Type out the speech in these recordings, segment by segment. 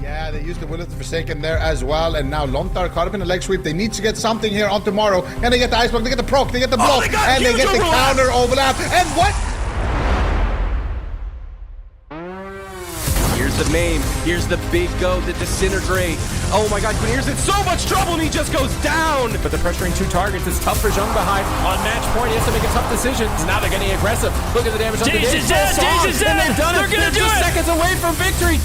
Yeah, they used the Will of the Forsaken there as well, and now Lontar caught up in a leg sweep. They need to get something here on tomorrow, and they get the Ice Block, they get the proc, they get the block, and they get the counter overlap, and what? Here's the main, here's the big go, the disintegrate. Oh my god, Quinier's in so much trouble and he just goes down! But they're pressuring two targets, it's tough for Jung behind. On match point, he has to make a tough decision. Now they're getting aggressive. Look at the damage on the Daze. And they've done it! They're just seconds away from victory!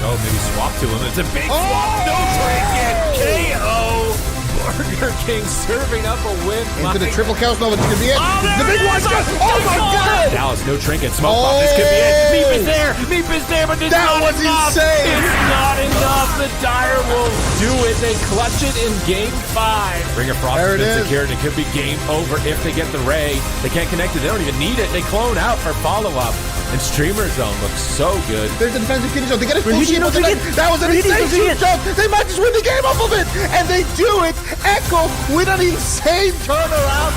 Go, maybe swap to him. It's a big swap. No trinket. KO. Burger King serving up a win. Into the triple kills. No, this could be it. The big one. Oh my god. Dallas, no trinket. Smoke pop. This could be it. Meep is there. Meep is there, but it's not enough. That was insane. It's not enough. The Dire Wolves do it. They clutch it in game 5. Ring of Frost has been secured. It could be game over if they get the Ray. They can't connect it. They don't even need it. They clone out for follow-up. And Streamer Zone looks so good. There's the defensive kidney zone. They get a full shield. That was an insane shoot shot. They might just win the game off of it. And they do it. Echo with an insane turnaround.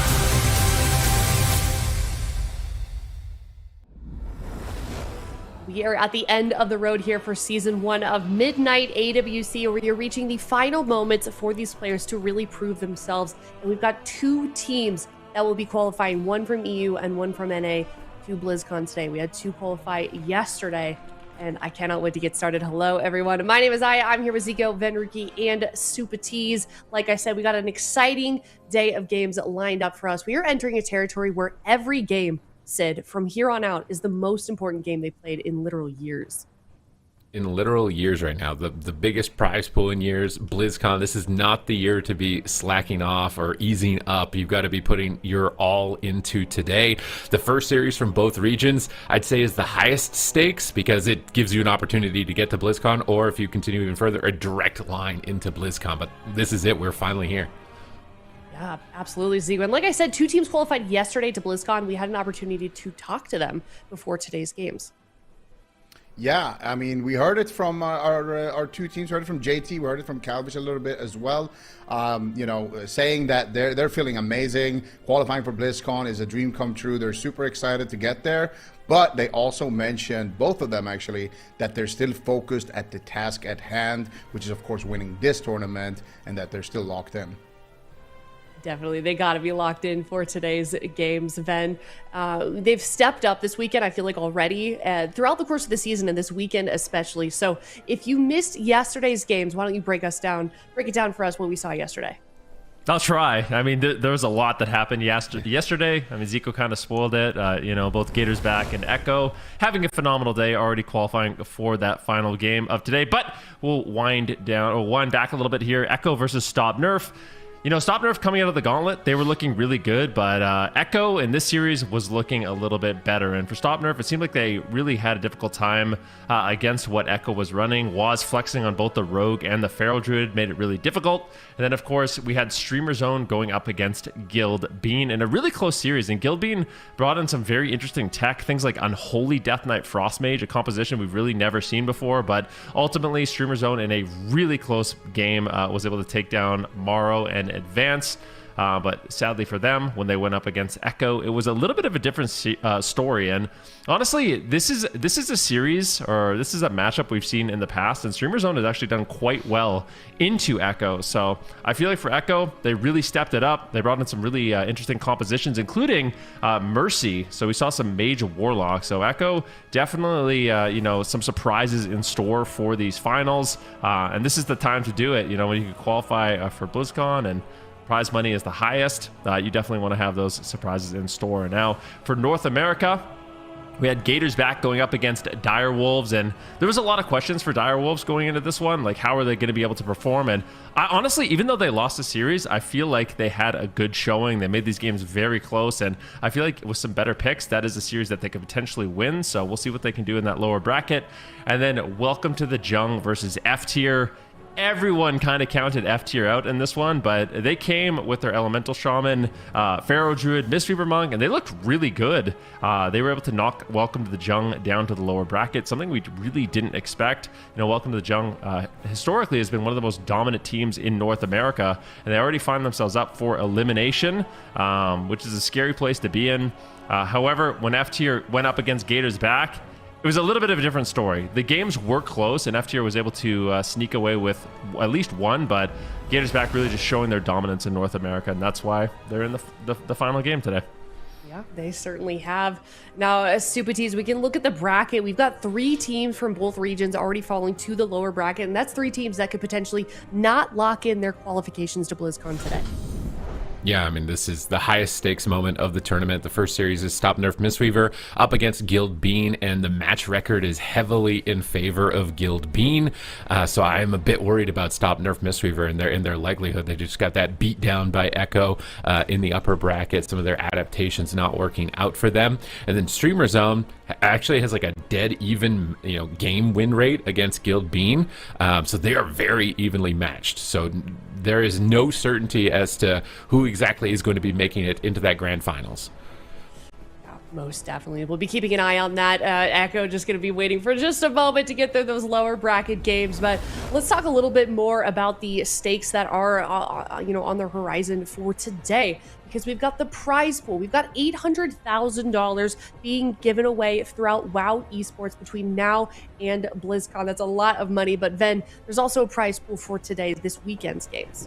We are at the end of the road here for Season 1 of Midnight AWC, where you're reaching the final moments for these players to really prove themselves. And we've got 2 teams that will be qualifying, one from EU and one from NA. To BlizzCon today. We had 2 qualify yesterday, and I cannot wait to get started. Hello, everyone. My name is Aya. I'm here with Zico, Venruki, and Supatees. Like I said, we got an exciting day of games lined up for us. We are entering a territory where every game, Sid, from here on out, is the most important game they played in literal years. In literal years right now, the biggest prize pool in years. BlizzCon, this is not the year to be slacking off or easing up. You've got to be putting your all into today. The first series from both regions, I'd say, is the highest stakes because it gives you an opportunity to get to BlizzCon, or if you continue even further, a direct line into BlizzCon. But this is it. We're finally here. Yeah, absolutely, Zico. And like I said, 2 teams qualified yesterday to BlizzCon. We had an opportunity to talk to them before today's games. Yeah, I mean, we heard it from our 2 teams. We heard it from JT. We heard it from Calvish a little bit as well. You know, saying that they're feeling amazing. Qualifying for BlizzCon is a dream come true. They're super excited to get there. But they also mentioned, both of them actually, that they're still focused at the task at hand, which is, of course, winning this tournament, and that they're still locked in. Definitely. They got to be locked in for today's games, Ven. They've stepped up this weekend, I feel like, already, throughout the course of the season and this weekend especially. So if you missed yesterday's games, why don't you break it down for us what we saw yesterday? I'll try. I mean, there was a lot that happened yesterday. I mean, Zico kind of spoiled it. You know, both Gators back and Echo having a phenomenal day, already qualifying for that final game of today. But we'll wind back a little bit here. Echo versus Stop NERF. You know, Stop NERF coming out of the gauntlet, they were looking really good, but Echo in this series was looking a little bit better. And for Stop NERF, it seemed like they really had a difficult time against what Echo was running. Was flexing on both the Rogue and the Feral Druid made it really difficult. And then, of course, we had Streamer Zone going up against Guild Bean in a really close series. And Guild Bean brought in some very interesting tech, things like Unholy Death Knight Frost Mage, a composition we've really never seen before. But ultimately, Streamer Zone in a really close game was able to take down Morrow and advance. But sadly for them, when they went up against Echo, it was a little bit of a different story. And honestly, this is a series, or this is a matchup we've seen in the past, and Streamer Zone has actually done quite well into Echo. So I feel like for Echo, they really stepped it up. They brought in some really interesting compositions, including Mercy. So we saw some Mage Warlock. So Echo definitely, you know, some surprises in store for these finals. And this is the time to do it. You know, when you can qualify for BlizzCon and prize money is the highest, you definitely want to have those surprises in store. Now, for North America, we had Gators back going up against Dire Wolves, and there was a lot of questions for Dire Wolves going into this one, like how are they going to be able to perform? And I, honestly, even though they lost the series, I feel like they had a good showing. They made these games very close, and I feel like with some better picks, that is a series that they could potentially win, so we'll see what they can do in that lower bracket. And then welcome to the JUNG versus F tier. Everyone kind of counted F tier out in this one, but they came with their Elemental Shaman, Pharaoh Druid, Mistweaver Monk, and they looked really good. They were able to knock Welcome to the JUNG down to the lower bracket, something we really didn't expect. You know, Welcome to the JUNG historically has been one of the most dominant teams in North America, and they already find themselves up for elimination, which is a scary place to be in. However, when F tier went up against Gators back, it was a little bit of a different story. The games were close, and F tier was able to sneak away with at least one, but Gators back really just showing their dominance in North America, and that's why they're in the final game today. Yeah, they certainly have. Now, as Super Tees, we can look at the bracket. We've got 3 teams from both regions already falling to the lower bracket, and that's 3 teams that could potentially not lock in their qualifications to BlizzCon today. Yeah, I mean, this is the highest stakes moment of the tournament. The first series is Stop Nerf Mistweaver up against Guild Bean, and the match record is heavily in favor of Guild Bean. So I am a bit worried about Stop Nerf Mistweaver and their likelihood. They just got that beat down by Echo in the upper bracket. Some of their adaptations not working out for them. And then Streamer Zone actually has like a dead even game win rate against Guild Bean. So they are very evenly matched. So there is no certainty as to who exactly is going to be making it into that grand finals. Yeah, most definitely. We'll be keeping an eye on that. Echo just going to be waiting for just a moment to get through those lower bracket games. But let's talk a little bit more about the stakes that are on the horizon for today, because we've got the prize pool. We've got $800,000 being given away throughout WoW Esports between now and BlizzCon. That's a lot of money, but then there's also a prize pool for today, this weekend's games.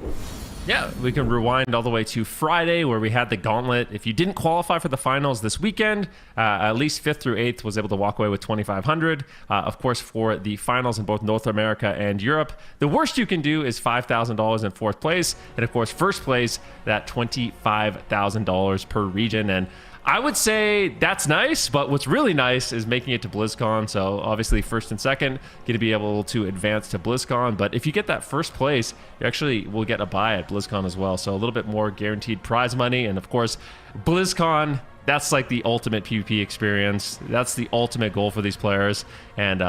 Yeah, we can rewind all the way to Friday where we had the gauntlet. If you didn't qualify for the finals this weekend, at least 5th through 8th was able to walk away with $2,500. Of course, for the finals in both North America and Europe, the worst you can do is $5,000 in 4th place. And of course, 1st place, that $25,000 per region. And I would say that's nice, but what's really nice is making it to BlizzCon. So obviously 1st and 2nd going to be able to advance to BlizzCon. But if you get that 1st place, you actually will get a buy at BlizzCon as well. So a little bit more guaranteed prize money. And of course, BlizzCon, that's like the ultimate PvP experience. That's the ultimate goal for these players. And,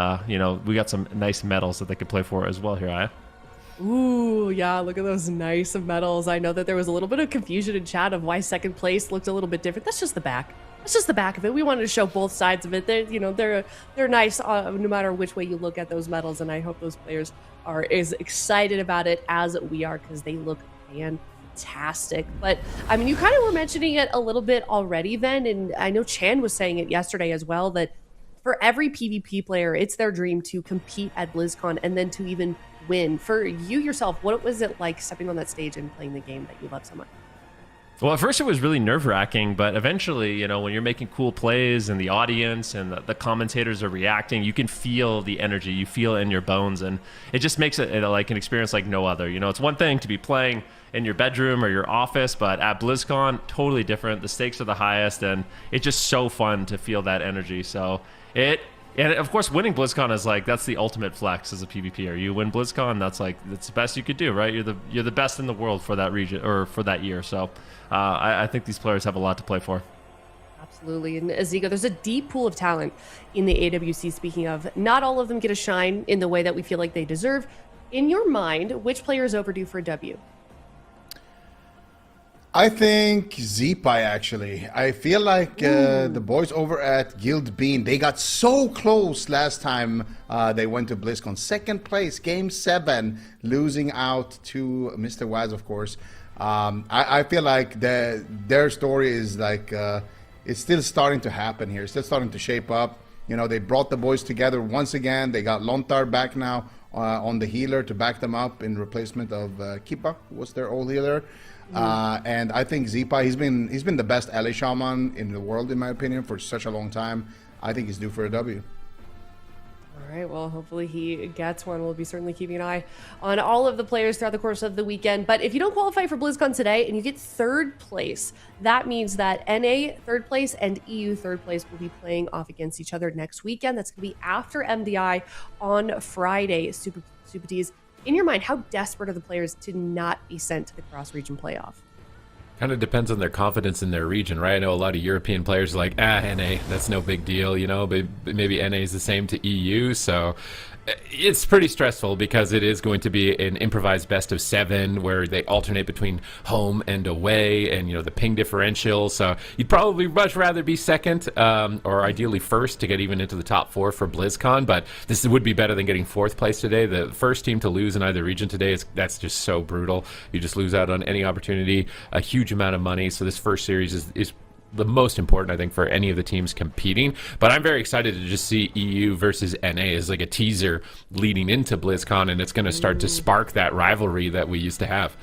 we got some nice medals that they could play for as well here, Aya. Ooh, yeah, look at those nice medals. I know that there was a little bit of confusion in chat of why 2nd place looked a little bit different. That's just the back. That's just the back of it. We wanted to show both sides of it. They're nice no matter which way you look at those medals, and I hope those players are as excited about it as we are, because they look fantastic. But I mean, you kind of were mentioning it a little bit already, then, and I know Chan was saying it yesterday as well, that for every PvP player, it's their dream to compete at BlizzCon and then to even win. For you yourself, what was it like stepping on that stage and playing the game that you love so much? Well, at first it was really nerve-wracking, but eventually, when you're making cool plays and the audience and the commentators are reacting, you can feel the energy, you feel it in your bones, and it just makes it like an experience like no other. It's one thing to be playing in your bedroom or your office, but at BlizzCon, totally different. The stakes are the highest, and it's just so fun to feel that energy. So and of course, winning BlizzCon is that's the ultimate flex as a PvPer. You win BlizzCon, that's the best you could do, right? You're the best in the world for that region or for that year. So I think these players have a lot to play for. Absolutely. And Zico, there's a deep pool of talent in the AWC. Speaking of, not all of them get a shine in the way that we feel like they deserve. In your mind, which player is overdue for a W? I think Zeepai, actually. I feel like the boys over at Guild Bean, they got so close last time they went to BlizzCon. 2nd place, Game 7, losing out to Mr. Waz, of course. I feel like their story is it's still starting to happen here. It's still starting to shape up. They brought the boys together once again. They got Lontar back now on the healer to back them up in replacement of Kippa, who was their old healer. And I think Zeepai, he's been the best LA shaman in the world, in my opinion, for such a long time. I think he's due for a W. All right, well, hopefully he gets one. We'll be certainly keeping an eye on all of the players throughout the course of the weekend. But if you don't qualify for BlizzCon today and you get 3rd place, that means that NA 3rd place and EU 3rd place will be playing off against each other next weekend. That's going to be after MDI on Friday. Super T's. In your mind, how desperate are the players to not be sent to the cross-region playoff? Kind of depends on their confidence in their region, right? I know a lot of European players are like, NA, that's no big deal, but maybe NA is the same to EU, so it's pretty stressful because it is going to be an improvised best of 7 where they alternate between home and away, and the ping differential. So you'd probably much rather be 2nd or ideally 1st to get even into the top 4 for BlizzCon. But this would be better than getting 4th place today. The first team to lose in either region today that's just so brutal. You just lose out on any opportunity, a huge amount of money. So this first series is the most important, I think, for any of the teams competing. But I'm very excited to just see EU versus NA as like a teaser leading into BlizzCon, and it's going to start to spark that rivalry that we used to have.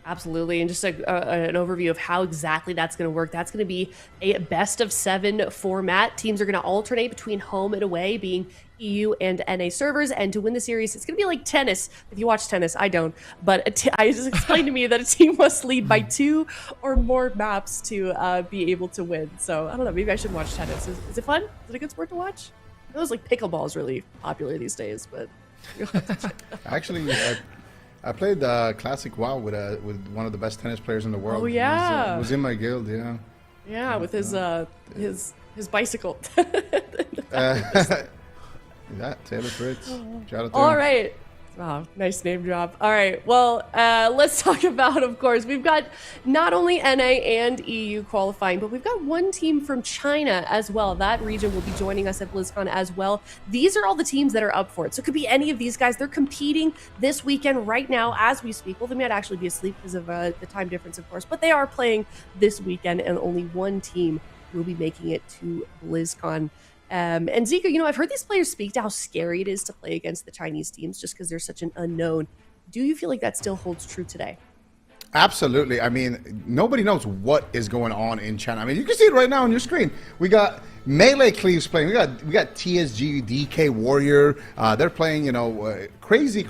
Absolutely. And just an overview of how exactly that's going to work. That's going to be a best of 7 format. Teams are going to alternate between home and away, being EU and NA servers. And to win the series, it's going to be like tennis. If you watch tennis, I don't. But I just explained to me that a team must lead by 2 or more maps to be able to win. So I don't know. Maybe I should watch tennis. Is it fun? Is it a good sport to watch? It was like pickleball is really popular these days, but Actually, I played Classic WoW with one of the best tennis players in the world. Oh, yeah. He was in my guild, yeah. yeah, with his bicycle. Yeah, Taylor Fritz. Shout out to All him. right. Wow, nice name drop. All right. Well, let's talk about, of course, we've got not only NA and EU qualifying, but we've got one team from China as well. That region will be joining us at BlizzCon as well. These are all the teams that are up for it. So it could be any of these guys. They're competing this weekend right now as we speak. Well, they might actually be asleep because of the time difference, of course, but they are playing this weekend, and only one team will be making it to BlizzCon. And Zico, you know, I've heard these players speak to how scary it is to play against the Chinese teams just because they're such an unknown. Do you feel like that still holds true today? Absolutely. I mean, nobody knows what is going on in China. I mean, you can see it right now on your screen. We got Melee Cleaves playing. We got TSG, DK Warrior. They're playing, you know, crazy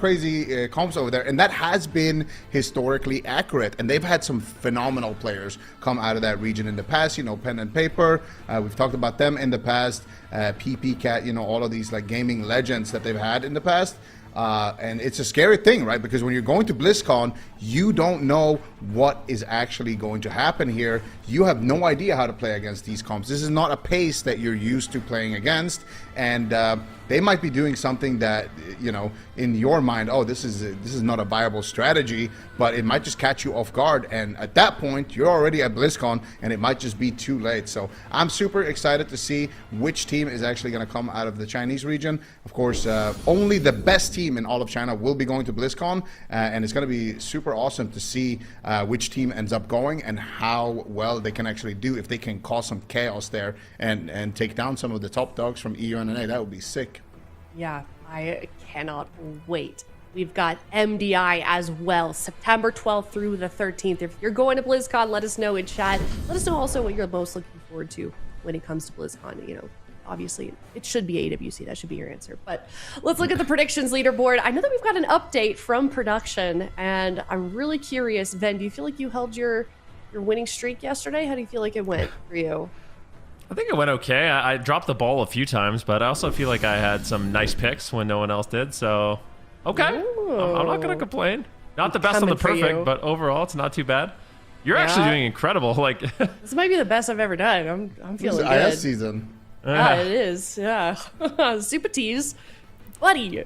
comps over there, and that has been historically accurate. And they've had some phenomenal players come out of that region in the past. You know, Pen and Paper. We've talked about them in the past. PP Cat. You know, all of these like gaming legends that they've had in the past. And it's a scary thing, right? Because when you're going to BlizzCon, you don't know what is actually going to happen here. You have no idea how to play against these comps. This is not a pace that you're used to playing against. And they might be doing something that, you know, in your mind, oh, this is not a viable strategy, but it might just catch you off guard. And at that point, you're already at BlizzCon, and it might just be too late. So I'm super excited to see which team is actually going to come out of the Chinese region. Of course, only the best team in all of China will be going to BlizzCon, and it's going to be super awesome to see which team ends up going and how well they can actually do if they can cause some chaos there and take down some of the top dogs from EU and NA. That would be sick. Yeah, I cannot wait. We've got MDI as well, September 12th through the 13th. If you're going to BlizzCon, let us know in chat. Let us know also what you're most looking forward to when it comes to BlizzCon. You know, obviously, it should be AWC. That should be your answer. But let's look at the predictions leaderboard. I know that we've got an update from production, and I'm really curious. Ven, do you feel like you held your winning streak yesterday? How do you feel like it went for you? I think it went okay. I dropped the ball a few times, but I also feel like I had some nice picks when no one else did. So, okay. I'm not going to complain. Not the best on the perfect, but overall, it's not too bad. You're actually doing incredible. Like this might be the best I've ever done. I'm feeling good. IS season. Yeah, it is. Yeah. Super tease. Buddy.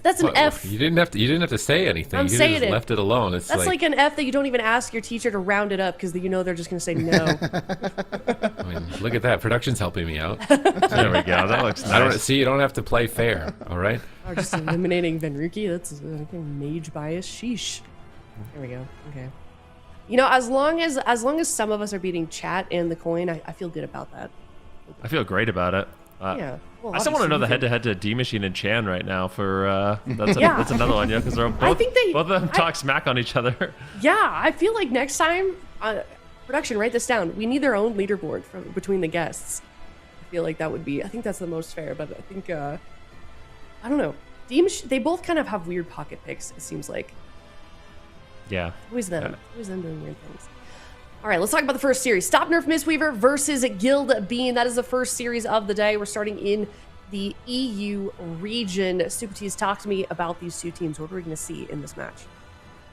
That's an F. You didn't have to say anything. I'm you saying just it. Left it alone. It's That's like an F that you don't even ask your teacher to round it up because you know they're just going to say no. I mean, look at that. Production's helping me out. There we go. That looks nice. You don't have to play fair. All right. Or just eliminating Venruki. That's mage bias. Sheesh. There we go. Okay. You know, as long as some of us are beating chat and the coin, I feel good about that. I feel great about it. Yeah. Well, I still want to know the head-to-head to D-Machine and Chan right now for that's another one, yeah, because they're both of them talk smack on each other. Yeah, I feel like next time, production, write this down. We need their own leaderboard between the guests. I feel like that would be. I think that's the most fair. But I think I don't know. They both kind of have weird pocket picks. It seems like. Yeah. Always them. Always them doing weird things. All right, let's talk about the first series. Stop Nerf Mistweaver versus Guild Bean. That is the first series of the day. We're starting in the EU region. Super T's, talk to me about these two teams. What are we going to see in this match?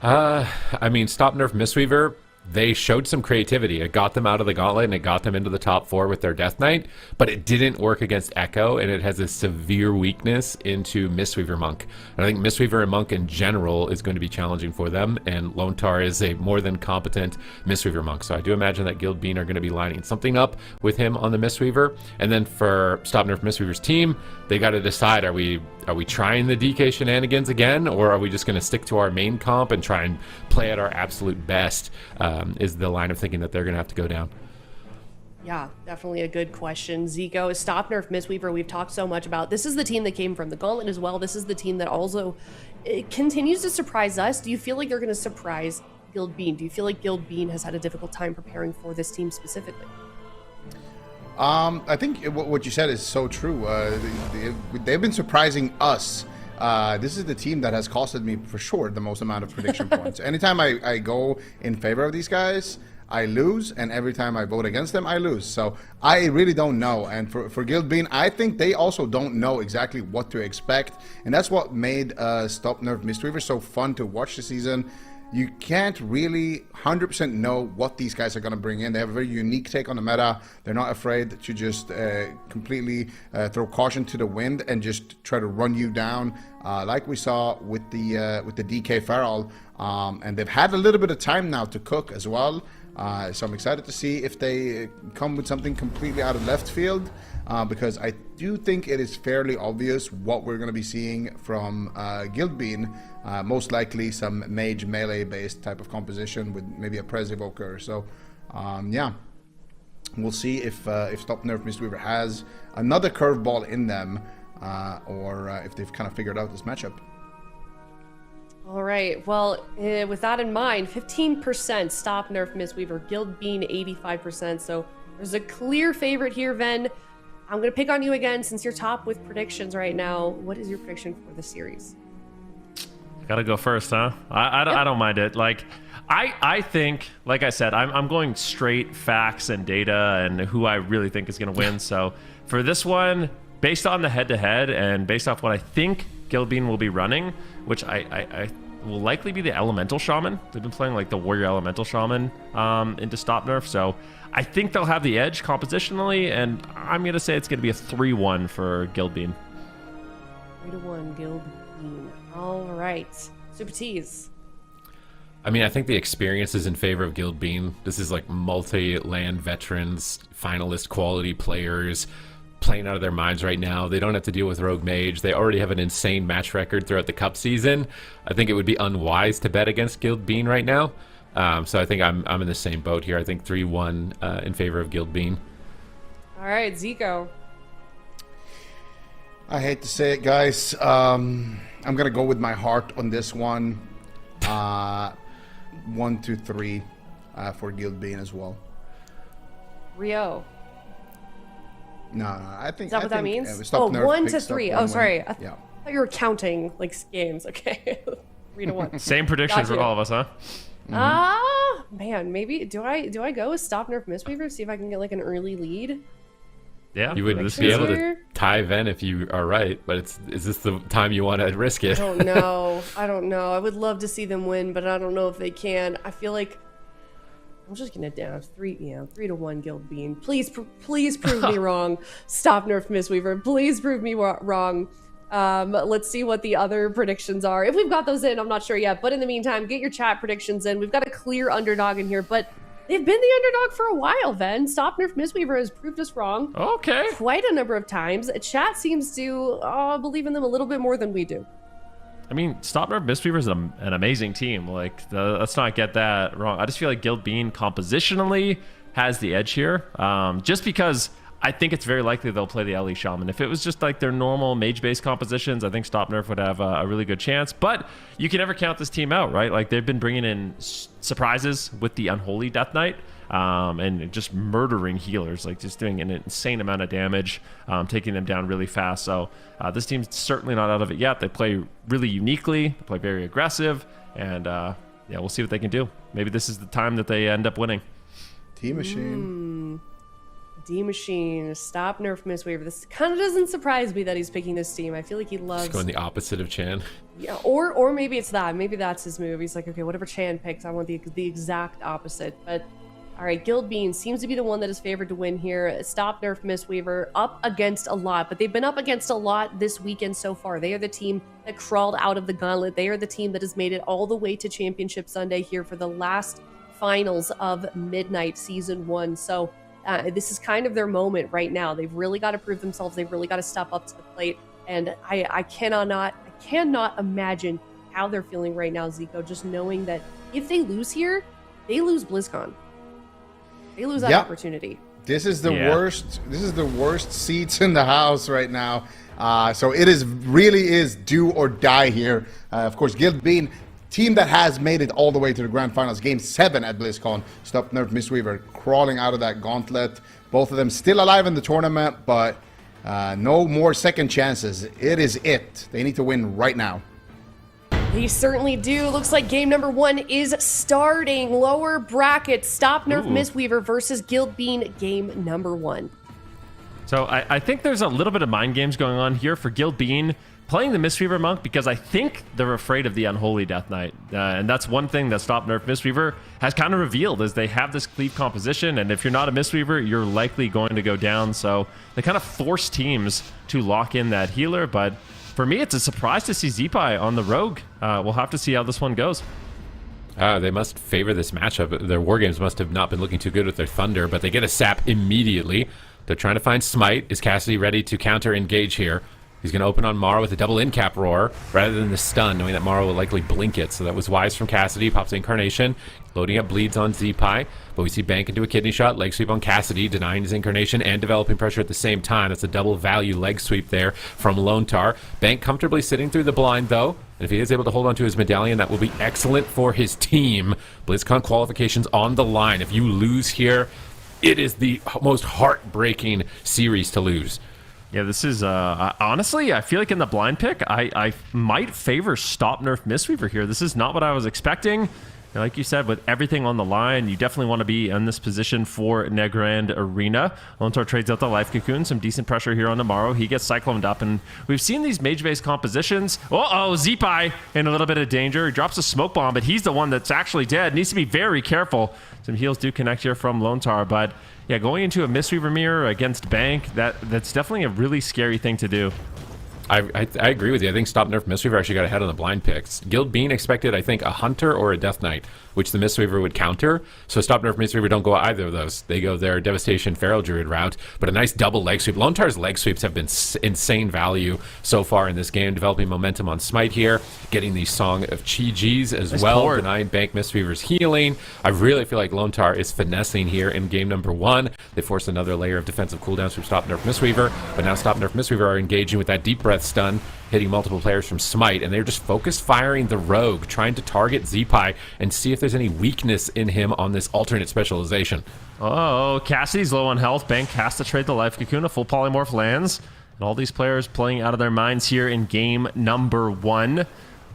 I mean, Stop Nerf Mistweaver, they showed some creativity. It got them out of the gauntlet and it got them into the top 4 with their Death Knight, but it didn't work against Echo, and it has a severe weakness into Mistweaver Monk. And I think Mistweaver and Monk in general is going to be challenging for them, and Lone Tar is a more than competent Mistweaver Monk. So I do imagine that Guild Bean are going to be lining something up with him on the Mistweaver. And then for Stop Nerf Mistweaver's team, they got to decide, are we trying the DK shenanigans again, or are we just going to stick to our main comp and try and play at our absolute best, is the line of thinking that they're going to have to go down. Yeah, definitely a good question. Zico, Stop Nerf Mistweaver, we've talked so much about. This is the team that came from the Gauntlet as well. This is the team that also continues to surprise us. Do you feel like they're going to surprise Guild Bean? Do you feel like Guild Bean has had a difficult time preparing for this team specifically? I think what you said is so true. They've been surprising us. This is the team that has costed me, for sure, the most amount of prediction points. Anytime I go in favor of these guys, I lose, and every time I vote against them, I lose. So I really don't know. And for Guild Bean, I think they also don't know exactly what to expect. And that's what made Stop Nerf Mistweaver so fun to watch this season. You can't really 100% know what these guys are going to bring in. They have a very unique take on the meta. They're not afraid to just completely throw caution to the wind and just try to run you down, like we saw with the DK Feral. And they've had a little bit of time now to cook as well. So I'm excited to see if they come with something completely out of left field, because I do think it is fairly obvious what we're going to be seeing from Guild Bean. Most likely some mage melee based type of composition with maybe a Prez Evoker. So yeah, we'll see if Stop Nerf Mistweaver has another curveball in them, or if they've kind of figured out this matchup. All right, well, with that in mind, 15% Stop Nerf Mistweaver, Guild Bean 85%. So there's a clear favorite here, Ven. I'm going to pick on you again since you're top with predictions right now. What is your prediction for the series? Gotta go first, huh? I don't mind it. Like, I think, like I said, I'm going straight facts and data and who I really think is going to win. So for this one, based on the head-to-head and based off what I think Guild Bean will be running, which I will likely be the Elemental Shaman. They've been playing like the Warrior Elemental Shaman into Stop Nerf. So I think they'll have the edge compositionally, and I'm going to say it's going to be a 3-1 for Guild Bean. 3-1 Guild Bean. All right. Super Tease. I mean, I think the experience is in favor of Guild Bean. This is like multi-land veterans, finalist quality players playing out of their minds right now. They don't have to deal with Rogue Mage. They already have an insane match record throughout the Cup season. I think it would be unwise to bet against Guild Bean right now. So I think I'm in the same boat here. I think 3-1 in favor of Guild Bean. All right, Zico. I hate to say it, guys. I'm going to go with my heart on this one. 1-3 for Guild Bean as well. Rio. No, I think... Is that what that means? Stop Nerf, 1-3. Oh, sorry. I yeah. thought you were counting like games. Okay. 3-1. Same predictions for all of us, huh? Man, maybe do I go with Stop Nerf Mistweaver, see if I can get like an early lead? Yeah. You would just be able to tie Ven if you are right, but is this the time you want to risk it? I don't know. I would love to see them win, but I don't know if they can. I feel like I'm just gonna down 3-1 Guild Bean. Please prove me wrong. Stop Nerf Mistweaver. Please prove me wrong. Let's see what the other predictions are. If we've got those in, I'm not sure yet. But in the meantime, get your chat predictions in. We've got a clear underdog in here, but they've been the underdog for a while, Ven. Stop Nerf Mistweaver has proved us wrong. Okay. Quite a number of times. Chat seems to believe in them a little bit more than we do. I mean, Stop Nerf Mistweaver is an amazing team. Like, let's not get that wrong. I just feel like Guild Bean compositionally has the edge here. Just because I think it's very likely they'll play the LE Shaman. If it was just like their normal mage-based compositions, I think Stop Nerf would have a really good chance. But you can never count this team out, right? Like, they've been bringing in surprises with the Unholy Death Knight and just murdering healers, like just doing an insane amount of damage, taking them down really fast. So this team's certainly not out of it yet. They play really uniquely. They play very aggressive. And yeah, we'll see what they can do. Maybe this is the time that they end up winning. T-Machine. D-Machine, Stop Nerf Mistweaver. This kind of doesn't surprise me that he's picking this team. I feel like he loves... Just going the opposite of Chan. Yeah, or maybe it's that. Maybe that's his move. He's like, okay, whatever Chan picks, I want the exact opposite. But, all right, Guild Bean seems to be the one that is favored to win here. Stop Nerf Mistweaver, up against a lot. But they've been up against a lot this weekend so far. They are the team that crawled out of the gauntlet. They are the team that has made it all the way to Championship Sunday here for the last finals of Midnight Season 1. So... this is kind of their moment right now. They've really got to prove themselves. They've really got to step up to the plate. And I cannot imagine how they're feeling right now, Zico, just knowing that if they lose here, they lose BlizzCon. They lose that opportunity. This is the Yeah. worst. This is the worst seats in the house right now. So it really is do or die here. Of course, Guild Bean, team that has made it all the way to the Grand Finals, Game 7 at BlizzCon. Stopped NERF Mistweaver crawling out of that gauntlet. Both of them still alive in the tournament, but no more second chances. It is it. They need to win right now. They certainly do. Looks like game number 1 is starting. Lower bracket, Stop Nerf Mistweaver versus Guild Bean, game number 1. So I think there's a little bit of mind games going on here for Guild Bean playing the Mistweaver Monk, because I think they're afraid of the Unholy Death Knight. And that's one thing that Stop Nerf Mistweaver has kind of revealed, is they have this cleave composition, and if you're not a Mistweaver, you're likely going to go down. So they kind of force teams to lock in that healer, but for me, it's a surprise to see Zeepai on the Rogue. We'll have to see how this one goes. They must favor this matchup. Their war games must have not been looking too good with their Thunder, but they get a sap immediately. They're trying to find Smite. Is Cassidy ready to counter-engage here? He's going to open on Mara with a double in-cap roar rather than the stun, knowing that Mara will likely blink it. So that was wise from Cassidy. Pops Incarnation, loading up bleeds on Zeepai. But we see Bank into a kidney shot, leg sweep on Cassidy, denying his Incarnation and developing pressure at the same time. That's a double value leg sweep there from Lontar. Bank comfortably sitting through the blind, though. And if he is able to hold on to his medallion, that will be excellent for his team. BlizzCon qualifications on the line. If you lose here, it is the most heartbreaking series to lose. Yeah, this is, honestly, I feel like in the blind pick, I might favor Stop Nerf Mistweaver here. This is not what I was expecting. Like you said, with everything on the line, you definitely want to be in this position for Negrand Arena. Lontar trades out the Life Cocoon, some decent pressure here on Tomorrow. He gets cycloned up, and we've seen these mage-based compositions. Uh-oh, Zeepai in a little bit of danger. He drops a smoke bomb, but he's the one that's actually dead. Needs to be very careful. Some heals do connect here from Lontar, but yeah, going into a Mistweaver mirror against Bank, that's definitely a really scary thing to do. I agree with you. I think Stop Nerf Mistweaver actually got ahead on the blind picks. Guild Bean expected, I think, a Hunter or a Death Knight, which the Mistweaver would counter. So Stop Nerf Mistweaver don't go either of those. They go their Devastation Feral Druid route, but a nice double leg sweep. Lontar's leg sweeps have been insane value so far in this game, developing momentum on Smite here, getting the Song of Chi-G's as nice well, port. denying Bank Mistweaver's healing. I really feel like Lontar is finessing here in game number 1. They forced another layer of defensive cooldowns from Stop Nerf Mistweaver, but now Stop Nerf Mistweaver are engaging with that Deep Breath stun, hitting multiple players from Smite, and they're just focus firing the Rogue, trying to target Zeepai and see if there's any weakness in him on this alternate specialization. Oh, Cassidy's low on health. Bank has to trade the Life Cocoon. A full polymorph lands. And all these players playing out of their minds here in game number 1.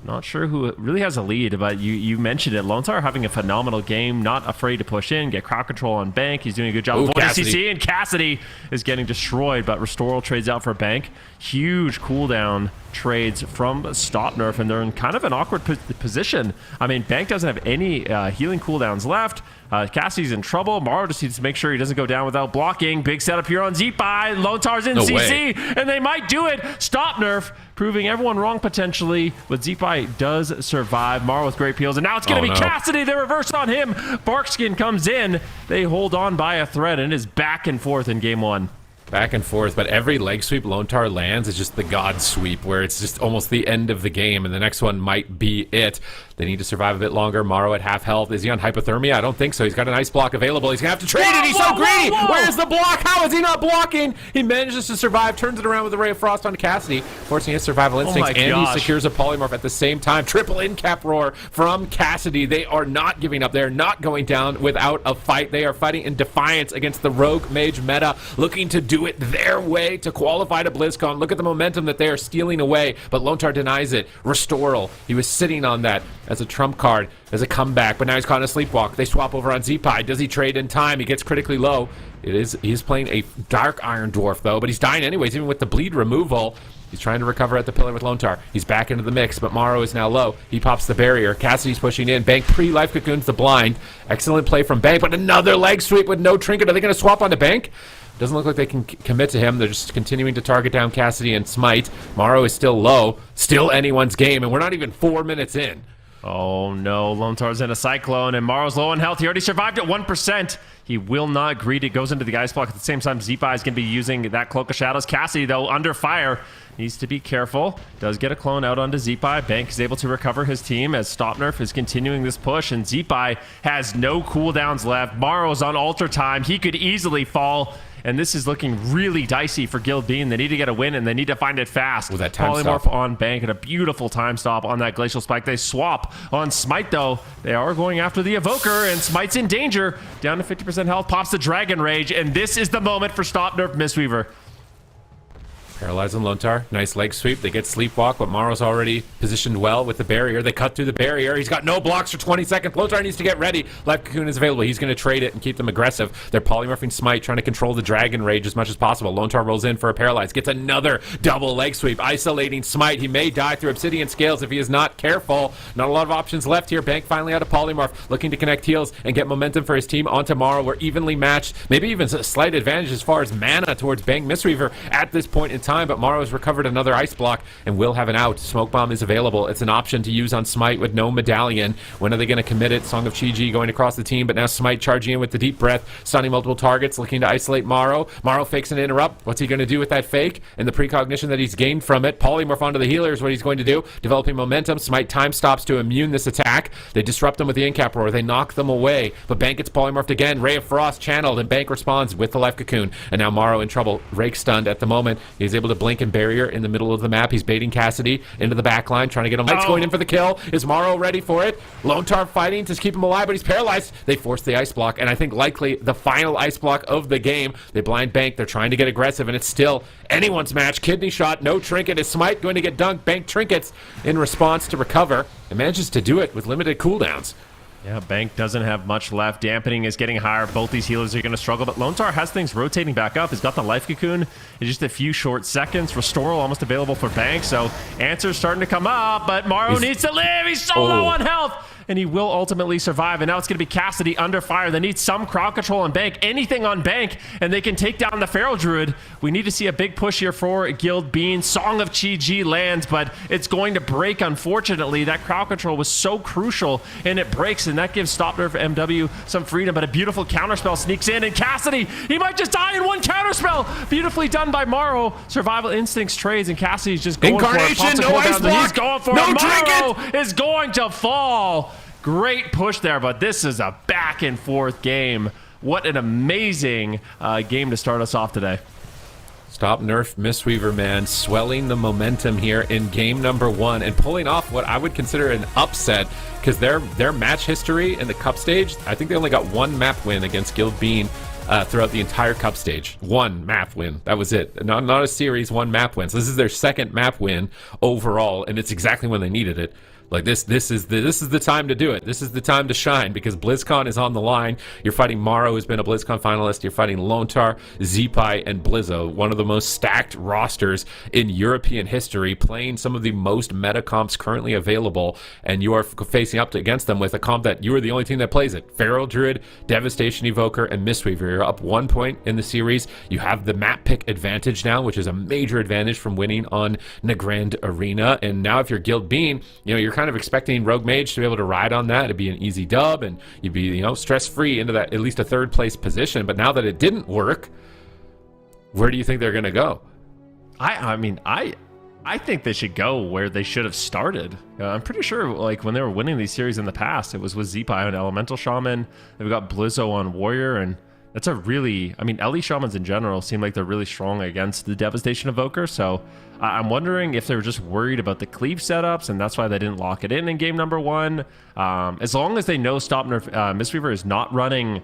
Not sure who really has a lead, but you mentioned it. Lontar having a phenomenal game, not afraid to push in, get crowd control on Bank. He's doing a good job avoiding CC, and Cassidy is getting destroyed, but Restoral trades out for Bank. Huge cooldown trades from Stop Nerf, and they're in kind of an awkward position. I mean, Bank doesn't have any healing cooldowns left. Cassidy's in trouble. Morrow just needs to make sure he doesn't go down without blocking. Big setup here on Zeepai. Lontar's in CC, and they might do it. Stop Nerf proving everyone wrong potentially, but Zeepai does survive. Morrow with great peels, and now it's going to be Cassidy. They reverse on him. Barkskin comes in. They hold on by a thread, and it is back and forth in game 1. Back and forth, but every leg sweep Lontar lands is just the god sweep, where it's just almost the end of the game, and the next one might be it. They need to survive a bit longer. Morrow at half health. Is he on hypothermia? I don't think so. He's got an ice block available. He's going to have to trade it. He's so greedy. Where's the block? How is he not blocking? He manages to survive, turns it around with a Ray of Frost on Cassidy, forcing his survival instincts, and he secures a polymorph at the same time. Triple in-cap roar from Cassidy. They are not giving up. They're not going down without a fight. They are fighting in defiance against the Rogue Mage meta, looking to do it their way to qualify to BlizzCon. Look at the momentum that they are stealing away, but Lontar denies it. Restoral. He was sitting on that as a trump card, as a comeback, but now he's caught in a sleepwalk. They swap over on Zeepai. Does he trade in time? He gets critically low. He's playing a Dark Iron Dwarf, though, but he's dying anyways, even with the bleed removal. He's trying to recover at the pillar with Lontar. He's back into the mix, but Morrow is now low. He pops the barrier. Cassidy's pushing in. Bank pre-life cocoons the blind. Excellent play from Bank, but another leg sweep with no trinket. Are they going to swap onto Bank? Doesn't look like they can commit to him. They're just continuing to target down Cassidy and Smite. Morrow is still low. Still anyone's game, and we're not even 4 minutes in. Oh no, Lone Star's in a cyclone, and Maro's low on health. He already survived at 1%. He will not greet it. Goes into the ice block. At the same time, Zeepai is going to be using that Cloak of Shadows. Cassidy, though, under fire. Needs to be careful. Does get a clone out onto Zeepai. Bank is able to recover his team as StopNerf is continuing this push, and Zeepai has no cooldowns left. Maro's on Ultra Time. He could easily fall. And this is looking really dicey for Guild Bean. They need to get a win, and they need to find it fast. With that time Polymorph stop on Bank and a beautiful time stop on that Glacial Spike. They swap on Smite, though. They are going after the Evoker, and Smite's in danger. Down to 50% health, pops the Dragon Rage, and this is the moment for StopNerf Mistweaver. Paralyzed on Lontar. Nice leg sweep. They get Sleepwalk, but Maro's already positioned well with the barrier. They cut through the barrier. He's got no blocks for 20 seconds. Lontar needs to get ready. Life Cocoon is available. He's going to trade it and keep them aggressive. They're polymorphing Smite, trying to control the Dragon Rage as much as possible. Lontar rolls in for a Paralyze. Gets another double leg sweep. Isolating Smite. He may die through Obsidian Scales if he is not careful. Not a lot of options left here. Bank finally out of Polymorph. Looking to connect heals and get momentum for his team onto Maro. We're evenly matched. Maybe even a slight advantage as far as mana towards Bank Mistweaver at this point in time, but Maro is recovered another ice block and will have an out. Smoke Bomb is available. It's an option to use on Smite with no medallion. When are they going to commit it? Song of Chi-Ji going across the team, but now Smite charging in with the deep breath, stunning multiple targets, looking to isolate Maro. Maro fakes an interrupt. What's he going to do with that fake and the precognition that he's gained from it? Polymorph onto the healer is what he's going to do. Developing momentum. Smite time stops to immune this attack. They disrupt them with the Incap Roar. They knock them away, but Bank gets polymorphed again. Ray of Frost channeled, and Bank responds with the Life Cocoon. And now Maro in trouble. Rake stunned at the moment. He's able to blink and barrier in the middle of the map. He's baiting Cassidy into the back line, trying to get him. Mike's going in for the kill. Is Maro ready for it? Lone Tar fighting to keep him alive, but he's paralyzed. They force the ice block, and I think likely the final ice block of the game. They blind Bank. They're trying to get aggressive, and it's still anyone's match. Kidney shot, no trinket. Is Smite going to get dunked? Bank trinkets in response to recover and manages to do it with limited cooldowns. Yeah, Bank doesn't have much left. Dampening is getting higher. Both these healers are going to struggle, but Lone Tar has things rotating back up. He's got the Life Cocoon in just a few short seconds. Restoral almost available for Bank, so answers starting to come up, but Maro needs to live. He's so low on health, and he will ultimately survive. And now it's going to be Cassidy under fire. They need some crowd control on Bank, anything on Bank, and they can take down the Feral Druid. We need to see a big push here for Guild Bean. Song of Chi-Ji lands, but it's going to break, unfortunately. That crowd control was so crucial, and it breaks, and that gives StopNerf MW some freedom, but a beautiful counterspell sneaks in, and Cassidy, he might just die in one counterspell. Beautifully done by Maro. Survival instincts trades, and Cassidy's just going Incarnation, for it. no ice block. He's going for no it. Maro trinket is going to fall. Great push there, but this is a back and forth game. What an amazing game to start us off today. StopNerf Mistweaver, man, swelling the momentum here in game number 1 and pulling off what I would consider an upset, because their match history in the cup stage, I think they only got one map win against Guild Bean throughout the entire cup stage. One map win. That was it. Not a series, one map win. So this is their second map win overall, and it's exactly when they needed it. Like this is the time to do it. This is the time to shine, because BlizzCon is on the line. You're fighting Maro, who's been a BlizzCon finalist. You're fighting Lone Tar, Zeepai, and Blizzo, one of the most stacked rosters in European history, playing some of the most meta comps currently available, and you are facing up against them with a comp that you are the only team that plays it. Feral Druid, Devastation Evoker, and Mistweaver. You're up 1 point in the series. You have the map pick advantage now, which is a major advantage from winning on Nagrand Arena. And now if you're Guild Bean, you're kind of expecting Rogue Mage to be able to ride on that. It'd be an easy dub, and you'd be, stress-free into that, at least a third place position. But now that it didn't work, where do you think they're going to go? I mean, I think they should go where they should have started. I'm pretty sure, like, when they were winning these series in the past, it was with Zeepai on Elemental Shaman. They've got Blizzo on Warrior, and that's Ellie Shamans in general seem like they're really strong against the Devastation Evoker, so I'm wondering if they were just worried about the cleave setups, and that's why they didn't lock it in game number 1. As long as they know StopNerf Mistweaver is not running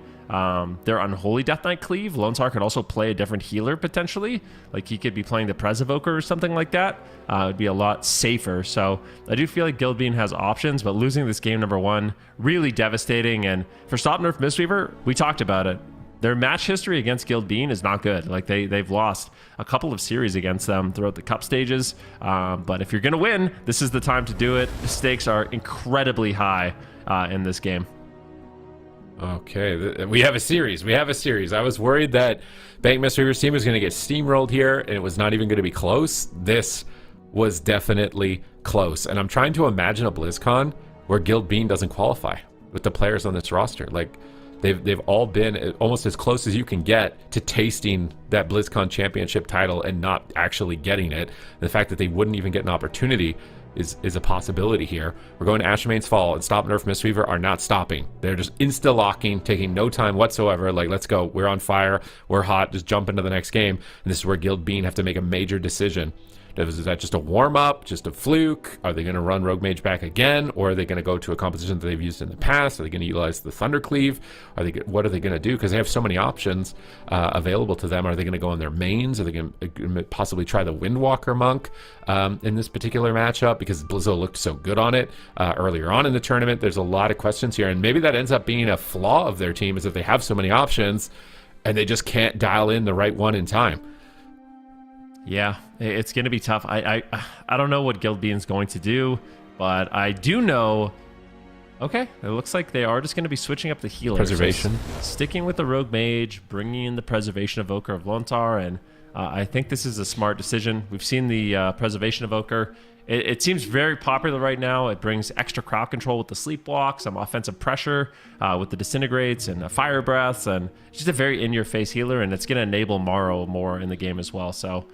their Unholy Death Knight cleave, Lone Star could also play a different healer potentially. Like, he could be playing the Prez Evoker or something like that. It would be a lot safer. So I do feel like Guild Bean has options, but losing this game number 1, really devastating. And for StopNerf Mistweaver, we talked about it. Their match history against Guild Bean is not good. Like, they've lost a couple of series against them throughout the cup stages. But if you're going to win, this is the time to do it. The stakes are incredibly high in this game. Okay, we have a series. I was worried that Bank Mistweaver's team was going to get steamrolled here, and it was not even going to be close. This was definitely close. And I'm trying to imagine a BlizzCon where Guild Bean doesn't qualify with the players on this roster. Like, they've all been almost as close as you can get to tasting that BlizzCon championship title and not actually getting it. And the fact that they wouldn't even get an opportunity is a possibility here. We're going to Ashmane's Fall, and Stop Nerf Mistweaver are not stopping. They're just insta-locking, taking no time whatsoever. Like, let's go. We're on fire. We're hot. Just jump into the next game. And this is where Guild Bean have to make a major decision. Is that just a warm-up, just a fluke? Are they going to run Rogue Mage back again? Or are they going to go to a composition that they've used in the past? Are they going to utilize the Thundercleave? What are they going to do? Because they have so many options available to them. Are they going to go on their mains? Are they going to possibly try the Windwalker Monk in this particular matchup? Because Blizzo looked so good on it earlier on in the tournament. There's a lot of questions here. And maybe that ends up being a flaw of their team, is that they have so many options and they just can't dial in the right one in time. Yeah, it's going to be tough. I don't know what Guild Bean's going to do, but I do know. Okay, it looks like they are just going to be switching up the healers. Preservation. So sticking with the Rogue Mage, bringing in the Preservation Evoker of Lontar, and I think this is a smart decision. We've seen the Preservation Evoker. It seems very popular right now. It brings extra crowd control with the Sleepwalk, some offensive pressure with the Disintegrates and Fire Breaths, and just a very in-your-face healer, and it's going to enable Morrow more in the game as well. So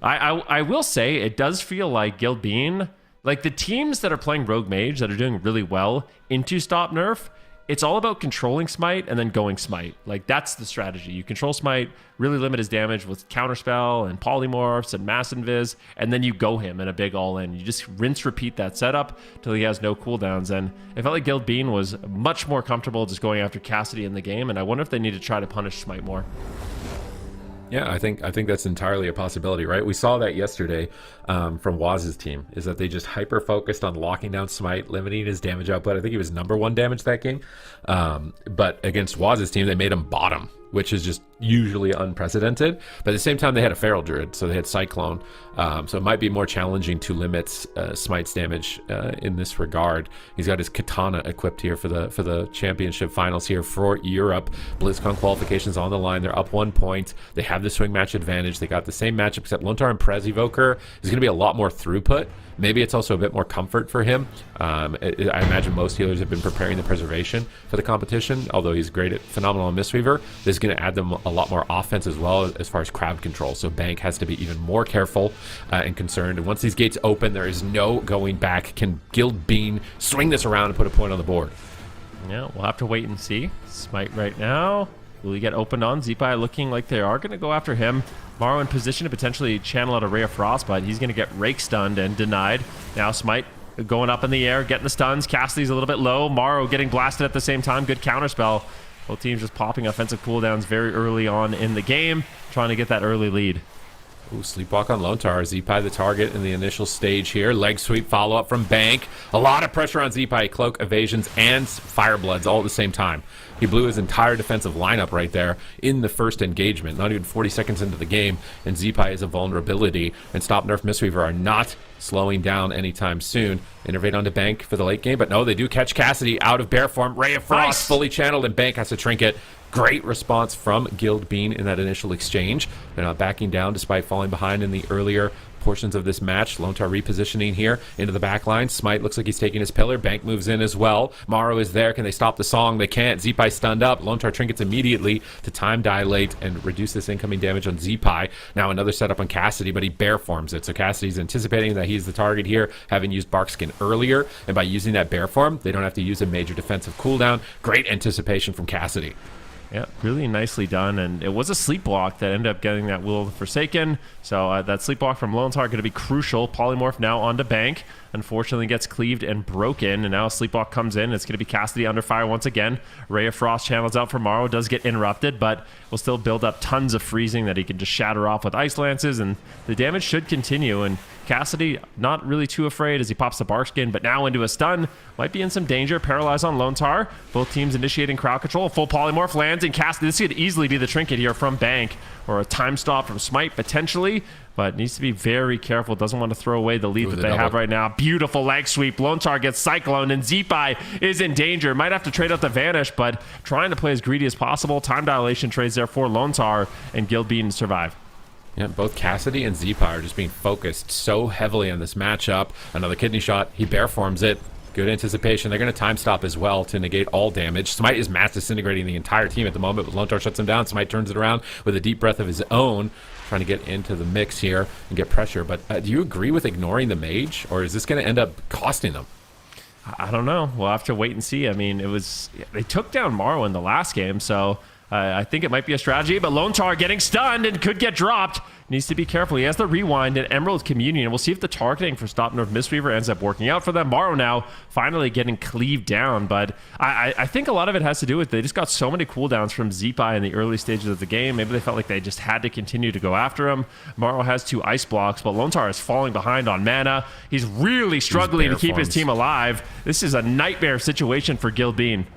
I will say it does feel like Guild Bean, like the teams that are playing Rogue Mage that are doing really well into Stop Nerf, it's all about controlling Smite and then going Smite. Like, that's the strategy. You control Smite, really limit his damage with Counterspell and Polymorphs and Mass Invis, and then you go him in a big all-in. You just rinse, repeat that setup till he has no cooldowns. And it felt like Guild Bean was much more comfortable just going after Cassidy in the game, and I wonder if they need to try to punish Smite more. Yeah, I think that's entirely a possibility, right? We saw that yesterday from Waz's team, is that they just hyper-focused on locking down Smite, limiting his damage output. I think he was #1 damage that game. But against Waz's team, they made him bottom, which is just usually unprecedented. But at the same time, they had a Feral Druid, so they had Cyclone. So it might be more challenging to limit Smite's damage in this regard. He's got his Katana equipped here for the championship finals here for Europe. BlizzCon qualifications on the line. They're up 1 point. They have the swing match advantage. They got the same matchup, except Lontar and Prez Evoker is going to be a lot more throughput. Maybe it's also a bit more comfort for him. I imagine most healers have been preparing the preservation for the competition, although he's great at Phenomenal and Mistweaver. This is going to add them a lot more offense as well as far as crowd control. So Bank has to be even more careful and concerned. And once these gates open, there is no going back. Can Guild Bean swing this around and put a point on the board? Yeah, we'll have to wait and see. Smite right now. Will he get opened on? Zeepai looking like they are going to go after him. Morrow in position to potentially channel out a Ray of Frost, but he's going to get rake stunned and denied. Now Smite going up in the air, getting the stuns. Cassidy's a little bit low. Morrow getting blasted at the same time. Good counterspell. Both teams just popping offensive cooldowns very early on in the game, trying to get that early lead. Ooh, Sleepwalk on Lontar. Zeepai the target in the initial stage here. Leg sweep follow-up from Bank. A lot of pressure on Zeepai. Cloak, evasions, and Firebloods all at the same time. He blew his entire defensive lineup right there in the first engagement. Not even 40 seconds into the game, and Zeepai is a vulnerability. And Stop Nerf Mistweaver are not slowing down anytime soon. Innervate onto Bank for the late game, but no, they do catch Cassidy out of bear form. Ray of Frost Nice. fully channeled, and Bank has to trinket. Great response from Guild Bean in that initial exchange. They're not backing down despite falling behind in the earlier portions of this match. Lontar repositioning here into the back line. Smite looks like he's taking his pillar. Bank moves in as well. Morrow is there. Can they stop the song? They can't. Zeepai stunned up. Lontar trinkets immediately to time dilate and reduce this incoming damage on Zeepai. Now another setup on Cassidy, but he bear forms it. So Cassidy's anticipating that he's the target here, having used Barkskin earlier. And by using that bear form, they don't have to use a major defensive cooldown. Great anticipation from Cassidy. Yeah, really nicely done, and it was a Sleepwalk that ended up getting that Will of the Forsaken, so that Sleepwalk from Lontar going to be crucial. Polymorph now onto Bank, unfortunately gets cleaved and broken, and now Sleepwalk comes in. It's going to be Cassidy under fire once again. Ray of Frost channels out for Morrow, does get interrupted, but will still build up tons of freezing that he can just shatter off with Ice Lances, and the damage should continue, and Cassidy not really too afraid as he pops the Barkskin, but now into a stun. Might be in some danger. Paralyzed on Lontar. Both teams initiating crowd control. Full Polymorph lands, and Cassidy. This could easily be the trinket here from Bank, or a time stop from Smite potentially, but needs to be very careful. Doesn't want to throw away the lead that they have right now. Beautiful leg sweep. Lontar gets cycloned, and Zeepai is in danger. Might have to trade out the Vanish, but trying to play as greedy as possible. Time dilation trades there for Lontar, and Guild Bean survive. Yeah, both Cassidy and Zeepai are just being focused so heavily on this matchup. Another kidney shot. He bear forms it. Good anticipation. They're going to time stop as well to negate all damage. Smite is mass disintegrating the entire team at the moment, but Lontar shuts him down. Smite turns it around with a deep breath of his own, trying to get into the mix here and get pressure. But do you agree with ignoring the mage, or is this going to end up costing them? I don't know. We'll have to wait and see. I mean, they took down Morrow in the last game, so I think it might be a strategy, but Lontar getting stunned and could get dropped. Needs to be careful. He has the rewind and Emerald Communion. We'll see if the targeting for Stop Nerf Mistweaver ends up working out for them. Morrow now finally getting cleaved down, but I think a lot of it has to do with they just got so many cooldowns from Zeepai in the early stages of the game. Maybe they felt like they just had to continue to go after him. Morrow has 2 ice blocks, but Lontar is falling behind on mana. He's really struggling to keep his team alive. This is a nightmare situation for Guild Bean.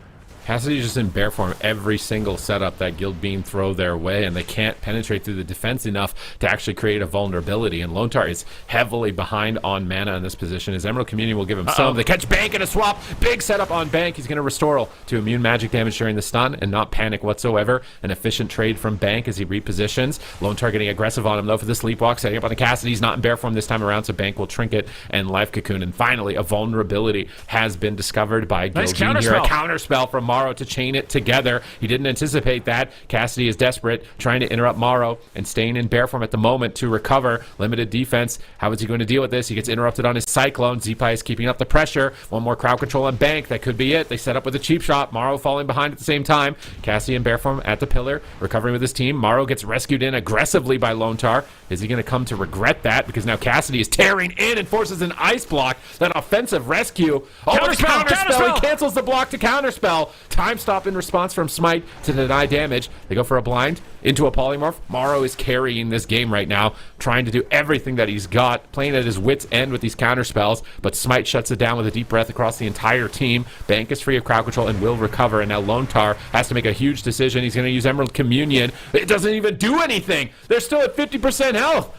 Cassidy's just in bear form every single setup that Guild Bean throw their way, and they can't penetrate through the defense enough to actually create a vulnerability. And Lontar is heavily behind on mana in this position. His Emerald Communion will give him some. They catch Bank in a swap. Big setup on Bank. He's going to restore to immune magic damage during the stun and not panic whatsoever. An efficient trade from Bank as he repositions. Lontar getting aggressive on him, though, for the sleepwalk. Setting up on the Cassidy. He's not in bear form this time around, so Bank will trinket and life cocoon. And finally, a vulnerability has been discovered by Guild Bean here. A counterspell from Morrow to chain it together. He didn't anticipate that. Cassidy is desperate, trying to interrupt Morrow and staying in bear form at the moment to recover. Limited defense. How is he going to deal with this? He gets interrupted on his Cyclone. Zeepai is keeping up the pressure. One more crowd control on Bank. That could be it. They set up with a cheap shot. Morrow falling behind at the same time. Cassidy in bear form at the pillar, recovering with his team. Morrow gets rescued in aggressively by Lontar. Is he going to come to regret that? Because now Cassidy is tearing in and forces an ice block. That offensive rescue. Oh, the counterspell! He cancels the block to counterspell. Time stop in response from Smite to deny damage. They go for a blind into a polymorph. Morrow is carrying this game right now, trying to do everything that he's got, playing at his wit's end with these counterspells, but Smite shuts it down with a deep breath across the entire team. Bank is free of crowd control and will recover, and now Lontar has to make a huge decision. He's going to use Emerald Communion. It doesn't even do anything. They're still at 50% health.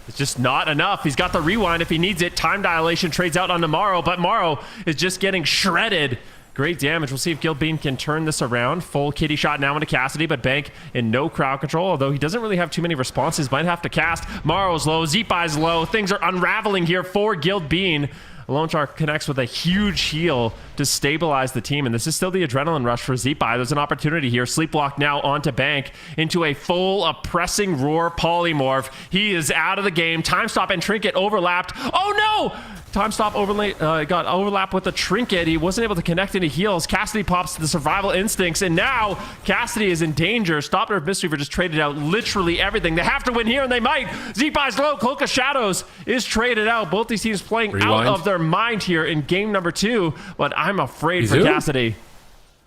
It's just not enough. He's got the rewind if he needs it. Time dilation trades out onto Morrow, but Morrow is just getting shredded. Great damage. We'll see if Guild Bean can turn this around. Full kitty shot now into Cassidy, but Bank in no crowd control, although he doesn't really have too many responses. Might have to cast. Morrow's low. Zeepai's low. Things are unraveling here for Guild Bean. Lontar connects with a huge heal to stabilize the team, and this is still the adrenaline rush for Zeepai. There's an opportunity here. Sleepwalk now onto Bank into a full oppressing roar polymorph. He is out of the game. Time stop and trinket overlapped. Oh no! Time stop got overlap with the trinket. He wasn't able to connect any heals. Cassidy pops to the survival instincts, and now Cassidy is in danger. Stop Nerf Mistweaver just traded out literally everything. They have to win here, and they might. Zeepai's low. Cloak of Shadows is traded out. Both these teams playing out of their mind here in game number 2, but I'm afraid for Cassidy.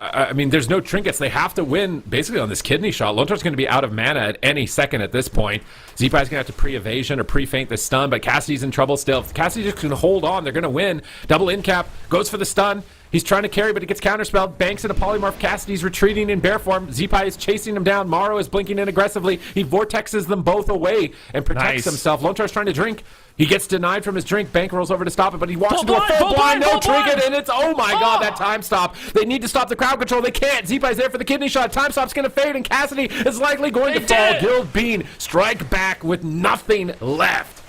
I mean, there's no trinkets. They have to win basically on this kidney shot. Lontar's going to be out of mana at any second at this point. Zeepai's going to have to pre-evasion or pre-feint the stun, but Cassidy's in trouble still. If Cassidy just can hold on, they're going to win. Double in cap, goes for the stun. He's trying to carry, but he gets counterspelled. Banks in a polymorph. Cassidy's retreating in bear form. Zeepai is chasing him down. Morrow is blinking in aggressively. He vortexes them both away and protects himself. Lontar's trying to drink. He gets denied from his drink. Bank rolls over to stop it, but he walks into a full blind, no trinket, and it's, oh my god, that time stop. They need to stop the crowd control. They can't. Zeepai's there for the kidney shot. Time stop's going to fade, and Cassidy is likely going to fall. Guild Bean strike back with nothing left.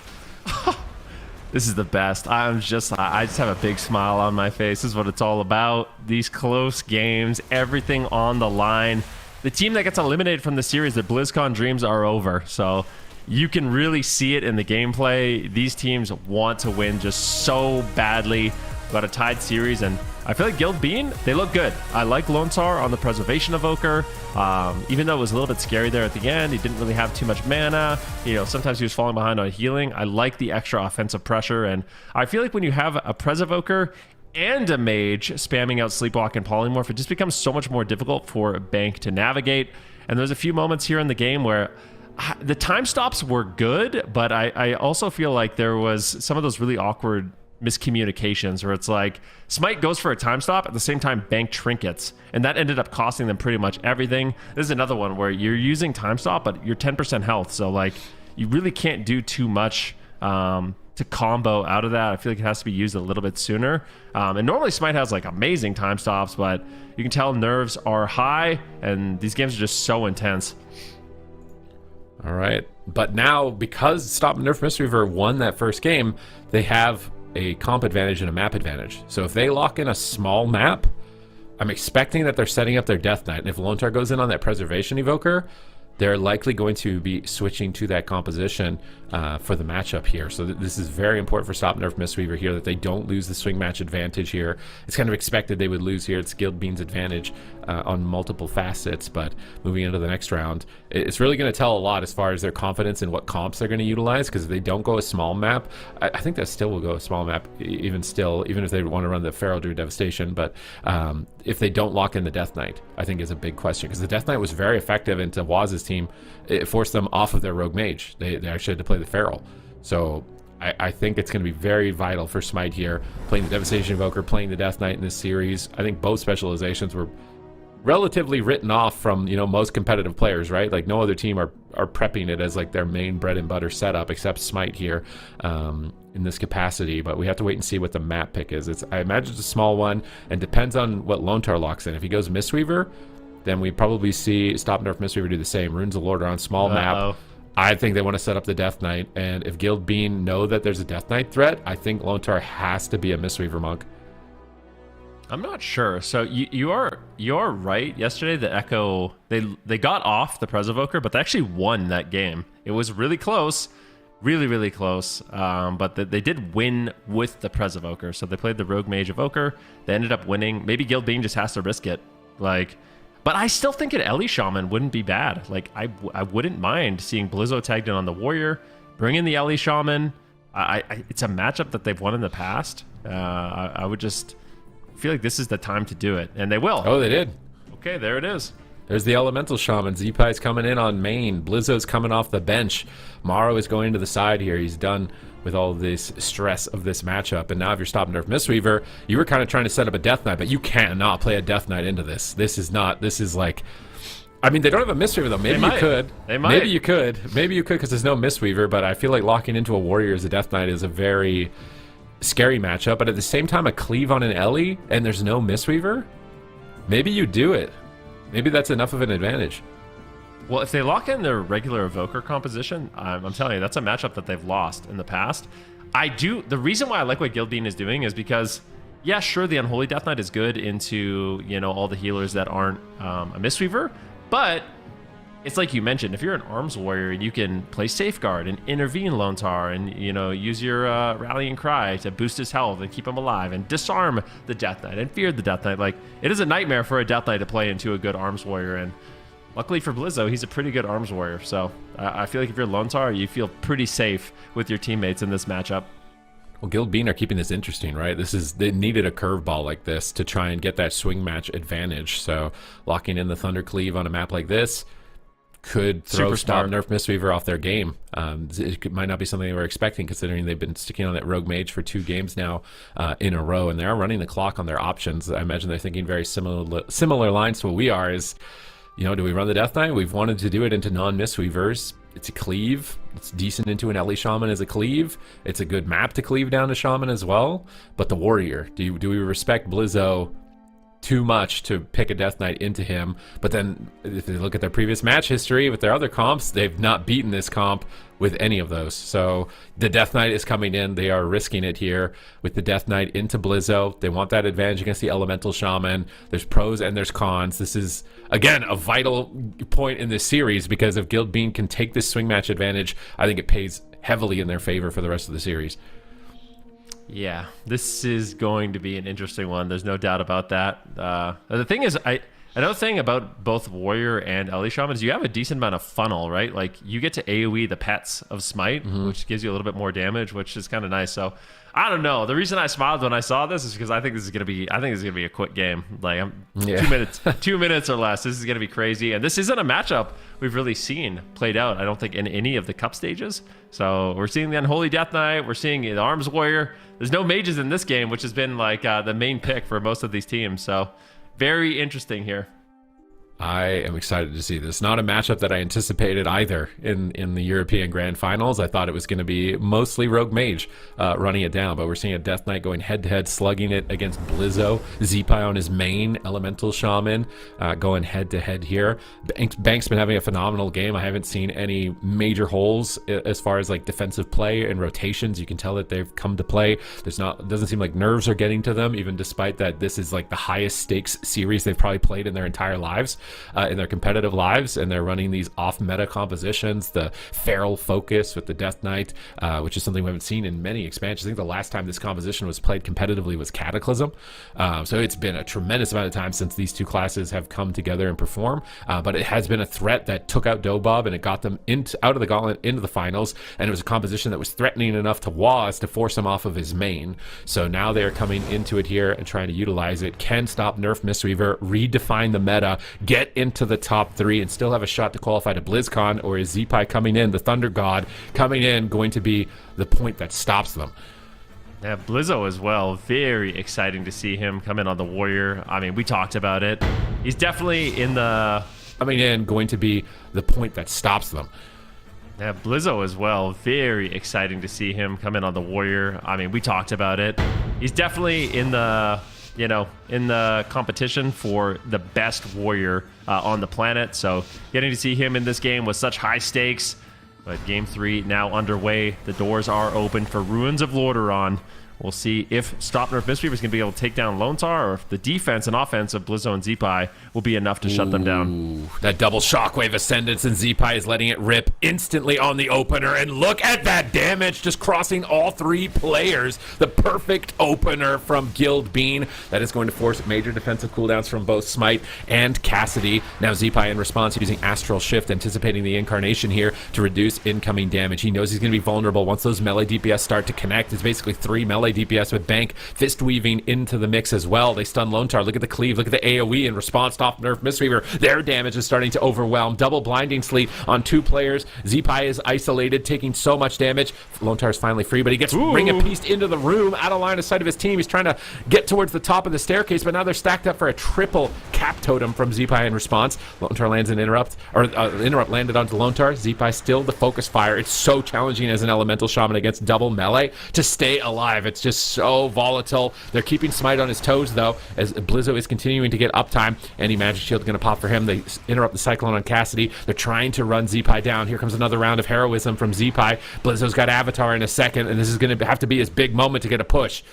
This is the best. I just have a big smile on my face. This is what it's all about. These close games, everything on the line. The team that gets eliminated from the series, the BlizzCon dreams are over. So you can really see it in the gameplay. These teams want to win just so badly. Got a tied series, and I feel like Guild Bean, they look good. I like Lontar on the Preservation Evoker. Even though it was a little bit scary there at the end, he didn't really have too much mana. You know, sometimes he was falling behind on healing. I like the extra offensive pressure, and I feel like when you have a Pres Evoker and a mage spamming out Sleepwalk and Polymorph, it just becomes so much more difficult for Bank to navigate. And there's a few moments here in the game where the time stops were good, but I also feel like there was some of those really awkward miscommunications where it's like Smite goes for a time stop, at the same time Bank trinkets, and that ended up costing them pretty much everything. This is another one where you're using time stop, but you're 10% health, so like you really can't do too much to combo out of that. I feel like it has to be used a little bit sooner. And normally Smite has like amazing time stops, but you can tell nerves are high, and these games are just so intense. All right, but now because Stop Nerf Mistweaver won that first game, they have a comp advantage and a map advantage. So if they lock in a small map, I'm expecting that they're setting up their Death Knight. And if Lone Star goes in on that Preservation Evoker, they're likely going to be switching to that composition for the matchup here. So this is very important for Stop Nerf Mistweaver here, that they don't lose the swing match advantage here. It's kind of expected they would lose here. It's Guild Bean's advantage on multiple facets, but moving into the next round, it's really going to tell a lot as far as their confidence in what comps they're going to utilize, because if they don't go a small map, I think that still will go a small map, even if they want to run the Feral Druid Devastation, but if they don't lock in the Death Knight, I think is a big question, because the Death Knight was very effective into Waz's team. It forced them off of their Rogue Mage. They actually had to play the Feral. So I think it's going to be very vital for Smite here, playing the Devastation Invoker, playing the Death Knight in this series. I think both specializations were relatively written off from, you know, most competitive players, right? Like no other team are prepping it as like their main bread and butter setup except Smite here in this capacity. But we have to wait and see what the map pick is. I imagine it's a small one, and depends on what Lone Star locks in. If he goes Mistweaver, then we probably see Stop Nerf Mistweaver do the same. Runes of Lord are on small map. I think they want to set up the Death Knight, and if Guild Bean know that there's a Death Knight threat, I think Lone Star has to be a Mistweaver monk. I'm not sure. So you're right. Yesterday, the Echo they got off the Preservoker, but they actually won that game. It was really close, really close. But they did win with the Preservoker. So they played the Rogue Mage Evoker. They ended up winning. Maybe Guild Bean just has to risk it, But I still think an Ellie Shaman wouldn't be bad. Like I wouldn't mind seeing Blizzo tagged in on the Warrior, bring in the Ellie Shaman. It's a matchup that they've won in the past. I would just feel like this is the time to do it, and they will. Oh, they did. Okay, there it is. There's the Elemental Shaman. Zeepai's coming in on main. Blizzo's coming off the bench. Morrow is going to the side here. He's done with all this stress of this matchup. And now if you're Stop Nerf Mistweaver, you were kind of trying to set up a Death Knight, but you cannot play a Death Knight into this. This is like... I mean, they don't have a Mistweaver, though. Maybe you could. They might. Maybe you could, because there's no Mistweaver, but I feel like locking into a Warrior as a Death Knight is a very scary matchup. But at the same time, a Cleave on an Ellie, and there's no Mistweaver? Maybe you do it. Maybe that's enough of an advantage. Well, if they lock in their regular Evoker composition, I'm telling you, that's a matchup that they've lost in the past. The reason why I like what Guild Bean is doing is because, yeah, sure, the Unholy Death Knight is good into, you know, all the healers that aren't a Mistweaver, but it's like you mentioned, if you're an Arms Warrior, you can play Safeguard and intervene Lone Star and, you know, use your Rallying Cry to boost his health and keep him alive and disarm the Death Knight and fear the Death Knight. Like, it is a nightmare for a Death Knight to play into a good Arms Warrior, and luckily for Blizzo, he's a pretty good Arms Warrior. So I feel like if you're Lone Star, you feel pretty safe with your teammates in this matchup. Well, Guild Bean are keeping this interesting, right? They needed a curveball like this to try and get that swing match advantage. So locking in the Thunder Cleave on a map like this could throw Stop Nerf Mistweaver off their game. It might not be something they were expecting, considering they've been sticking on that Rogue Mage for 2 games now in a row, and they are running the clock on their options. I imagine they're thinking very similar lines to what we are. Is, you know, do we run the Death Knight? We've wanted to do it into non-Mistweavers. It's a Cleave. It's decent into an Ellie Shaman as a Cleave. It's a good map to cleave down to Shaman as well. But the Warrior, do we respect Blizzo too much to pick a Death Knight into him? But then if they look at their previous match history with their other comps, they've not beaten this comp with any of those. So the Death Knight is coming in. They are risking it here with the Death Knight into Blizzo. They want that advantage against the Elemental Shaman. There's pros and there's cons. This is, again, a vital point in this series, because if Guild Bean can take this swing match advantage, I think it pays heavily in their favor for the rest of the series. Yeah, this is going to be an interesting one. There's no doubt about that. The thing is, another thing about both Warrior and Ellie Shaman is you have a decent amount of funnel, right? Like, you get to AoE the pets of Smite, which gives you a little bit more damage, which is kind of nice. So I don't know. The reason I smiled when I saw this is because I think this is gonna be a quick game. Like, 2 minutes or less. This is gonna be crazy, and this isn't a matchup we've really seen played out, I don't think, in any of the cup stages. So we're seeing the Unholy Death Knight, we're seeing the Arms Warrior. There's no mages in this game, which has been like the main pick for most of these teams. So very interesting here. I am excited to see this. Not a matchup that I anticipated either in the European Grand Finals. I thought it was going to be mostly Rogue Mage running it down, but we're seeing a Death Knight going head-to-head, slugging it against Blizzo. Zeepai on his main Elemental Shaman going head-to-head here. Bank's been having a phenomenal game. I haven't seen any major holes as far as like defensive play and rotations. You can tell that they've come to play. It doesn't seem like nerves are getting to them, even despite that this is like the highest stakes series they've probably played in their entire lives. In their competitive lives, and they're running these off-meta compositions, the feral focus with the Death Knight, which is something we haven't seen in many expansions. I think the last time this composition was played competitively was Cataclysm, so it's been a tremendous amount of time since these two classes have come together and perform, but it has been a threat that took out Dobob, and it got them out of the gauntlet into the finals, and it was a composition that was threatening enough to Waz to force him off of his main. So now they are coming into it here and trying to utilize it. Can stop Nerf Mistweaver, redefine the meta, get into the top 3 and still have a shot to qualify to BlizzCon, or is Zeepai coming in, the Thunder God coming in, going to be the point that stops them? Yeah, Blizzo as well. Very exciting to see him come in on the Warrior. I mean, we talked about it. He's definitely in the... Coming in, going to be the point that stops them. Yeah, Blizzo as well. Very exciting to see him come in on the Warrior. I mean, we talked about it. He's definitely in the... in the competition for the best warrior on the planet. So getting to see him in this game was such high stakes. But game 3 now underway. The doors are open for Ruins of Lordaeron. We'll see if Stop Nerf Mistweaver is going to be able to take down Lone Star, or if the defense and offense of Blizzo and Zeepai will be enough to shut them down. That double shockwave ascendance, and Zeepai is letting it rip instantly on the opener. And look at that damage, just crossing all 3 players. The perfect opener from Guild Bean. That is going to force major defensive cooldowns from both Smite and Cassidy. Now Zeepai in response using Astral Shift, anticipating the incarnation here to reduce incoming damage. He knows he's going to be vulnerable once those melee DPS start to connect. It's basically 3 melee DPS with Bank fist weaving into the mix as well. They stun Lone Star. Look at the cleave. Look at the AoE in response to Nerf Mistweaver. Their damage is starting to overwhelm. Double blinding sleet on 2 players. Zeepai is isolated, taking so much damage. Lone Star is finally free, but he gets Ring of Peace into the room, out of line of sight of his team. He's trying to get towards the top of the staircase, but now they're stacked up for a triple cap totem from Zeepai in response. Lone Star lands an interrupt, or interrupt landed onto Lone Star. Zeepai still the focus fire. It's so challenging as an elemental shaman against double melee to stay alive. It's just so volatile. They're keeping Smite on his toes, though, as Blizzo is continuing to get uptime. Any magic shield going to pop for him. They interrupt the Cyclone on Cassidy. They're trying to run Zeepai down. Here comes another round of heroism from Zeepai. Blizzo's got Avatar in a second, and this is going to have to be his big moment to get a push.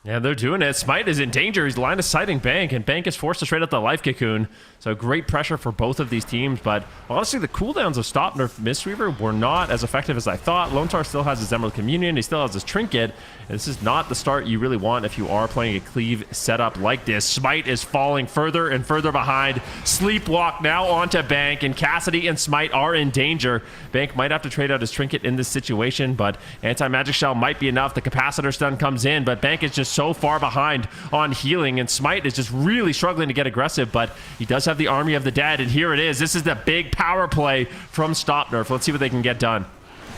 Yeah, they're doing it. Smite is in danger. He's line of sighting Bank, and Bank is forced to straight up the life cocoon. So great pressure for both of these teams. But honestly, the cooldowns of Stop Nerf Mistweaver were not as effective as I thought. Lone Star still has his Emerald Communion. He still has his Trinket. And this is not the start you really want if you are playing a cleave setup like this. Smite is falling further and further behind. Sleepwalk now onto Bank, and Cassidy and Smite are in danger. Bank might have to trade out his Trinket in this situation, but Anti-Magic Shell might be enough. The Capacitor stun comes in, but Bank is just so far behind on healing, and Smite is just really struggling to get aggressive, but he does have the Army of the Dead, and here it is. This is the big power play from Stop Nerf. Let's see what they can get done.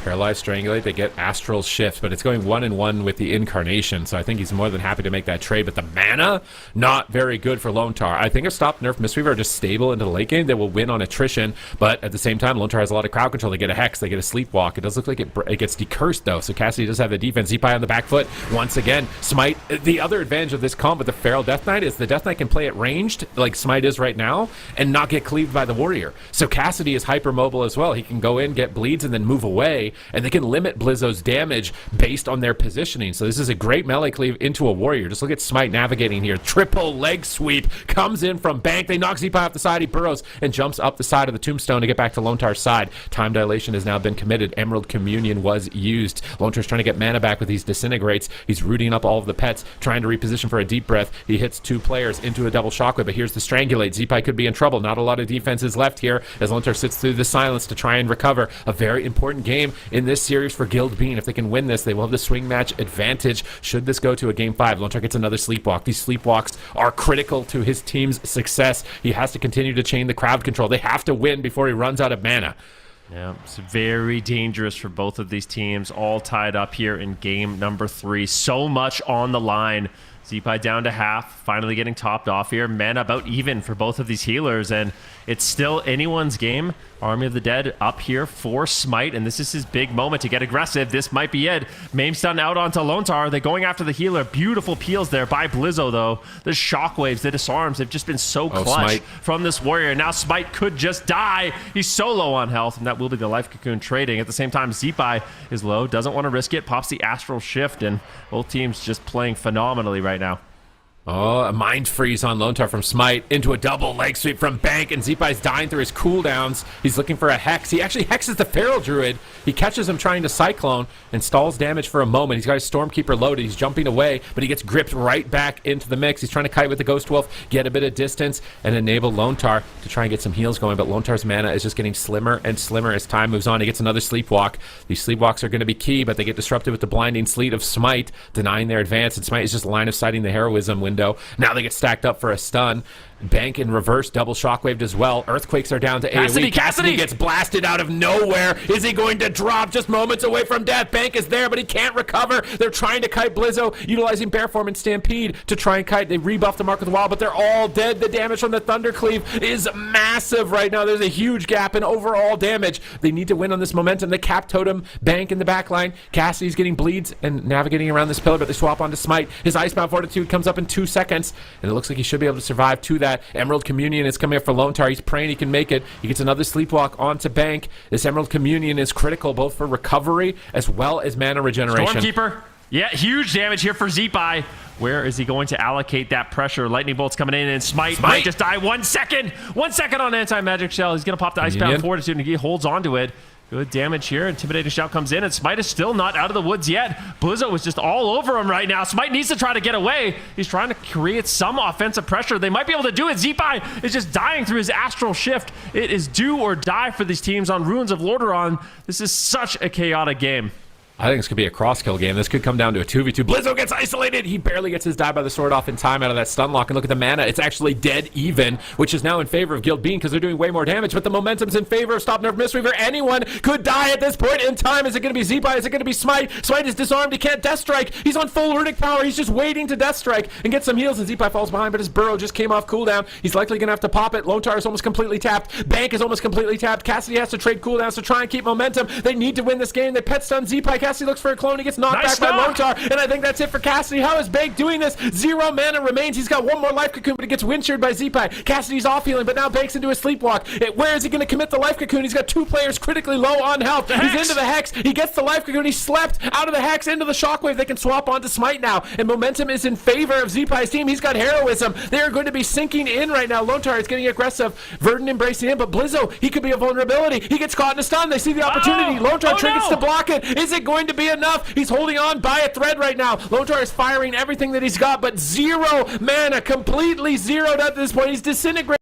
Paralyzed Strangulate, they get Astral Shift, but it's going 1-1 with the Incarnation, so I think he's more than happy to make that trade. But the mana, not very good for Lone Star. I think if Stop Nerf Mistweaver are just stable into the late game, they will win on attrition, but at the same time, Lone Star has a lot of crowd control. They get a Hex, they get a Sleepwalk. It does look like it gets decursed, though, so Cassidy does have the defense. Zeepai on the back foot once again. Smite, the other advantage of this comp with the Feral Death Knight is the Death Knight can play it ranged, like Smite is right now, and not get cleaved by the Warrior. So Cassidy is hyper mobile as well. He can go in, get bleeds, and then move away, and they can limit Blizzo's damage based on their positioning. So this is a great melee cleave into a Warrior. Just look at Smite navigating here. Triple leg sweep comes in from Bank. They knock Zeepai off the side. He burrows and jumps up the side of the tombstone to get back to Lone Star's side. Time dilation has now been committed. Emerald Communion was used. Lone Star's trying to get mana back with these disintegrates. He's rooting up all of the pets, trying to reposition for a deep breath. He hits 2 players into a double shockwave, but here's the Strangulate. Zeepai could be in trouble. Not a lot of defenses left here as Lone Star sits through the silence to try and recover. A very important game in this series for Guild Bean. If they can win this, they will have the swing match advantage should this go to a game 5. Lone Star gets another Sleepwalk. These Sleepwalks are critical to his team's success. He has to continue to chain the crowd control. They have to win before he runs out of mana. Yeah, it's very dangerous for both of these teams, all tied up here in game number 3. So much on the line. Zeepai down to half, finally getting topped off here. Mana about even for both of these healers, and it's still anyone's game. Army of the Dead up here for Smite, and this is his big moment to get aggressive. This might be it. Maim stun out onto Lontar. They're going after the healer. Beautiful peels there by Blizzo, though. The shockwaves, the disarms have just been so clutch from this warrior. Now Smite could just die. He's so low on health, and that will be the life cocoon trading. At the same time, Zeepai is low, doesn't want to risk it, pops the astral shift, and both teams just playing phenomenally right now. Oh, a mind freeze on Lontar from Smite into a double leg sweep from Bank, and Zeepai's dying through his cooldowns. He's looking for a Hex. He actually hexes the Feral Druid. He catches him trying to Cyclone and stalls damage for a moment. He's got his Stormkeeper loaded. He's jumping away, but he gets gripped right back into the mix. He's trying to kite with the Ghost Wolf, get a bit of distance, and enable Lontar to try and get some heals going, but Lontar's mana is just getting slimmer and slimmer as time moves on. He gets another Sleepwalk. These Sleepwalks are going to be key, but they get disrupted with the Blinding Sleet of Smite, denying their advance, and Smite is just line of sighting the Heroism window. Now they get stacked up for a stun. Bank in reverse, double shockwaved as well. Earthquakes are down to AoE. Cassidy gets blasted out of nowhere. Is he going to drop just moments away from death? Bank is there, but he can't recover. They're trying to kite Blizzo, utilizing Bear Form and Stampede to try and kite. They rebuff the Mark of the Wild, but they're all dead. The damage from the Thundercleave is massive right now. There's a huge gap in overall damage. They need to win on this momentum. The Cap Totem, Bank in the back line. Cassidy's getting bleeds and navigating around this pillar, but they swap onto Smite. His Icebound Fortitude comes up in 2 seconds, and it looks like he should be able to survive to that. Emerald Communion is coming up for Lontar. He's praying he can make it. He gets another Sleepwalk onto Bank. This Emerald Communion is critical both for recovery as well as mana regeneration. Stormkeeper. Yeah, huge damage here for Zeepai. Where is he going to allocate that pressure? Lightning Bolt's coming in, and Smite might just die 1 second. 1 second on Anti-Magic Shell. He's going to pop the Icebound Fortitude, and he holds onto it. Good damage here. Intimidating Shout comes in, and Smite is still not out of the woods yet. Blizzo is just all over him right now. Smite needs to try to get away. He's trying to create some offensive pressure. They might be able to do it. Zeepai is just dying through his Astral Shift. It is do or die for these teams on Ruins of Lordaeron. This is such a chaotic game. I think this could be a cross-kill game. This could come down to a 2v2. Blizzo gets isolated. He barely gets his Die by the Sword off in time out of that stun lock. And look at the mana. It's actually dead even, which is now in favor of Guild Bean because they're doing way more damage. But the momentum's in favor of Stop Nerf Mistweaver. Anyone could die at this point in time. Is it going to be Zeepai? Is it going to be Smite? Smite is disarmed. He can't Death Strike. He's on full Runic power. He's just waiting to Death Strike and get some heals. And Zeepai falls behind, but his Burrow just came off cooldown. He's likely going to have to pop it. Lontar is almost completely tapped. Bank is almost completely tapped. Cassidy has to trade cooldowns to try and keep momentum. They need to win this game. They pet stun Zeepai. Cassidy looks for a clone. He gets knocked back by Lontar, and I think that's it for Cassidy. How is Bank doing this? 0 mana remains. He's got 1 more life cocoon, but he gets windshield by Zeepai. Cassidy's off healing, but now Bank's into a sleepwalk. Where is he going to commit the life cocoon? He's got 2 players critically low on health. He's into the Hex. He gets the life cocoon. He slept out of the Hex into the Shockwave. They can swap onto Smite now, and momentum is in favor of Zeepai's team. He's got Heroism. They are going to be sinking in right now. Lontar is getting aggressive. Verdant embracing him, but Blizzo, he could be a vulnerability. He gets caught in a stun. They see the opportunity. Lontar triggers to block it. Is it going to be enough? He's holding on by a thread right now. Lontar is firing everything that he's got, but 0 mana, completely zeroed at this point. He's disintegrating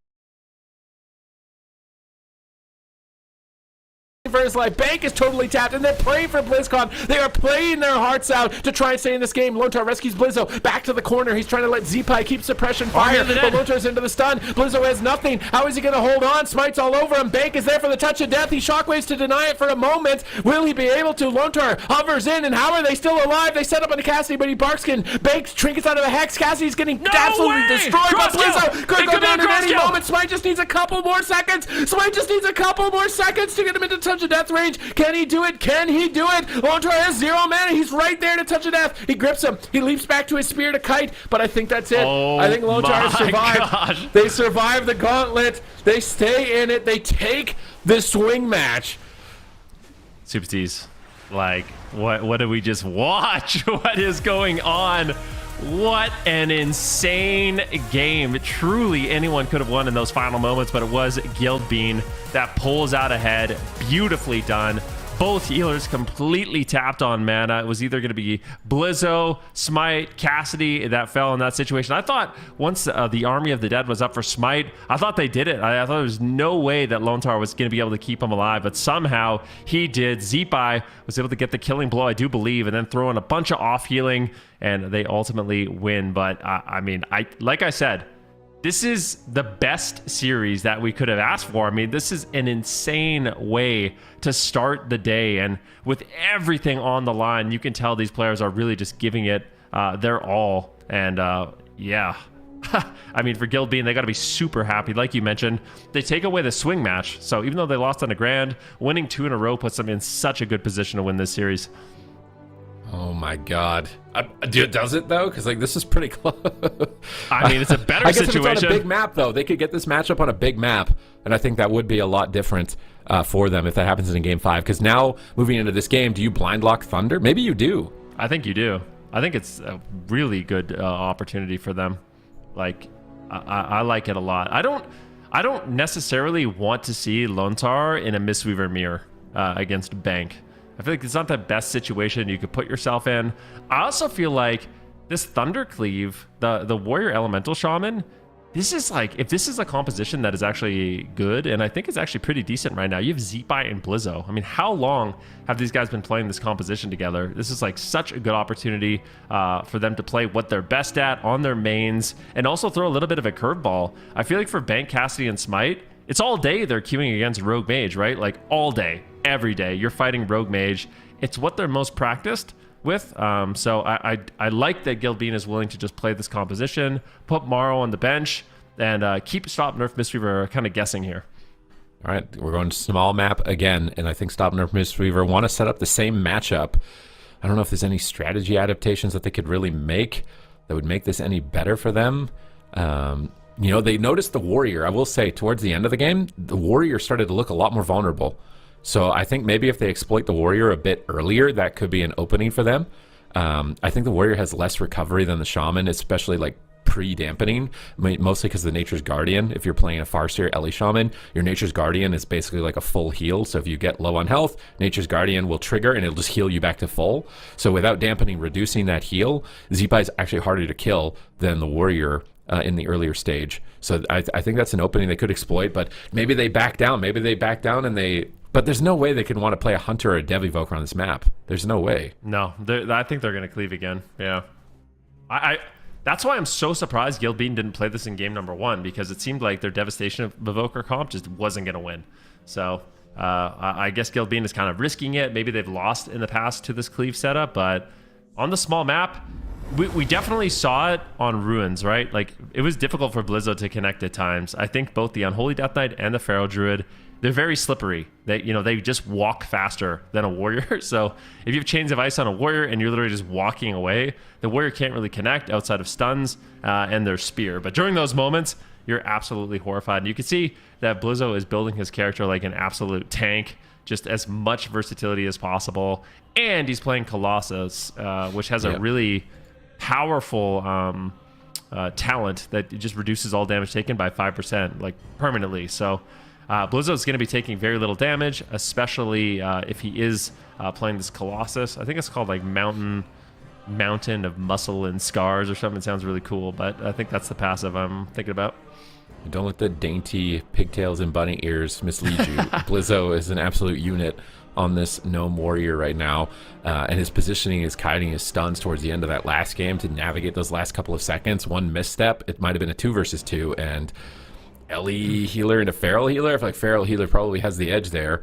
for his life. Bank is totally tapped, and they're playing for BlizzCon. They are playing their hearts out to try and stay in this game. Lontar rescues Blizzo back to the corner. He's trying to let Zeepai keep suppression fire, but Lontar's into the stun. Blizzo has nothing. How is he going to hold on? Smite's all over him. Bank is there for the touch of death. He shockwaves to deny it for a moment. Will he be able to? Lontar hovers in, and how are they still alive? They set up on the Cassidy, but he barkskin. Bank trinkets out of the Hex. Cassidy's getting absolutely destroyed by Blizzo. Could go down at any moment. Smite just needs a couple more seconds. Smite just needs a couple more seconds to get him into touch of death range. Can he do it? Can he do it? Lontar has 0 mana. He's right there to touch of death. He grips him. He leaps back to his spear to kite, but I think that's it. I think Lontar has survived. They survive the gauntlet. They stay in it. They take the swing match. Super T's, like, what did we just watch? What is going on? What an insane game. Truly, anyone could have won in those final moments, but it was Guild Bean that pulls out ahead. Beautifully done. Both healers completely tapped on mana. It was either going to be Blizzo, Smite, Cassidy that fell in that situation. I thought once the Army of the Dead was up for Smite, I thought they did it. I thought there was no way that Lontar was going to be able to keep him alive, but somehow he did. Zeepai was able to get the killing blow, I do believe, and then throw in a bunch of off healing, and they ultimately win. But I mean, like I said, this is the best series that we could have asked for. I mean, this is an insane way to start the day. And with everything on the line, you can tell these players are really just giving it their all. And yeah, I mean, for Guild Bean, they got to be super happy. Like you mentioned, they take away the swing match. So even though they lost on a grand, winning 2 in a row puts them in such a good position to win this series. Oh my God! Does it though? Because like this is pretty close. I mean, it's a better I guess situation. if it's on a big map though, they could get this matchup on a big map, and I think that would be a lot different for them if that happens in Game 5. Because now moving into this game, do you blind lock Thunder? Maybe you do. I think you do. I think it's a really good opportunity for them. Like, I like it a lot. I don't necessarily want to see Lontar in a Mistweaver mirror against Bank. I feel like it's not the best situation you could put yourself in. I also feel like this Thundercleave, the Warrior Elemental Shaman, this is like, if this is a composition that is actually good, and I think it's actually pretty decent right now. You have Zeepai and Blizzo. I mean, how long have these guys been playing this composition together? This is like such a good opportunity for them to play what they're best at on their mains, and also throw a little bit of a curveball. I feel like for Bank, Cassidy, and Smite, it's all day they're queuing against Rogue Mage, right? Like all day, every day, you're fighting Rogue Mage. It's what they're most practiced with. So I like that Guild Bean is willing to just play this composition, put Morrow on the bench, and keep Stop Nerf Mistweaver kind of guessing here. All right, we're going to small map again, and I think Stop Nerf Mistweaver want to set up the same matchup. I don't know if there's any strategy adaptations that they could really make that would make this any better for them. You know, they noticed the Warrior. I will say, towards the end of the game, the Warrior started to look a lot more vulnerable. So I think maybe if they exploit the Warrior a bit earlier, that could be an opening for them. I think the Warrior has less recovery than the Shaman, especially like pre-dampening, mostly because the Nature's Guardian. If you're playing a Farseer Ellie Shaman, your Nature's Guardian is basically like a full heal. So if you get low on health, Nature's Guardian will trigger and it'll just heal you back to full. So without dampening, reducing that heal, Zeepai is actually harder to kill than the Warrior in the earlier stage. So I think that's an opening they could exploit, but maybe they back down. Maybe they back down and they... But there's no way they could want to play a Hunter or a Dev Evoker on this map. There's no way. No, I think they're going to cleave again. Yeah. That's why I'm so surprised Guild Bean didn't play this in game number 1, because it seemed like their Devastation of Evoker comp just wasn't going to win. So I guess Guild Bean is kind of risking it. Maybe they've lost in the past to this cleave setup, but on the small map, we definitely saw it on Ruins, right? Like, it was difficult for Blizzo to connect at times. I think both the Unholy Death Knight and the Pharaoh Druid, they're very slippery. They just walk faster than a Warrior. So if you have Chains of Ice on a Warrior and you're literally just walking away, the Warrior can't really connect outside of stuns and their Spear. But during those moments, you're absolutely horrified. And you can see that Blizzo is building his character like an absolute tank, just as much versatility as possible. And he's playing Colossus, which has a really powerful talent that just reduces all damage taken by 5%, like permanently. So Blizzo is going to be taking very little damage, especially if he is playing this Colossus. I think it's called like Mountain of Muscle and Scars or something. It sounds really cool, but I think that's the passive I'm thinking about. Don't let the dainty pigtails and bunny ears mislead you. Blizzo is an absolute unit on this Gnome Warrior right now, and his positioning is kiting his stuns towards the end of that last game to navigate those last couple of seconds. One misstep, it might have been a 2 versus 2, and Ellie healer and a Feral healer. I feel like Feral healer probably has the edge there.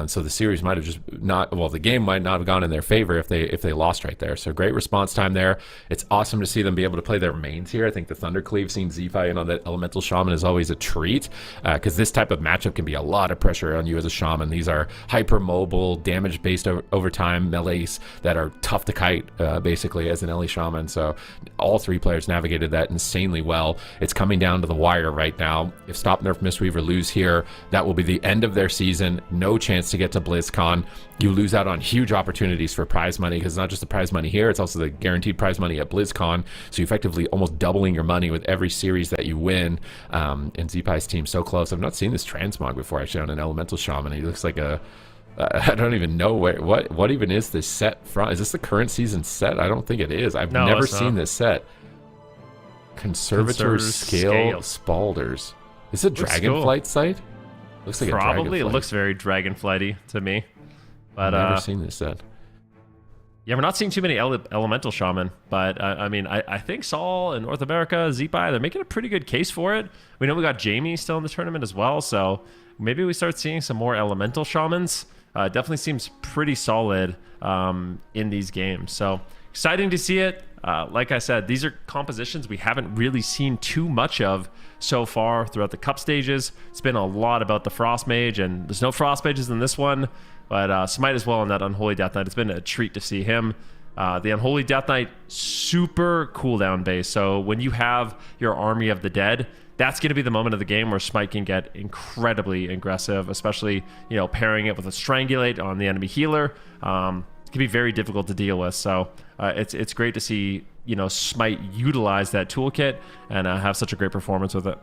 So the series might have just not, well, the game might not have gone in their favor if they lost right there. So great response time there. It's awesome to see them be able to play their mains here. I think the Thundercleave, seeing Zeepai in on that Elemental Shaman is always a treat, because this type of matchup can be a lot of pressure on you as a Shaman. These are hyper mobile, damage based over time melees that are tough to kite, basically, as an Ellie Shaman. So all 3 players navigated that insanely well. It's coming down to the wire right now. If Stop Nerf Mistweaver lose here, that will be the end of their season. No chance to get to BlizzCon. You lose out on huge opportunities for prize money, because it's not just the prize money here, it's also the guaranteed prize money at BlizzCon. So you're effectively almost doubling your money with every series that you win. And Zeepai's team so close. I've not seen this transmog before actually on an Elemental Shaman. He looks like a I don't even know what even is this set from. Is this the current season set? I don't think it is. I've never seen this set. Conservator Scale Spalders. Is it a Dragonflight site? Looks like probably. A Dragonflight. It looks very Dragonflighty to me. But I've never seen this set. Yeah, we're not seeing too many Elemental Shaman, but I mean, I think Saul in North America, Zeepai, they're making a pretty good case for it. We know we got Jamie still in the tournament as well, so maybe we start seeing some more Elemental Shamans. definitely seems pretty solid in these games. So exciting to see it. Like I said, these are compositions we haven't really seen too much of so far throughout the cup stages. It's been a lot about the Frost Mage, and there's no Frost Mages in this one, but Smite as well on that Unholy Death Knight. It's been a treat to see him. The Unholy Death Knight, super cooldown base. So when you have your Army of the Dead, that's going to be the moment of the game where Smite can get incredibly aggressive, especially, you know, pairing it with a Strangulate on the enemy healer. It can be very difficult to deal with. So it's great to see, you know, Smite utilize that toolkit and have such a great performance with it.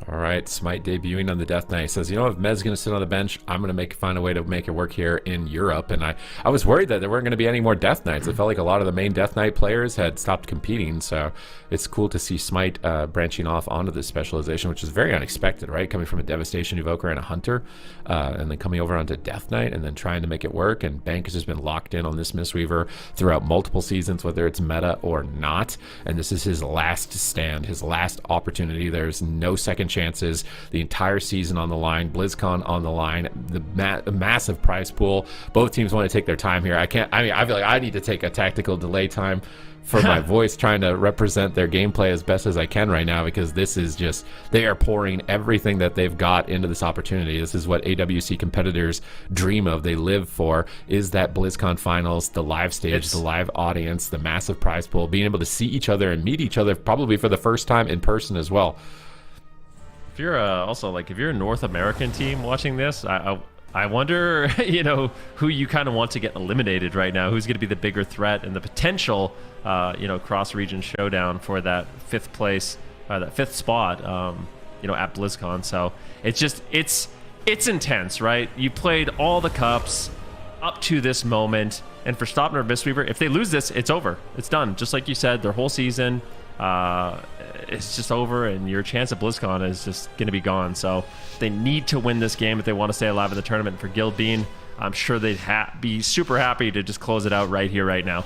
All right, Smite debuting on the Death Knight. Says, you know, if Mez going to sit on the bench, I'm going to find a way to make it work here in Europe. And I was worried that there weren't going to be any more Death Knights. It felt like a lot of the main Death Knight players had stopped competing. So it's cool to see Smite branching off onto this specialization, which is very unexpected, right? Coming from a Devastation Evoker and a Hunter, and then coming over onto Death Knight and then trying to make it work. And Bank has just been locked in on this Mistweaver throughout multiple seasons, whether it's meta or not. And this is his last stand, his last opportunity. There's no second chances. The entire season on the line, BlizzCon on the line, the massive prize pool. Both teams want to take their time here. I feel like I need to take a tactical delay time for my voice, trying to represent their gameplay as best as I can right now, because this is just, they are pouring everything that they've got into this opportunity. This is what AWC competitors dream of, they live for, is that BlizzCon finals, the live stage, the live audience, the massive prize pool, being able to see each other and meet each other probably for the first time in person as well. If you're also, like, if you're a North American team watching this, I wonder, you know, who you kind of want to get eliminated right now. Who's going to be the bigger threat and the potential, you know, cross-region showdown for that fifth place, that fifth spot, you know, at BlizzCon. So it's just, it's intense, right? You played all the cups up to this moment, and for Stop NERF Mistweaver, if they lose this, it's over. It's done. Just like you said, their whole season, it's just over, and your chance at BlizzCon is just going to be gone. So they need to win this game if they want to stay alive in the tournament. For Guild Bean, I'm sure they'd be super happy to just close it out right here, right now.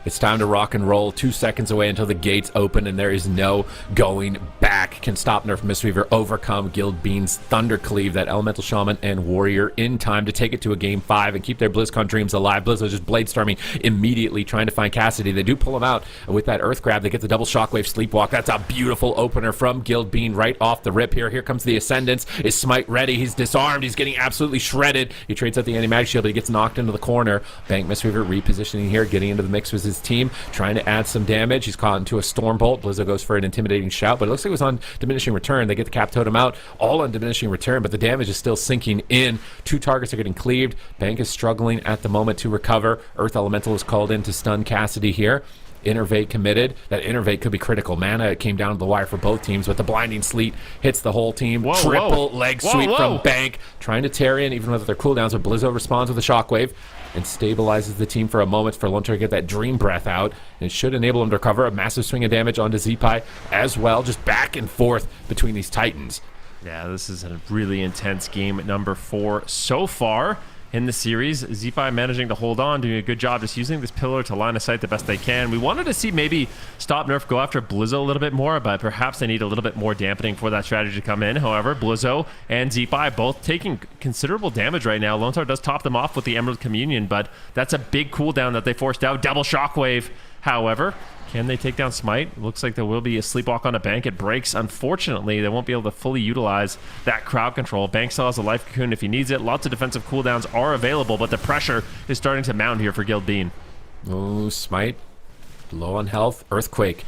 It's time to rock and roll. 2 seconds away until the gates open, and there is no going back. Can Stop NERF Mistweaver overcome Guild Bean's Thundercleave, that Elemental Shaman and Warrior, in time to take it to a Game 5 and keep their BlizzCon dreams alive? Blizzo just Bladestorming immediately, trying to find Cassidy. They do pull him out with that Earth Grab. They get the double Shockwave Sleepwalk. That's a beautiful opener from Guild Bean right off the rip here. Here comes the Ascendance. Is Smite ready? He's disarmed. He's getting absolutely shredded. He trades out the anti-magic shield, but he gets knocked into the corner. Bank Mistweaver repositioning here, getting into the mix with his team, trying to add some damage. He's caught into a Stormbolt. Blizzo goes for an intimidating shout, but it looks like it was on diminishing return. They get the Cap Totem out, all on diminishing return, but the damage is still sinking in. 2 targets are getting cleaved. Bank is struggling at the moment to recover. Earth Elemental is called in to stun Cassidy here. Innervate committed. That Innervate could be critical. Mana came down to the wire for both teams, but the Blinding Sleet hits the whole team. Triple leg sweep from Bank, trying to tear in even with their cooldowns, but Blizzo responds with a Shockwave and stabilizes the team for a moment for Lontar to get that Dream Breath out. And it should enable him to recover. A massive swing of damage onto Zeepai as well, just back and forth between these Titans. Yeah, this is a really intense game, number 4 so far in the series. Zeepai managing to hold on, doing a good job just using this pillar to line of sight the best they can. We wanted to see maybe Stop NERF go after Blizzo a little bit more, but perhaps they need a little bit more dampening for that strategy to come in. However, Blizzo and Zeepai both taking considerable damage right now. Lontar does top them off with the Emerald Communion, but that's a big cooldown that they forced out. Double Shockwave, however. Can they take down Smite? Looks like there will be a Sleepwalk on a Bank. It breaks. Unfortunately, they won't be able to fully utilize that crowd control. Bank still has a life cocoon if he needs it. Lots of defensive cooldowns are available, but the pressure is starting to mount here for Guild Bean. Oh, Smite low on health. Earthquake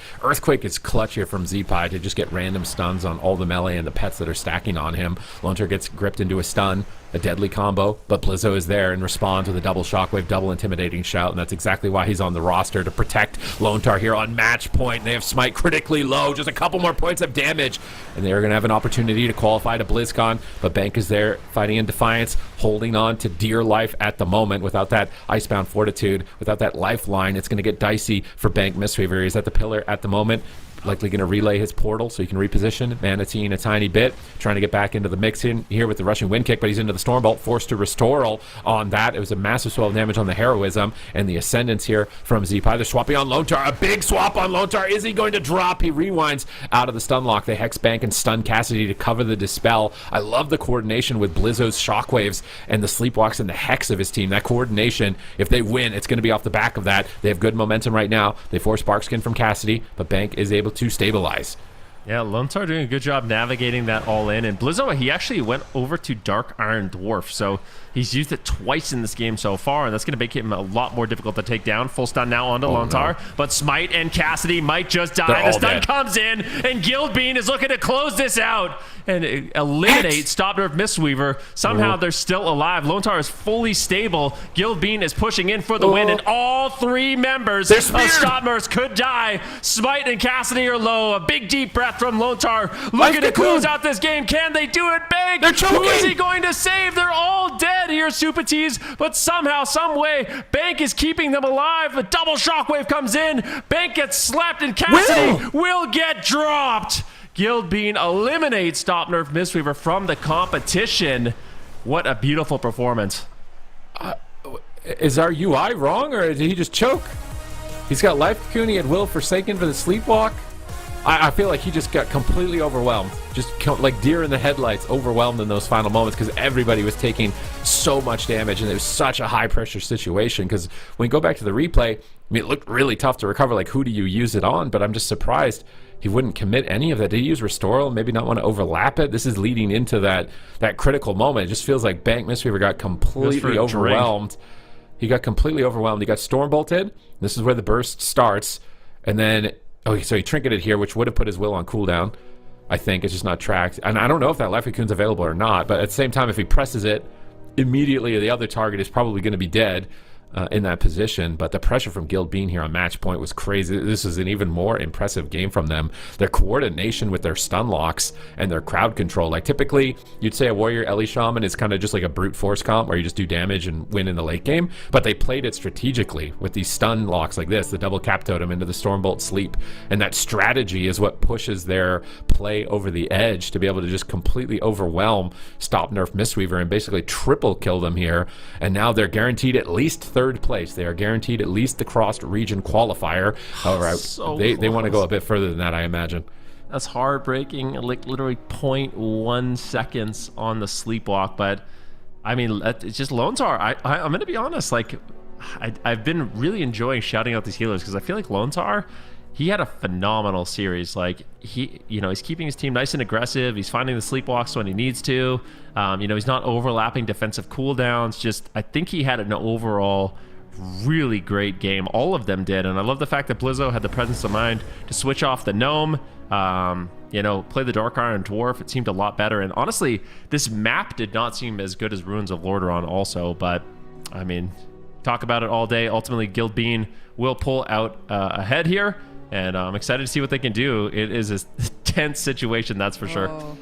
is clutch here from Zeepai to just get random stuns on all the melee and the pets that are stacking on him. Lontar gets gripped into a stun, a deadly combo, but Blizzo is there and responds with a double Shockwave, double intimidating shout, and that's exactly why he's on the roster, to protect Lontar here on match point. And they have Smite critically low, just a couple more points of damage, and they're going to have an opportunity to qualify to BlizzCon, but Bank is there fighting in defiance, holding on to dear life at the moment. Without that Icebound Fortitude, without that lifeline, it's going to get dicey for Bank Mistweaver. He's at the pillar at the moment, likely going to relay his portal so he can reposition. Manatine a tiny bit, trying to get back into the mix in here with the rushing wind kick, but he's into the Stormbolt, forced to Restoral on that. It was a massive swell of damage on the Heroism, and the Ascendance here from Z-Pi. They're swapping on Lone Tar. A big swap on Lone Tar. Is he going to drop? He rewinds out of the stun lock. They Hex Bank and stun Cassidy to cover the Dispel. I love the coordination with Blizzo's Shockwaves and the Sleepwalks and the Hex of his team. That coordination, if they win, it's going to be off the back of that. They have good momentum right now. They force Sparkskin from Cassidy, but Bank is able to stabilize. Yeah, Lone Tar doing a good job navigating that all in. And Blizzo, he actually went over to Dark Iron Dwarf. So he's used it twice in this game so far, and that's going to make him a lot more difficult to take down. Full stun now onto Lone Tar. But Smite and Cassidy might just die. The stun comes in, and Guildbean is looking to close this out and eliminate Stop Nerf Mistweaver. Somehow they're still alive. Lone Tar is fully stable. Guildbean is pushing in for the win, and all three members of Stop Nerfs could die. Smite and Cassidy are low. A big deep breath from Lone Tar, looking to close out this game. Can they do it big? They're choking. Who is he going to save? They're all dead here, Supatees, but somehow, some way, Bank is keeping them alive. A double shockwave comes in. Bank gets slapped, and Cassidy will get dropped. Guildbean eliminates Stop Nerf Mistweaver from the competition. What a beautiful performance. Is our UI wrong, or did he just choke? He's got Life Cocoon, he had Will Forsaken for the Sleepwalk. I feel like he just got completely overwhelmed. Just like deer in the headlights, overwhelmed in those final moments because everybody was taking so much damage, and it was such a high-pressure situation. Because when you go back to the replay, I mean, it looked really tough to recover. Like, who do you use it on? But I'm just surprised he wouldn't commit any of that. Did he use Restoral? Maybe not want to overlap it? This is leading into that critical moment. It just feels like Bank Mistweaver got completely overwhelmed. He got completely overwhelmed. He got Stormbolted. This is where the burst starts. And then... okay, so he trinketed here, which would have put his Will on cooldown. I think it's just not tracked. And I don't know if that Life Cocoon's available or not, but at the same time, if he presses it, immediately the other target is probably going to be dead in that position. But the pressure from Guildbean here on match point was crazy. This is an even more impressive game from them. Their coordination with their stun locks and their crowd control. Like, typically, you'd say a Warrior Ellie Shaman is kind of just like a brute force comp where you just do damage and win in the late game. But they played it strategically with these stun locks like this, the double cap totem into the Stormbolt sleep. And that strategy is what pushes their play over the edge to be able to just completely overwhelm Stop Nerf Mistweaver and basically triple kill them here. And now they're guaranteed at least third place. They are guaranteed at least the cross-region qualifier. However, they want to go a bit further than that, I imagine. That's heartbreaking. Like, literally 0.1 seconds on the sleepwalk. But I mean, it's just Lone Tar. I'm going to be honest. Like, I've been really enjoying shouting out these healers because I feel like Lone Tar, he had a phenomenal series. Like, he's keeping his team nice and aggressive. He's finding the sleepwalks when he needs to. He's not overlapping defensive cooldowns. Just, I think he had an overall really great game. All of them did. And I love the fact that Blizzo had the presence of mind to switch off the Gnome, play the Dark Iron Dwarf. It seemed a lot better. And honestly, this map did not seem as good as Ruins of Lordaeron also. But, I mean, talk about it all day. Ultimately, Guildbean will pull out ahead here. And I'm excited to see what they can do. It is a tense situation, that's for sure.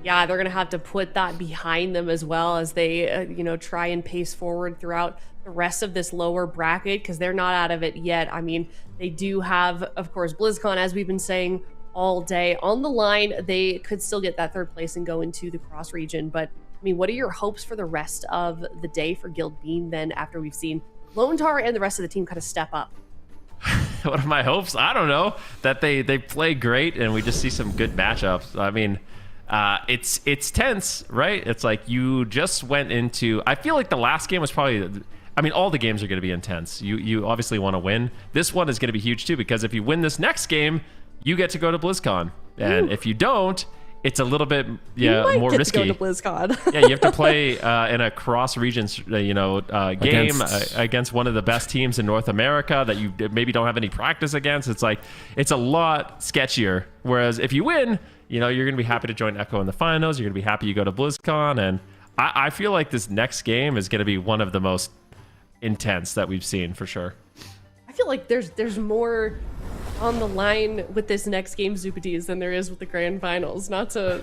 Yeah, they're going to have to put that behind them as well as they, try and pace forward throughout the rest of this lower bracket because they're not out of it yet. I mean, they do have, of course, BlizzCon, as we've been saying all day, on the line. They could still get that third place and go into the cross region. But, I mean, what are your hopes for the rest of the day for Guildbean then after we've seen Lone Tar and the rest of the team kind of step up? What are my hopes? I don't know. That they play great and we just see some good matchups. I mean, it's tense, right? It's like you just went into... I feel like the last game was probably... I mean, all the games are going to be intense. You obviously want to win. This one is going to be huge too because if you win this next game, you get to go to BlizzCon. And if you don't, it's a little bit more risky. To go to BlizzCon. Yeah, you have to play in a cross-region game against one of the best teams in North America that you maybe don't have any practice against. It's like, it's a lot sketchier. Whereas if you win, you're going to be happy to join Echo in the finals. You're going to be happy you go to BlizzCon. And I feel like this next game is going to be one of the most intense that we've seen for sure. I feel like there's more on the line with this next game, Zupatees, than there is with the Grand Finals. Not to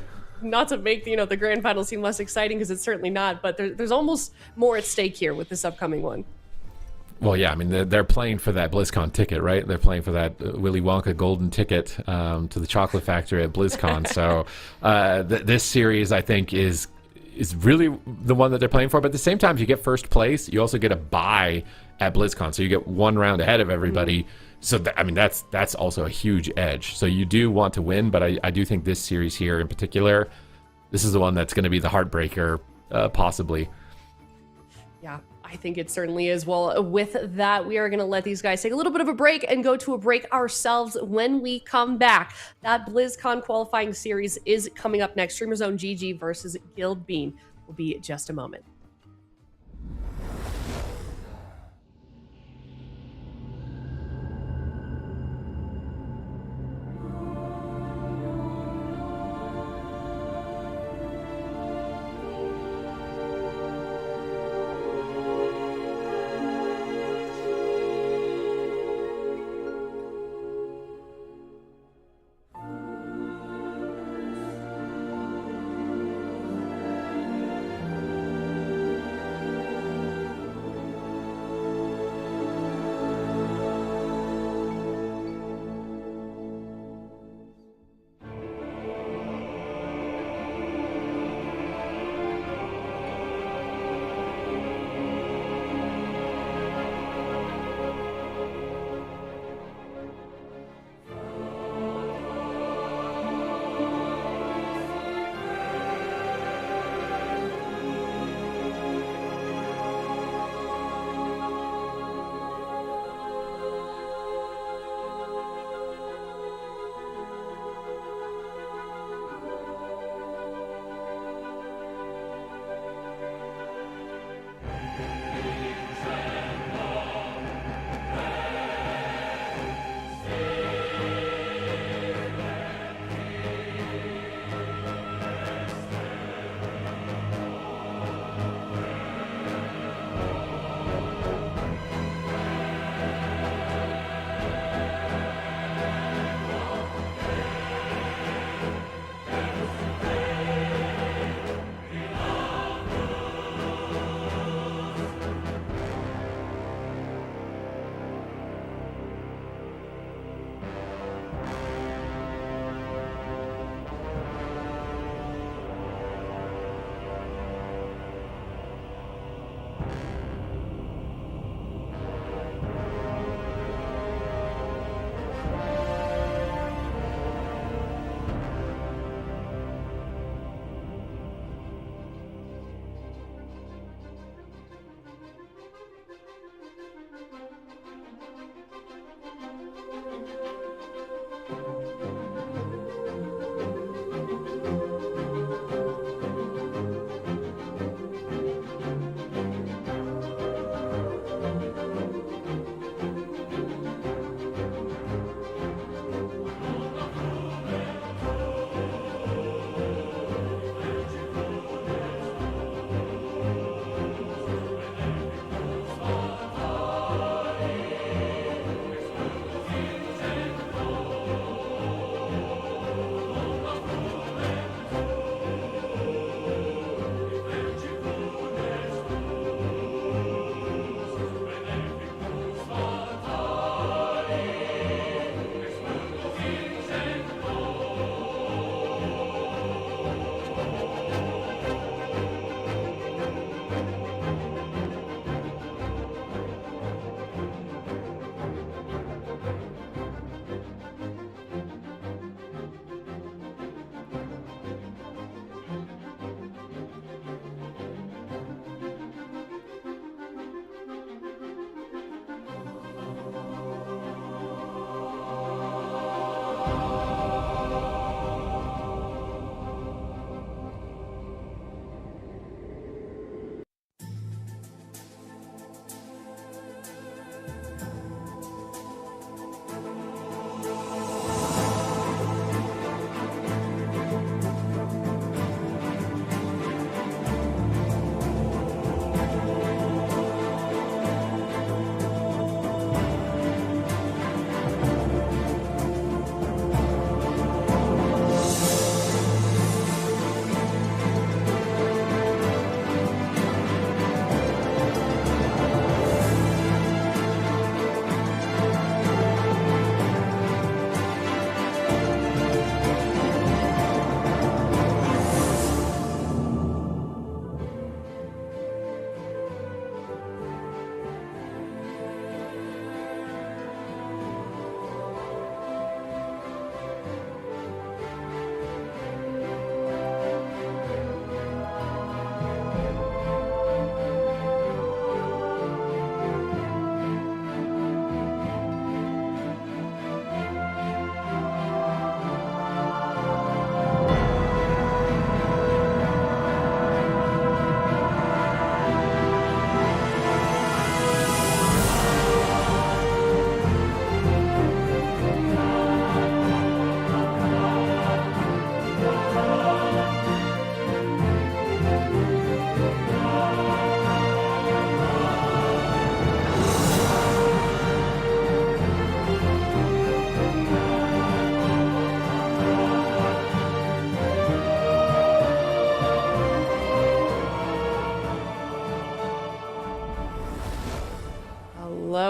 make the Grand Finals seem less exciting because it's certainly not, but there's almost more at stake here with this upcoming one. Well, yeah, I mean, they're playing for that BlizzCon ticket, right? They're playing for that Willy Wonka golden ticket to the chocolate factory at BlizzCon. So this series, I think, is really the one that they're playing for. But at the same time, if you get first place, you also get a bye at BlizzCon. So you get one round ahead of everybody. So, I mean, that's also a huge edge. So you do want to win, but I do think this series here in particular, this is the one that's going to be the heartbreaker, possibly. Yeah, I think it certainly is. Well, with that, we are going to let these guys take a little bit of a break and go to a break ourselves. When we come back, that BlizzCon qualifying series is coming up next. Streamer Zone GG versus Guild Bean will be just a moment.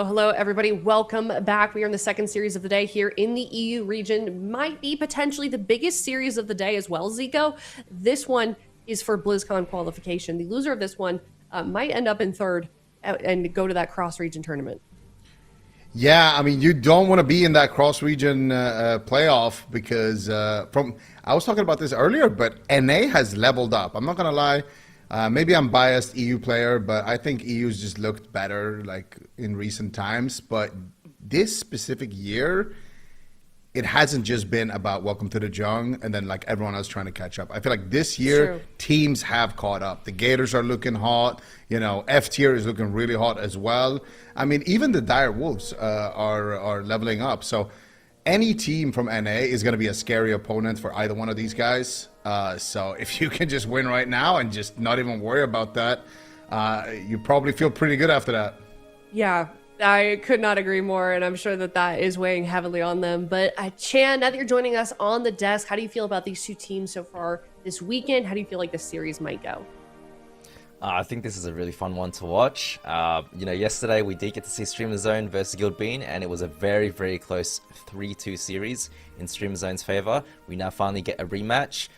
hello, everybody. Welcome back. We are in the second series of the day here in the EU region. Might be potentially the biggest series of the day as well, Zico. This one is for BlizzCon qualification. The loser of this one might end up in third and go to that cross-region tournament. Yeah, I mean, you don't want to be in that cross-region playoff because I was talking about this earlier, but NA has leveled up. I'm not going to lie. Maybe I'm biased EU player, but I think EU's just looked better like in recent times. But this specific year, it hasn't just been about welcome to the JUNG and then like everyone else trying to catch up. I feel like this year teams have caught up. The Gators are looking hot. You know, F tier is looking really hot as well. I mean, even the Dire Wolves are leveling up. So any team from NA is going to be a scary opponent for either one of these guys. So if you can just win right now and just not even worry about that, you probably feel pretty good after that. Yeah, I could not agree more, and I'm sure that that is weighing heavily on them. But Chan, now that you're joining us on the desk, how do you feel about these two teams so far this weekend? How do you feel like the series might go? I think this is a really fun one to watch. Yesterday we did get to see Streamer Zone versus Guild Bean, and it was a very, very close 3-2 series in Streamer Zone's favor. We now finally get a rematch.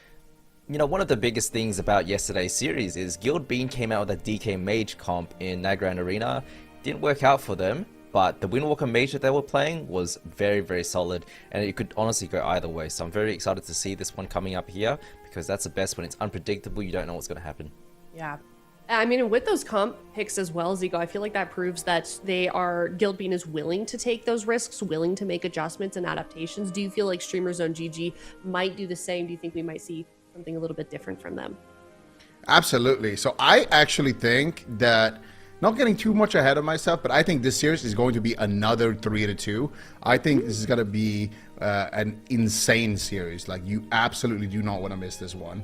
You know, one of the biggest things about yesterday's series is Guild Bean came out with a DK Mage comp in Nagran Arena. Didn't work out for them, but the Windwalker Mage that they were playing was very, very solid, and it could honestly go either way. So I'm very excited to see this one coming up here, because that's the best when it's unpredictable. You don't know what's going to happen. Yeah. I mean, with those comp picks as well, Zico, I feel like that proves that Guild Bean is willing to take those risks, willing to make adjustments and adaptations. Do you feel like Streamer Zone GG might do the same? Do you think we might see something a little bit different from them? Absolutely. So I actually think that, not getting too much ahead of myself, but I think this series is going to be another 3-2. I think this is going to be an insane series. Like, you absolutely do not want to miss this one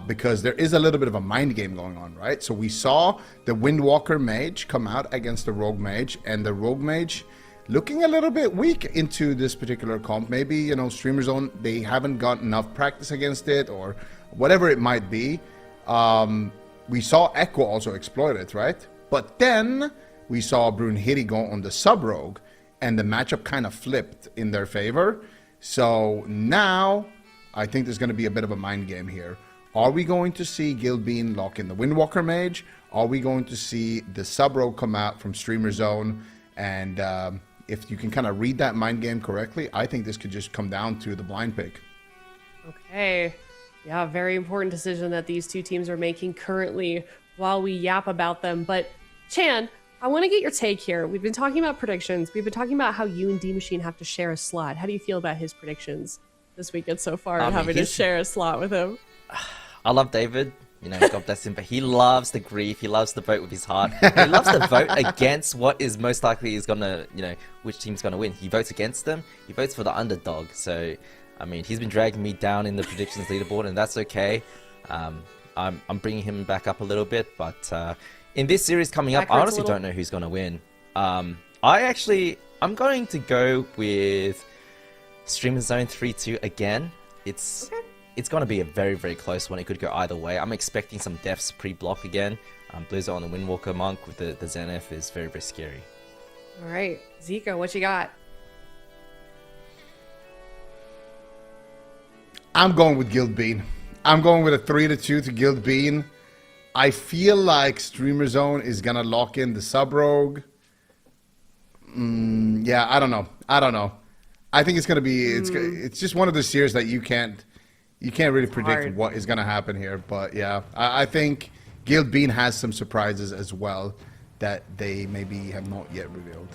because there is a little bit of a mind game going on, right? So we saw the Windwalker Mage come out against the Rogue Mage, and the Rogue Mage looking a little bit weak into this particular comp. Maybe, you know, Streamer Zone, they haven't got enough practice against it or whatever it might be. We saw Echo also exploit it, right? But then we saw Brunhilde go on the sub-rogue, and the matchup kind of flipped in their favor. So now I think there's going to be a bit of a mind game here. Are we going to see Guild Bean lock in the Windwalker Mage? Are we going to see the sub-rogue come out from Streamer Zone? And if you can kind of read that mind game correctly, I think this could just come down to the blind pick. Okay. Yeah, very important decision that these two teams are making currently while we yap about them. But Chan, I want to get your take here. We've been talking about predictions. We've been talking about how you and D-Machine have to share a slot. How do you feel about his predictions this weekend so far and having to share a slot with him? I love David. You know, God bless him, but he loves the grief. He loves to vote with his heart. He loves to vote against what is most likely is going to, you know, which team's going to win. He votes against them. He votes for the underdog. So, I mean, he's been dragging me down in the predictions leaderboard, and that's okay. I'm bringing him back up a little bit, but in this series coming up, I honestly don't know who's going to win. I'm going to go with Streamer Zone 3-2 again. It's going to be a very, very close one. It could go either way. I'm expecting some deaths pre-block again. Blizzard on the Windwalker Monk with the Zenith is very, very scary. All right, Zico, what you got? I'm going with Guild Bean. I'm going with a 3-2 to Guild Bean. I feel like Streamer Zone is going to lock in the sub-rogue. Yeah, I don't know. I think it's going to be, it's just one of the series that you can't really predict what is going to happen here. But yeah, I think Guild Bean has some surprises as well that they maybe have not yet revealed.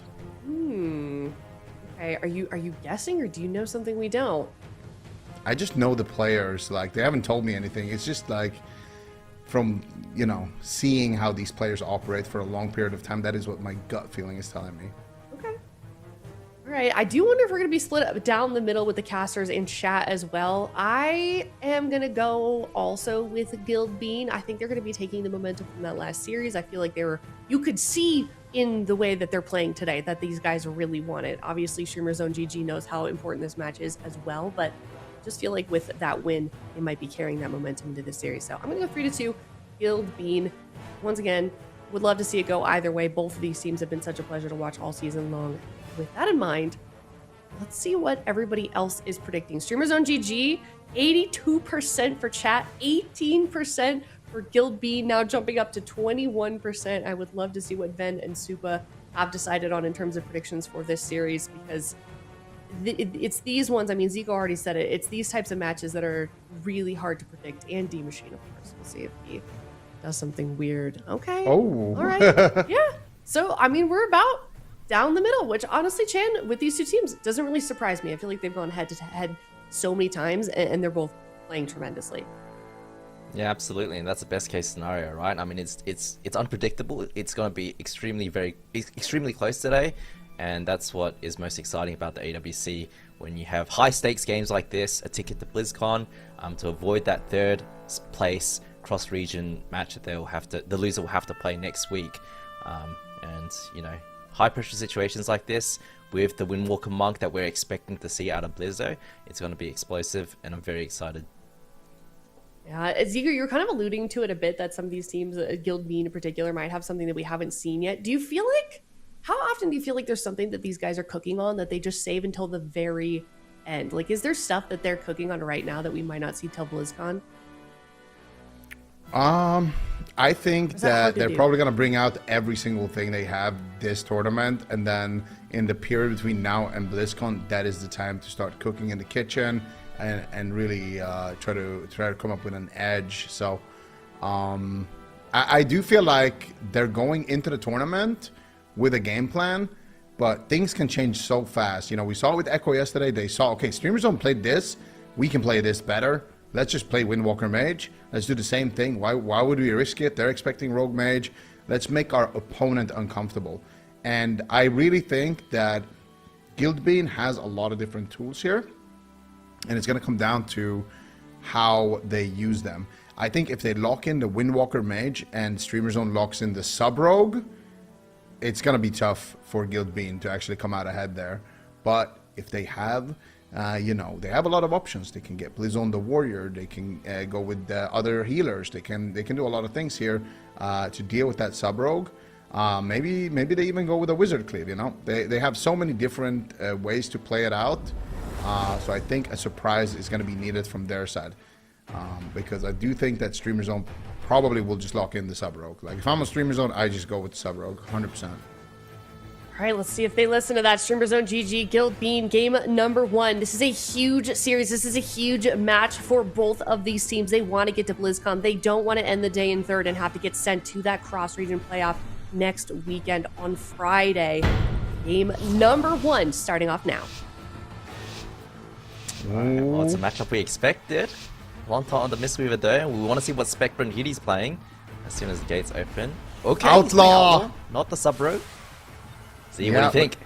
Okay, are you guessing, or do you know something we don't? I just know the players. Like, they haven't told me anything. It's just like, from, you know, seeing how these players operate for a long period of time, that is what my gut feeling is telling me. Okay. All right. I do wonder if we're going to be split up down the middle with the casters in chat as well. I am going to go also with Guild Bean. I think they're going to be taking the momentum from that last series. I feel like you could see in the way that they're playing today that these guys really want it. Obviously, Streamer Zone GG knows how important this match is as well, but just feel like with that win, they might be carrying that momentum into this series. So I'm going to go 3-2, Guild Bean. Once again, Would love to see it go either way. Both of these teams have been such a pleasure to watch all season long. With that in mind, let's see what everybody else is predicting. Streamers on GG, 82% for chat, 18% for Guild Bean, now jumping up to 21%. I would love to see what Ven and Supa have decided on in terms of predictions for this series, because it's these ones. I mean, Zico already said it. It's these types of matches that are really hard to predict. And D Machine, of course. We'll see if he does something weird. Okay. Oh. All right. Yeah. So, I mean, we're about down the middle, which honestly, Chan, with these two teams, doesn't really surprise me. I feel like they've gone head to head so many times, and they're both playing tremendously. Yeah, absolutely, and that's the best case scenario, right? I mean, it's unpredictable. It's going to be extremely close today, and that's what is most exciting about the AWC. When you have high stakes games like this, a ticket to BlizzCon, to avoid that third place cross region match that the loser will have to play next week, and you know, high pressure situations like this with the Windwalker Monk that we're expecting to see out of Blizzo, it's going to be explosive, and I'm very excited. Yeah, Zico, you're kind of alluding to it a bit that some of these teams, Guild Bean in particular, might have something that we haven't seen yet. Do you feel like, how often do you feel like there's something that these guys are cooking on that they just save until the very end? Like, is there stuff that they're cooking on right now that we might not see till BlizzCon? I think that they're probably going to bring out every single thing they have this tournament, and then in the period between now and BlizzCon, that is the time to start cooking in the kitchen and really try to come up with an edge. So I do feel like they're going into the tournament with a game plan, but things can change so fast. You know, we saw it with Echo yesterday. They saw, okay, Streamers don't play this, we can play this better. Let's just play Windwalker Mage. Let's do the same thing. Why would we risk it? They're expecting Rogue Mage. Let's make our opponent uncomfortable. And I really think that Guild Bean has a lot of different tools here, and it's going to come down to how they use them. I think if they lock in the Windwalker Mage and Streamer Zone locks in the Sub-Rogue, it's going to be tough for Guild Bean to actually come out ahead there. But if they have... you know, they have a lot of options. They can get Blizzon the Warrior. They can go with other healers. They can do a lot of things here to deal with that sub rogue. Maybe they even go with a Wizard Cleave. You know, they have so many different ways to play it out. So I think a surprise is going to be needed from their side, because I do think that Streamer Zone probably will just lock in the sub rogue. Like if I'm a Streamer Zone, I just go with the sub rogue 100%. All right, let's see if they listen to that. Streamer Zone GG, Guild Bean, game number 1. This is a huge series. This is a huge match for both of these teams. They want to get to BlizzCon. They don't want to end the day in third and have to get sent to that cross-region playoff next weekend on Friday. Game number 1 starting off now. All right, well, it's a matchup we expected. Lonta on the Mistweaver though. We want to see what Spectre and Hitty's playing as soon as the gates open. Okay, Outlaw! Not the sub-rogue. See, what do you think?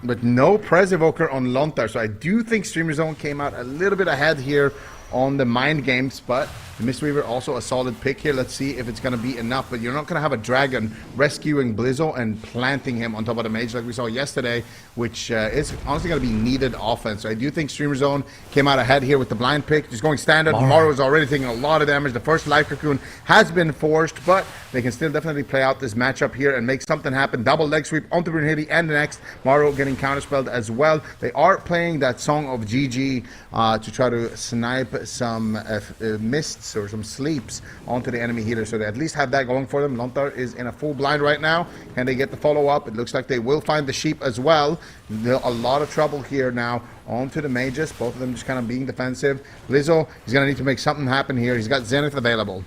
But no Prez Evoker on Lontar, so I do think Streamer Zone came out a little bit ahead here on the mind games, but the Mistweaver also a solid pick here. Let's see if it's going to be enough, but you're not going to have a Dragon rescuing Blizzo and planting him on top of the Mage like we saw yesterday, which is honestly going to be needed offense. So I do think Streamer Zone came out ahead here with the blind pick, just going standard. Maro is already taking a lot of damage. The first Life Cocoon has been forced, but they can still definitely play out this matchup here and make something happen. Double leg sweep onto Brunhilde, and the next Maro getting counterspelled as well. They are playing that Song of GG to try to snipe some mists or some sleeps onto the enemy healer, so they at least have that going for them. Lontar is in a full blind right now. Can they get the follow-up? It looks like they will find the sheep as well. A lot of trouble here now onto the mages, both of them just kind of being defensive. Blizzo is going to need to make something happen here. He's got Zenith available.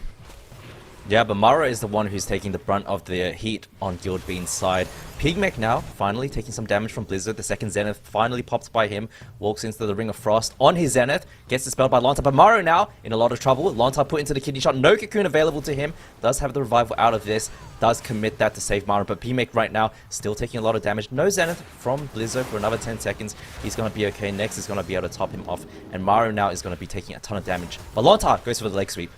Yeah, but Mara is the one who's taking the brunt of the heat on Guild Bean's side. Pigmech now, finally taking some damage from Blizzard. The second Zenith finally pops by him, walks into the Ring of Frost on his Zenith, gets dispelled by Lonta. But Maro now in a lot of trouble. Lonta put into the kidney shot, no Cocoon available to him. Does have the revival out of this, does commit that to save Maro. But Pigmech right now still taking a lot of damage. No Zenith from Blizzard for another 10 seconds. He's going to be okay. Next is going to be able to top him off. And Maro now is going to be taking a ton of damage. But Lonta goes for the leg sweep.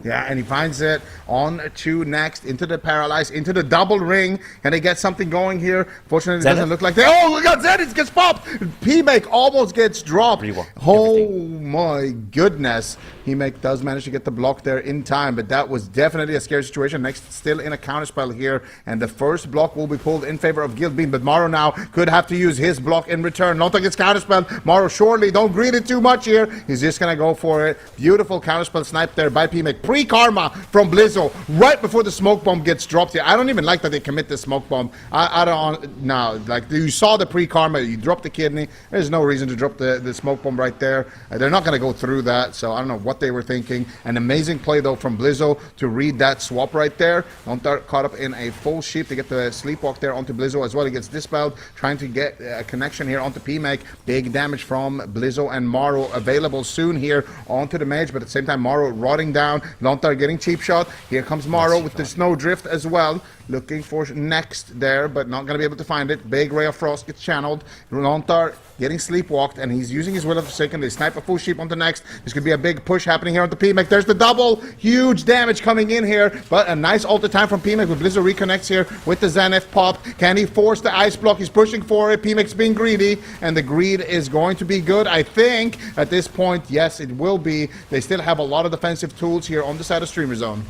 Yeah, and he finds it on to next, into the paralyze, into the double ring. Can they get something going here? Fortunately, it doesn't look like they. Oh, look at Zenith gets popped. P-Make almost gets dropped. Oh my goodness. P-Make does manage to get the block there in time, but that was definitely a scary situation. Next, still in a counterspell here, and the first block will be pulled in favor of Guild Bean, but Maro now could have to use his block in return. Lontar gets counterspelled. Maro surely don't greed it too much here. He's just gonna go for it. Beautiful counterspell snipe there by P-Make. Pre-karma from Blizzo right before the smoke bomb gets dropped here. I don't even like that they commit the smoke bomb. I don't no, like you saw the pre-karma, you dropped the kidney. There's no reason to drop the smoke bomb right there. They're not gonna go through that, so I don't know what they were thinking. An amazing play though from Blizzo to read that swap right there. Lontar caught up in a full sheep to get the sleepwalk there onto Blizzo as well. He gets dispelled, trying to get a connection here onto P-Make. Big damage from Blizzo and Maro available soon here onto the mage, but at the same time Maro rotting down. Lontar getting cheap shot. Here comes Maro with the snowdrift as well. Looking for next there, but not going to be able to find it. Big Ray of Frost gets channeled. Lontar getting sleepwalked, and he's using his Will of Forsaken. They snipe a full sheep onto next. There's going to be a big push happening here on the P-Make. There's the double. Huge damage coming in here, but a nice ulti time from P-Make with Blizzard reconnects here with the Zenith pop. Can he force the ice block? He's pushing for it. P-Make's being greedy, and the greed is going to be good, I think. At this point, yes, it will be. They still have a lot of defensive tools here on the side of Streamer Zone.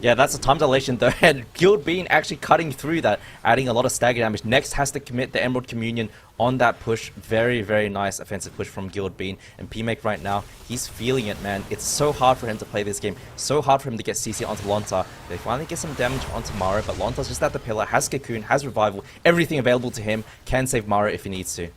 Yeah, that's a time dilation though, and Guild Bean actually cutting through that, adding a lot of stagger damage. Next has to commit the Emerald Communion on that push. Very, very nice offensive push from Guild Bean. And P-Make right now, he's feeling it, man. It's so hard for him to play this game, so hard for him to get CC onto Lontar. They finally get some damage onto Maro, but Lontar's just at the pillar, has Cocoon, has Revival, everything available to him, can save Maro if he needs to.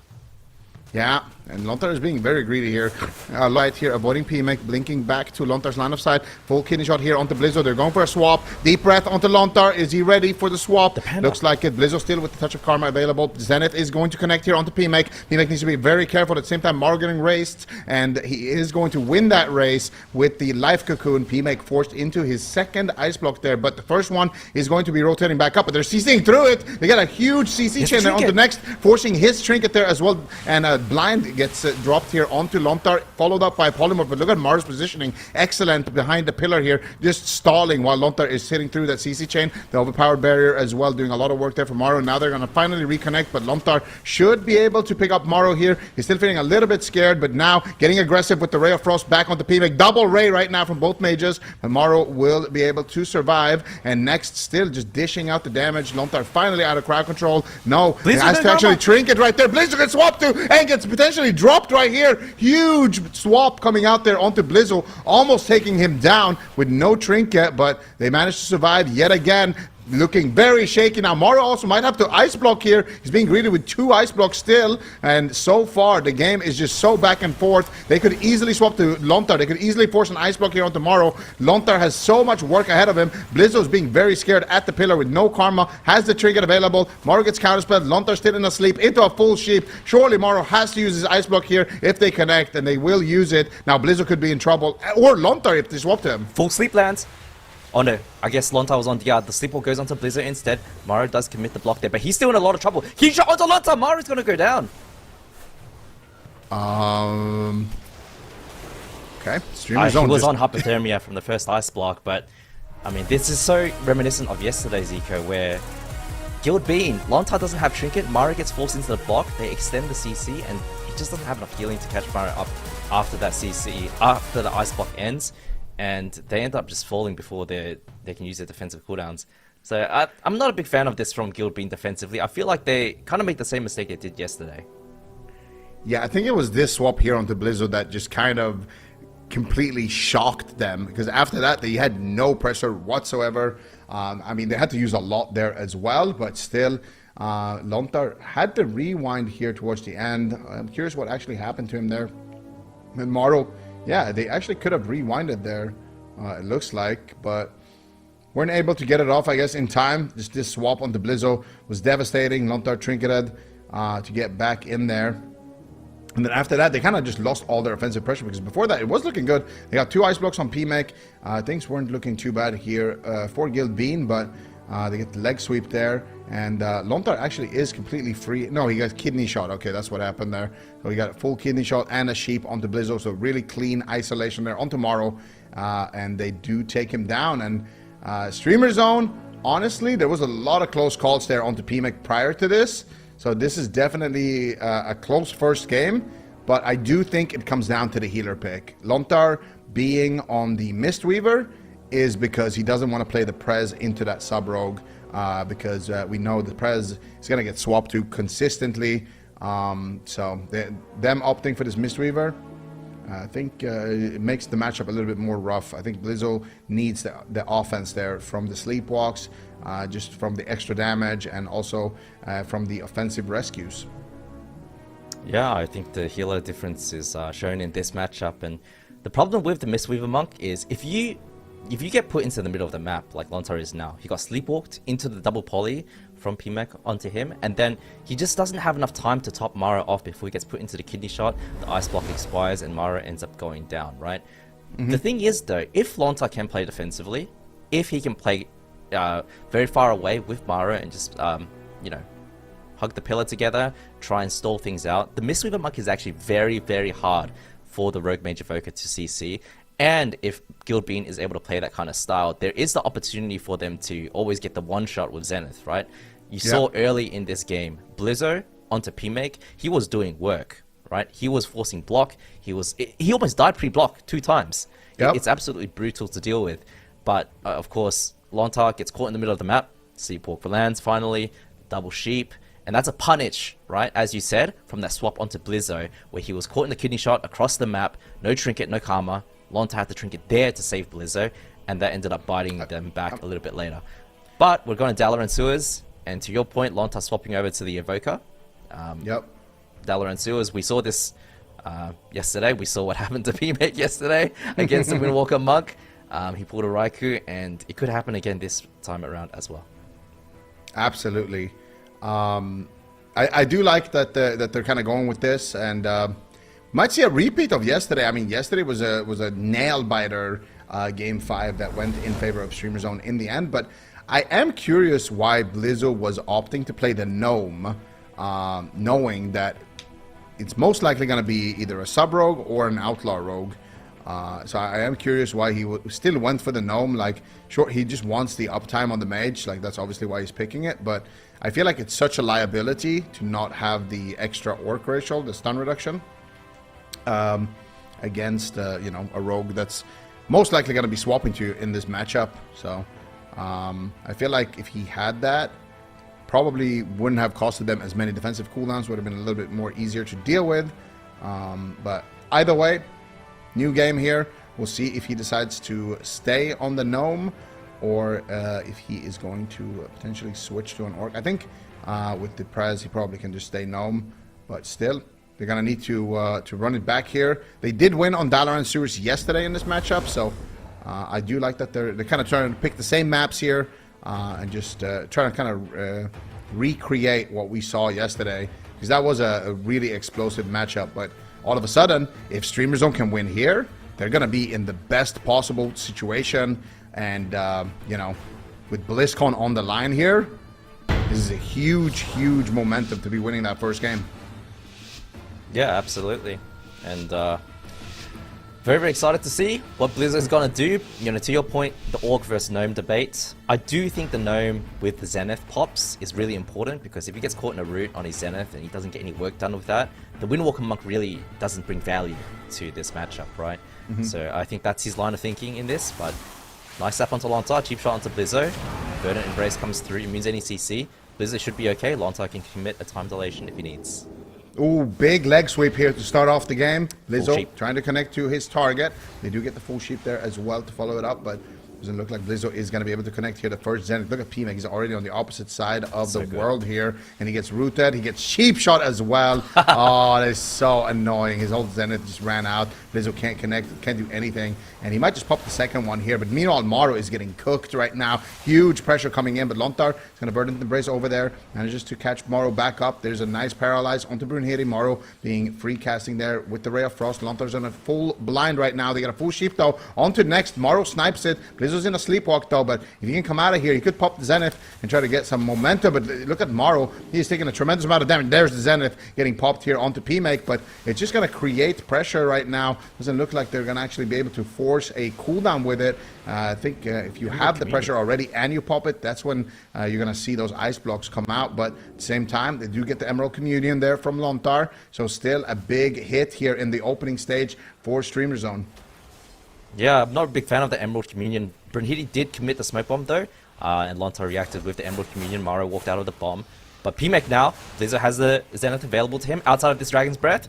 Yeah, and Lontar is being very greedy here. Light here, avoiding P-Make, blinking back to Lontar's line of sight. Full kidney shot here onto Blizzo. They're going for a swap. Deep breath onto Lontar. Is he ready for the swap? Looks like it. Blizzo still with the touch of karma available. Zenith is going to connect here onto P-Make. P-Make needs to be very careful. At the same time, Maro getting raced, and he is going to win that race with the life cocoon. P-Make forced into his second ice block there, but the first one is going to be rotating back up, but they're CCing through it. They got a huge CC chain there on the next, forcing his trinket there as well, and blind gets dropped here onto Lontar, followed up by Polymorph. But look at Maro's positioning, excellent behind the pillar here, just stalling while Lontar is sitting through that CC chain. The overpowered barrier as well, doing a lot of work there for Maro. Now they're going to finally reconnect, but Lontar should be able to pick up Maro here. He's still feeling a little bit scared, but now getting aggressive with the Ray of Frost back onto P-Make. Double Ray right now from both mages, but Maro will be able to survive. And next, still just dishing out the damage. Lontar finally out of crowd control. No, he has to actually trinket right there. Blizzard gets swapped to, and gets potentially dropped right here. Huge swap coming out there onto Blizzo, almost taking him down with no trinket, but they managed to survive yet again. Looking very shaky now. Maro also might have to ice block here. He's being greeted with 2 ice blocks still, and so far the game is just so back and forth. They could easily swap to Lontar. They could easily force an ice block here onto Maro. Lontar has so much work ahead of him. Blizzo's being very scared at the pillar with no karma, has the trinket available. Maro gets counterspelled. Lontar still in a sleep into a full sheep. Surely Maro has to use his ice block here if they connect, and they will use it. Now Blizzo could be in trouble, or Lontar if they swap to him. Full sleep lands. Oh no, I guess Lontar was on the the sleepwalk goes onto Blizzard instead. Maro does commit the block there, but he's still in a lot of trouble. He shot onto Lontar, Maro's gonna go down. Okay, He was on hypothermia from the first ice block, but I mean, this is so reminiscent of yesterday, Zico, where Guild Bean, Lontar doesn't have trinket, Maro gets forced into the block, they extend the CC, and he just doesn't have enough healing to catch Maro up after that CC, after the ice block ends. And they end up just falling before they can use their defensive cooldowns. So I'm not a big fan of this from Guild Bean defensively. I feel like they kind of made the same mistake they did yesterday. Yeah, I think it was this swap here onto Blizzard that just kind of completely shocked them, because after that they had no pressure whatsoever. I mean, they had to use a lot there as well, but still, Lontar had to rewind here towards the end. I'm curious what actually happened to him there. And Maro, yeah, they actually could have rewinded there, it looks like, but weren't able to get it off, I guess, in time. Just this swap onto Blizzo was devastating. Lontar trinketed to get back in there. And then after that, they kind of just lost all their offensive pressure, because before that, it was looking good. They got 2 ice blocks on P-Make. Things weren't looking too bad here for Guild Bean, but They get the leg sweep there, and Lontar actually is completely free. No, he got kidney shot. Okay, that's what happened there. So he got a full kidney shot and a sheep onto Blizzo, so really clean isolation there onto Morrow, and they do take him down. And Streamer Zone, honestly, there was a lot of close calls there onto PMEC prior to this, so this is definitely a close first game, but I do think it comes down to the healer pick. Lontar being on the Mistweaver is because he doesn't want to play the Prez into that sub-rogue, because we know the Prez is going to get swapped to consistently. So them opting for this Mistweaver, I think it makes the matchup a little bit more rough. I think Blizzo needs the offense there from the sleepwalks, just from the extra damage, and also from the offensive rescues. Yeah, I think the healer difference is shown in this matchup, and the problem with the Mistweaver Monk is if you get put into the middle of the map like Lontar is now, he got sleepwalked into the double poly from PMEC onto him, and then he just doesn't have enough time to top Mara off before he gets put into the kidney shot. The ice block expires and Mara ends up going down, right? The thing is though, if Lontar can play defensively, if he can play very far away with Mara and just you know, hug the pillar together, try and stall things out, the Mistweaver Monk is actually very, very hard for the Rogue Mage Evoker to CC. And if Guild Bean is able to play that kind of style, there is the opportunity for them to always get the one shot with Zenith, right? You saw early in this game, Blizzo onto PMEC, he was doing work, right? He was forcing block. He almost died pre-block 2 times. It's absolutely brutal to deal with. But of course, Lontar gets caught in the middle of the map. Sleepwalk for lands finally, double sheep. And that's a punish, right? As you said, from that swap onto Blizzo, where he was caught in the kidney shot across the map, no trinket, no karma. Lontar had the trinket there to save Blizzo, and that ended up biting them back a little bit later. But we're going to Dalaran Sewers, and to your point, Lontar swapping over to the Evoker. Dalaran Sewers, we saw this yesterday. We saw what happened to PMEC yesterday against the Windwalker Monk. He pulled a Raikou, and it could happen again this time around as well. Absolutely. I do like that they're kind of going with this, and might see a repeat of yesterday. I mean, yesterday was a nail biter game 5 that went in favor of Streamer Zone in the end. But I am curious why Blizzo was opting to play the Gnome, knowing that it's most likely going to be either a sub rogue or an outlaw rogue. So I am curious why he still went for the Gnome. Like, sure, he just wants the uptime on the mage. Like, that's obviously why he's picking it. But I feel like it's such a liability to not have the extra orc racial, the stun reduction, against you know, a rogue that's most likely going to be swapping to you in this matchup. So I feel like if he had that, probably wouldn't have costed them as many defensive cooldowns. Would have been a little bit more easier to deal with. But either way, new game here. We'll see if he decides to stay on the Gnome, or if he is going to potentially switch to an Orc. I think with the Prez, he probably can just stay Gnome, but still, they're going to need to run it back here. They did win on Dalaran Sewers yesterday in this matchup, so I do like that they're kind of trying to pick the same maps here and just trying to kind of recreate what we saw yesterday, because that was a really explosive matchup. But all of a sudden, if Streamer Zone can win here, they're going to be in the best possible situation. And, you know, with BlizzCon on the line here, this is a huge, huge momentum to be winning that first game. Yeah, absolutely. And very, very excited to see what Blizzard's going to do. You know, to your point, the Orc versus Gnome debate. I do think the Gnome with the Zenith pops is really important, because if he gets caught in a root on his Zenith and he doesn't get any work done with that, the Windwalker Monk really doesn't bring value to this matchup, right? So I think that's his line of thinking in this, but nice slap onto Lontar, cheap shot onto Blizzo. Verdant Embrace comes through, immunes any CC. Blizzo should be okay. Lontar can commit a time dilation if he needs. Ooh, big leg sweep here to start off the game. Blizzo trying to connect to his target. They do get the full sheep there as well to follow it up, but doesn't look like Blizzo is going to be able to connect here. The first Zenith. Look at PMEC. He's already on the opposite side of the world here, and he gets rooted. He gets sheep shot as well. Oh, that is so annoying. His whole Zenith just ran out. Blizzo can't connect, can't do anything, and he might just pop the second one here. But meanwhile, Morrow is getting cooked right now. Huge pressure coming in, but Lontar is going to Verdant Embrace over there, manages to catch Morrow back up. There's a nice paralyze onto Brunhiri. Morrow being free casting there with the Ray of Frost. Lontar's on a full blind right now. They got a full sheep though. On to next. Morrow snipes it. Blizzo Blizzo's in a sleepwalk though, but if he can come out of here, he could pop the Zenith and try to get some momentum. But look at Morrow. He's taking a tremendous amount of damage. There's the Zenith getting popped here onto PMake, but it's just going to create pressure right now. Doesn't look like they're going to actually be able to force a cooldown with it. I think if you have the pressure already and you pop it, that's when you're going to see those ice blocks come out. But at the same time, they do get the Emerald Communion there from Lontar. So still a big hit here in the opening stage for Streamer Zone. Yeah, I'm not a big fan of the Emerald Communion. Brunhilde did commit the smoke bomb though, and Lontar reacted with the Emerald Communion. Maro walked out of the bomb. But PMake now, Blizzard has the Zenith available to him outside of this Dragon's Breath.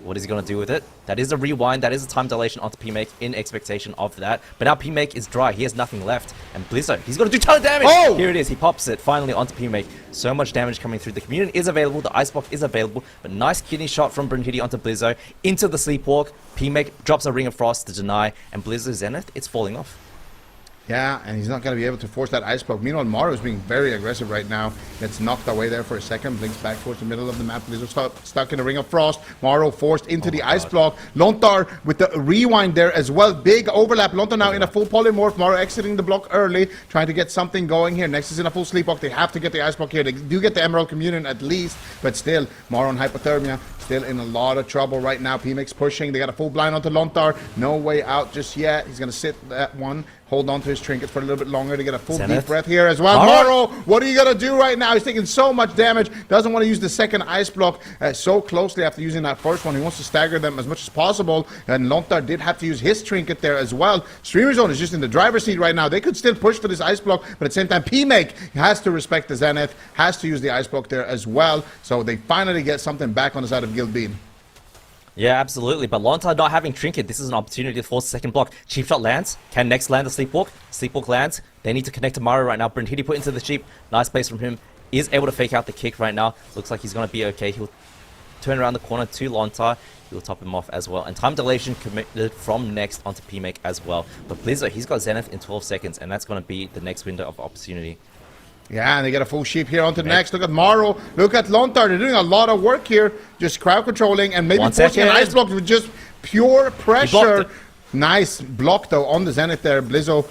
What is he going to do with it? That is a rewind, that is a time dilation onto PMake in expectation of that. But now PMake is dry, he has nothing left. And Blizzard, he's going to do a ton of damage! Oh! Here it is, he pops it finally onto PMake. So much damage coming through. The Communion is available, the Ice Block is available, but nice kidney shot from Brunhilde onto Blizzo. Into the Sleepwalk, PMake drops a Ring of Frost to deny, and Blizzard's Zenith, it's falling off. Yeah, and he's not going to be able to force that ice block. Meanwhile, Maro is being very aggressive right now. Gets knocked away there for a second. Blinks back towards the middle of the map. Blizzard stuck in the Ring of Frost. Maro forced into the ice block. Lontar with the rewind there as well. Big overlap. Lontar now in a full polymorph. Maro exiting the block early. Trying to get something going here. Next is in a full sleepwalk. They have to get the ice block here. They do get the Emerald Communion at least. But still, Maro on hypothermia. Still in a lot of trouble right now. PMake's pushing. They got a full blind onto Lontar. No way out just yet. He's going to sit that one. Hold on to his trinket for a little bit longer to get a full Zenith. deep breath here as well. Maro, what are you going to do right now? He's taking so much damage. Doesn't want to use the second ice block so closely after using that first one. He wants to stagger them as much as possible. And Lontar did have to use his trinket there as well. Streamer Zone is just in the driver's seat right now. They could still push for this ice block, but at the same time, PMake has to respect the Zenith, has to use the ice block there as well. So they finally get something back on the side of Guildbean. Yeah, absolutely. But Lontar not having Trinket, this is an opportunity to force the second block. Cheap shot lands. Can next land the Sleepwalk? Sleepwalk lands. They need to connect to Maro right now. Brunhilde put into the Sheep. Nice place from him. Is able to fake out the kick right now. Looks like he's going to be okay. He'll turn around the corner to Lontar. He'll top him off as well. And time dilation committed from next onto PMake as well. But Blizzard, he's got Zenith in 12 seconds, and that's going to be the next window of opportunity. Yeah, and they get a full sheep here onto the next. Look at Maro. Look at Lontar. They're doing a lot of work here. Just crowd controlling and maybe forcing an ice block with just pure pressure. Nice block, though, on the Zenith there. Blizzo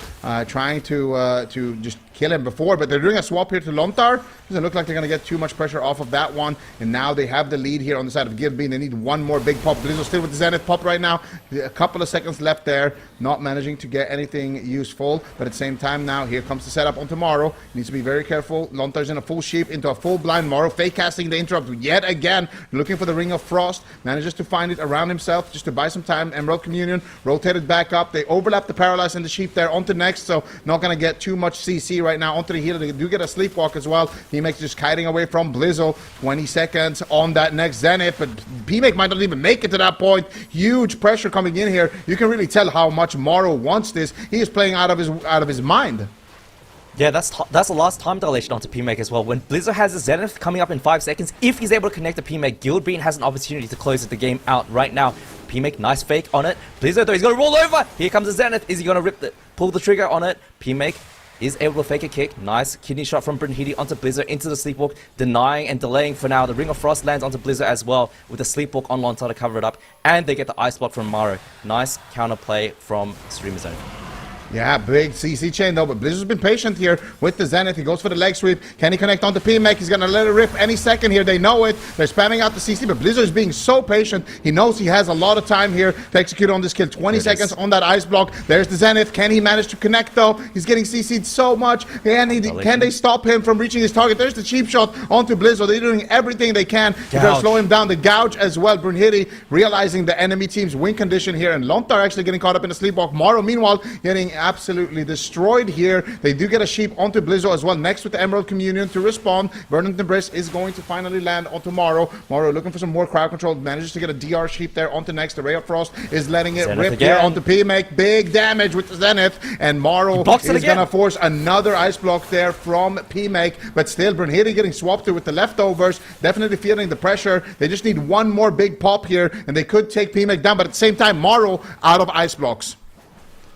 trying to just kill him before, but they're doing a swap here to Lontar. Doesn't look like they're going to get too much pressure off of that one. And now they have the lead here on the side of Guildbean. They need one more big pop. Blizzo still with the Zenith pop right now. A couple of seconds left there. Not managing to get anything useful. But at the same time now, here comes the setup on tomorrow. Needs to be very careful. Lontar's in a full sheep into a full blind. Maro fake casting the interrupt yet again. Looking for the Ring of Frost. Manages to find it around himself just to buy some time. Emerald Communion rotated back up. They overlap the Paralyze and the sheep there onto next. So not going to get too much CC right now onto the healer. They do get a sleepwalk as well. PMake just kiting away from Blizzo. 20 seconds on that next Zenith, but PMake might not even make it to that point. Huge pressure coming in here. You can really tell how much Maro wants this. He is playing out of his mind. Yeah, that's the last time dilation onto PMake as well. When Blizzard has a Zenith coming up in 5 seconds, if he's able to connect to PMake, Guildbean has an opportunity to close the game out right now. PMake, nice fake on it. Blizzard, though, he's going to roll over. Here comes the Zenith. Is he going to pull the trigger on it? PMake is able to fake a kick. Nice kidney shot from Brunhilde onto Blizzard into the Sleepwalk, denying and delaying for now. The Ring of Frost lands onto Blizzard as well with the Sleepwalk on Lontar to cover it up, and they get the Ice Block from Maro. Nice counterplay from Streamer Zone. Yeah, big CC chain though, but Blizzard's been patient here with the Zenith. He goes for the leg sweep. Can he connect onto PMake? He's going to let it rip any second here. They know it. They're spamming out the CC, but Blizzard's being so patient. He knows he has a lot of time here to execute on this kill. 20 seconds on that ice block. There's the Zenith. Can he manage to connect though? He's getting CC'd so much. Can they stop him from reaching his target? There's the cheap shot onto Blizzard. They're doing everything they can to try to slow him down. The gouge as well. Brunhilde realizing the enemy team's win condition here, and Lontar actually getting caught up in the sleepwalk. Maro, meanwhile, getting absolutely destroyed here. They do get a sheep onto Blizzo as well, next with the Emerald Communion to respawn. Burning the Brisk is going to finally land on tomorrow. Maro looking for some more crowd control, manages to get a DR sheep there onto next. The Ray of Frost is letting it rip here onto PMake. Big damage with the Zenith, and Maro is going to force another ice block there from PMake, but still Brunhilde getting swapped with the leftovers, definitely feeling the pressure. They just need one more big pop here, and they could take PMake down, but at the same time, Maro out of ice blocks.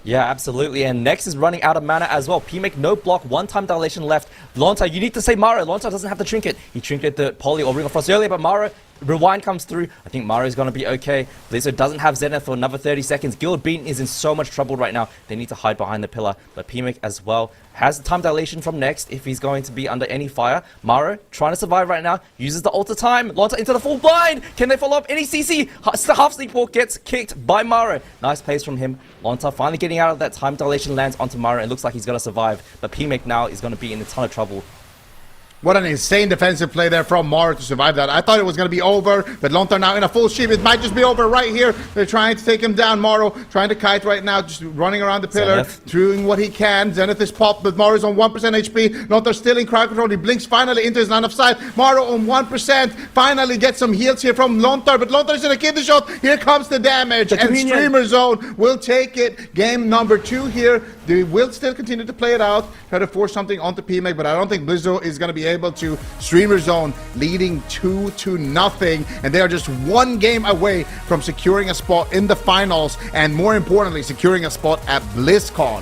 Yeah, absolutely. And Nex is running out of mana as well. PMake, no block, one time dilation left. Lontar, you need to save Maro. Lontar doesn't have the trinket. He trinketed the Poly or Ring of Frost earlier, but Maro Rewind comes through. I think Mario's going to be okay. Blizzard doesn't have Zenith for another 30 seconds. Guild Bean is in so much trouble right now. They need to hide behind the pillar. But PMIC as well has the time dilation from next if he's going to be under any fire. Mario trying to survive right now. Uses the ult of time. Lonta into the full blind. Can they follow up? Any CC? Half sleep walk gets kicked by Mario. Nice plays from him. Lonta finally getting out of that time dilation, lands onto Mario. It looks like he's going to survive. But PMIC now is going to be in a ton of trouble. What an insane defensive play there from Mara to survive that. I thought it was going to be over, but Lontar now in a full sheep. It might just be over right here. They're trying to take him down. Maro trying to kite right now, just running around the pillar, doing what he can. Zenith is popped, but Maro's on 1% HP. Lontar still in crowd control. He blinks finally into his line of sight. Maro on 1%. Finally gets some heals here from Lontar, but Lontar is in a kidney shot. Here comes the damage, and Streamer Zone will take it. Game number 2 here. They will still continue to play it out, try to force something onto PMAC, but I don't think Blizzo is going to be able to. Streamer Zone leading 2-0, and they are just 1 game away from securing a spot in the finals, and more importantly, securing a spot at BlizzCon.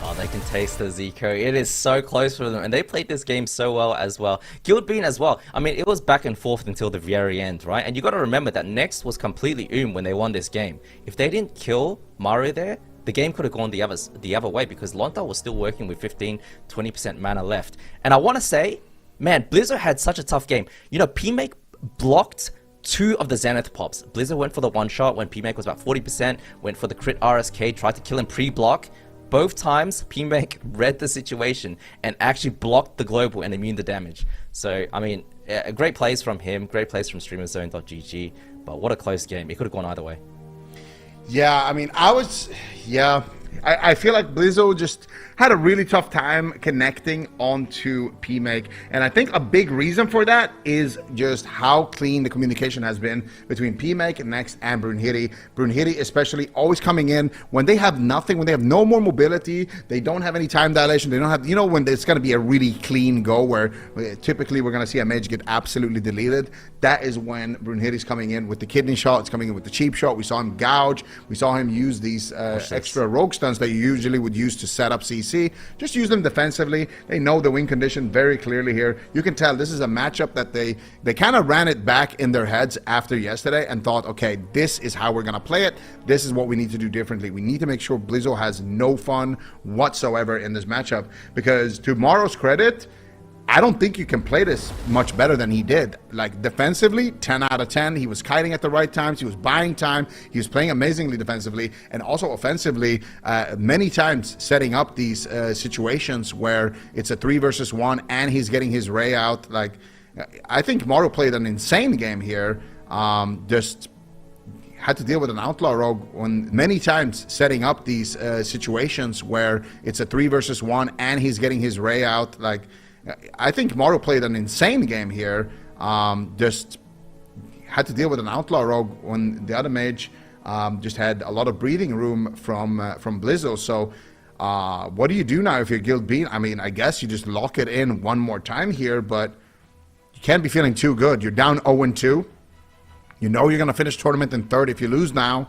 Oh, they can taste the Zico. It is so close for them, and they played this game so well as well. Guild Bean as well. I mean, it was back and forth until the very end, right? And you got to remember that Next was completely when they won this game. If they didn't kill Mario there, the game could have gone the other way, because Lonta was still working with 15-20% mana left. And I want to say, man, Blizzard had such a tough game. You know, PMake blocked 2 of the Zenith pops. Blizzard went for the one shot when PMake was about 40%, went for the crit RSK, tried to kill him pre-block. Both times, PMake read the situation and actually blocked the global and immune the damage. So, I mean, great plays from him, great plays from StreamerZone.gg, but what a close game. It could have gone either way. Yeah, I mean, I feel like Blizzo just had a really tough time connecting onto PMake, and I think a big reason for that is just how clean the communication has been between PMake, Next, and Brunhilde. Brunhilde especially always coming in when they have nothing, when they have no more mobility, they don't have any time dilation, they don't have, you know, when it's going to be a really clean go where typically we're going to see a mage get absolutely deleted. That is when Brunhilde's coming in with the kidney shot, it's coming in with the cheap shot. We saw him gouge, we saw him use these extra rogue stuns that you usually would use to set up CC. Just use them defensively. They know the win condition very clearly here. You can tell this is a matchup that they kind of ran it back in their heads after yesterday and thought, okay, this is how we're going to play it. This is what we need to do differently. We need to make sure Blizzo has no fun whatsoever in this matchup, because to Morrow's credit, I don't think you can play this much better than he did. Like, defensively, 10 out of 10. He was kiting at the right times. He was buying time. He was playing amazingly defensively. And also offensively, many times setting up these situations where it's a 3 versus 1 and he's getting his Ray out. Like, I think Mario played an insane game here. Just had to deal with an outlaw rogue when many times setting up these situations where it's a 3 versus 1 and he's getting his Ray out. Like, I think Mario played an insane game here. Just had to deal with an outlaw rogue when the other mage just had a lot of breathing room from Blizzo. So what do you do now if you're Guild Bean? I mean, I guess you just lock it in one more time here, but you can't be feeling too good. You're down 0-2. You know you're going to finish tournament in 3rd if you lose now.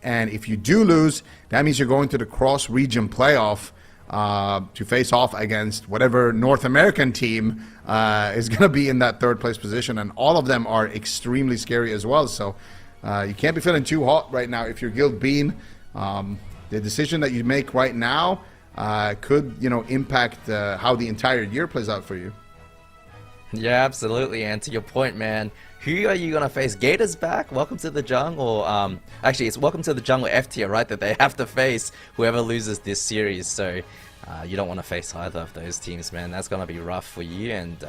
And if you do lose, that means you're going to the cross-region playoff to face off against whatever North American team is going to be in that 3rd place position, and all of them are extremely scary as well. So you can't be feeling too hot right now if you're Guild Bean. The decision that you make right now could, you know, impact how the entire year plays out for you. Yeah, absolutely. And to your point, man, who are you going to face? Gators back? Welcome to the Jung? Or actually, it's welcome to the Jung or F tier, right? That they have to face whoever loses this series. So you don't want to face either of those teams, man. That's going to be rough for you. And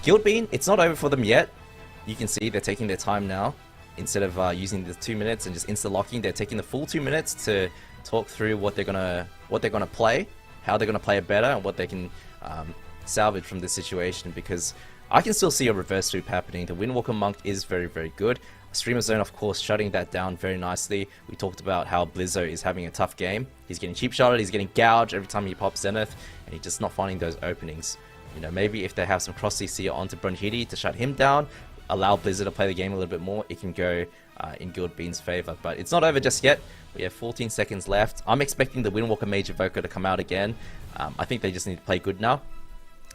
Guild Bean, it's not over for them yet. You can see they're taking their time now. Instead of using the 2 minutes and just insta-locking, they're taking the full 2 minutes to talk through what they're gonna play, how they're gonna play it better, and what they can salvage from this situation, because I can still see a reverse sweep happening. The Windwalker Monk is very, very good. Streamer Zone, of course, shutting that down very nicely. We talked about how Blizzo is having a tough game. He's getting cheap shotted, he's getting gouged every time he pops Zenith, and he's just not finding those openings. You know, maybe if they have some cross CC onto Brunhilde to shut him down, allow Blizzard to play the game a little bit more, it can go in Guild Bean's favor. But it's not over just yet. We have 14 seconds left. I'm expecting the Windwalker Mage Evoker to come out again. I think they just need to play good now.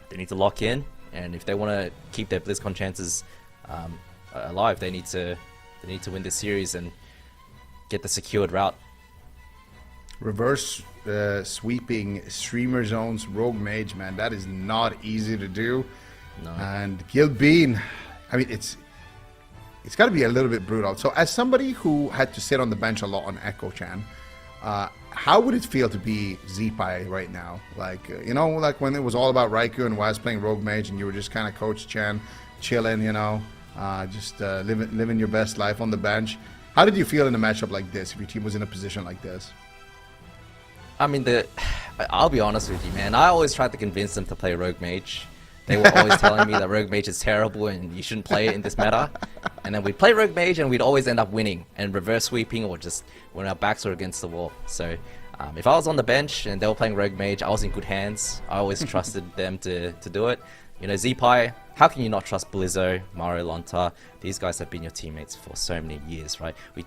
They need to lock in, and if they want to keep their BlizzCon chances alive. They need to win this series and get the secured route. Reverse sweeping streamer zones rogue mage, man, that is not easy to do. No. And Guild Bean, I mean, it's got to be a little bit brutal. So as somebody who had to sit on the bench a lot on Echo Chan, how would it feel to be Zeepai right now? Like, you know, like when it was all about Raikou and Waz playing rogue mage and you were just kind of Coach Chan chilling, you know, just living your best life on the bench. How did you feel in a matchup like this if your team was in a position like this? I mean, I'll be honest with you, man. I always tried to convince them to play rogue mage. They were always telling me that rogue mage is terrible and you shouldn't play it in this meta. And then we'd play rogue mage and we'd always end up winning and reverse sweeping or just when our backs were against the wall. So if I was on the bench and they were playing rogue mage, I was in good hands. I always trusted them to do it. You know, Zeepai, how can you not trust Blizzo, Mario, Lontar? These guys have been your teammates for so many years, right? I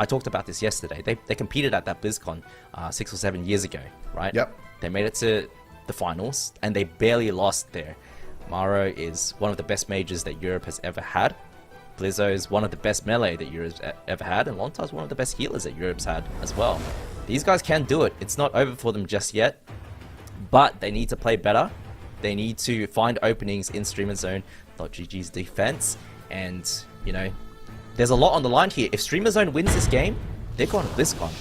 talked about this yesterday. They competed at that BlizzCon 6 or 7 years ago, right? Yep. They made it to the finals and they barely lost there. Maro is one of the best mages that Europe has ever had. Blizzo is one of the best melee that Europe's ever had, and Lontar is one of the best healers that Europe's had as well. These guys can do it. It's not over for them just yet, but they need to play better. They need to find openings in Streamer Zone.GG's defense, and you know, there's a lot on the line here. If Streamer Zone wins this game, they're going to BlizzCon.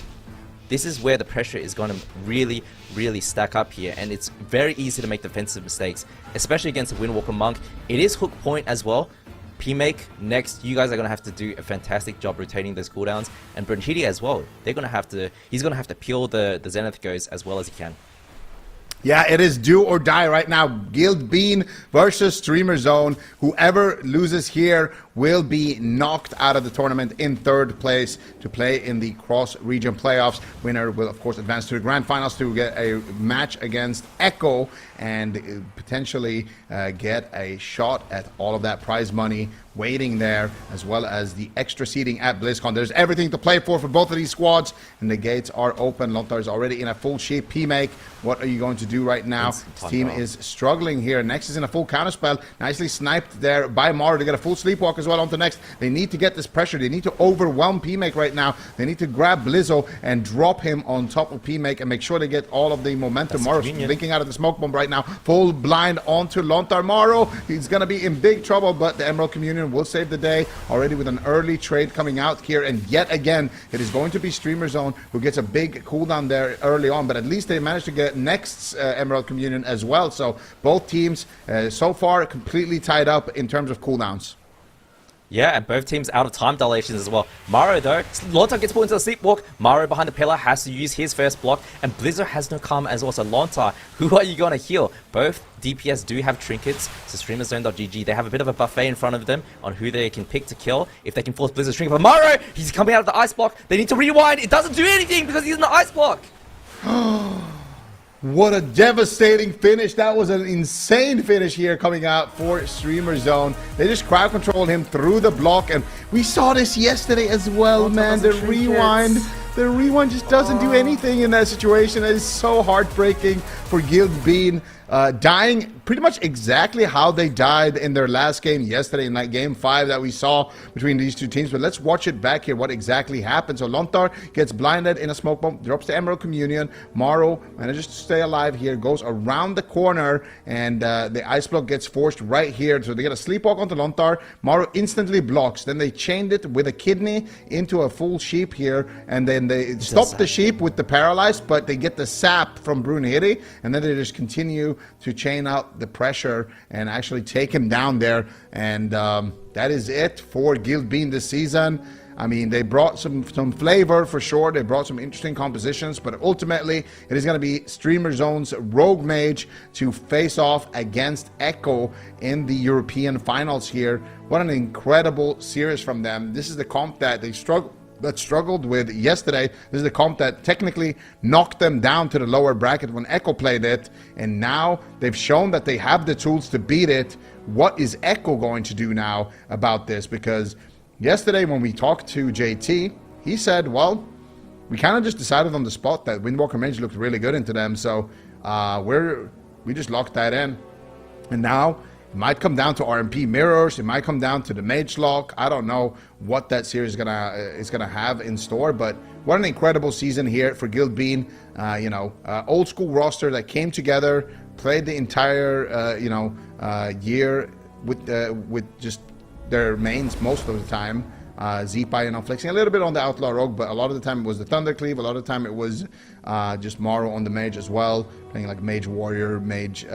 This is where the pressure is going to really, really stack up here, and it's very easy to make defensive mistakes, especially against a Windwalker Monk. It is hook point as well. P-Make, next, you guys are going to have to do a fantastic job rotating those cooldowns, and Brunhilde as well. He's going to have to peel the Zenith Goes as well as he can. Yeah, it is do or die right now. Guild Bean versus Streamer Zone. Whoever loses here will be knocked out of the tournament in third place to play in the cross-region playoffs. Winner will, of course, advance to the Grand Finals to get a match against Echo and potentially get a shot at all of that prize money waiting there, as well as the extra seating at BlizzCon. There's everything to play for both of these squads, and the gates are open. Lontar is already in a full shape. P-Make, what are you going to do right now? His team is struggling here. Next is in a full counterspell. Nicely sniped there by Maro to get a full sleepwalk as well onto Next. They need to get this pressure. They need to overwhelm P-Make right now. They need to grab Blizzo and drop him on top of P-Make and make sure they get all of the momentum. Maro blinking out of the smoke bomb right now. Full blind onto Lontar. Maro, he's going to be in big trouble, but the Emerald Communion will save the day already with an early trade coming out here. And yet again, it is going to be Streamer Zone who gets a big cooldown there early on, but at least they managed to get Next's Emerald Communion as well. So both teams so far completely tied up in terms of cooldowns. Yeah, and both teams out of time dilations as well. Maro, though, Lontar gets pulled into the sleepwalk. Maro behind the pillar has to use his first block, and Blizzo has no karma as well. So Lontar, who are you going to heal? Both DPS do have trinkets, so StreamerZone.gg, they have a bit of a buffet in front of them on who they can pick to kill if they can force Blizzard's trinket. But Maro, he's coming out of the ice block. They need to rewind. It doesn't do anything because he's in the ice block. What a devastating finish. That was an insane finish here coming out for Streamer Zone. They just crowd controlled him through the block, and we saw this yesterday as well, man. The rewind just doesn't do anything in that situation. It is so heartbreaking for Guild Bean. Dying pretty much exactly how they died in their last game yesterday in that game 5 that we saw between these two teams. But let's watch it back here, what exactly happened. So Lontar gets blinded in a smoke bomb, drops the Emerald Communion. Maro manages to stay alive here, goes around the corner, and the ice block gets forced right here. So they get a sleepwalk onto Lontar. Maro instantly blocks. Then they chained it with a kidney into a full sheep here, and then they stop the sheep with the paralyzed, but they get the sap from Brunhilde, and then they just continue to chain out the pressure and actually take him down there. And that is it for Guild Bean this season. I mean, they brought some flavor for sure. They brought some interesting compositions, but ultimately it is going to be Streamer Zone's Rogue Mage to face off against Echo in the European finals here. What an incredible series from them. This is the comp that they struggled with yesterday. This is the comp that technically knocked them down to the lower bracket when Echo played it, and now they've shown that they have the tools to beat it. What is Echo going to do now about this? Because yesterday when we talked to JT, he said, well, we kind of just decided on the spot that Windwalker Mage looked really good into them, so we just locked that in. And now It might come down to RMP mirrors. It might come down to the mage lock. I don't know what that series is gonna have in store, but what an incredible season here for Guild Bean. Old school roster that came together, played the entire year with just their mains most of the time. Zeepy, flexing a little bit on the Outlaw Rogue, but a lot of the time it was the Thundercleave. A lot of the time it was just Maro on the Mage as well, playing like Mage Warrior, Mage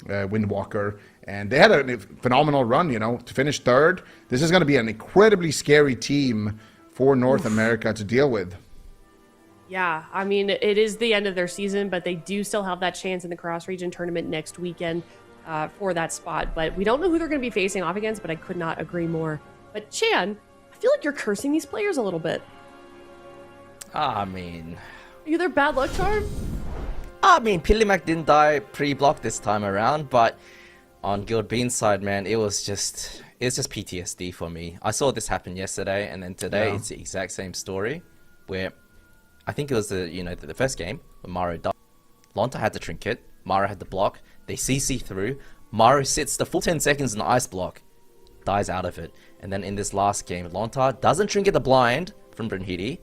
Windwalker. And they had a phenomenal run, to finish third. This is going to be an incredibly scary team for North America to deal with. Yeah, I mean, it is the end of their season, but they do still have that chance in the cross-region tournament next weekend for that spot. But we don't know who they're going to be facing off against, but I could not agree more. But Chan, I feel like you're cursing these players a little bit. I mean... Are you their bad luck charm? Pillimac didn't die pre-block this time around, but on Guild Bean's side, man, it's just PTSD for me. I saw this happen yesterday, and then today it's the exact same story, where I think it was the first game when Maro died. Lonta had the trinket, Maro had the block, they CC through, Maro sits the full 10 seconds in the ice block, dies out of it. And then in this last game, Lonta doesn't trinket the blind from Brunhilde,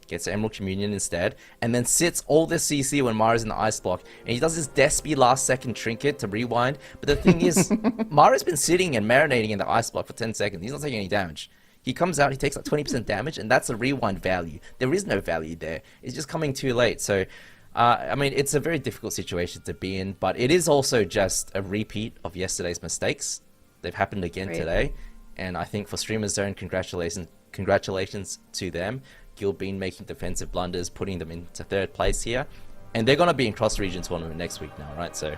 gets the Emerald Communion instead, and then sits all this CC when Maro's in the ice block. And he does this Despy last second trinket to rewind. But the thing is, Maro's been sitting and marinating in the ice block for 10 seconds. He's not taking any damage. He comes out, he takes like 20% damage, and that's a rewind value. There is no value there. It's just coming too late. So, it's a very difficult situation to be in, but it is also just a repeat of yesterday's mistakes. They've happened again today. And I think for Streamers Zone, congratulations to them. Guild Bean making defensive blunders, putting them into third place here. And they're going to be in cross-region tournament next week now, right? So,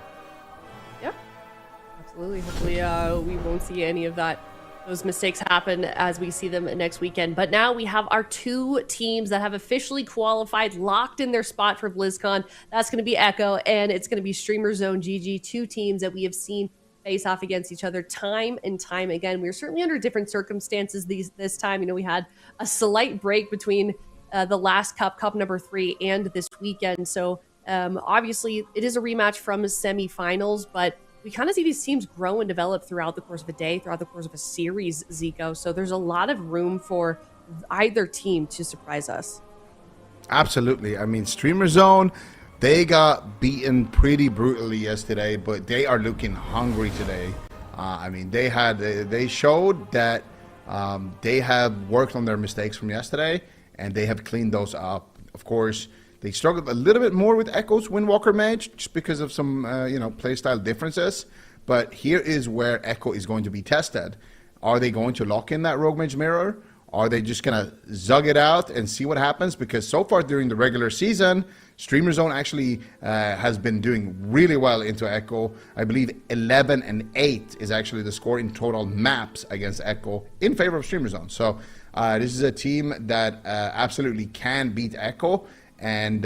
yep, absolutely. Hopefully we won't see any of those mistakes happen as we see them next weekend. But now we have our two teams that have officially qualified, locked in their spot for BlizzCon. That's going to be Echo, and it's going to be Streamer Zone GG, two teams that we have seen face off against each other time and time again. We were certainly under different circumstances this time. We had a slight break between the last cup number 3, and this weekend. So obviously it is a rematch from the semifinals, but we kind of see these teams grow and develop throughout the course of a day, throughout the course of a series, Zico. So there's a lot of room for either team to surprise us. Absolutely. Streamer Zone, they got beaten pretty brutally yesterday, but they are looking hungry today. They showed that they have worked on their mistakes from yesterday, and they have cleaned those up. Of course, they struggled a little bit more with Echo's Windwalker Mage, just because of some playstyle differences. But here is where Echo is going to be tested. Are they going to lock in that Rogue Mage mirror? Are they just going to zug it out and see what happens? Because so far during the regular season, Streamer Zone actually has been doing really well into Echo. I believe 11-8 is actually the score in total maps against Echo in favor of Streamer Zone. So this is a team that absolutely can beat Echo. And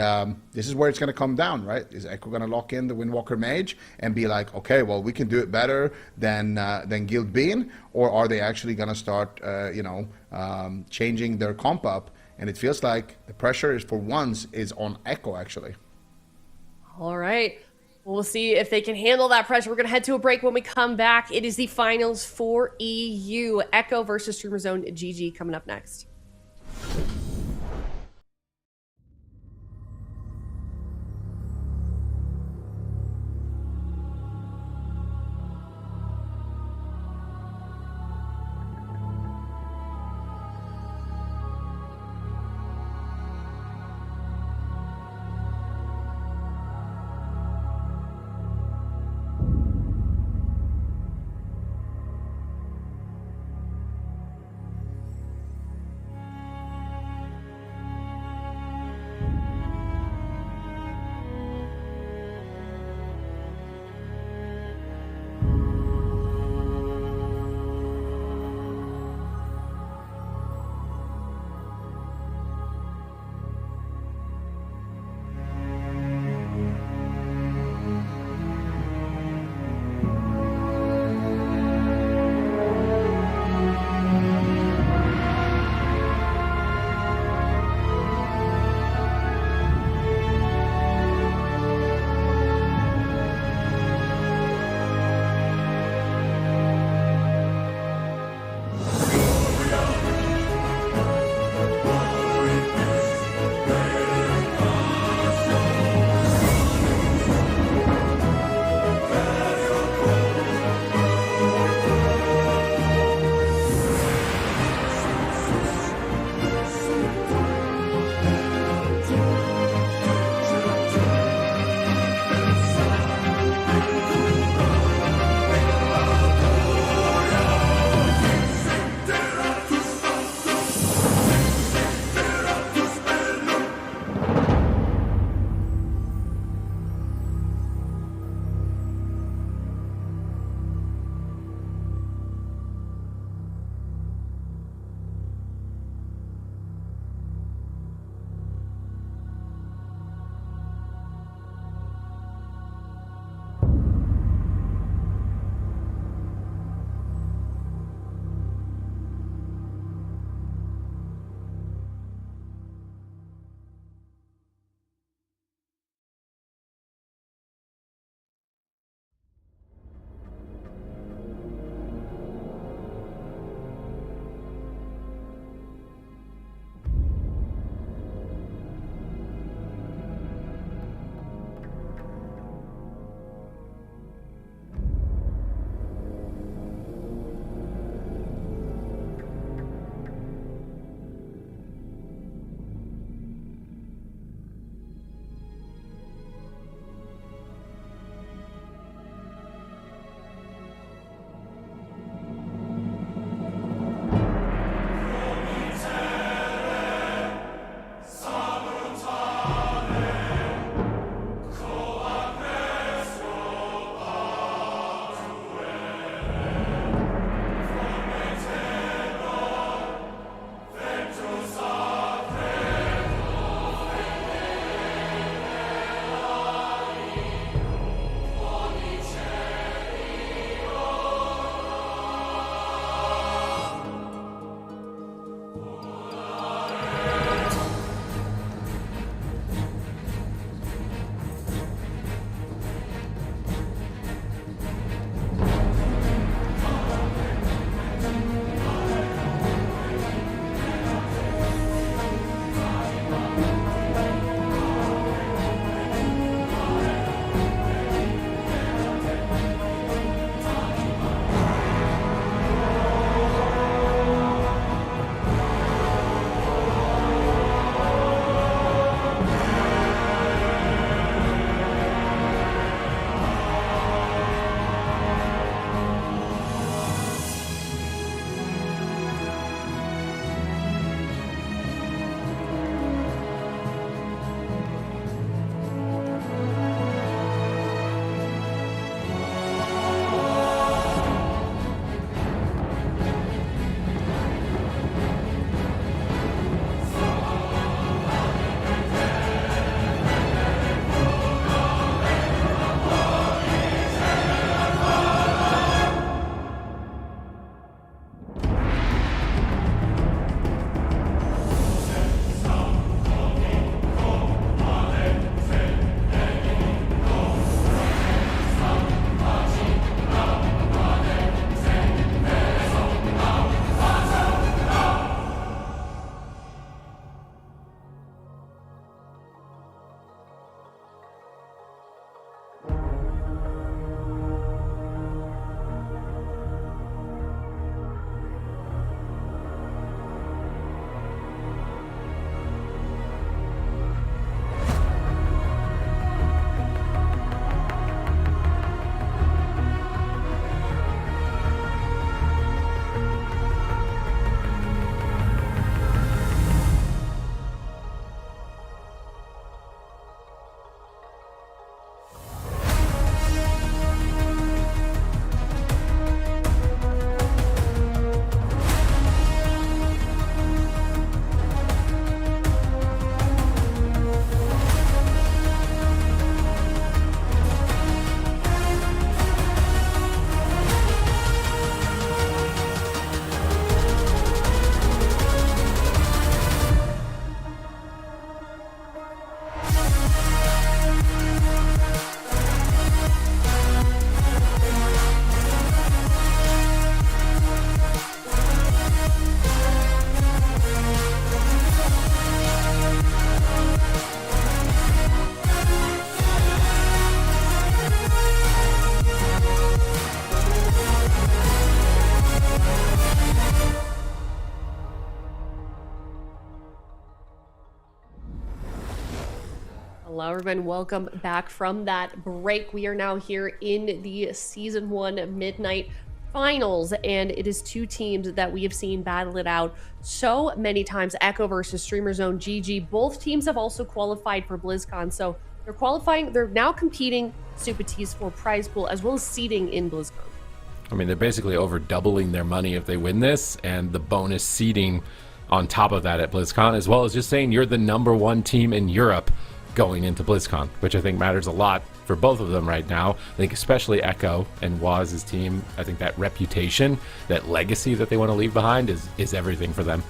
this is where it's going to come down, right? Is Echo going to lock in the Windwalker Mage and be like, okay, well, we can do it better than Guild Bean? Or are they actually going to start, changing their comp up? And it feels like the pressure is, for once, is on Echo, actually. All right. Well, we'll see if they can handle that pressure. We're going to head to a break. When we come back, it is the finals for EU. Echo versus Streamer Zone GG coming up next. Hello, everyone. Welcome back from that break. We are now here in the Season 1 Midnight Finals, and it is two teams that we have seen battle it out so many times. Echo versus Streamer Zone GG. Both teams have also qualified for BlizzCon, so they're qualifying. They're now competing Super T's for prize pool as well as seeding in BlizzCon. I mean, they're basically over doubling their money if they win this, and the bonus seeding on top of that at BlizzCon, as well as just saying you're the #1 team in Europe going into BlizzCon, which I think matters a lot for both of them right now. I think especially Echo and Waz's team, I think that reputation, that legacy that they want to leave behind is everything for them.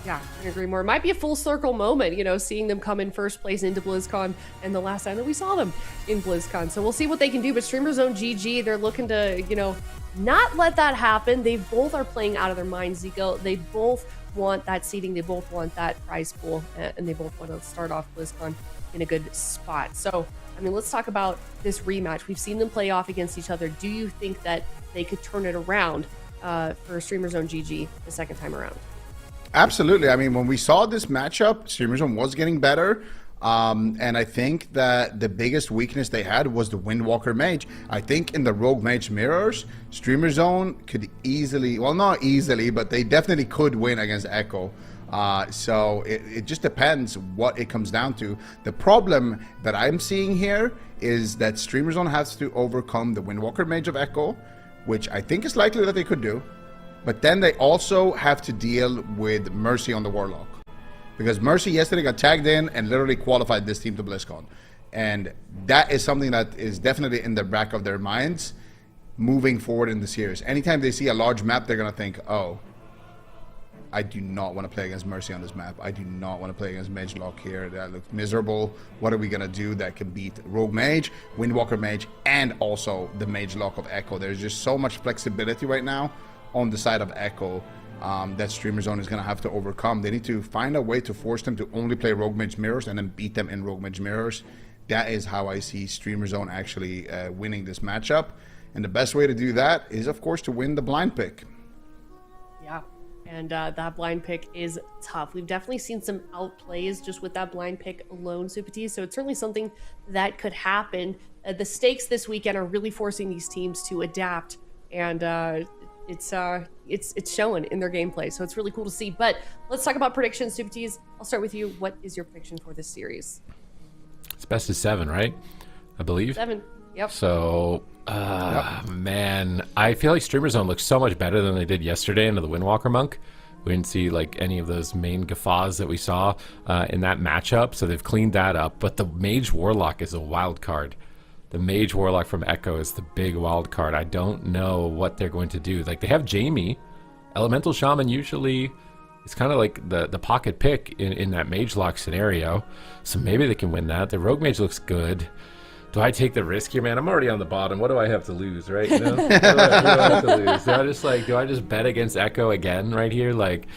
Yeah, I can agree more. It might be a full circle moment, you know, seeing them come in first place into BlizzCon and the last time that we saw them in BlizzCon. So we'll see what they can do. But Streamer Zone GG, they're looking to, you know, not let that happen. They both are playing out of their minds, Zico. They both want that seeding. They both want that prize pool. And they both want to start off BlizzCon in a good spot. So, I mean, let's talk about this rematch. We've seen them play off against each other. Do you think that they could turn it around for Streamer Zone GG the second time around? Absolutely. I mean, when we saw this matchup, Streamer Zone was getting better. And I think that the biggest weakness they had was the Windwalker Mage. I think in the Rogue Mage mirrors, Streamer Zone could easily, well, not easily, but they definitely could win against Echo. So it just depends what it comes down to. The problem that I'm seeing here is that Streamer Zone has to overcome the Windwalker Mage of Echo, which I think is likely that they could do. But then they also have to deal with Mercy on the Warlock. Because Mercy yesterday got tagged in and literally qualified this team to BlizzCon. And that is something that is definitely in the back of their minds moving forward in the series. Anytime they see a large map, they're going to think, oh, I do not want to play against Mercy on this map. I do not want to play against Mage Lock here. That looks miserable. What are we going to do that can beat Rogue Mage, Windwalker Mage, and also the Mage Lock of Echo? There's just so much flexibility right now on the side of Echo that Streamer Zone is going to have to overcome. They need to find a way to force them to only play Rogue Mage Mirrors and then beat them in Rogue Mage Mirrors. That is how I see Streamer Zone actually winning this matchup. And the best way to do that is, of course, to win the blind pick. Yeah, and that blind pick is tough. We've definitely seen some outplays just with that blind pick alone, Super T. So it's certainly something that could happen. The stakes this weekend are really forcing these teams to adapt, and it's showing in their gameplay, so it's really cool to see. But let's talk about predictions, Super T's. I'll start with you. What is your prediction for this series? It's best of 7, right? I believe. 7. Yep. So, man, I feel like Streamer Zone looks so much better than they did yesterday into the Windwalker Monk. We didn't see like any of those main guffaws that we saw in that matchup, so they've cleaned that up. But the Mage Warlock is a wild card. The Mage Warlock from Echo is the big wild card. I don't know what they're going to do. Like, they have Jamie. Elemental Shaman usually is kind of like the pocket pick in that Mage Lock scenario. So maybe they can win that. The Rogue Mage looks good. Do I take the risk here, man? I'm already on the bottom. What do I have to lose, right? You know? What do I have to lose? Do I just bet against Echo again right here? Like,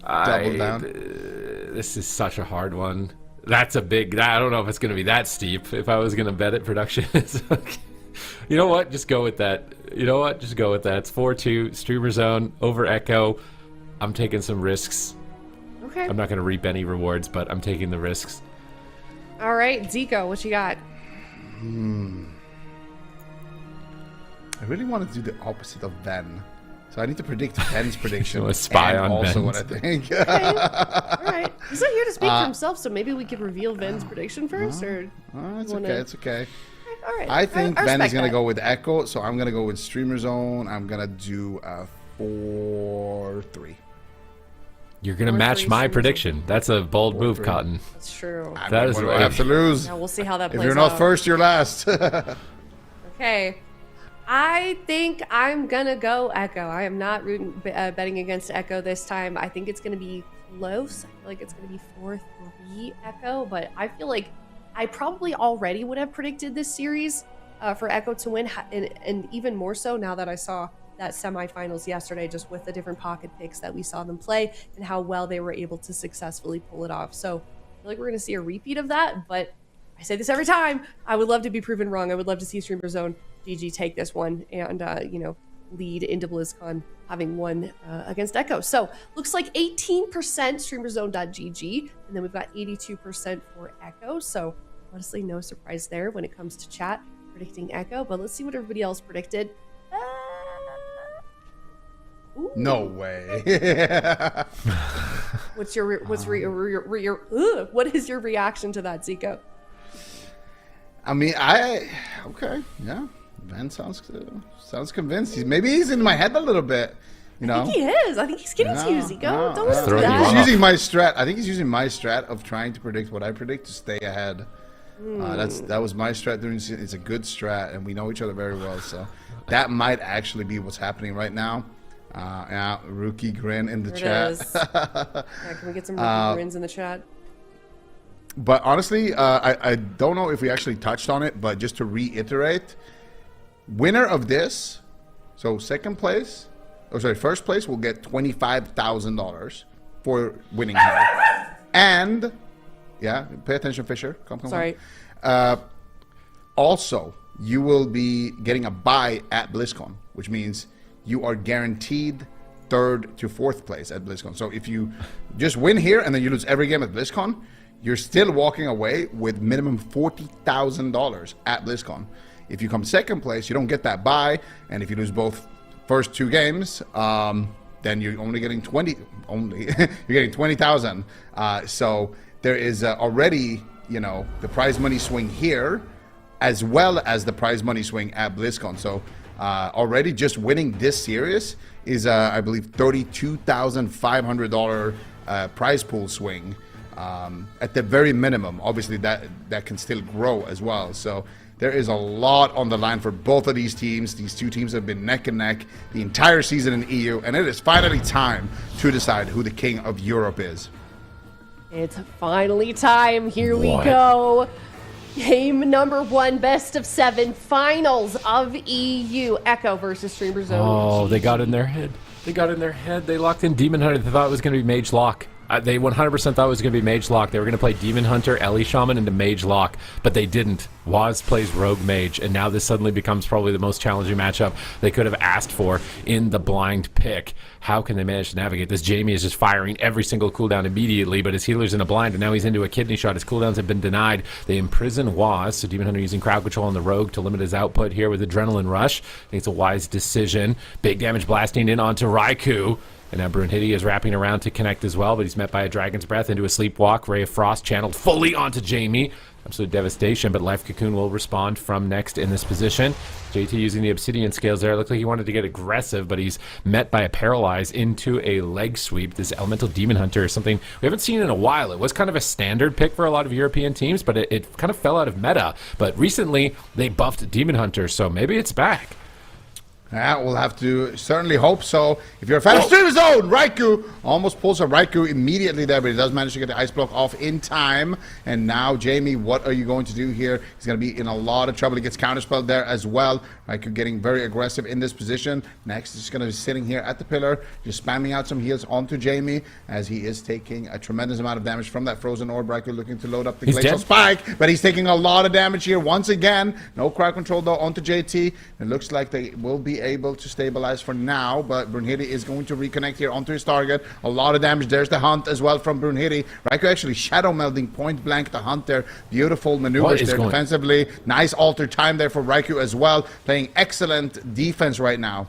Double down. This is such a hard one. That's a big. I don't know if it's going to be that steep. If I was going to bet it, production is okay. You know what? Just go with that. Just go with that. It's 4-2 Streamer Zone over Echo. I'm taking some risks. Okay. I'm not going to reap any rewards, but I'm taking the risks. All right, Zico, what you got? I really want to do the opposite of Ben. So I need to predict Ben's prediction. A spy and on also Ben's. what I think. Okay. All right. He's not here to speak for himself, so maybe we could reveal Ven's prediction first, or It's wanna- okay. It's okay. all right. I think I Ben is respect going to that. go with Echo, so I'm going to go with Streamer Zone. I'm going to do a 4-3. You're going to 4-3 match my Streamer Zone. prediction. That's a bold move, 4-3. Cotton. That's true. I That mean, is what do right. I have to lose? Now we'll see how that If plays you're not out. first, you're last. Okay. I think I'm gonna go Echo. I am not betting against Echo this time. I think it's gonna be close. I feel like it's gonna be 4-3 Echo, but I feel like I probably already would have predicted this series for Echo to win, and even more so now that I saw that semifinals yesterday, just with the different pocket picks that we saw them play and how well they were able to successfully pull it off. So I feel like we're gonna see a repeat of that, but I say this every time. I would love to be proven wrong. I would love to see Streamer Zone GG take this one and, lead into BlizzCon, having won against Echo. So looks like 18% streamerzone.gg, and then we've got 82% for Echo. So honestly, no surprise there when it comes to chat predicting Echo. But let's see what everybody else predicted. No way. What is your reaction to that, Zico? I mean, okay, yeah. Van sounds convinced. Maybe he's in my head a little bit. You know, I think he is. I think he's getting to you, Zico. Don't listen to Throwing you that. off. He's using my strat. I think he's using my strat of trying to predict what I predict to stay ahead. That was my strat during the season. It's a good strat, and we know each other very well. So that might actually be what's happening right now. Yeah, rookie grin in the There chat. it is. Yeah, can we get some rookie grins in the chat? But honestly, I don't know if we actually touched on it, but just to reiterate, winner of this, so first place will get $25,000 for winning here. And, yeah, pay attention, Fisher. Come. Sorry. Also, you will be getting a bye at BlizzCon, which means you are guaranteed 3rd to 4th place at BlizzCon. So if you just win here and then you lose every game at BlizzCon, you're still walking away with minimum $40,000 at BlizzCon. If you come 2nd place, you don't get that bye, and if you lose both first 2 games, then you're only getting you're getting 20,000. So there is already, the prize money swing here, as well as the prize money swing at BlizzCon. So already just winning this series is, I believe, $32,500 prize pool swing. At the very minimum. Obviously that can still grow as well. So there is a lot on the line for both of these teams. These two teams have been neck and neck the entire season in EU, and it is finally time to decide who the king of Europe is. It's finally time. Here we go. Game number 1, best of 7, finals of EU. Echo versus Streamer Zone. Oh, they got in their head. They locked in Demon Hunter. They thought it was going to be Mage Lock. They 100% thought it was going to be Mage Lock. They were going to play Demon Hunter, Ellie Shaman into Mage Lock, but they didn't. Waz plays Rogue Mage, and now this suddenly becomes probably the most challenging matchup they could have asked for in the blind pick. How can they manage to navigate this? Jamie is just firing every single cooldown immediately, but his healer's in a blind, and now he's into a kidney shot. His cooldowns have been denied. They imprison Waz, so Demon Hunter using crowd control on the Rogue to limit his output here with Adrenaline Rush. I think it's a wise decision. Big damage blasting in onto Raikou. And now Brunhilde is wrapping around to connect as well, but he's met by a Dragon's Breath into a Sleepwalk. Ray of Frost channeled fully onto Jamie. Absolute devastation, but Life Cocoon will respond from next in this position. JT using the Obsidian Scales there. It looked like he wanted to get aggressive, but he's met by a Paralyze into a leg sweep. This Elemental Demon Hunter is something we haven't seen in a while. It was kind of a standard pick for a lot of European teams, but it kind of fell out of meta. But recently, they buffed Demon Hunter, so maybe it's back. Yeah, we'll have to certainly hope so. If you're a fan of Streamer Zone, Raikou almost pulls a Raikou immediately there, but he does manage to get the ice block off in time. And now, Jamie, what are you going to do here? He's going to be in a lot of trouble. He gets counterspelled there as well. Raikou getting very aggressive in this position. Next, he's going to be sitting here at the pillar, just spamming out some heals onto Jamie as he is taking a tremendous amount of damage from that Frozen Orb. Raikou looking to load up the Glacial Spike, but he's taking a lot of damage here once again. No crowd control, though, onto JT. It looks like they will be able to stabilize for now, but Brunhilde is going to reconnect here onto his target. A lot of damage. There's the hunt as well from Brunhilde. Raikou actually shadow melding point blank the hunt there. Beautiful maneuvers there defensively. Nice alter time there for Raikou as well. Playing excellent defense right now.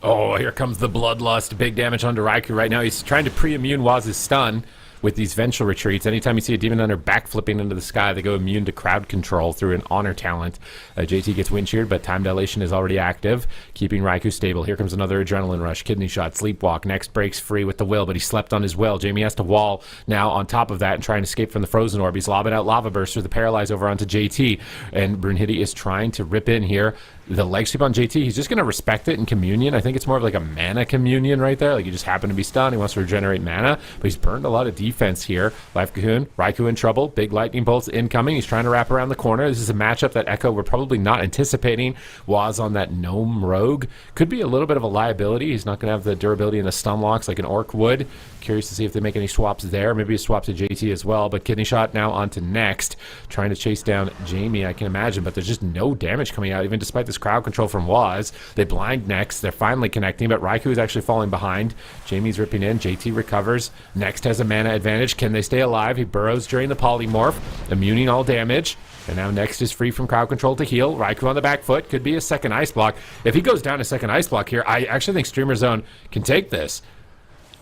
Oh, here comes the Bloodlust. Big damage onto Raikou right now. He's trying to pre-immune Waz's stun with these Vengeful Retreats. Anytime you see a Demon Hunter backflipping into the sky, they go immune to crowd control through an honor talent. JT gets wind sheared, but time dilation is already active, keeping Raikou stable. Here comes another Adrenaline Rush, Kidney Shot, Sleepwalk. Next breaks free with the will, but he slept on his will. Jamie has to wall now on top of that and try and escape from the Frozen Orb. He's lobbing out Lava Burst through the Paralyze over onto JT, and Brunhilde is trying to rip in here. The leg sweep on JT, he's just going to respect it in Communion. I think it's more of like a mana Communion right there. Like, you just happen to be stunned. He wants to regenerate mana, but he's burned a lot of defense here. Life Cocoon, Raikou in trouble. Big lightning bolts incoming. He's trying to wrap around the corner. This is a matchup that Echo were probably not anticipating. Waz on that Gnome Rogue. Could be a little bit of a liability. He's not going to have the durability and the stun locks like an Orc would. Curious to see if they make any swaps there. Maybe a swap to JT as well. But Kidney Shot now on to Next, trying to chase down Jamie, I can imagine. But there's just no damage coming out, even despite this crowd control from Waz. They blind Next. They're finally connecting, but Raikou is actually falling behind. Jamie's ripping in. JT recovers. Next has a mana advantage. Can they stay alive? He burrows during the polymorph, immuning all damage. And now Next is free from crowd control to heal. Raikou on the back foot. Could be a second ice block. If he goes down a second ice block here, I actually think Streamer Zone can take this.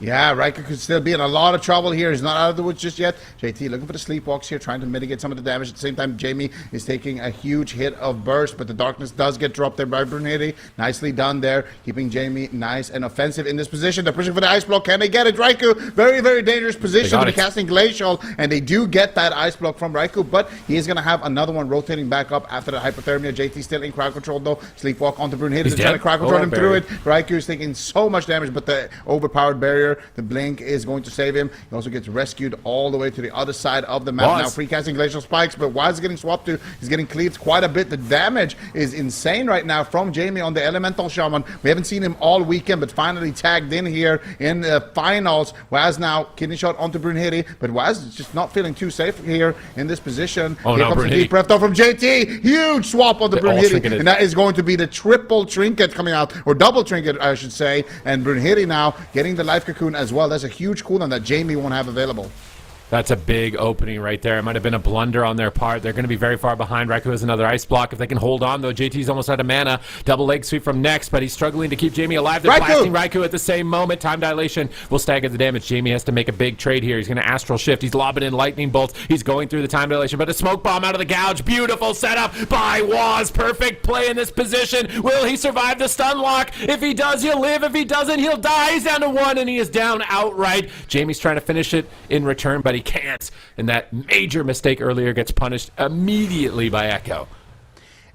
Yeah, Raikou could still be in a lot of trouble here. He's not out of the woods just yet. JT looking for the sleepwalks here, trying to mitigate some of the damage. At the same time, Jamie is taking a huge hit of burst, but the darkness does get dropped there by Brunhilde. Nicely done there, keeping Jamie nice and offensive in this position. They're pushing for the ice block. Can they get it? Raikou, very, very dangerous position to be casting Glacial, and they do get that ice block from Raikou, but he is going to have another one rotating back up after the hypothermia. JT still in crowd control, though. Sleepwalk onto Brunhilde. They're trying to crowd control him through it. Raikou is taking so much damage, but the overpowered barrier, the blink, is going to save him. He also gets rescued all the way to the other side of the map. Now free casting Glacial Spikes, but Waz is getting swapped to. He's getting cleaved quite a bit. The damage is insane right now from Jamie on the Elemental Shaman. We haven't seen him all weekend, but finally tagged in here in the finals. Waz now Kidney Shot onto Brunhilde, but Waz is just not feeling too safe here in this position. Oh, here no, comes the deep breath though from JT. Huge swap on the Brunhilde, and that is going to be the triple trinket coming out, or double trinket, I should say. And Brunhilde now getting the life cocoon as well. That's a huge cooldown that Jamie won't have available. That's a big opening right there. It might have been a blunder on their part. They're going to be very far behind. Raikou has another ice block. If they can hold on, though, JT's almost out of mana. Double leg sweep from Next, but he's struggling to keep Jamie alive. They're blasting Raikou at the same moment. Time dilation will stagger the damage. Jamie has to make a big trade here. He's going to astral shift. He's lobbing in lightning bolts. He's going through the time dilation, but a smoke bomb out of the gouge. Beautiful setup by Waz. Perfect play in this position. Will he survive the stun lock? If he does, he'll live. If he doesn't, he'll die. He's down to 1, and he is down outright. Jamie's trying to finish it in return, but he can't. And that major mistake earlier gets punished immediately by Echo.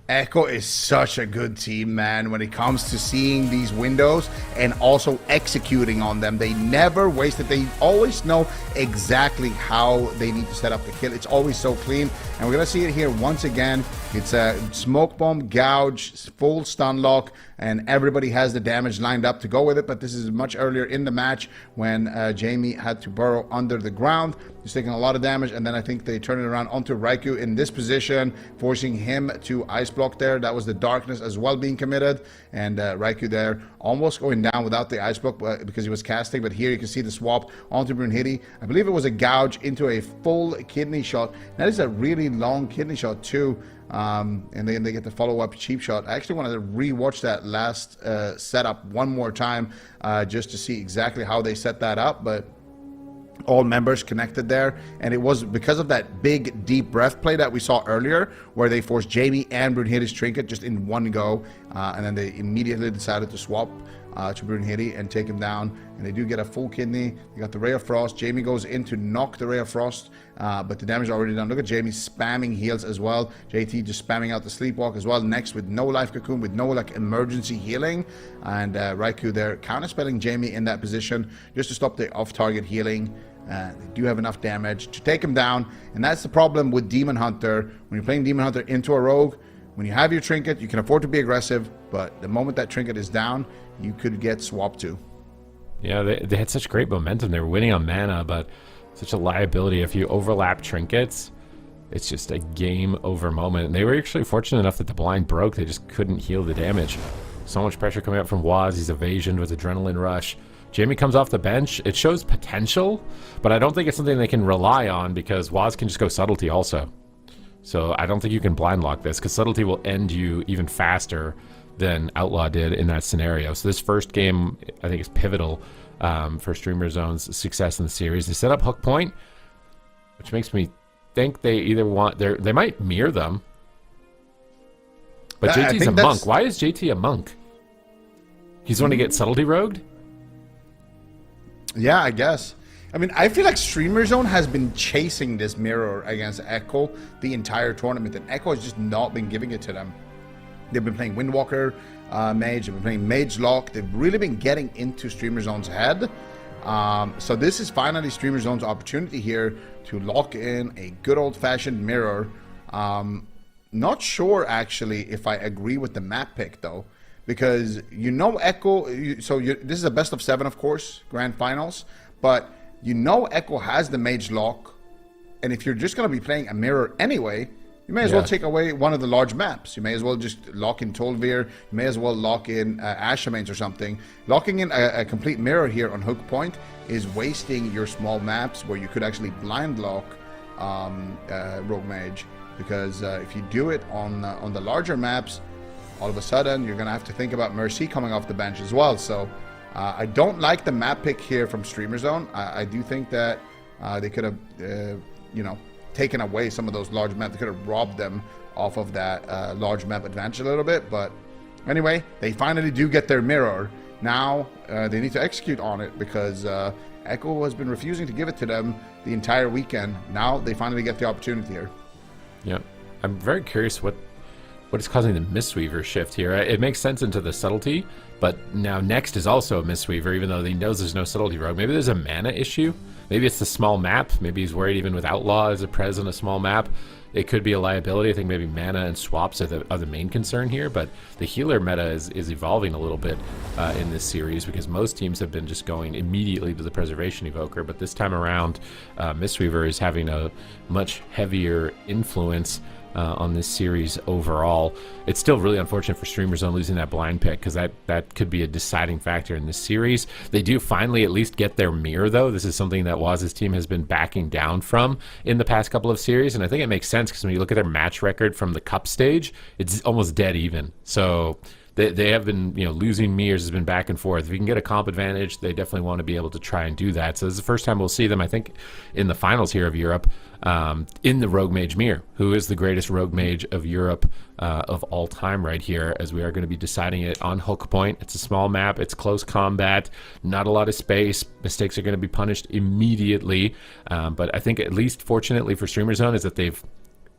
Echo is such a good team, man, when it comes to seeing these windows and also executing on them. They never waste it. They always know exactly how they need to set up the kill. It's always so clean. And we're going to see it here once again. It's a smoke bomb, gouge, full stun lock, and everybody has the damage lined up to go with it. But this is much earlier in the match when Jamie had to burrow under the ground. He's taking a lot of damage, and then I think they turn it around onto Raikou in this position, forcing him to ice block there. That was the darkness as well being committed, and Raikou there almost going down without the ice block because he was casting. But here you can see the swap onto Brunhilde. I believe it was a gouge into a full kidney shot. That is a really long kidney shot too. And then they get the follow-up cheap shot. I actually wanted to re-watch that last setup one more time just to see exactly how they set that up, but all members connected there, and it was because of that big deep breath play that we saw earlier where they forced Jamie and Brunhilde's trinket just in one go, and then they immediately decided to swap to Brunhilde and take him down, and they do get a full kidney. They got the Ray of Frost. Jamie goes in to knock the Ray of Frost, but the damage is already done. Look at Jamie spamming heals as well. JT just spamming out the sleepwalk as well. Next with no life cocoon, with no like emergency healing, and Raikou there counterspelling Jamie in that position just to stop the off-target healing. They do have enough damage to take him down, and that's the problem with Demon Hunter. When you're playing Demon Hunter into a rogue, when you have your trinket, you can afford to be aggressive, but the moment that trinket is down, you could get swapped to. Yeah, they had such great momentum. They were winning on mana, but such a liability. If you overlap trinkets, it's just a game over moment. And they were actually fortunate enough that the blind broke. They just couldn't heal the damage. So much pressure coming up from Waz. He's evasioned with Adrenaline Rush. Jamie comes off the bench. It shows potential, but I don't think it's something they can rely on because Waz can just go Subtlety also. So I don't think you can blind lock this because Subtlety will end you even faster than Outlaw did in that scenario. So this first game, I think, is pivotal for Streamer Zone's success in the series. They set up Hook Point, which makes me think they either want... They might mirror them. But JT's a monk. Why is JT a monk? He's going to get Subtlety rogued? Yeah, I guess. I mean, I feel like Streamer Zone has been chasing this mirror against Echo the entire tournament, and Echo has just not been giving it to them. They've been playing Windwalker Mage, they've been playing Mage Lock, they've really been getting into Streamer Zone's head. So this is finally Streamer Zone's opportunity here to lock in a good old-fashioned mirror. Not sure, actually, if I agree with the map pick, though. Because you know Echo, this is a best of 7, of course, Grand Finals, but you know Echo has the mage lock, and if you're just going to be playing a mirror anyway, you may as well take away one of the large maps. You may as well just lock in Tolvir. You may as well lock in Ashamains or something. Locking in a complete mirror here on Hook Point is wasting your small maps where you could actually blind lock Rogue Mage. Because if you do it on the larger maps, all of a sudden you're going to have to think about Mercy coming off the bench as well. So I don't like the map pick here from Streamer Zone. I do think that they could have, taken away some of those large maps. They could have robbed them off of that large map advantage a little bit. But anyway, they finally do get their mirror. Now they need to execute on it because Echo has been refusing to give it to them the entire weekend. Now they finally get the opportunity here. Yeah, I'm very curious what is causing the Mistweaver shift here. It makes sense into the subtlety, but now Next is also a Mistweaver, even though he knows there's no subtlety rogue. Maybe there's a mana issue. Maybe it's the small map. Maybe he's worried even with Outlaw as a pres on a small map. It could be a liability. I think maybe mana and swaps are the main concern here, but the healer meta is evolving a little bit in this series because most teams have been just going immediately to the Preservation Evoker, but this time around, Mistweaver is having a much heavier influence on this series overall. It's still really unfortunate for Streamer Zone losing that blind pick because that could be a deciding factor in this series. They do finally at least get their mirror, though. This is something that Waz's team has been backing down from in the past couple of series, and I think it makes sense because when you look at their match record from the Cup stage, it's almost dead even. So they have been, losing mirrors has been back and forth. If you can get a comp advantage, they definitely want to be able to try and do that. So this is the first time we'll see them, I think, in the finals here of Europe, in the Rogue Mage mirror, who is the greatest Rogue Mage of Europe of all time right here, as we are going to be deciding it on Hook Point. It's a small map. It's close combat. Not a lot of space. Mistakes are going to be punished immediately. But I think at least fortunately for Streamer Zone is that they've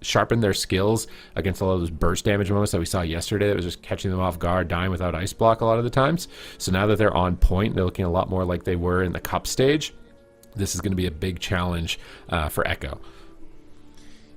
sharpened their skills against a lot of those burst damage moments that we saw yesterday that was just catching them off guard, dying without ice block a lot of the times. So now that they're on point, they're looking a lot more like they were in the Cup stage. This is going to be a big challenge for Echo.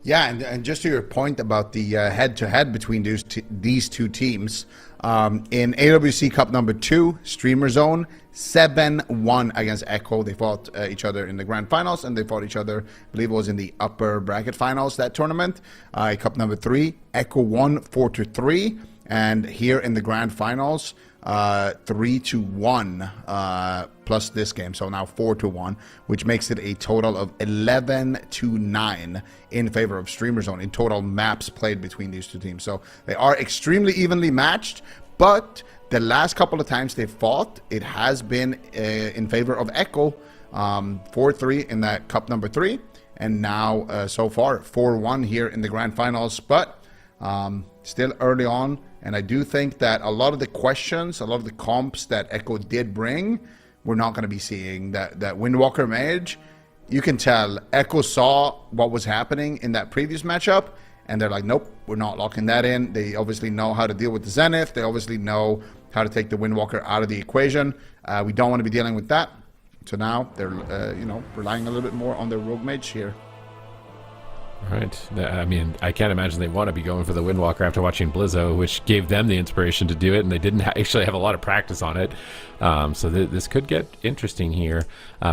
Yeah, and just to your point about the head-to-head between these two teams, in AWC Cup number 2, Streamer Zone, 7-1 against Echo. They fought each other in the Grand Finals, and they fought each other, I believe it was in the upper bracket finals, that tournament. Cup number 3, Echo won 4-3, and here in the Grand Finals, 3-1 plus this game, so now 4-1, which makes it a total of 11-9 in favor of Streamer Zone in total maps played between these two teams. So they are extremely evenly matched, but the last couple of times they've fought, it has been in favor of Echo, 4-3 in that Cup number 3, and now so far 4-1 here in the Grand Finals, but still early on. And I do think that a lot of the questions, a lot of the comps that Echo did bring, we're not going to be seeing. That Windwalker Mage, you can tell Echo saw what was happening in that previous matchup, and they're like, nope, we're not locking that in. They obviously know how to deal with the Zenith. They obviously know how to take the Windwalker out of the equation. We don't want to be dealing with that. So now they're, relying a little bit more on their Rogue Mage here. Right. I mean, I can't imagine they want to be going for the Windwalker after watching Blizzo, which gave them the inspiration to do it, and they didn't actually have a lot of practice on it. So this could get interesting here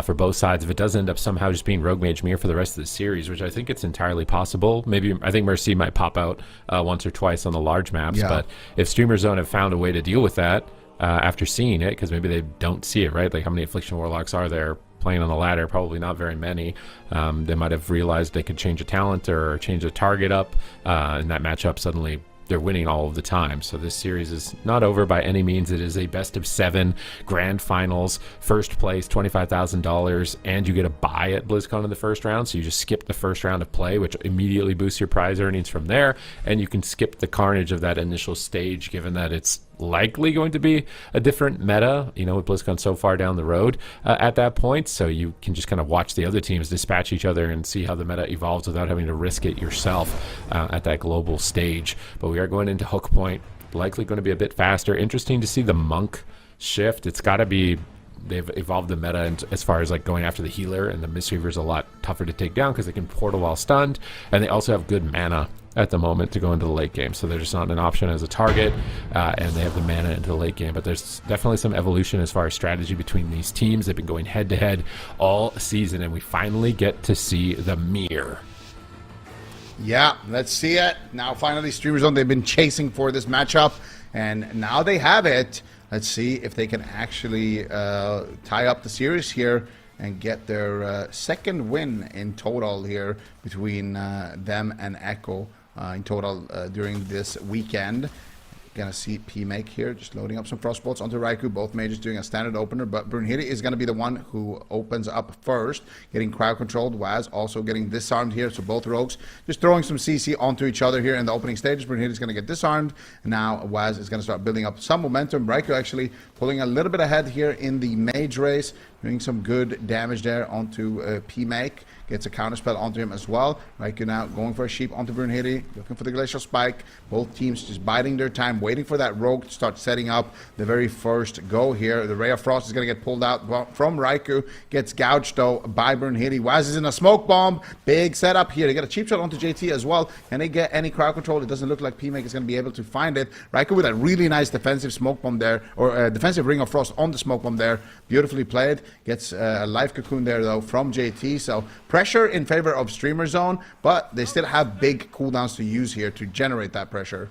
for both sides if it does end up somehow just being Rogue Mage Mirror for the rest of the series, which I think it's entirely possible. Maybe I think Mercy might pop out once or twice on the large maps, but if Streamer Zone have found a way to deal with that after seeing it, because maybe they don't see it, right? Like, how many Affliction Warlocks are there playing on the ladder? Probably not very many. They might have realized they could change a talent or change a target up in that matchup. Suddenly they're winning all of the time. So this series is not over by any means. It is a best of 7 grand finals, first place $25,000, and you get a bye at BlizzCon in the first round. So you just skip the first round of play, which immediately boosts your prize earnings from there, and you can skip the carnage of that initial stage, given that it's likely going to be a different meta, with BlizzCon so far down the road at that point. So you can just kind of watch the other teams dispatch each other and see how the meta evolves without having to risk it yourself at that global stage. But we are going into Hook Point, likely going to be a bit faster. Interesting to see the Monk shift. It's got to be, they've evolved the meta and as far as like going after the healer, and the Mistweaver is a lot tougher to take down because they can portal while stunned, and they also have good mana at the moment to go into the late game, so they're just not an option as a target, and they have the mana into the late game. But there's definitely some evolution as far as strategy between these teams. They've been going head-to-head all season, and we finally get to see the mirror. Yeah, let's see it. Now finally Streamer Zone, they've been chasing for this matchup, and now they have it. Let's see if they can actually tie up the series here and get their second win in total here between them and Echo in total during this weekend. Gonna see P-Make here, just loading up some Frostbolts onto Raikou. Both mages doing a standard opener, but Brunhilde is gonna be the one who opens up first, getting crowd controlled. Waz also getting disarmed here, so both rogues just throwing some CC onto each other here in the opening stages. Brunhilde is gonna get disarmed. Now Waz is gonna start building up some momentum. Raikou actually pulling a little bit ahead here in the mage race, doing some good damage there onto P-Make. Gets a counterspell onto him as well. Raikou now going for a sheep onto Brunhilde, looking for the Glacial Spike. Both teams just biding their time, waiting for that rogue to start setting up the very first go here. The Ray of Frost is going to get pulled out from Raikou. Gets gouged though by Brunhilde. Waz is in a smoke bomb. Big setup here. They get a cheap shot onto JT as well. Can they get any crowd control? It doesn't look like P-Make is going to be able to find it. Raikou with a really nice defensive smoke bomb there, or defensive Ring of Frost on the smoke bomb there. Beautifully played. Gets a life cocoon there though from JT. So pressure in favor of Streamer Zone, but they still have big cooldowns to use here to generate that pressure.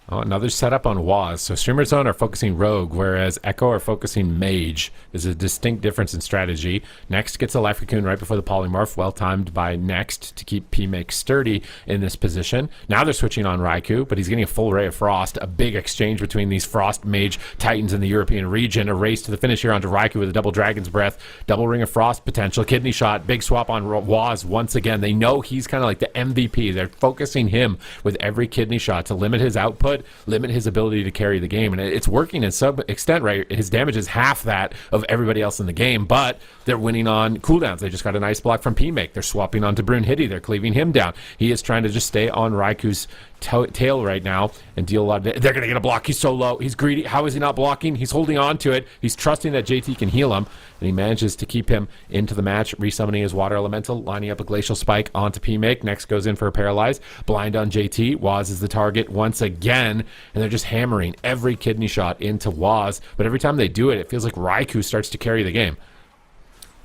Oh, another setup on Waz. So Streamer Zone are focusing Rogue, whereas Echo are focusing Mage. There's a distinct difference in strategy. Next gets a Life Cocoon right before the Polymorph, well timed by Next to keep P-Make sturdy in this position. Now they're switching on Raikou, but he's getting a full Ray of Frost. A big exchange between these Frost Mage Titans in the European region. A race to the finish here onto Raikou with a double Dragon's Breath, double Ring of Frost potential, Kidney Shot, big swap on Waz once again. They know he's kind of like the MVP. They're focusing him with every Kidney Shot to limit his output, limit his ability to carry the game, and it's working in some extent, right? His damage is half that of everybody else in the game, but they're winning on cooldowns. They just got a nice block from P-Make. They're swapping onto Brunhilde. They're cleaving him down. He is trying to just stay on Raikou's tail right now and deal a lot of damage. They're going to get a block. He's so low. He's greedy. How is he not blocking? He's holding on to it. He's trusting that JT can heal him, and he manages to keep him into the match, resummoning his Water Elemental, lining up a Glacial Spike onto P-Make. Next goes in for a Paralyze. Blind on JT. Waz is the target once again, and they're just hammering every Kidney Shot into Waz, but every time they do it, it feels like Raikou starts to carry the game.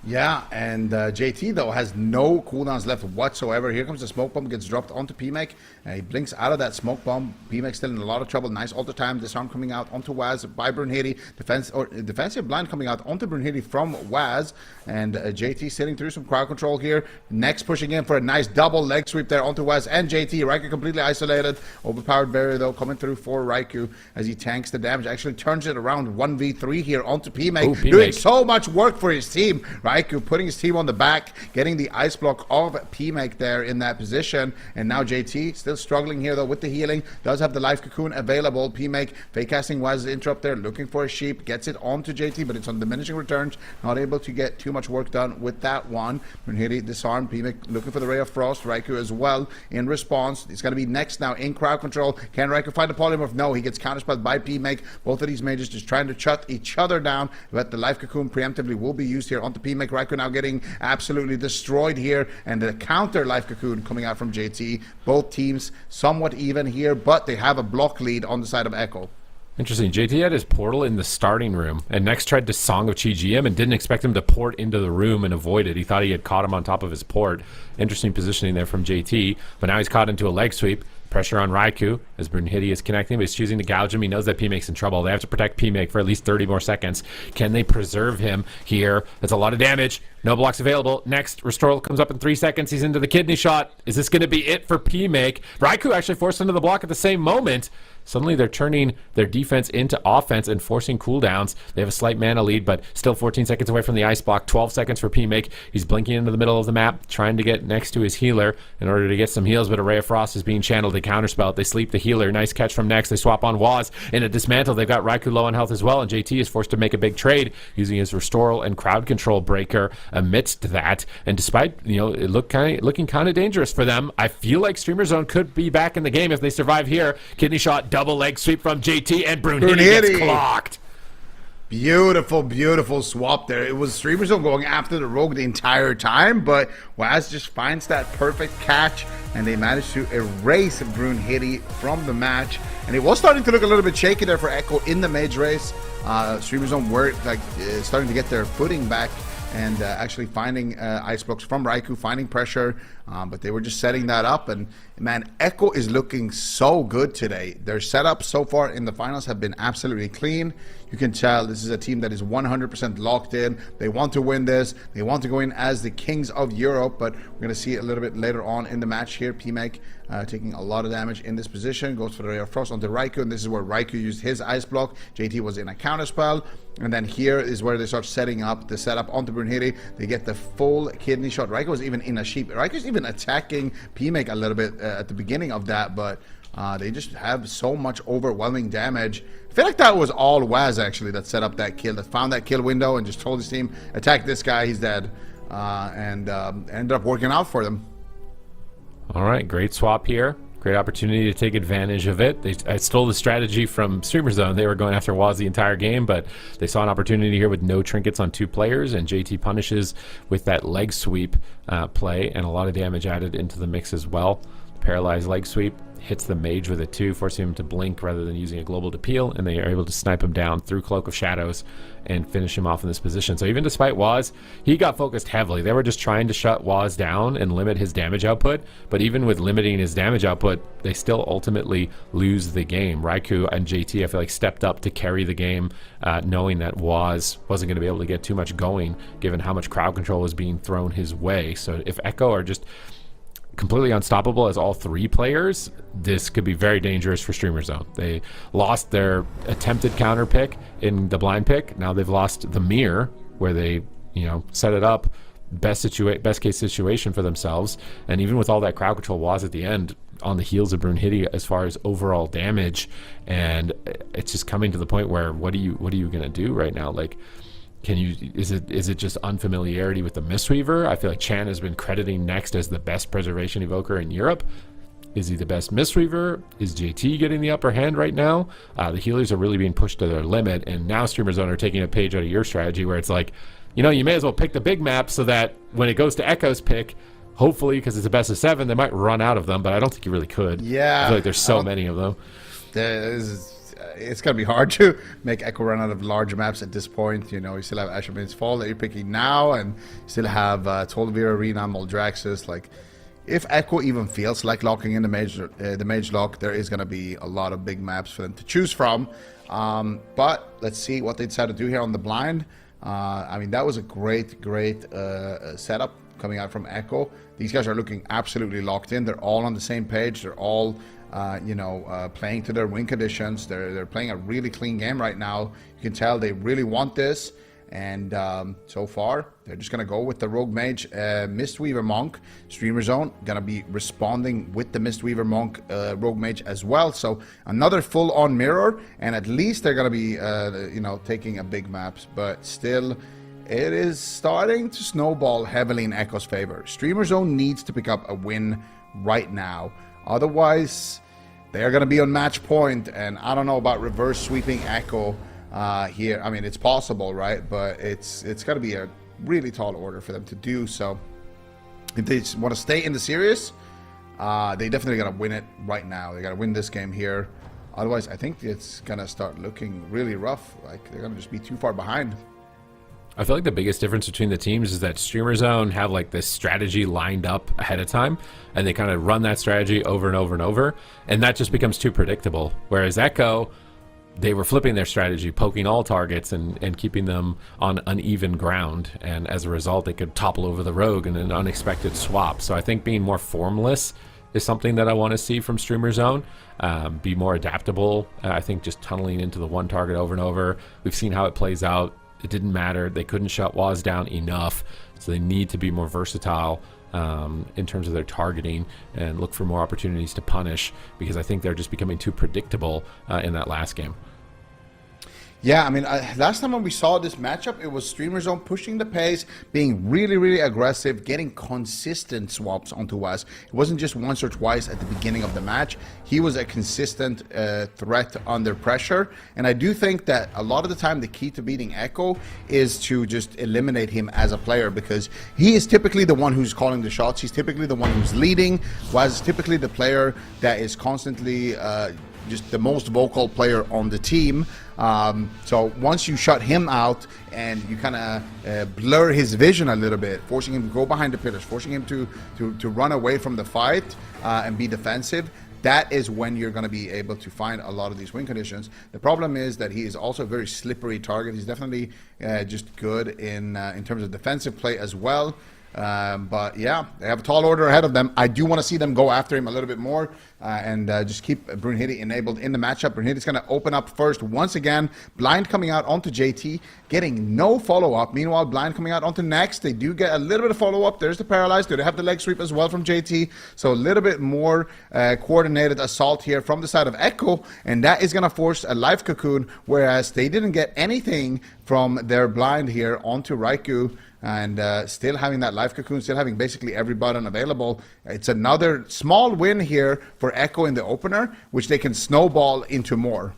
Yeah, and JT, though, has no cooldowns left whatsoever. Here comes the smoke bomb, gets dropped onto P-Make. He blinks out of that smoke bomb. P-Make still in a lot of trouble. Nice alter time. Disarm coming out onto Waz by Brunhilde. Defensive blind coming out onto Brunhilde from Waz. And JT sitting through some crowd control here. Next pushing in for a nice double leg sweep there onto Waz and JT. Raikou completely isolated. Overpowered barrier, though, coming through for Raikou as he tanks the damage. Actually turns it around 1v3 here onto P-Make. Doing so much work for his team. Raikou putting his team on the back, getting the ice block of P-Make there in that position. And now JT still struggling here though with the healing. Does have the life cocoon available. P-Make fake casting Waz's interrupt there, looking for a sheep, gets it onto JT, but it's on diminishing returns. Not able to get too much work done with that one. Brunhilde disarmed. P-Make looking for the Ray of Frost. Raikou as well in response. It's going to be next now in crowd control. Can Raikou find the polymorph? No, he gets counterspelled by P-Make. Both of these mages just trying to shut each other down, but the life cocoon preemptively will be used here onto P-Make. Raikou now getting absolutely destroyed here, and the counter life cocoon coming out from JT. Both teams somewhat even here, but they have a block lead on the side of Echo. Interesting. JT had his portal in the starting room, and Next tried to Song of Chi-Ji him and didn't expect him to port into the room and avoid it. He thought he had caught him on top of his port. Interesting positioning there from JT, but now he's caught into a leg sweep. Pressure on Raikou as Brunhilde is connecting, but he's choosing to gouge him. He knows that P-Make's in trouble. They have to protect P-Make for at least 30 more seconds. Can they preserve him here? That's a lot of damage. No blocks available. Next, Restoral comes up in 3 seconds. He's into the Kidney Shot. Is this going to be it for P-Make? Raikou actually forced into the block at the same moment. Suddenly they're turning their defense into offense and forcing cooldowns. They have a slight mana lead, but still 14 seconds away from the ice block. 12 seconds for P-Make. He's blinking into the middle of the map, trying to get next to his healer in order to get some heals, but a Ray of Frost is being channeled to counterspell it. They sleep the healer. Nice catch from Next. They swap on Waz in a dismantle. They've got Raikou low on health as well, and JT is forced to make a big trade using his Restoral and crowd control breaker amidst that. And despite, it looking kind of dangerous for them, I feel like Streamer Zone could be back in the game if they survive here. Kidney Shot, double leg sweep from JT, and Brunhilde gets clocked. Beautiful, beautiful swap there. It was Streamer Zone going after the rogue the entire time, but Waz just finds that perfect catch and they managed to erase Brunhilde from the match. And it was starting to look a little bit shaky there for Echo in the mage race. Streamer Zone were like starting to get their footing back and actually finding ice blocks from Raikou, finding pressure, but they were just setting that up. And man, Echo is looking so good today. Their setups so far in the finals have been absolutely clean. You can tell this is a team that is 100% locked in. They want to win this. They want to go in as the kings of Europe, but we're going to see it a little bit later on in the match here. PMake taking a lot of damage in this position, goes for the Ray of Frost onto Raikou, and this is where Raikou used his ice block. JT was in a counter spell, and then here is where they start setting up the setup onto Brunhilde. They get the full kidney shot. Raikou was even in a sheep. Raikou's even attacking PMake a little bit at the beginning of that, but they just have so much overwhelming damage. I feel like that was all Waz actually that set up that kill, that found that kill window and just told his team, attack this guy, he's dead, and ended up working out for them. All right, great swap here. Great opportunity to take advantage of it. I stole the strategy from Streamer Zone. They were going after Waz the entire game, but they saw an opportunity here with no trinkets on 2 players, and JT punishes with that leg sweep play, and a lot of damage added into the mix as well. Paralyzed leg sweep hits the mage with it too, forcing him to blink rather than using a global to peel, and they are able to snipe him down through Cloak of Shadows and finish him off in this position. So even despite Waz, he got focused heavily. They were just trying to shut Waz down and limit his damage output, but even with limiting his damage output, they still ultimately lose the game. Raikou and JT, I feel like, stepped up to carry the game, knowing that Waz wasn't going to be able to get too much going given how much crowd control was being thrown his way. So if Echo are just completely unstoppable as all 3 players, this could be very dangerous for Streamer Zone. They lost their attempted counter pick in the blind pick. Now they've lost the mirror, where they, set it up best case situation for themselves. And even with all that crowd control, Waz at the end on the heels of Brunhilde as far as overall damage, and it's just coming to the point where what are you gonna do right now? Like, is it just unfamiliarity with the Mistweaver? I feel like Chan has been crediting Next as the best preservation evoker in Europe. Is he the best Mistweaver? Is JT getting the upper hand right now? The healers are really being pushed to their limit, and now Streamer Zone are taking a page out of your strategy, where it's like, you may as well pick the big map so that when it goes to Echo's pick, hopefully, because it's a best of 7, they might run out of them, but I don't think you really could. Yeah, I feel like there's so many of them. It's going to be hard to make Echo run out of large maps at this point. You still have Asherman's Fall that you're picking now, and you still have Tolvir Arena, Moldraxxus. Like, if Echo even feels like locking in the mage lock, there is going to be a lot of big maps for them to choose from. But let's see what they decide to do here on the blind. I mean, that was a great setup coming out from Echo. These guys are looking absolutely locked in. They're all on the same page. They're all playing to their win conditions. They're playing a really clean game right now. You can tell they really want this, and so far they're just gonna go with the Rogue Mage Mistweaver Monk. Streamer Zone gonna be responding with the Mistweaver Monk Rogue Mage as well. So another full-on mirror, and at least they're gonna be taking a big maps, but still it is starting to snowball heavily in Echo's favor. Streamer Zone needs to pick up a win right now. Otherwise, they're going to be on match point, and I don't know about reverse sweeping Echo here. I mean, it's possible, right? But it's got to be a really tall order for them to do. So if they want to stay in the series, they definitely got to win it right now. They got to win this game here. Otherwise, I think it's going to start looking really rough. Like, they're going to just be too far behind. I feel like the biggest difference between the teams is that Streamer Zone have like this strategy lined up ahead of time, and they kind of run that strategy over and over and over, and that just becomes too predictable. Whereas Echo, they were flipping their strategy, poking all targets and keeping them on uneven ground, and as a result, they could topple over the rogue in an unexpected swap. So I think being more formless is something that I want to see from Streamer Zone. Be more adaptable. I think just tunneling into the one target over and over. We've seen how it plays out. It didn't matter. They couldn't shut Waz down enough, so they need to be more versatile in terms of their targeting and look for more opportunities to punish, because I think they're just becoming too predictable in that last game. Yeah, I mean, last time when we saw this matchup, it was Streamer Zone pushing the pace, being really, really aggressive, getting consistent swaps onto Waz. It wasn't just once or twice at the beginning of the match. He was a consistent threat under pressure. And I do think that a lot of the time the key to beating Echo is to just eliminate him as a player, because he is typically the one who's calling the shots. He's typically the one who's leading. Waz is typically the player that is constantly just the most vocal player on the team. So once you shut him out and you kind of blur his vision a little bit, forcing him to go behind the pillars, forcing him to run away from the fight and be defensive, that is when you're going to be able to find a lot of these win conditions. The problem is that he is also a very slippery target. He's definitely just good in terms of defensive play as well. But yeah, they have a tall order ahead of them. I do want to see them go after him a little bit more and just keep Brunhilde enabled in the matchup. Brunhilde's going to open up first once again. Blind coming out onto JT, getting no follow-up. Meanwhile, Blind coming out onto Next. They do get a little bit of follow-up. There's the Paralyzed. They have the leg sweep as well from JT. So a little bit more coordinated assault here from the side of Echo, and that is going to force a life cocoon, whereas they didn't get anything from their Blind here onto Raikou. And still having that life cocoon, still having basically every button available. It's another small win here for Echo in the opener, which they can snowball into more.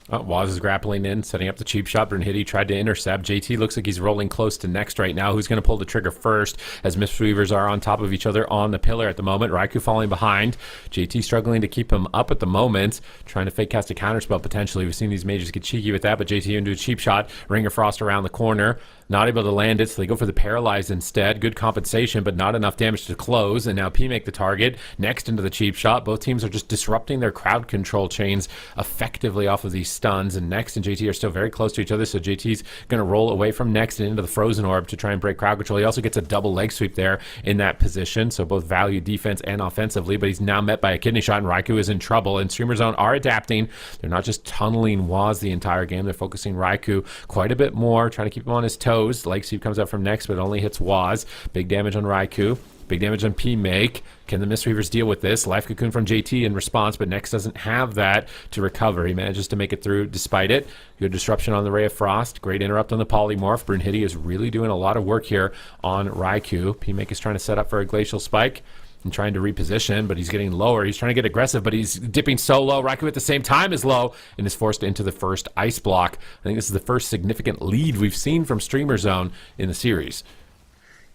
Waz is grappling in, setting up the cheap shot. Brunhilde tried to intercept. JT looks like he's rolling close to Next right now. Who's going to pull the trigger first, as Mistweavers are on top of each other on the pillar at the moment. Raikou falling behind. JT struggling to keep him up at the moment, trying to fake cast a counterspell potentially. We've seen these mages get cheeky with that, but JT into a cheap shot. Ringer Frost around the corner. Not able to land it, so they go for the Paralyzed instead. Good compensation, but not enough damage to close. And now P-Make the target. Next into the cheap shot. Both teams are just disrupting their crowd control chains effectively off of these stuns. And Next and JT are still very close to each other, so JT's going to roll away from Next and into the Frozen Orb to try and break crowd control. He also gets a double leg sweep there in that position, so both value defense and offensively, but he's now met by a kidney shot, and Raikou is in trouble. And Streamer Zone are adapting. They're not just tunneling Waz the entire game. They're focusing Raikou quite a bit more, trying to keep him on his toes. Leg sweep comes out from Next, but it only hits Waz. Big damage on Raikou. Big damage on P-Make. Can the Mistweavers deal with this? Life Cocoon from JT in response, but Next doesn't have that to recover. He manages to make it through despite it. Good disruption on the Ray of Frost. Great interrupt on the Polymorph. Brunhilde is really doing a lot of work here on Raikou. P-Make is trying to set up for a Glacial Spike and trying to reposition, but he's getting lower. He's trying to get aggressive, but he's dipping so low. Raikou at the same time is low and is forced into the first ice block. I think this is the first significant lead we've seen from Streamer Zone in the series.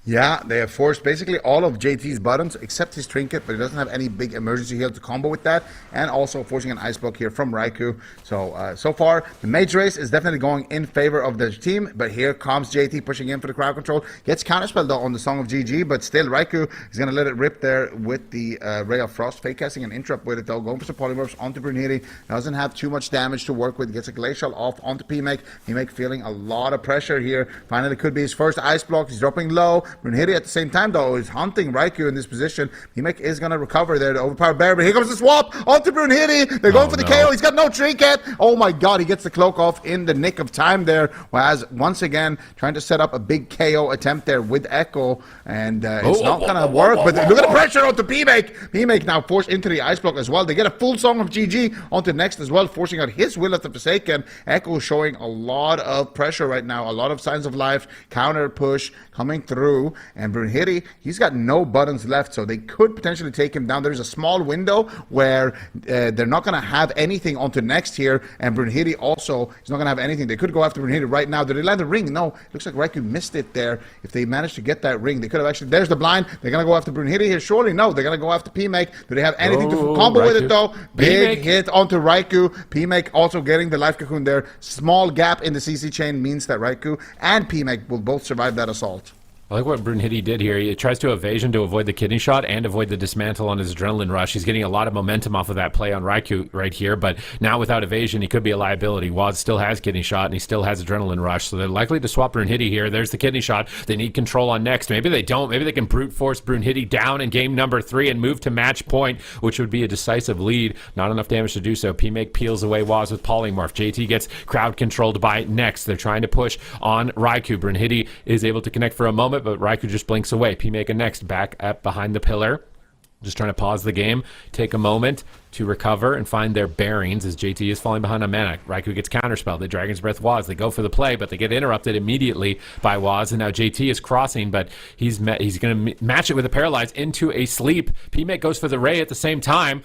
Yeah, they have forced basically all of JT's buttons except his trinket, but he doesn't have any big emergency heal to combo with that, and also forcing an ice block here from Raikou. So, so far, the mage race is definitely going in favor of the team, but here comes JT pushing in for the crowd control. Gets counterspell though on the Song of GG, but still Raikou is going to let it rip there with the Ray of Frost, fake casting an interrupt with it though, going for some polymorphs onto Brunhilde. Doesn't have too much damage to work with, gets a Glacial off onto P-Make. P-Make feeling a lot of pressure here. Finally could be his first ice block. He's dropping low. Brunhilde at the same time though is hunting Raikou in this position. P-Make is going to recover there to overpower Bear, but here comes the swap onto Brunhilde. They're going for the KO. He's got no trinket. Oh my god, he gets the cloak off in the nick of time there, whereas once again trying to set up a big KO attempt there with Echo, and it's not going to work. But look at the pressure onto P-Make. P-Make now forced into the ice block as well. They get a full Song of GG onto Next as well, forcing out his Will of the Forsaken. Echo showing a lot of pressure right now, a lot of signs of life, counter push coming through, and Brunhilde, he's got no buttons left, so they could potentially take him down. There's a small window where they're not going to have anything onto Next here, and Brunhilde also is not going to have anything. They could go after Brunhilde right now. Did they land the ring? No. Looks like Raikou missed it there. If they managed to get that ring, they could have actually... There's the blind. They're going to go after Brunhilde here. Surely no. They're going to go after P-Make. Do they have anything to combo with it though? Big hit onto Raikou. P-Make also getting the life cocoon there. Small gap in the CC chain means that Raikou and P-Make will both survive that assault. I like what Brunhilde did here. He tries to evasion to avoid the kidney shot and avoid the dismantle on his adrenaline rush. He's getting a lot of momentum off of that play on Raikou right here, but now without evasion, he could be a liability. Waz still has kidney shot, and he still has adrenaline rush, so they're likely to swap Brunhilde here. There's the kidney shot. They need control on Next. Maybe they don't. Maybe they can brute force Brunhilde down in game number 3 and move to match point, which would be a decisive lead. Not enough damage to do so. P-Make peels away Waz with Polymorph. JT gets crowd controlled by Next. They're trying to push on Raikou. Brunhilde is able to connect for a moment, but Raikou just blinks away. P-Make a Next back up behind the pillar. Just trying to pause the game, take a moment to recover and find their bearings as JT is falling behind on mana. Raikou gets counterspelled. The Dragon's Breath Waz. They go for the play, but they get interrupted immediately by Waz. And now JT is crossing, but he's going to match it with a Paralyze into a sleep. PMake goes for the Ray at the same time.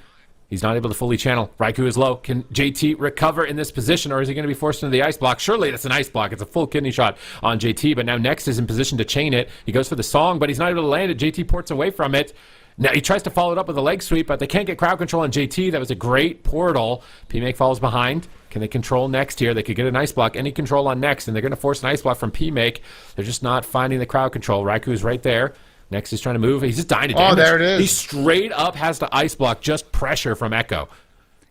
He's not able to fully channel. Raikou is low. Can JT recover in this position, or is he going to be forced into the ice block? Surely that's an ice block. It's a full kidney shot on JT, but now Next is in position to chain it. He goes for the Song, but he's not able to land it. JT ports away from it. Now he tries to follow it up with a leg sweep, but they can't get crowd control on JT. That was a great portal. PMake falls behind. Can they control Next here? They could get an ice block. Any control on Next, and they're going to force an ice block from PMake. They're just not finding the crowd control. Raikou is right there. Next is trying to move. He's just dying to damage. Oh, there it is. He straight up has to ice block. Just pressure from Echo.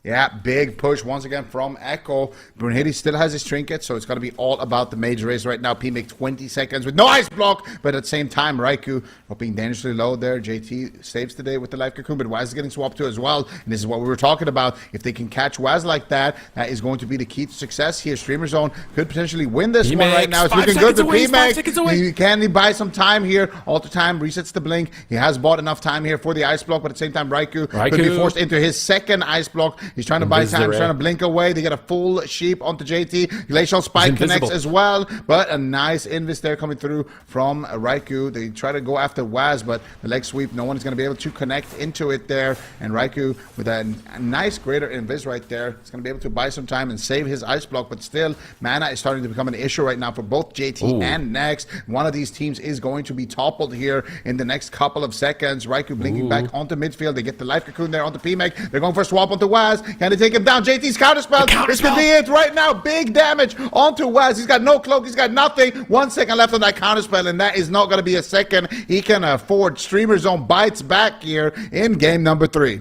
Yeah, big push once again from Echo. Brunhilde still has his trinket, so it's got to be all about the mage race right now. PMake 20 seconds with no ice block, but at the same time, Raikou being dangerously low there. JT saves today with the life cocoon, but Waz is getting swapped too as well. And this is what we were talking about. If they can catch Waz like that, that is going to be the key to success here. Streamer Zone could potentially win this one right now. It's looking good to PMake. Can he buy some time here? Alter time resets the blink. He has bought enough time here for the ice block, but at the same time, Raikou could be forced into his second ice block. He's trying to buy time, he's trying to blink away. They get a full sheep onto JT. Glacial Spike connects as well, but a nice invis there coming through from Raikou. They try to go after Waz, but the leg sweep, no one is going to be able to connect into it there. And Raikou with a nice greater invis right there. He's going to be able to buy some time and save his ice block, but still, mana is starting to become an issue right now for both JT and Next. One of these teams is going to be toppled here in the next couple of seconds. Raikou blinking back onto midfield. They get the life cocoon there onto PMake. They're going for a swap onto Waz. Can they take him down? JT's counterspell. This could be it right now. Big damage onto Waz. He's got no cloak. He's got nothing. 1 second left on that counterspell, and that is not going to be a second he can afford. Streamer Zone bites back here in game number 3.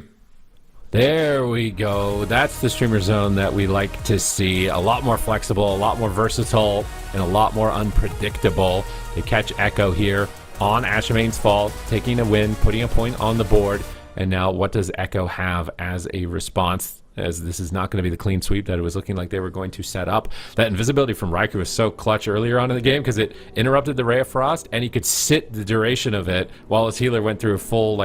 There we go. That's the Streamer Zone that we like to see. A lot more flexible, a lot more versatile, and a lot more unpredictable. They catch Echo here on Ashamane's fault, taking a win, putting a point on the board. And now what does Echo have as a response? As this is not going to be the clean sweep that it was looking like they were going to set up. That invisibility from Raikou was so clutch earlier on in the game because it interrupted the Ray of Frost, and he could sit the duration of it while his healer went through a full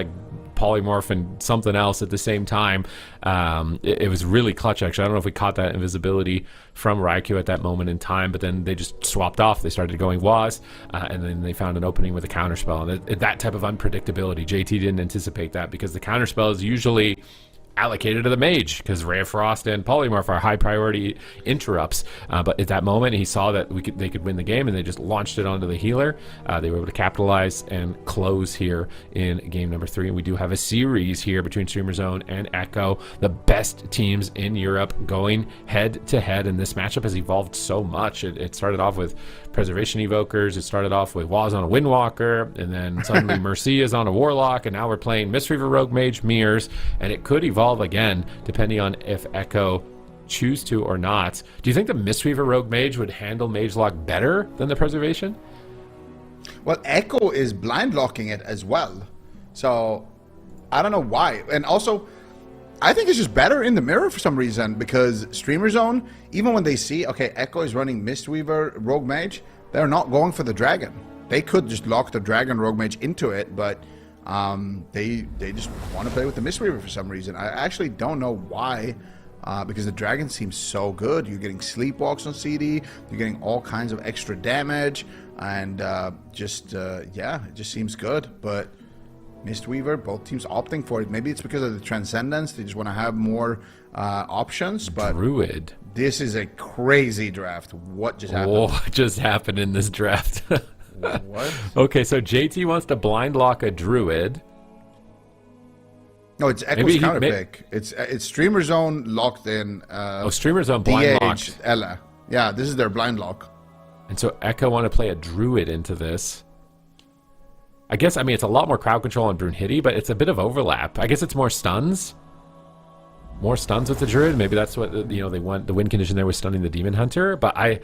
polymorph and something else at the same time. It was really clutch, actually. I don't know if we caught that invisibility from Raikou at that moment in time, but then they just swapped off. They started going Waz, and then they found an opening with a counterspell. And that type of unpredictability, JT didn't anticipate that because the counterspell is usually allocated to the mage because Ray of Frost and Polymorph are high priority interrupts. But at that moment, he saw that they could win the game, and they just launched it onto the healer. They were able to capitalize and close here in game number 3. And we do have a series here between Streamer Zone and Echo, the best teams in Europe going head to head. And this matchup has evolved so much. It started off with Preservation Evokers. It started off with Waz on a Windwalker, and then suddenly Mercy is on a Warlock, and now we're playing Mistweaver, Rogue Mage, Mirrors, and it could evolve again depending on if Echo choose to or not. Do you think the Mistweaver Rogue Mage would handle Mage Lock better than the Preservation? Well, Echo is blind locking it as well, so I don't know why. And also, I think it's just better in the mirror for some reason, because Streamer Zone, even when they see, okay, Echo is running Mistweaver Rogue Mage, they're not going for the Dragon. They could just lock the Dragon Rogue Mage into it, but they just want to play with the Mistweaver for some reason. I actually don't know why, because the Dragon seems so good. You're getting Sleepwalks on CD, you're getting all kinds of extra damage, and yeah, it just seems good. But Mistweaver, both teams opting for it. Maybe it's because of the Transcendence. They just want to have more options. But Druid. This is a crazy draft. What just happened? What just happened in this draft? What? Okay, so JT wants to blind lock a Druid. No, it's Echo's counter pick. It's Streamer Zone locked in. Streamer Zone blind locked. Ella. Yeah, this is their blind lock. And so Echo want to play a Druid into this. I guess, I mean, it's a lot more crowd control on Brunhilde, but it's a bit of overlap. I guess it's more stuns. More stuns with the Druid. Maybe that's what, they want. The win condition there was stunning the Demon Hunter. But I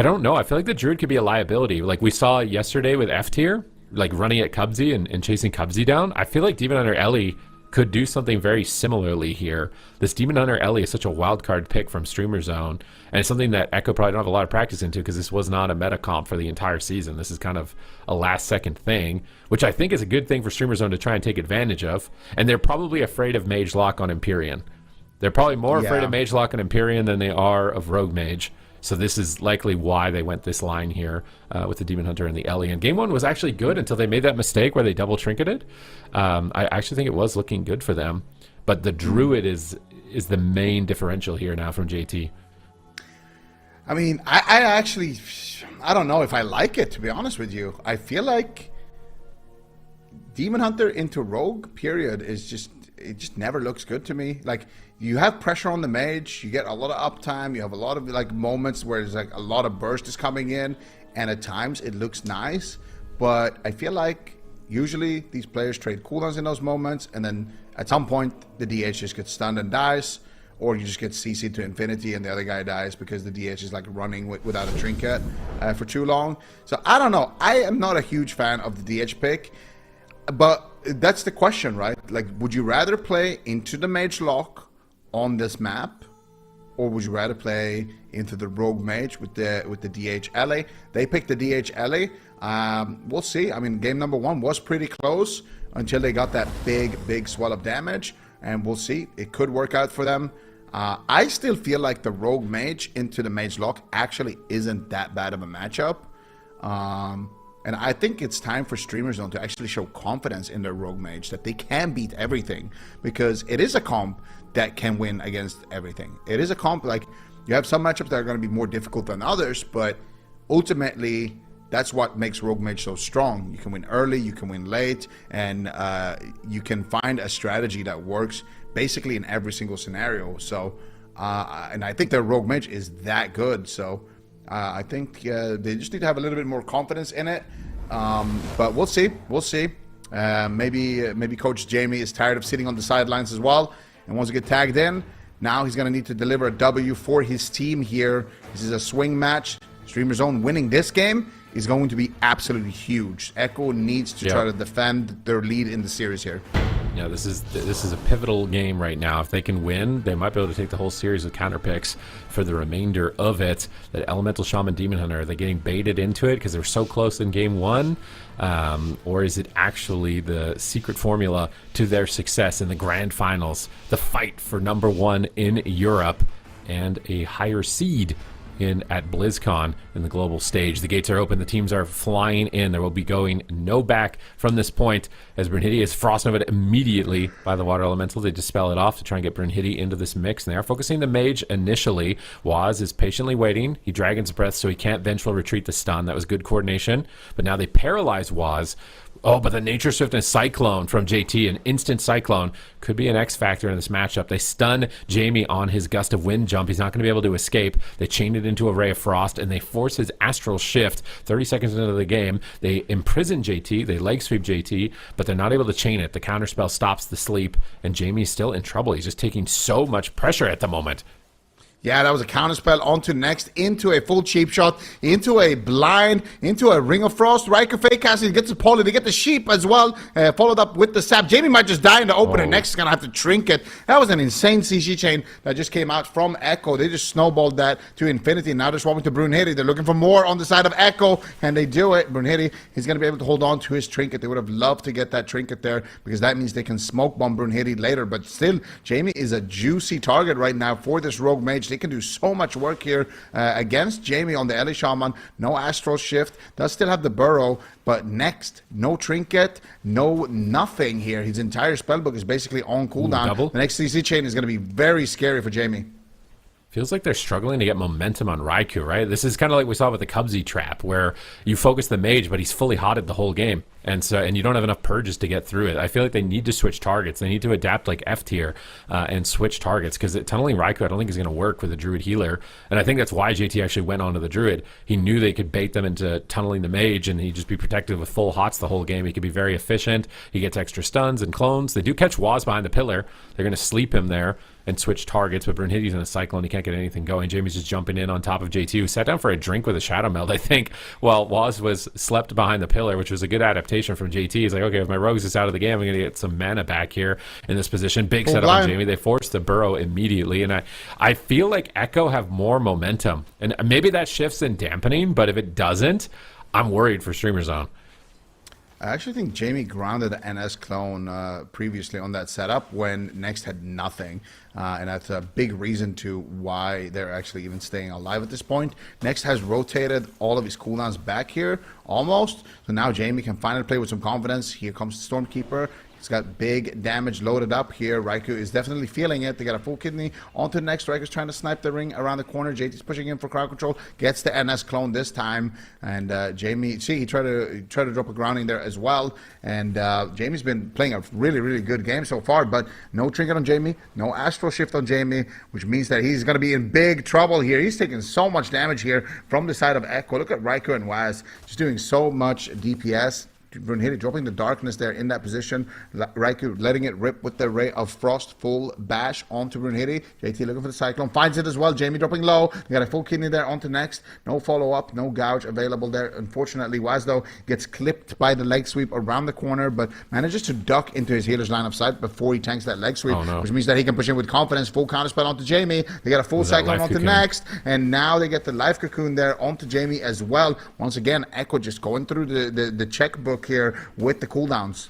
don't know. I feel like the Druid could be a liability. Like we saw yesterday with F tier, like running at Cubsy and chasing Cubsy down. I feel like Demon Hunter Ellie could do something very similarly here. This Demon Hunter Ellie is such a wild card pick from Streamer Zone, and it's something that Echo probably don't have a lot of practice into because this was not a meta comp for the entire season. This is kind of a last second thing, which I think is a good thing for Streamer Zone to try and take advantage of. And they're probably afraid of Mage Lock on Empyrean. They're probably more afraid of Mage Lock on Empyrean than they are of Rogue Mage. So this is likely why they went this line here with the Demon Hunter and the Ellie. And game one was actually good until they made that mistake where they double trinketed. I actually think it was looking good for them. But the Druid is the main differential here now from JT. I mean, I don't know if I like it, to be honest with you. I feel like Demon Hunter into Rogue, period, it just never looks good to me. Like, you have pressure on the mage, you get a lot of uptime, you have a lot of like moments where there's like a lot of burst is coming in, and at times it looks nice, but I feel like usually these players trade cooldowns in those moments, and then at some point the DH just gets stunned and dies, or you just get CC'd to infinity and the other guy dies because the DH is like running without a trinket for too long. So I don't know, I am not a huge fan of the DH pick, but that's the question, right? Like, would you rather play into the mage lock on this map, or would you rather play into the Rogue Mage with the DH LA? They picked the DH LA. We'll see. I mean, game number one was pretty close until they got that big swell of damage, and we'll see. It could work out for them. I still feel like the Rogue Mage into the Mage Lock actually isn't that bad of a matchup. And I think it's time for Streamer Zone to actually show confidence in their Rogue Mage, that they can beat everything, because it is a comp that can win against everything. It is a comp, like, you have some matchups that are going to be more difficult than others, but ultimately, that's what makes Rogue Mage so strong. You can win early, you can win late, and you can find a strategy that works basically in every single scenario. So, and I think their Rogue Mage is that good, so I think they just need to have a little bit more confidence in it. But we'll see. We'll see. Maybe Coach Jamie is tired of sitting on the sidelines as well and wants to get tagged in. Now he's going to need to deliver a W for his team here. This is a swing match. Streamer Zone winning this game is going to be absolutely huge. Echo needs to try to defend their lead in the series here. Yeah, this is a pivotal game right now. If they can win, they might be able to take the whole series of counter picks for the remainder of it. That Elemental Shaman Demon Hunter, are they getting baited into it because they're so close in game one? Or is it actually the secret formula to their success in the Grand Finals? The fight for number one in Europe and a higher seed at BlizzCon in the global stage. The gates are open. The teams are flying in. There will be going no back from this point as Brunhilde is frost novaed immediately by the Water Elemental. They dispel it off to try and get Brunhilde into this mix. And they are focusing the mage initially. Waz is patiently waiting. He Dragon's Breath so he can't vengeful retreat the stun. That was good coordination. But now they paralyze Waz. Oh, but the Nature Swift and Cyclone from JT, an instant Cyclone, could be an X factor in this matchup. They stun Jamie on his Gust of Wind jump. He's not going to be able to escape. They chain it into a Ray of Frost, and they force his Astral Shift 30 seconds into the game. They imprison JT. They leg sweep JT, but they're not able to chain it. The counterspell stops the sleep, and Jamie's still in trouble. He's just taking so much pressure at the moment. Yeah, that was a counterspell onto next, into a full cheap shot, into a blind, into a Ring of Frost. Riker fake casting, gets the poly, they get the sheep as well, followed up with the sap. Jamie might just die in the open, and next is going to have to trinket. That was an insane CC chain that just came out from Echo. They just snowballed that to infinity. Now they're swapping to Brunhilde. They're looking for more on the side of Echo, and they do it. Brunhilde, he's going to be able to hold on to his trinket. They would have loved to get that trinket there, because that means they can smoke bomb Brunhilde later. But still, Jamie is a juicy target right now for this Rogue Mage. They can do so much work here against Jamie on the Ellie Shaman. No Astral Shift. Does still have the Burrow, but next, no trinket, no nothing here. His entire spellbook is basically on cooldown. The next CC chain is going to be very scary for Jamie. Feels like they're struggling to get momentum on Raikou, right? This is kind of like we saw with the Cubsy trap, where you focus the mage, but he's fully hotted the whole game. And you don't have enough purges to get through it. I feel like they need to switch targets. They need to adapt like F tier and switch targets, because tunneling Raikou I don't think is going to work with a Druid healer. And I think that's why JT actually went onto the Druid. He knew they could bait them into tunneling the mage, and he'd just be protected with full hots the whole game. He could be very efficient. He gets extra stuns and clones. They do catch Waz behind the pillar. They're going to sleep him there and switch targets, but Brunhilde's in a Cyclone. He can't get anything going. Jamie's just jumping in on top of JT, who sat down for a drink with a Shadow Meld, I think, while Waz was slept behind the pillar, which was a good adaptation rotation from JT. He's like, okay, if my rogues is out of the game, I'm going to get some mana back here in this position. Big setup on Jamie. They force the burrow immediately, and I feel like Echo have more momentum, and maybe that shifts in dampening, but if it doesn't, I'm worried for Streamer Zone. I actually think Jamie grounded the NS clone previously on that setup when Next had nothing. And that's a big reason to why they're actually even staying alive at this point. Next has rotated all of his cooldowns back here, almost. So now Jamie can finally play with some confidence. Here comes the Stormkeeper. He's got big damage loaded up here. Raikou is definitely feeling it. They got a full kidney onto the next. Raiku's trying to snipe the ring around the corner. JT's pushing in for crowd control. Gets the NS clone this time. And Jamie, see, he tried to drop a grounding there as well. And Jamie's been playing a really, really good game so far. But no trinket on Jamie. No astral shift on Jamie, which means that he's going to be in big trouble here. He's taking so much damage here from the side of Echo. Look at Raikou and Waz just doing so much DPS. Brunhilde dropping the darkness there in that position. Raikou letting it rip with the Ray of Frost full bash onto Brunhilde. JT looking for the Cyclone. Finds it as well. Jamie dropping low. They got a full kidney there onto next. No follow-up. No gouge available there. Unfortunately, Waz, gets clipped by the leg sweep around the corner, but manages to duck into his healer's line of sight before he tanks that leg sweep, which means that he can push in with confidence. Full counter spell onto Jamie. They got a full Cyclone onto next, and now they get the life cocoon there onto Jamie as well. Once again, Echo just going through the checkbook here with the cooldowns.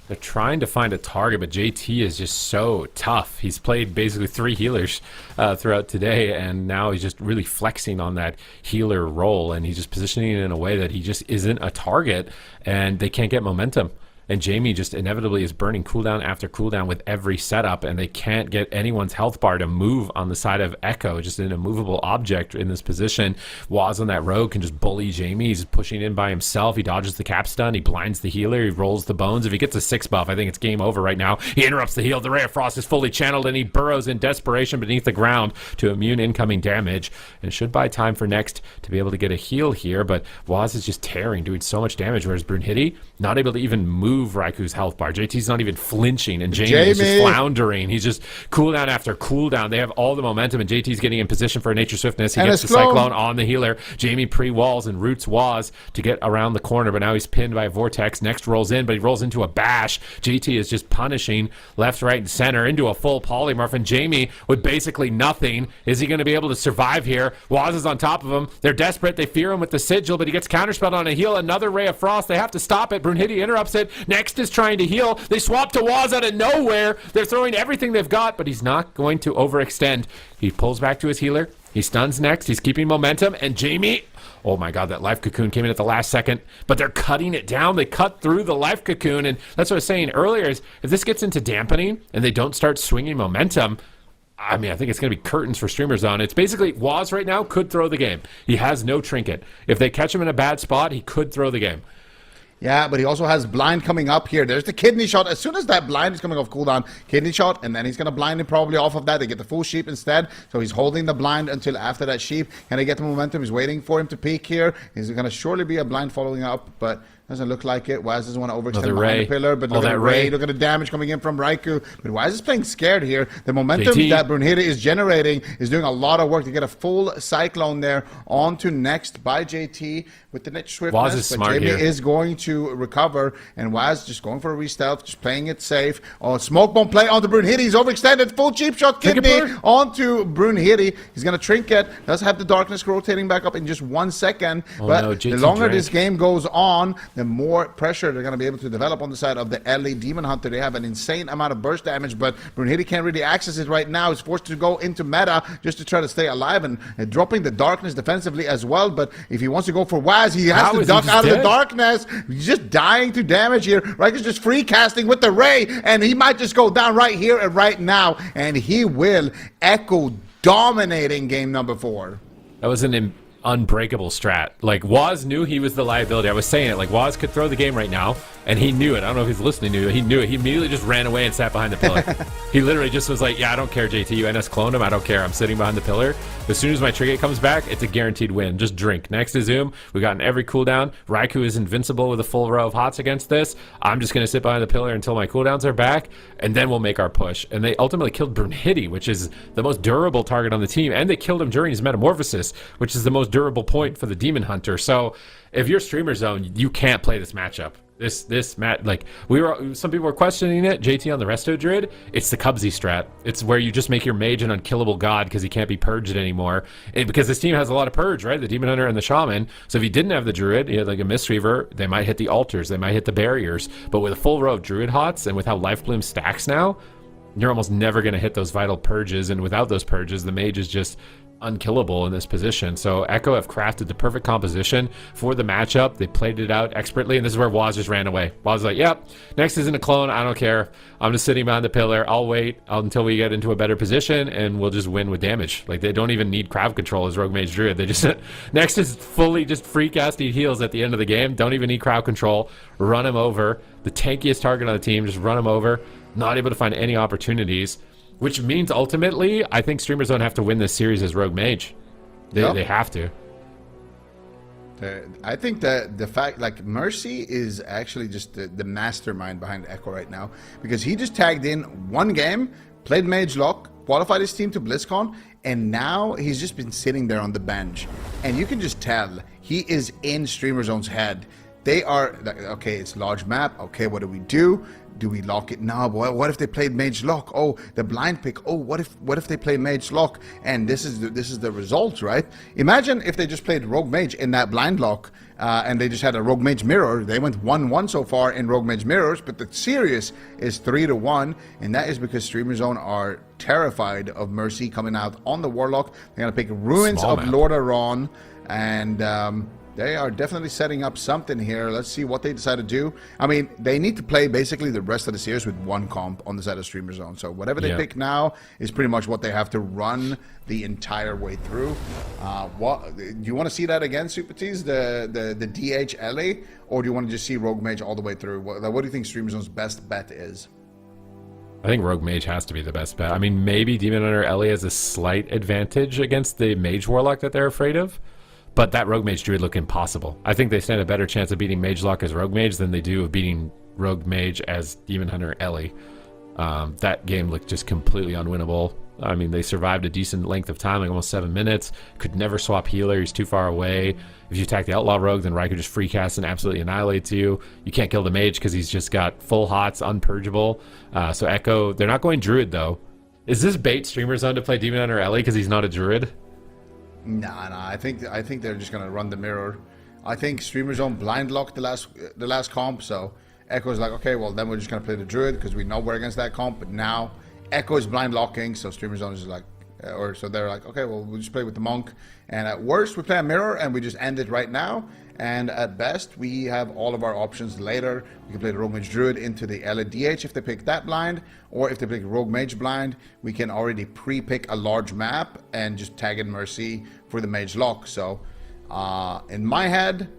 They're trying to find a target, but JT is just so tough. He's played basically 3 healers throughout today, and now he's just really flexing on that healer role, and he's just positioning it in a way that he just isn't a target, and they can't get momentum. And Jamie just inevitably is burning cooldown after cooldown with every setup, and they can't get anyone's health bar to move on the side of Echo, just an immovable object in this position. Waz on that rogue can just bully Jamie. He's pushing in by himself. He dodges the cap stun. He blinds the healer. He rolls the bones. If he gets a 6 buff, I think it's game over right now. He interrupts the heal. The Ray of Frost is fully channeled, and he burrows in desperation beneath the ground to immune incoming damage, and should buy time for next to be able to get a heal here, but Waz is just tearing, doing so much damage, whereas Brunhilde not able to even move Raiku's health bar. JT's not even flinching, and Jamie is just floundering. He's just cooldown after cooldown. They have all the momentum, and JT's getting in position for a Nature Swiftness. He gets the Cyclone on the healer. Jamie pre-walls and roots Waz to get around the corner, but now he's pinned by a Vortex. Next rolls in, but he rolls into a bash. JT is just punishing left, right, and center into a full polymorph, and Jamie with basically nothing. Is he going to be able to survive here? Waz is on top of him. They're desperate. They fear him with the Sigil, but he gets counterspelled on a heal. Another Ray of Frost. They have to stop it. Brunhilde interrupts it. Next is trying to heal. They swap to Waz out of nowhere. They're throwing everything they've got, but he's not going to overextend. He pulls back to his healer. He stuns next. He's keeping momentum, and Jamie, oh my god, that life cocoon came in at the last second, but they're cutting it down. They cut through the life cocoon, and that's what I was saying earlier, is if this gets into dampening and they don't start swinging momentum, I mean, I think it's going to be curtains for Streamer Zone. It's basically Waz right now could throw the game. He has no trinket. If they catch him in a bad spot, he could throw the game. Yeah, but he also has blind coming up here. There's the kidney shot. As soon as that blind is coming off cooldown, kidney shot, and then he's going to blind him probably off of that. They get the full sheep instead. So he's holding the blind until after that sheep. Can they get the momentum? He's waiting for him to peek here. He's going to surely be a blind following up, but doesn't look like it. Waz doesn't want to overextend behind the pillar, but look at the Ray. Look at the damage coming in from Raikou. But Waz is playing scared here. The momentum that Brunhilde is generating is doing a lot of work to get a full Cyclone there onto next by JT with the Nature Swiftness. Waz is smart Jamie here. is going to recover, and Waz just going for a re-stealth, just playing it safe. Oh, smoke bomb play onto Brunhilde. He's overextended. Full cheap shot kidney onto Brunhilde. He's going to trinket. Does have the darkness rotating back up in just 1 second. But the longer this game goes on, the more pressure they're going to be able to develop on the side of the LA Demon Hunter. They have an insane amount of burst damage, but Brunhilde can't really access it right now. He's forced to go into meta just to try to stay alive, and dropping the darkness defensively as well. But if he wants to go for Waz, he has to duck out of the darkness. He's just dying to damage here. Raikus just free casting with the Ray, and he might just go down right here and right now, and he will. Echo dominating game number 4. That was an unbreakable strat. Like, Waz knew he was the liability. I was saying it. Like, Waz could throw the game right now, and he knew it. I don't know if he's listening to it. He knew it. He immediately just ran away and sat behind the pillar. He literally just was like, yeah, I don't care, JT. You NS cloned him. I don't care. I'm sitting behind the pillar. As soon as my trinket comes back, it's a guaranteed win. Just drink. Next is Zoom. We got in every cooldown. Raikou is invincible with a full row of hots against this. I'm just going to sit behind the pillar until my cooldowns are back, and then we'll make our push. And they ultimately killed Brunhilde, which is the most durable target on the team, and they killed him during his metamorphosis, which is the most durable point for the Demon Hunter. So if you're Streamer Zone, you can't play this matchup. This Matt, like some people were questioning it. JT on the Resto Druid, it's the Cubsy strat. It's where you just make your mage an unkillable god because he can't be purged anymore. And because this team has a lot of purge, right? The Demon Hunter and the Shaman. So if you didn't have the Druid, you had like a Mistweaver, they might hit the altars, they might hit the barriers. But with a full row of Druid hots and with how Life Bloom stacks now, you're almost never going to hit those vital purges. And without those purges, the mage is just unkillable in this position. So Echo have crafted the perfect composition for the matchup. They played it out expertly, and this is where Waz just ran away. Waz was like, yep, next isn't a clone, I don't care, I'm just sitting behind the pillar, I'll wait until we get into a better position and we'll just win with damage. Like, they don't even need crowd control as Rogue Mage Druid. They just next is fully just free casting heals at the end of the game, don't even need crowd control, run him over, the tankiest target on the team, just run him over, not able to find any opportunities. Which means ultimately, I think streamers don't have to win this series as Rogue Mage. They have to. I think that the fact, like, Mercy is actually just the mastermind behind Echo right now, because he just tagged in one game, played Mage Lock, qualified his team to BlizzCon, and now he's just been sitting there on the bench. And you can just tell he is in Streamer Zone's head. They are like, okay, it's large map. Okay, what do we do? Do we lock it now? What if they played Mage Lock? Oh, the blind pick. Oh, what if they play Mage Lock? And this is the result, right? Imagine if they just played Rogue Mage in that blind lock, and they just had a Rogue Mage mirror. They went 1-1 so far in Rogue Mage mirrors, but the series is 3-1, and that is because Streamer Zone are terrified of Mercy coming out on the Warlock. They're gonna pick Ruins Small of map. Lordaeron, and they are definitely setting up something here. Let's see what they decide to do. I mean, they need to play basically the rest of the series with one comp on the side of Streamer Zone. So whatever they pick now is pretty much what they have to run the entire way through. What do you want to see that again, Super Tees? The DH LA, or do you want to just see Rogue Mage all the way through? What do you think Streamer Zone's best bet is? I think Rogue Mage has to be the best bet. I mean, maybe Demon Hunter Ellie has a slight advantage against the Mage Warlock that they're afraid of. But that Rogue Mage Druid look impossible. I think they stand a better chance of beating Mage Lock as Rogue Mage than they do of beating Rogue Mage as Demon Hunter Ellie. That game looked just completely unwinnable. I mean, they survived a decent length of time, like almost 7 minutes. Could never swap healer, he's too far away. If you attack the Outlaw Rogue, then Raikou just free casts and absolutely annihilates you. You can't kill the Mage because he's just got full hots, unpurgeable. So Echo, they're not going Druid though. Is this bait Streamer Zone to play Demon Hunter Ellie because he's not a Druid? Nah. I think they're just gonna run the mirror. I think Streamer Zone blind locked the last comp, so Echo's like, okay, well then we're just gonna play the Druid because we know we're against that comp. But now Echo is blind locking, so Streamer Zone is like, so they're like, okay, well we'll just play with the Monk, and at worst we play a mirror and we just end it right now. And at best, we have all of our options later. We can play the Rogue Mage Druid into the LADH if they pick that blind, or if they pick Rogue Mage blind, we can already pre-pick a large map and just tag in Mercy for the Mage Lock. So, in my head,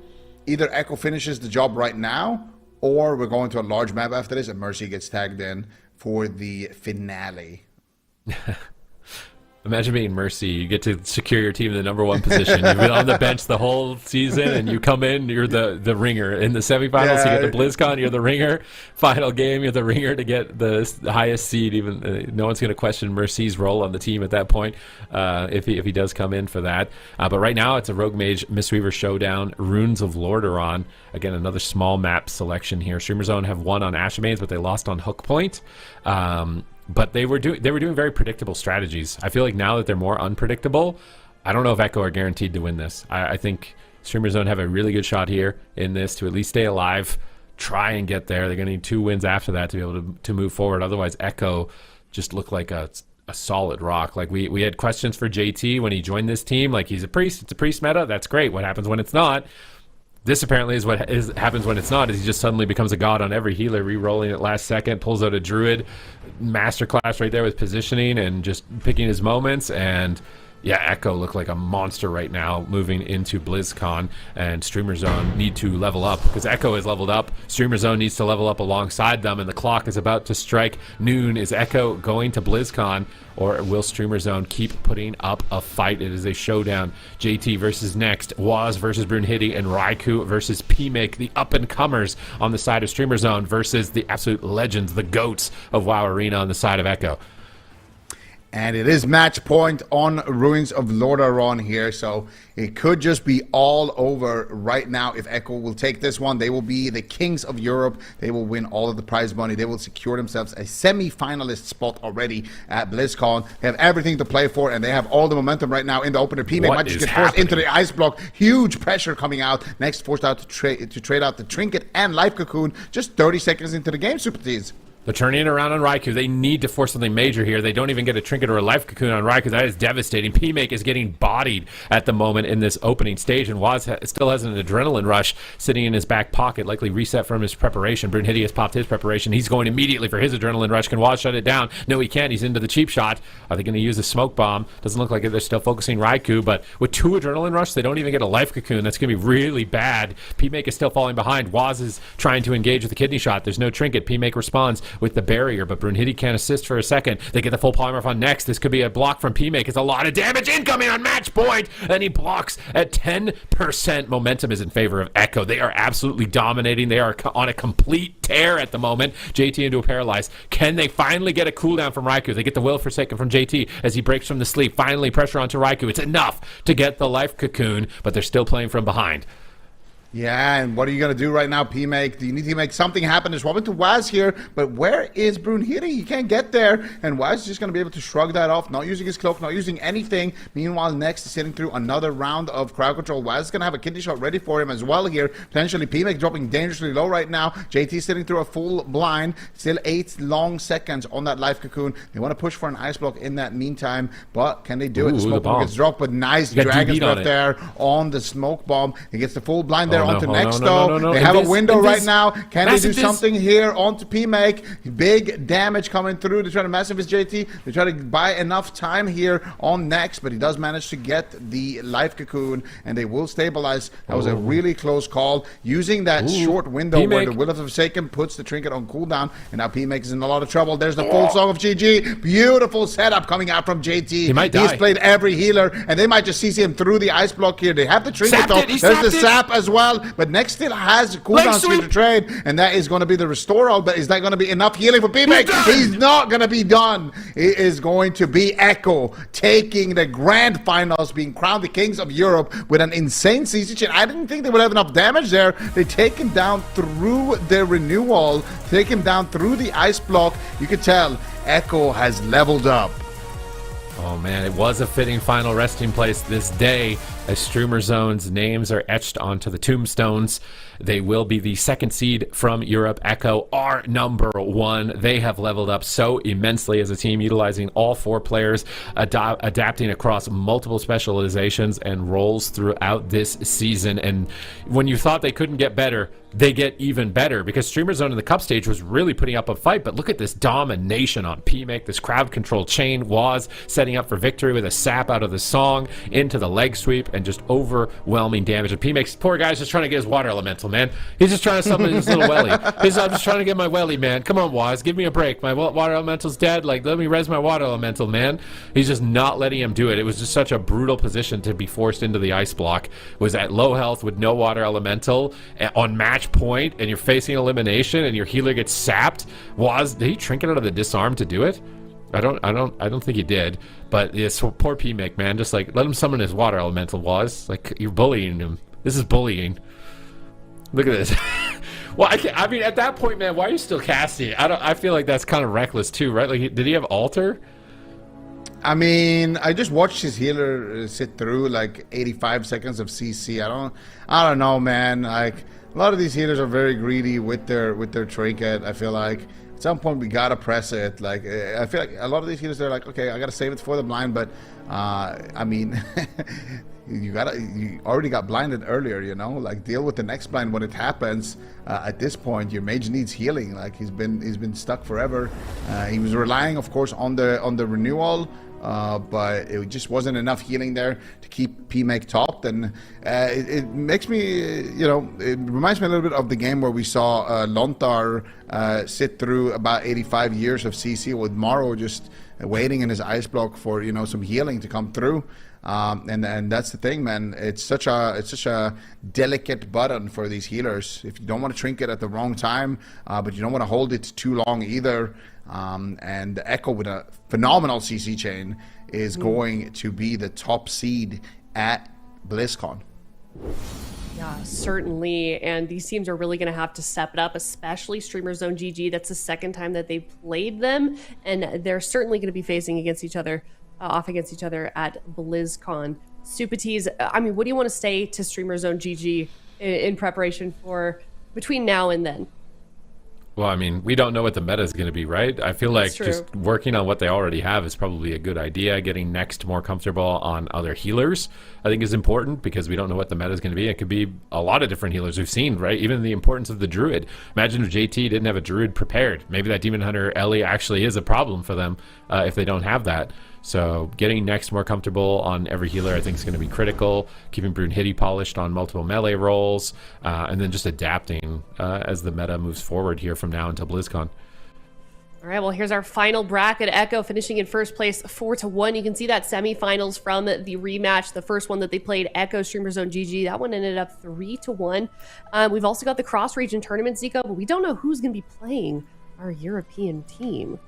either Echo finishes the job right now, or we're going to a large map after this and Mercy gets tagged in for the finale. Imagine being Mercy. You get to secure your team in the number 1 position. You've been on the bench the whole season, and you come in, you're the ringer. In the semifinals, you get the BlizzCon, you're the ringer. Final game, you're the ringer to get the highest seed. Even no one's going to question Mercy's role on the team at that point if he does come in for that. But right now, it's a Rogue Mage Mistweaver showdown. Runes of Lordaeron. Again, another small map selection here. Streamer Zone have won on Ashemanes, but they lost on Hook Point. But they were doing very predictable strategies. I feel like now that they're more unpredictable, I don't know if Echo are guaranteed to win this. I think Streamer Zone have a really good shot here in this to at least stay alive, try and get there. They're going to need 2 wins after that to be able to move forward. Otherwise, Echo just look like a solid rock. Like we had questions for JT when he joined this team. Like, he's a priest. It's a priest meta. That's great. What happens when it's not? This apparently is what happens when it's not, is he just suddenly becomes a god on every healer, re-rolling it last second, pulls out a Druid, masterclass right there with positioning and just picking his moments. And yeah, Echo look like a monster right now moving into BlizzCon, and Streamer Zone need to level up because Echo is leveled up. Streamer Zone needs to level up alongside them, and the clock is about to strike noon. Is Echo going to BlizzCon, or will Streamer Zone keep putting up a fight? It is a showdown. JT versus Next, Waz versus Brunhilde, and Raikou versus PMIC, the up-and-comers on the side of Streamer Zone versus the absolute legends, the GOATs of WoW Arena on the side of Echo. And it is match point on Ruins of Lordaeron here, so it could just be all over right now if Echo will take this one. They will be the kings of Europe. They will win all of the prize money. They will secure themselves a semi-finalist spot already at BlizzCon. They have everything to play for, and they have all the momentum right now in the opener. PMake might just get forced into the ice block. Huge pressure coming out. Next, forced out to trade out the Trinket and Life Cocoon just 30 seconds into the game, Super Tees. They're turning it around on Raikou. They need to force something major here. They don't even get a Trinket or a Life Cocoon on Raikou. That is devastating. PMake is getting bodied at the moment in this opening stage, and Waz still has an adrenaline rush sitting in his back pocket, likely reset from his preparation. Brunhilde has popped his preparation. He's going immediately for his adrenaline rush. Can Waz shut it down? No, he can't. He's into the cheap shot. Are they going to use a smoke bomb? Doesn't look like it. They're still focusing Raikou, but with 2 adrenaline rush, they don't even get a Life Cocoon. That's going to be really bad. PMake is still falling behind. Waz is trying to engage with the kidney shot. There's no Trinket. PMake responds with the barrier, but Brunhilde can't assist for a second. They get the full polymorph on next. This could be a block from PMake. It's a lot of damage incoming on match point, and he blocks at 10%. Momentum is in favor of Echo. They are absolutely dominating. They are on a complete tear at the moment. JT into a paralyze. Can they finally get a cooldown from Raikou? They get the Will Forsaken from JT as he breaks from the sleep. Finally, pressure onto Raikou. It's enough to get the Life Cocoon, but they're still playing from behind. Yeah, and what are you going to do right now, PMake? Do you need to make something happen? There's Robin to Waz here, but where is Brunhilde? He can't get there, and Waz is just going to be able to shrug that off, not using his cloak, not using anything. Meanwhile, next is sitting through another round of crowd control. Waz is going to have a kidney shot ready for him as well here. Potentially, PMake dropping dangerously low right now. JT sitting through a full blind. Still 8 long seconds on that Life Cocoon. They want to push for an ice block in that meantime, but can they do it? The smoke bomb gets dropped, but nice Dragon's Breath there on the smoke bomb. He gets the full blind there. Onto next though. They have a window right now. Can they do something here onto PMake? Big damage coming through. They're trying to massive his JT. They try to buy enough time here on next, but he does manage to get the Life Cocoon, and they will stabilize. That was a really close call. Using that short window where the Will of the Forsaken puts the Trinket on cooldown, and now PMake is in a lot of trouble. There's the full song of GG. Beautiful setup coming out from JT. He might die. He's played every healer, and they might just CC him through the ice block here. They have the Trinket though. There's the sap as well, but next still has cooldowns to trade, and that is going to be the restore all, but is that going to be enough healing for PMake? He's not going to be done. It is going to be Echo taking the Grand Finals, being crowned the Kings of Europe with an insane CC chain. I didn't think they would have enough damage there. They take him down through the renewal, take him down through the ice block. You could tell Echo has leveled up. Oh man, it was a fitting final resting place this day as Streamer Zone's names are etched onto the tombstones. They will be the 2nd seed from Europe. Echo are #1. They have leveled up so immensely as a team, utilizing all 4 players, adapting across multiple specializations and roles throughout this season. And when you thought they couldn't get better, they get even better, because Streamer Zone in the cup stage was really putting up a fight. But look at this domination on PMake, this crowd control chain. Waz setting up for victory with a sap out of the song into the leg sweep, and just overwhelming damage. And PMake's poor guy's just trying to get his water elemental, man. He's just trying to summon his little welly. I'm just trying to get my welly, man. Come on, Waz, give me a break. My water elemental's dead. Like, let me res my water elemental, man. He's just not letting him do it. It was just such a brutal position to be forced into the ice block. Was at low health with no water elemental on match point, and you're facing elimination, and your healer gets sapped. Waz, did he Trinket out of the disarm to do it? I don't think he did. But yeah, so poor PMake, man. Just like, let him summon his water elemental. Waz, like, you're bullying him. This is bullying. Look at this. Well, I mean, at that point, man, why are you still casting? I feel like that's kind of reckless too, right? Like, did he have altar? I mean, I just watched his healer sit through like 85 seconds of CC. I don't know, man. Like, a lot of these healers are very greedy with their trinket. I feel like at some point we gotta press it. Like, I feel like a lot of these healers, they're like, okay, I gotta save it for the blind, but I mean, you already got blinded earlier, you know. Like, deal with the next blind when it happens. At this point, your mage needs healing. Like, he's been stuck forever. He was relying, of course, on the renewal. But it just wasn't enough healing there to keep PMake topped, and it makes me, you know, it reminds me a little bit of the game where we saw Lontar sit through about 85 years of CC with Morrow just waiting in his ice block for, you know, some healing to come through. And that's the thing, man. It's such a delicate button for these healers. If you don't want to trinket at the wrong time, but you don't want to hold it too long either. And Echo with a phenomenal CC chain is going to be the top seed at BlizzCon. Yeah, certainly. And these teams are really going to have to step it up, especially Streamer Zone GG. That's the second time that they've played them, and they're certainly going to be facing against each other, off against each other at BlizzCon. Supatees, I mean, what do you want to say to Streamer Zone GG in preparation for between now and then? Well, I mean, we don't know what the meta is going to be, right? I feel like true. just working on what they already have is probably a good idea. Getting next more comfortable on other healers, I think, is important because we don't know what the meta is going to be. It could be a lot of different healers we've seen, right? Even the importance of the Druid. Imagine if JT didn't have a Druid prepared. Maybe that Demon Hunter Ellie actually is a problem for them if they don't have that. So getting next more comfortable on every healer I think is going to be critical. Keeping Brunhilde polished on multiple melee roles, and then just adapting as the meta moves forward here from now until BlizzCon. All right, well, here's our final bracket. Echo finishing in first place 4-1. You can see that semifinals from the rematch, the first one that they played, Echo Streamer Zone GG. That one ended up 3-1. We've also got the cross-region tournament, Zico, but we don't know who's going to be playing our European team.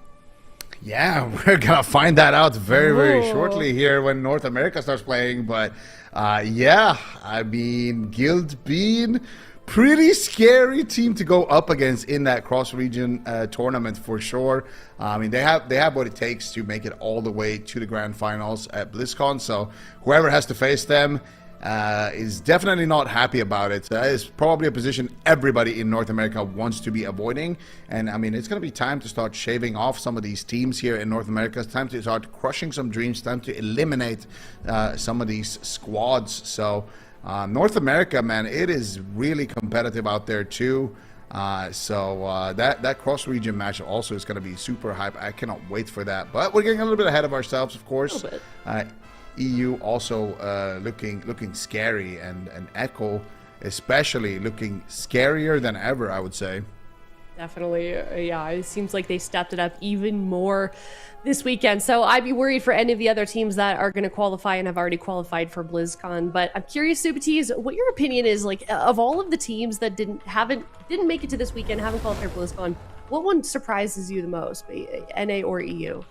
Yeah, we're gonna find that out very shortly here when North America starts playing. But yeah, I mean, Guild being pretty scary team to go up against in that cross-region tournament for sure. I mean, they have what it takes to make it all the way to the Grand Finals at BlizzCon. So whoever has to face them is definitely not happy about it. That is probably a position everybody in North America wants to be avoiding. And I mean, it's going to be time to start shaving off some of these teams here in North America. It's time to start crushing some dreams. Time to eliminate some of these squads. So North America, man, it is really competitive out there too. So that cross-region match also is going to be super hype. I cannot wait for that. But we're getting a little bit ahead of ourselves, of course. EU also looking scary, and Echo especially looking scarier than ever, I would say. Definitely, yeah. It seems like they stepped it up even more this weekend. So I'd be worried for any of the other teams that are going to qualify and have already qualified for BlizzCon. But I'm curious, Supatees, what your opinion is, like, of all of the teams that didn't make it to this weekend, haven't qualified for BlizzCon. What one surprises you the most, NA or EU?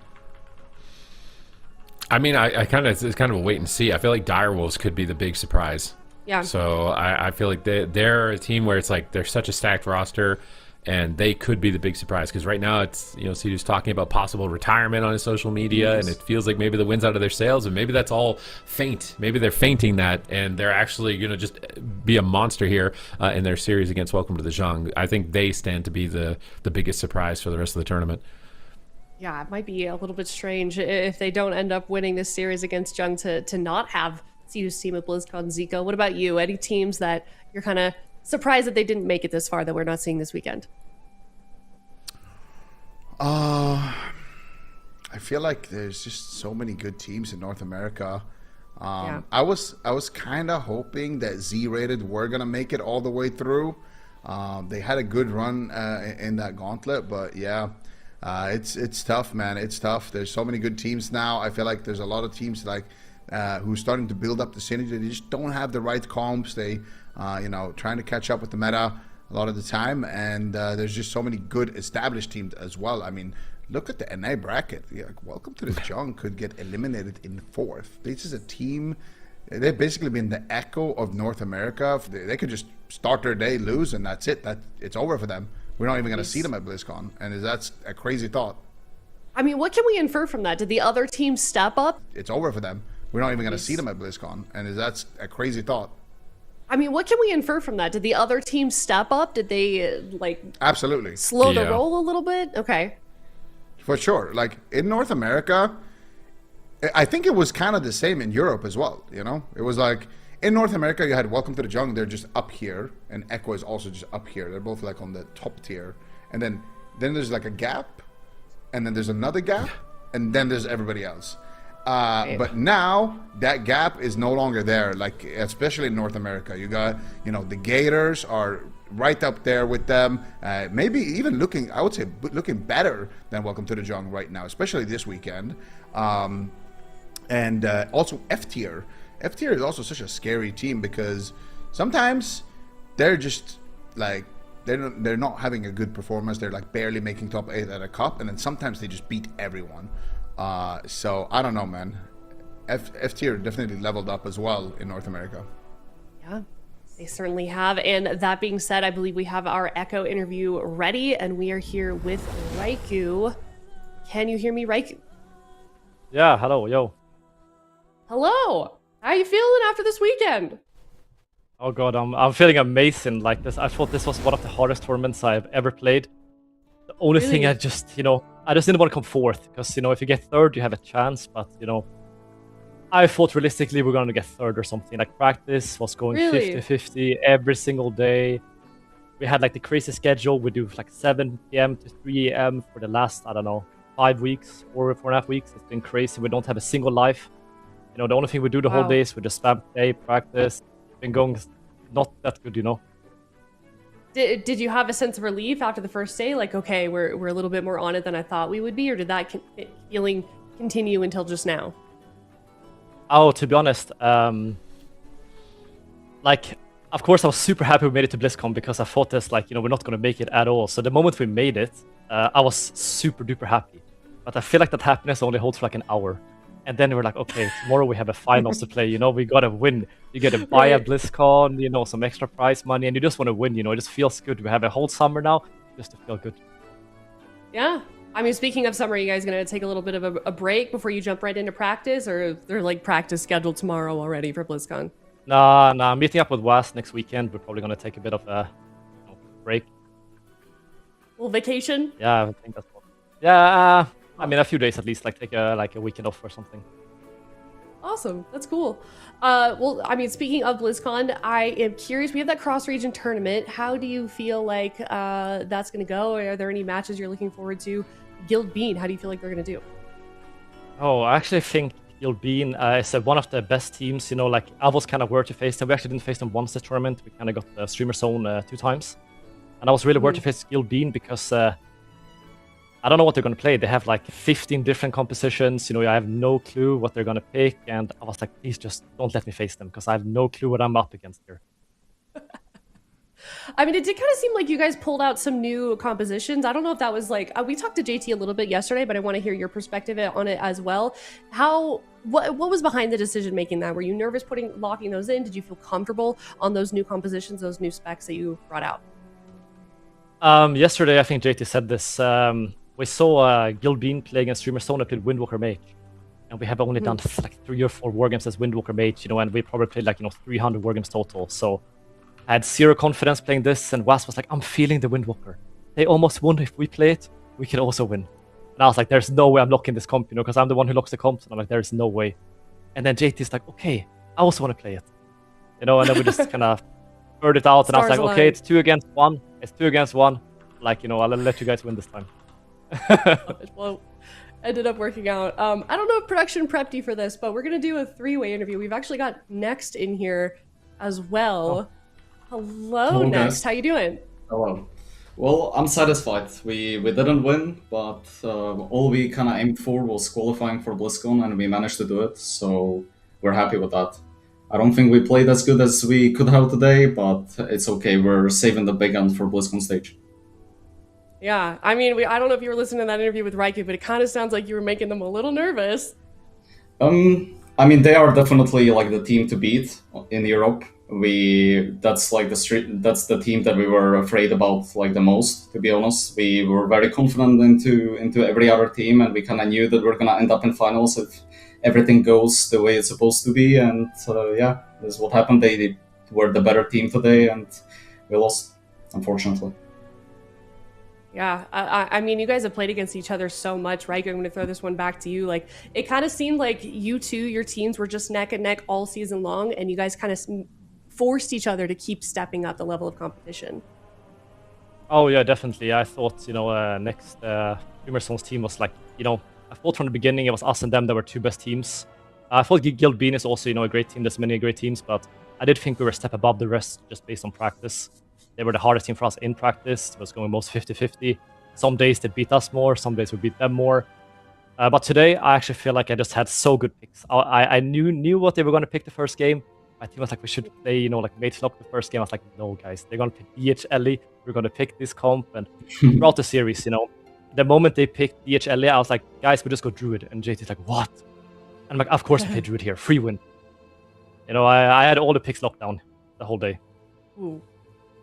I mean, it's kind of a wait and see. I feel like Direwolves could be the big surprise. Yeah. So I feel like they're a team where it's like they're such a stacked roster, and they could be the big surprise. Because right now it's, Cedu's talking about possible retirement on his social media, and it feels like maybe the wind's out of their sails, and maybe that's all feint. Maybe they're feinting that, and they're actually going to just be a monster here in their series against Welcome to the JUNG. I think they stand to be the biggest surprise for the rest of the tournament. Yeah, it might be a little bit strange if they don't end up winning this series against JUNG to not have Cedu's team at BlizzCon. Zico, what about you? Any teams that you're kind of surprised that they didn't make it this far that we're not seeing this weekend? I feel like there's just so many good teams in North America. Yeah. I was kind of hoping that Z-rated were gonna make it all the way through. They had a good run in that gauntlet, but yeah. It's tough, man. It's tough. There's so many good teams now. I feel like there's a lot of teams like who's starting to build up the synergy. They just don't have the right comps. They, trying to catch up with the meta a lot of the time. And there's just so many good established teams as well. I mean, look at the NA bracket. Yeah, like, Welcome to the JUNG could get eliminated in fourth. This is a team. They've basically been the Echo of North America. They could just start their day, lose, and that's it. It's over for them. We're not even going to see them at BlizzCon, and that's a crazy thought. I mean, what can we infer from that? Did the other team step up? It's over for them. We're not even going to see them at BlizzCon, and that's a crazy thought. I mean, what can we infer from that? Did the other team step up? Did they, absolutely slow the roll a little bit? Okay. For sure. Like, in North America, I think it was kind of the same in Europe as well, It was like, in North America, you had Welcome to the JUNG. They're just up here, and Echo is also just up here. They're both like on the top tier, and then there's like a gap, and then there's another gap, and then there's everybody else. But now that gap is no longer there. Like, especially in North America, you got the Gators are right up there with them. Maybe even looking better than Welcome to the JUNG right now, especially this weekend. And also F tier. F tier is also such a scary team because sometimes they're just like they're not having a good performance. They're like barely making top 8 at a cup, and then sometimes they just beat everyone. So I don't know, man. F tier definitely leveled up as well in North America. Yeah, they certainly have. And that being said, I believe we have our Echo interview ready, and we are here with Raikou. Can you hear me, Raikou? Yeah, hello, yo. Hello. How are you feeling after this weekend? Oh god, I'm feeling amazing. Like this, I thought this was one of the hardest tournaments I've ever played. The only thing I just didn't want to come fourth because if you get third, you have a chance. But I thought realistically we're going to get third or something. Like practice was going 50-50 every single day. We had like the crazy schedule. We do like 7 p.m. to 3 a.m. for the last 5 weeks or 4.5 weeks. It's been crazy. We don't have a single life. The only thing we do the whole day is we just spam play, practice. It's been going not that good, Did you have a sense of relief after the first day? Like, okay, we're a little bit more on it than I thought we would be, or did that feeling continue until just now? Oh, to be honest, like, of course, I was super happy we made it to BlizzCon because I thought this, like, we're not going to make it at all. So the moment we made it, I was super duper happy. But I feel like that happiness only holds for like an hour. And then we're like, okay, tomorrow we have a finals to play. We gotta win. You get to buy a BlizzCon, some extra prize money, and you just want to win. It just feels good. We have a whole summer now just to feel good. Yeah. I mean, speaking of summer, you guys gonna take a little bit of a break before you jump right into practice, or they're like practice scheduled tomorrow already for BlizzCon? Nah, I'm meeting up with Was next weekend. We're probably gonna take a bit of a break. A little vacation? Yeah, I think that's what. Yeah. I mean, a few days at least, like take a weekend off or something. Awesome, that's cool. Well, I mean, speaking of BlizzCon, I am curious. We have that cross-region tournament. How do you feel like that's going to go? Are there any matches you're looking forward to? Guild Bean, how do you feel like they're going to do? Oh, I actually think Guild Bean is one of the best teams. Like I was kind of worried to face them. We actually didn't face them once this tournament. We kind of got the streamer zone 2 times, and I was really worried to face Guild Bean because. I don't know what they're going to play. They have like 15 different compositions. I have no clue what they're going to pick. And I was like, please just don't let me face them because I have no clue what I'm up against here. I mean, it did kind of seem like you guys pulled out some new compositions. I don't know if that was like, we talked to JT a little bit yesterday, but I want to hear your perspective on it as well. What was behind the decision making that? Were you nervous locking those in? Did you feel comfortable on those new compositions, those new specs that you brought out? Yesterday, I think JT said this. We saw Guild Bean playing a streamer zone that played Windwalker Mage. And we have only done like 3 or 4 wargames as Windwalker Mage, and we probably played like 300 wargames total. So I had 0 confidence playing this, and Was was like, I'm feeling the Windwalker. They almost won. If we play it, we can also win. And I was like, there's no way I'm locking this comp, because I'm the one who locks the comps. And I'm like, there's no way. And then JT's like, okay, I also want to play it. And then we just kind of heard it out, and I was like, okay, it's 2 against 1. It's 2 against 1. Like, I'll let you guys win this time. Well, ended up working out. I don't know if production prepped you for this, but we're gonna do a 3-way interview. We've actually got Next in here as well. Hello, Next. How you doing? Hello. Well, I'm satisfied. We didn't win, but all we kind of aimed for was qualifying for BlizzCon, and we managed to do it. So we're happy with that. I don't think we played as good as we could have today, but it's okay. We're saving the big end for BlizzCon stage. Yeah, I mean, I don't know if you were listening to that interview with Raikou, but it kind of sounds like you were making them a little nervous. I mean, they are definitely like the team to beat in Europe. That's the team that we were afraid about like the most, to be honest. We were very confident into every other team, and we kind of knew that we're gonna end up in finals if everything goes the way it's supposed to be. And yeah, this is what happened. They were the better team today, and we lost, unfortunately. Yeah, I mean, you guys have played against each other so much, right? I'm going to throw this one back to you. Like, it kind of seemed like you two, your teams were just neck and neck all season long, and you guys kind of forced each other to keep stepping up the level of competition. Oh yeah, definitely. I thought, next Streamer Zone's team was like, I thought from the beginning it was us and them that were 2 best teams. I thought Guild Bean is also, a great team. There's many great teams, but I did think we were a step above the rest just based on practice. They were the hardest team for us in practice. It was going most 50-50. Some days they beat us more, some days we beat them more. But today, I actually feel like I just had so good picks. I knew what they were going to pick the first game. My team was like, we should play, you know, like Mage Lock the first game. I was like, no, guys, they're going to pick DHLE. We're going to pick this comp. And throughout the series, you know, the moment they picked DHLE, I was like, guys, we just go Druid. And JT's like, what? And I'm like, of course I play Druid here. Free win. You know, I had all the picks locked down the whole day. Ooh.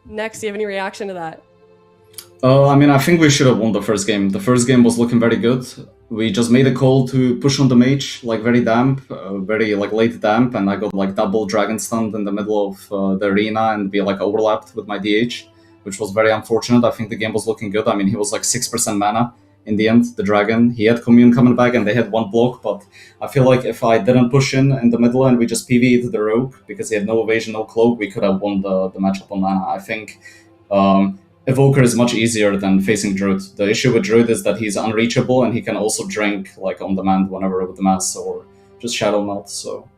Next, do you have any reaction to that? I mean, I think we should have won the first game. The first game was looking very good. We just made a call to push on the mage, like very damp, very like late damp, and I got like double dragon stunned in the middle of the arena and be like overlapped with my DH, which was very unfortunate. I think the game was looking good. I mean, he was like 6% mana in the end, the dragon. He had commune coming back and they had one block, but I feel like if I didn't push in the middle and we just PvE'd the rogue because he had no evasion, no cloak, we could have won the matchup on mana. I think Evoker is much easier than facing Druid. The issue with Druid is that he's unreachable and he can also drink like on demand whenever with the mass or just Shadow Melt. So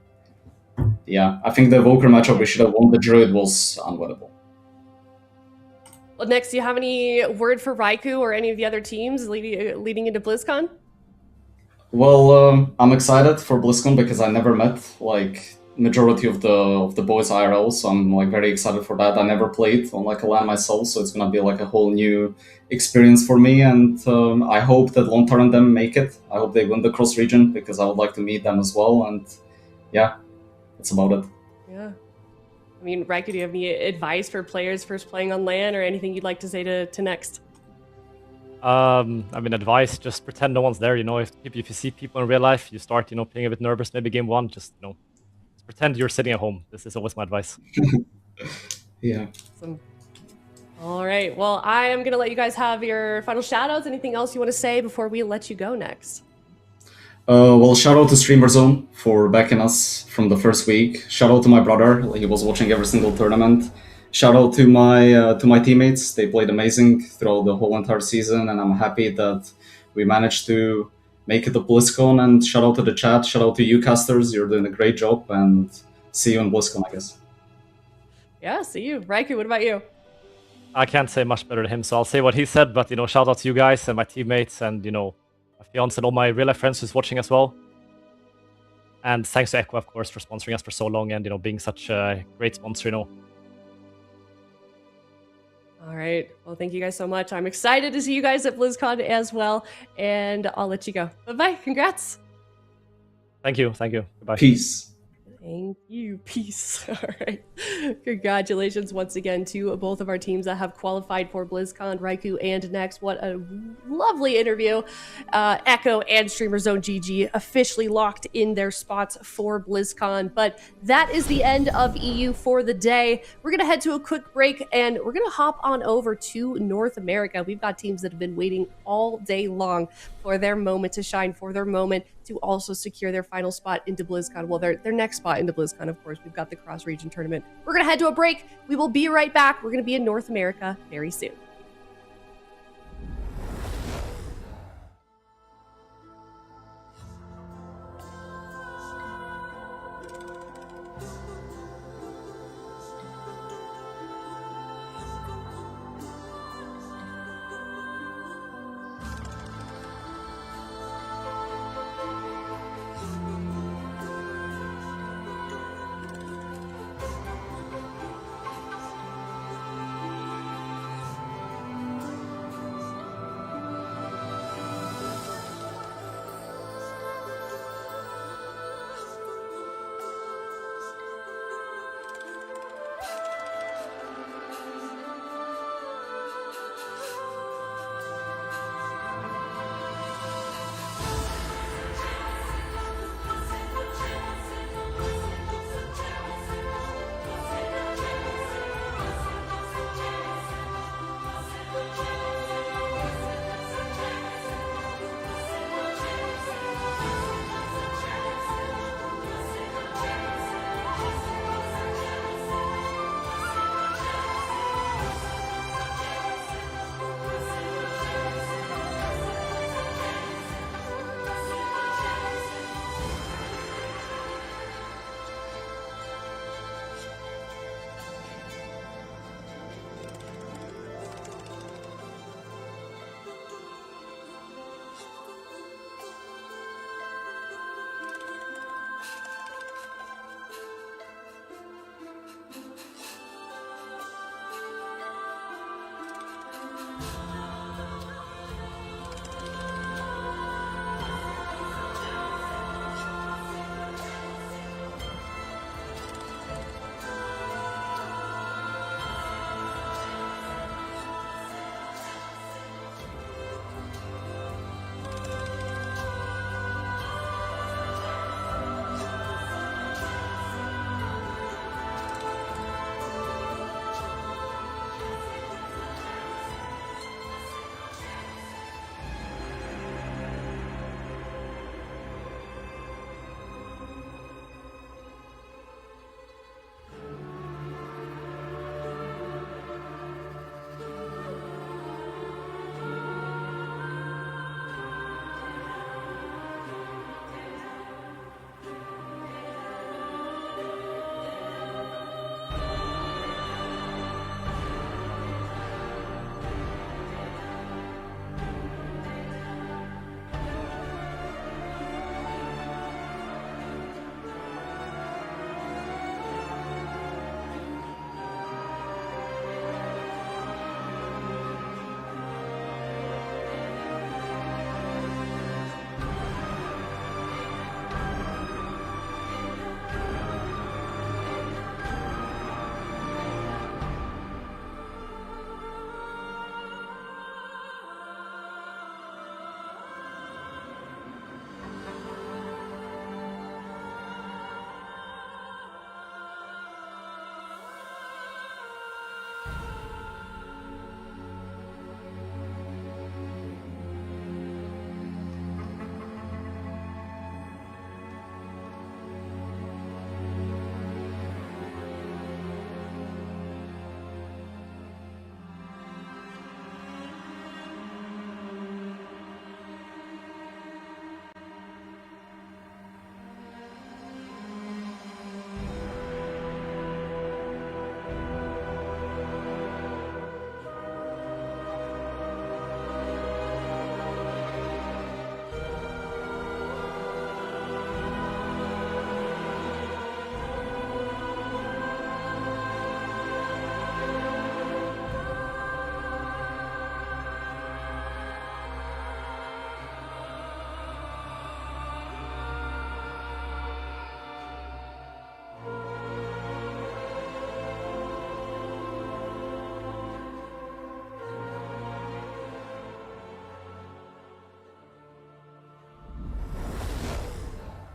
yeah, I think the Evoker matchup we should have won. The Druid was unwinnable. Well, next, do you have any word for Raikou or any of the other teams leading into BlizzCon? Well, I'm excited for BlizzCon because I never met like majority of the boys IRL, so I'm like very excited for that. I never played on like a LAN myself, so it's gonna be like a whole new experience for me. And I hope that Lontar and them make it. I hope they win the cross region because I would like to meet them as well. And yeah, that's about it. Yeah. I mean, Raikou, do you have any advice for players first playing on LAN or anything you'd like to say to Next? I mean, advice, just pretend no one's there, you know. If you see people in real life, you start, you know, being a bit nervous, maybe game one, just, you know, pretend you're sitting at home. This is always my advice. Yeah. Awesome. All right. Well, I am going to let you guys have your final shout-outs. Anything else you want to say before we let you go next? Well, shout out to Streamer Zone for backing us from the first week. Shout out to my brother. He was watching every single tournament. Shout out to my teammates. They played amazing throughout the whole entire season, and I'm happy that we managed to make it to BlizzCon. And shout out to the chat. Shout out to you, casters. You're doing a great job, and see you in BlizzCon, I guess. Yeah, see you. Raikou, what about you? I can't say much better than him, so I'll say what he said, but, you know, shout out to you guys and my teammates and, you know, my fiance and all my real life friends who's watching as well. And thanks to Echo, of course, for sponsoring us for so long and, you know, being such a great sponsor, you know. All right. Well, thank you guys so much. I'm excited to see you guys at BlizzCon as well, and I'll let you go. Bye-bye. Congrats. Thank you. Thank you. Goodbye. Peace. Thank you. Peace. All right. Congratulations once again to both of our teams that have qualified for BlizzCon, Raikou and Next. What a lovely interview. Echo and Streamer Zone GG officially locked in their spots for BlizzCon. But that is the end of EU for the day. We're going to head to a quick break and we're going to hop on over to North America. We've got teams that have been waiting all day long for their moment to shine, for their moment to also secure their final spot into BlizzCon. Well, their next spot into BlizzCon, of course. We've got the cross-region tournament. We're going to head to a break. We will be right back. We're going to be in North America very soon.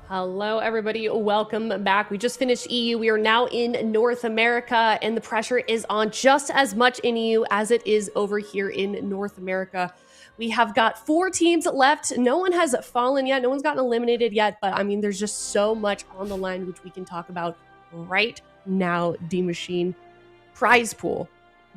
Hello, everybody. Welcome back. We just finished EU. We are now in North America, and the pressure is on just as much in EU as it is over here in North America. We have got 4 teams left. No one has fallen yet. No one's gotten eliminated yet. But, I mean, there's just so much on the line, which we can talk about right now. D-Machine, prize pool,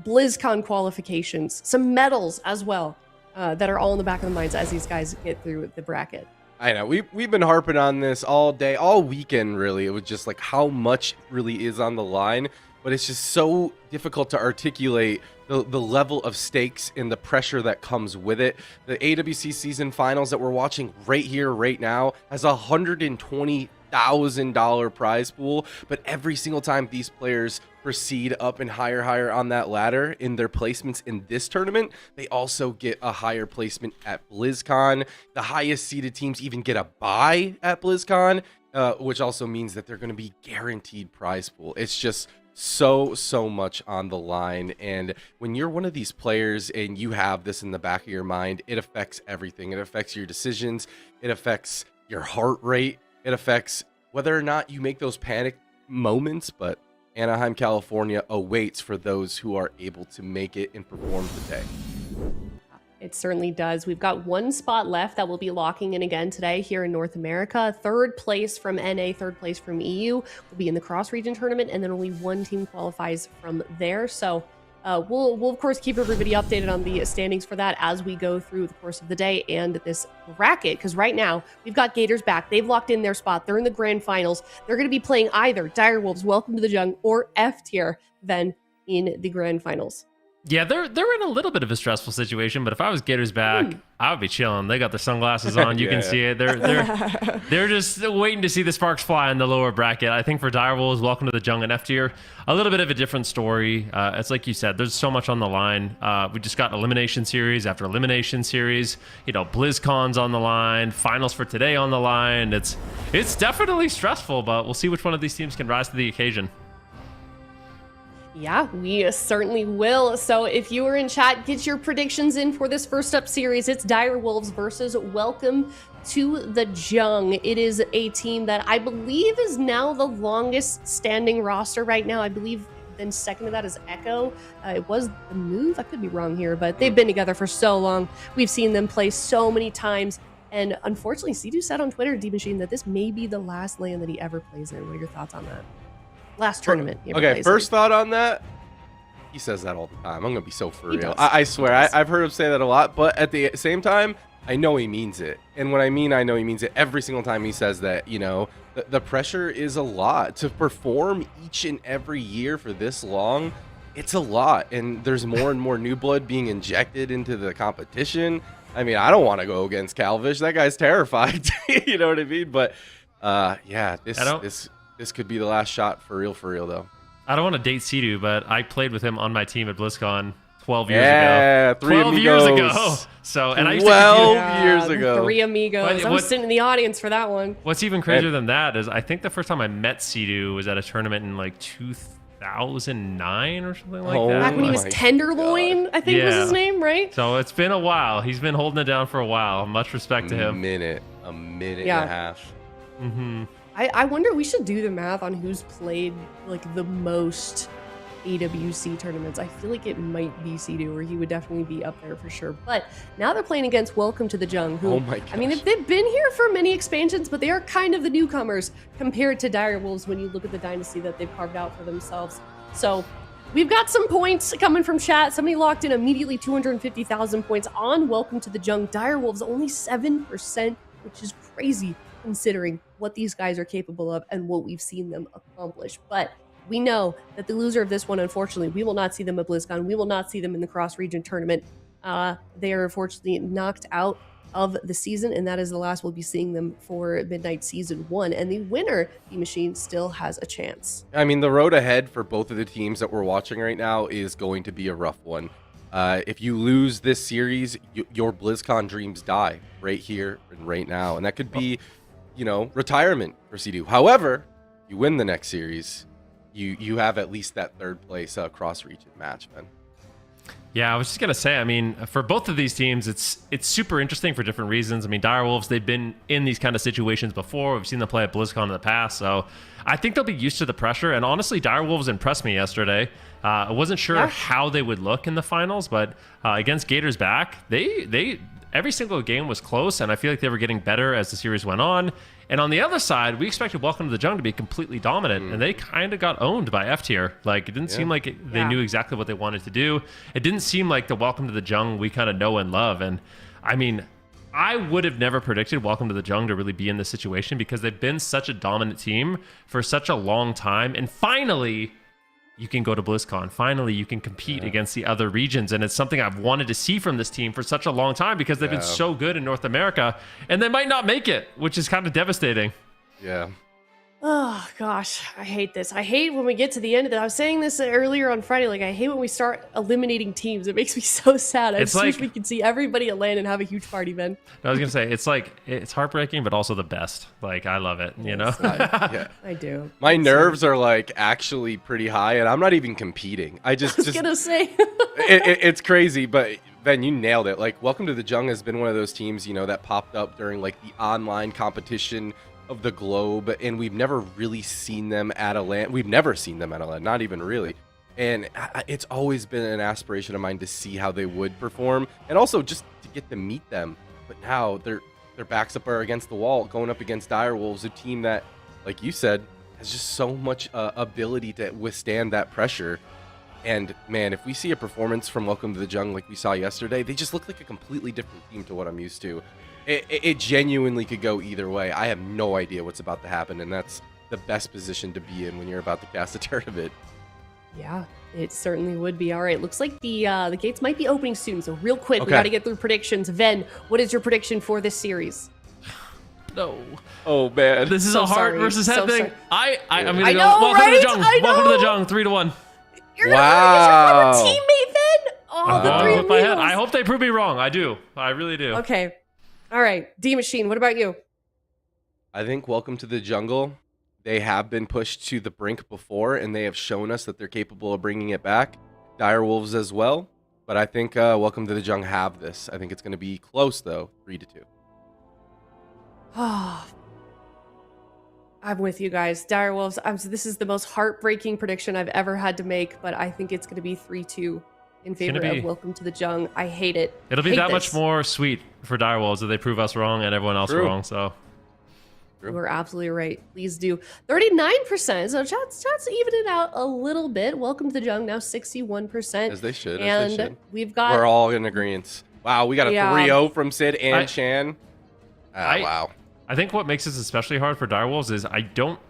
BlizzCon qualifications, some medals as well that are all in the back of the minds as these guys get through the bracket. I know we've been harping on this all day, all weekend, really. It was just like how much really is on the line, but it's just so difficult to articulate the level of stakes and the pressure that comes with it. The AWC season finals that we're watching right here, right now, has $120,000 prize pool, but every single time these players proceed up and higher on that ladder in their placements in this tournament, they also get a higher placement at BlizzCon. The highest seeded teams even get a bye at BlizzCon, which also means that they're going to be guaranteed prize pool. It's just so much on the line, and when you're one of these players and you have this in the back of your mind, it affects everything. It affects your decisions, it affects your heart rate, it affects whether or not you make those panic moments. But Anaheim, California awaits for those who are able to make it and perform today. It certainly does. We've got 1 spot left that will be locking in again today here in North America. 3rd place from NA, 3rd place from EU will be in the cross-region tournament, and then only 1 team qualifies from there. So we'll of course keep everybody updated on the standings for that as we go through the course of the day and this bracket, because right now we've got Gators back. They've locked in their spot. They're in the Grand Finals. They're going to be playing either Direwolves, Welcome to the Jung, or F Tier then in the Grand Finals. Yeah, they're in a little bit of a stressful situation, but if I was Gators back, I would be chilling. They got their sunglasses on. You can see it. They're just waiting to see the sparks fly in the lower bracket. I think for Direwolves, Welcome to the Jung and F Tier, a little bit of a different story. It's like you said, there's so much on the line. We just got elimination series after elimination series. You know, BlizzCon's on the line, finals for today on the line. It's definitely stressful, but we'll see which one of these teams can rise to the occasion. Yeah, we certainly will. So if you are in chat, get your predictions in for this first up series. It's Direwolves versus Welcome to the Jung. It is a team that I believe is now the longest standing roster right now. I believe then second to that is Echo. It was the Move. I could be wrong here, but they've been together for so long. We've seen them play so many times. And unfortunately, Sidu said on Twitter, D-Machine, that this may be the last LAN that he ever plays in. What are your thoughts on that? Last tournament. Okay, first thought on that. He says that all the time. I'm gonna be so for real. I swear, I've heard him say that a lot. But at the same time, I know he means it. And when I know he means it every single time he says that. You know, the pressure is a lot to perform each and every year for this long. It's a lot, and there's more and more new blood being injected into the competition. I mean, I don't want to go against Calvish. That guy's terrified. You know what I mean? But yeah, this could be the last shot for real though. I don't want to date Sidu, but I played with him on my team at BlizzCon 12 years ago. 12 years ago. So, and I used 12 years ago. 3 amigos. I was sitting in the audience for that one. What's even crazier than that is I think the first time I met Sidu was at a tournament in like 2009 or something like that. Back when he was Tenderloin, I think was his name, right? So it's been a while. He's been holding it down for a while. Much respect to him. A minute and a half. Mm-hmm. I wonder, we should do the math on who's played like the most AWC tournaments. I feel like it might be Sidu, or he would definitely be up there for sure. But now they're playing against Welcome to the Jung, who, oh my gosh. I mean, they've been here for many expansions, but they are kind of the newcomers compared to Direwolves when you look at the dynasty that they've carved out for themselves. So we've got some points coming from chat. Somebody locked in immediately 250,000 points on Welcome to the Jung. Direwolves only 7%, which is crazy considering what these guys are capable of and what we've seen them accomplish. But we know that the loser of this one, unfortunately, we will not see them at BlizzCon. We will not see them in the cross-region tournament. They are unfortunately knocked out of the season, and that is the last we'll be seeing them for Midnight Season 1. And the winner, D-Machine, still has a chance. I mean, the road ahead for both of the teams that we're watching right now is going to be a rough one. If you lose this series, your BlizzCon dreams die right here and right now. And that could be, you know, retirement for Sidu. However, you win the next series, you have at least that third place cross-region match, man. Yeah, I was just gonna say. I mean, for both of these teams, it's super interesting for different reasons. I mean, Direwolves, they've been in these kind of situations before. We've seen them play at BlizzCon in the past, so I think they'll be used to the pressure. And honestly, Direwolves impressed me yesterday. I wasn't sure how they would look in the finals, but against Gators back, they every single game was close, and I feel like they were getting better as the series went on. And on the other side, we expected Welcome to the Jung to be completely dominant, and they kind of got owned by F tier. Like, it didn't seem like they knew exactly what they wanted to do. It didn't seem like the Welcome to the Jung we kind of know and love. And I mean, I would have never predicted Welcome to the Jung to really be in this situation because they've been such a dominant team for such a long time. And finally, you can go to BlizzCon. Finally, you can compete against the other regions. And it's something I've wanted to see from this team for such a long time because they've been so good in North America. And they might not make it, which is kind of devastating. Yeah. Oh gosh, I hate this. I hate when we get to the end of it. I was saying this earlier on Friday. Like, I hate when we start eliminating teams. It makes me so sad. I just wish we could see everybody at LAN and have a huge party, Ben. I was gonna say it's heartbreaking, but also the best. Like, I love it. You know. Yeah. I do. My nerves are like actually pretty high, and I'm not even competing. I was gonna say. It's crazy, but Ben, you nailed it. Like, Welcome to the Jung has been one of those teams, you know, that popped up during like the online competition of the globe, and we've never really seen them at a LAN. We've never seen them at a LAN, not even really. And it's always been an aspiration of mine to see how they would perform, and also just to get to meet them. But now their backs up are against the wall, going up against Direwolves, a team that, like you said, has just so much ability to withstand that pressure. And man, if we see a performance from Welcome to the Jung like we saw yesterday, they just look like a completely different team to what I'm used to. It genuinely could go either way. I have no idea what's about to happen, and that's the best position to be in when you're about to cast a tournament. Yeah, it certainly would be. All right, looks like the gates might be opening soon. So real quick, we got to get through predictions. Ven, what is your prediction for this series? No. Oh man, this is a heart versus head thing. I'm gonna go. Welcome to the Jung. Welcome to the Jung. 3-1. You're gonna your former teammate, Ven. Oh, the three amigos. I hope they prove me wrong. I do. I really do. Okay. All right, D Machine, what about you? I think Welcome to the Jungle, they have been pushed to the brink before, and they have shown us that they're capable of bringing it back. Direwolves as well, but I think Welcome to the Jung have this. I think it's going to be close, though, 3-2. Oh, I'm with you guys. Direwolves, this is the most heartbreaking prediction I've ever had to make, but I think it's going to be 3-2. In favor of Welcome to the Jung. I hate it. It'll be that much more sweet for Direwolves if they prove us wrong and everyone else wrong. So we're absolutely right. Please do. 39%. So chat's even it out a little bit. Welcome to the Jung now 61%. As they should. And we've got. We're all in agreement. Wow, we got a 3-0 from Sid and Chan. Wow. I think what makes this especially hard for Direwolves is I don't.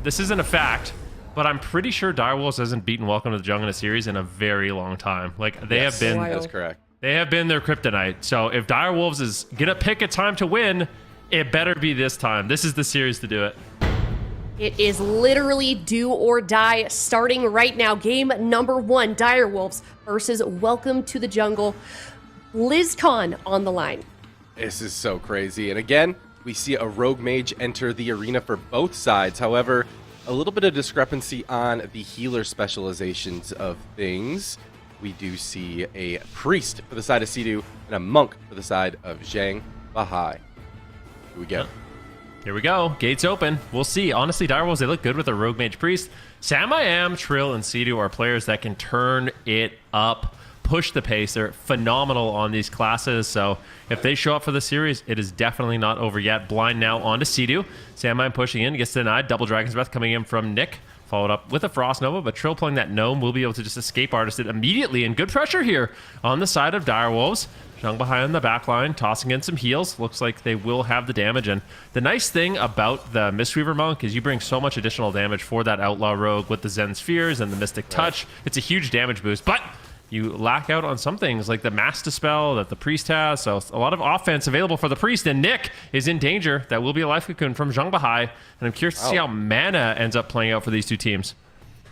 This isn't a fact. But I'm pretty sure Direwolves hasn't beaten Welcome to the Jung in a series in a very long time. Like, they have been... That's correct. They have been their kryptonite. So if Direwolves is going to pick a time to win, it better be this time. This is the series to do it. It is literally do or die starting right now. Game number 1, Direwolves versus Welcome to the Jungle. BlizzCon on the line. This is so crazy. And again, we see a rogue mage enter the arena for both sides. However, a little bit of discrepancy on the healer specializations of things. We do see a priest for the side of Sidu and a monk for the side of Zhang Bahai. Here we go. Here we go. Gates open. We'll see. Honestly, Direwolves, they look good with a rogue mage priest. Sam I Am, Trill, and Sidu are players that can turn it up, push the pace. They're phenomenal on these classes. So if they show up for the series, it is definitely not over yet. Blind now onto Sidu. Samine pushing in, gets denied. Double Dragon's Breath coming in from Nick. Followed up with a Frost Nova, but Trill playing that Gnome will be able to just escape artist it immediately. And good pressure here on the side of Direwolves. Zhang behind the back line, tossing in some heals. Looks like they will have the damage. And the nice thing about the Mistweaver Monk is you bring so much additional damage for that Outlaw Rogue with the Zen Spheres and the Mystic Touch. It's a huge damage boost, but you lack out on some things like the Mass Dispel that the Priest has. So a lot of offense available for the Priest, and Nick is in danger. That will be a life cocoon from Zhang Bahai, and I'm curious to see how mana ends up playing out for these two teams.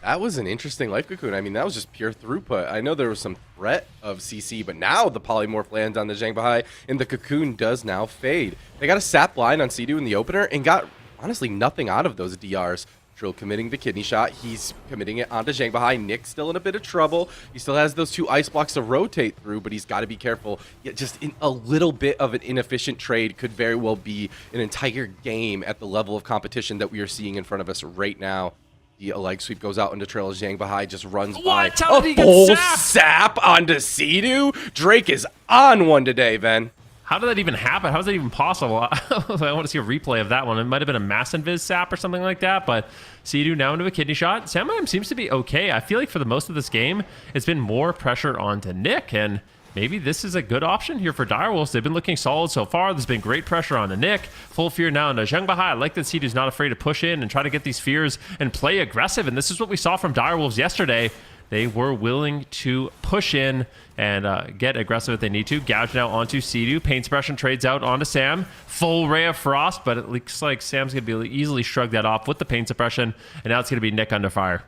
That was an interesting life cocoon. I mean, that was just pure throughput. I know there was some threat of CC, but now the polymorph lands on the Zhang Bahai, and the cocoon does now fade. They got a sap line on Sidu in the opener and got, honestly, nothing out of those DRs. Trill committing the kidney shot. He's committing it onto Zhang behind. Nick still in a bit of trouble. He still has those 2 ice blocks to rotate through, but he's got to be careful. Yeah, just in a little bit of an inefficient trade could very well be an entire game at the level of competition that we are seeing in front of us right now. The leg sweep goes out into Trail. Zhang Bahai just runs by. How did he get full sapped? sap onto Sea-Doo. Drake is on one today, Ben. How did that even happen? How is that even possible? I want to see a replay of that one. It might have been a mass invis sap or something like that, but Sea-Doo now into a kidney shot. Sam seems to be okay. I feel like for the most of this game, it's been more pressure onto Nick, and maybe this is a good option here for Direwolves. They've been looking solid so far. There's been great pressure on the Nick. Full fear now into Zhang Bahai. I like that Sea-Doo's not afraid to push in and try to get these fears and play aggressive, and this is what we saw from Direwolves yesterday. They were willing to push in and get aggressive if they need to. Gouge now onto Sea-Doo. Pain suppression trades out onto Sam. Full Ray of Frost, but it looks like Sam's going to be easily shrug that off with the pain suppression, and now it's going to be Nick under fire.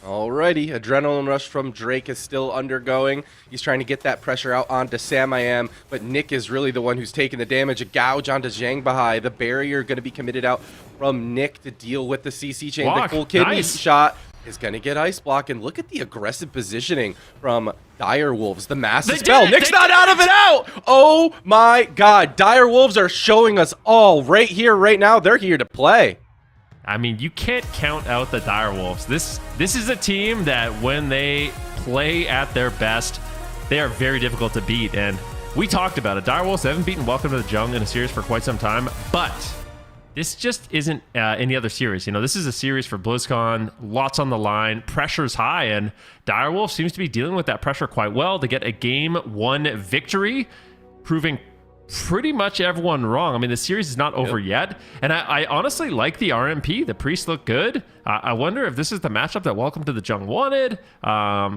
Alrighty, adrenaline rush from Drake is still undergoing. He's trying to get that pressure out onto Sam I Am, but Nick is really the one who's taking the damage. A gouge onto Zhang Bahai. The barrier going to be committed out from Nick to deal with the CC chain. Block. The full kidney Nice. shot is going to get ice block, and look at the aggressive positioning from Direwolves. The massive spell. Nick's not out of it out. Oh my god. Direwolves are showing us all right here, right now. They're here to play. I mean, you can't count out the Direwolves. This is a team that when they play at their best, they are very difficult to beat. And we talked about it. Direwolves haven't beaten Welcome to the Jung in a series for quite some time, but this just isn't any other series. You know, this is a series for BlizzCon, lots on the line, pressure's high, and Direwolf seems to be dealing with that pressure quite well to get a Game 1 victory, proving pretty much everyone wrong. I mean, the series is not over yet, and I honestly like the RMP. The priests look good. I wonder if this is the matchup that Welcome to the Jung wanted,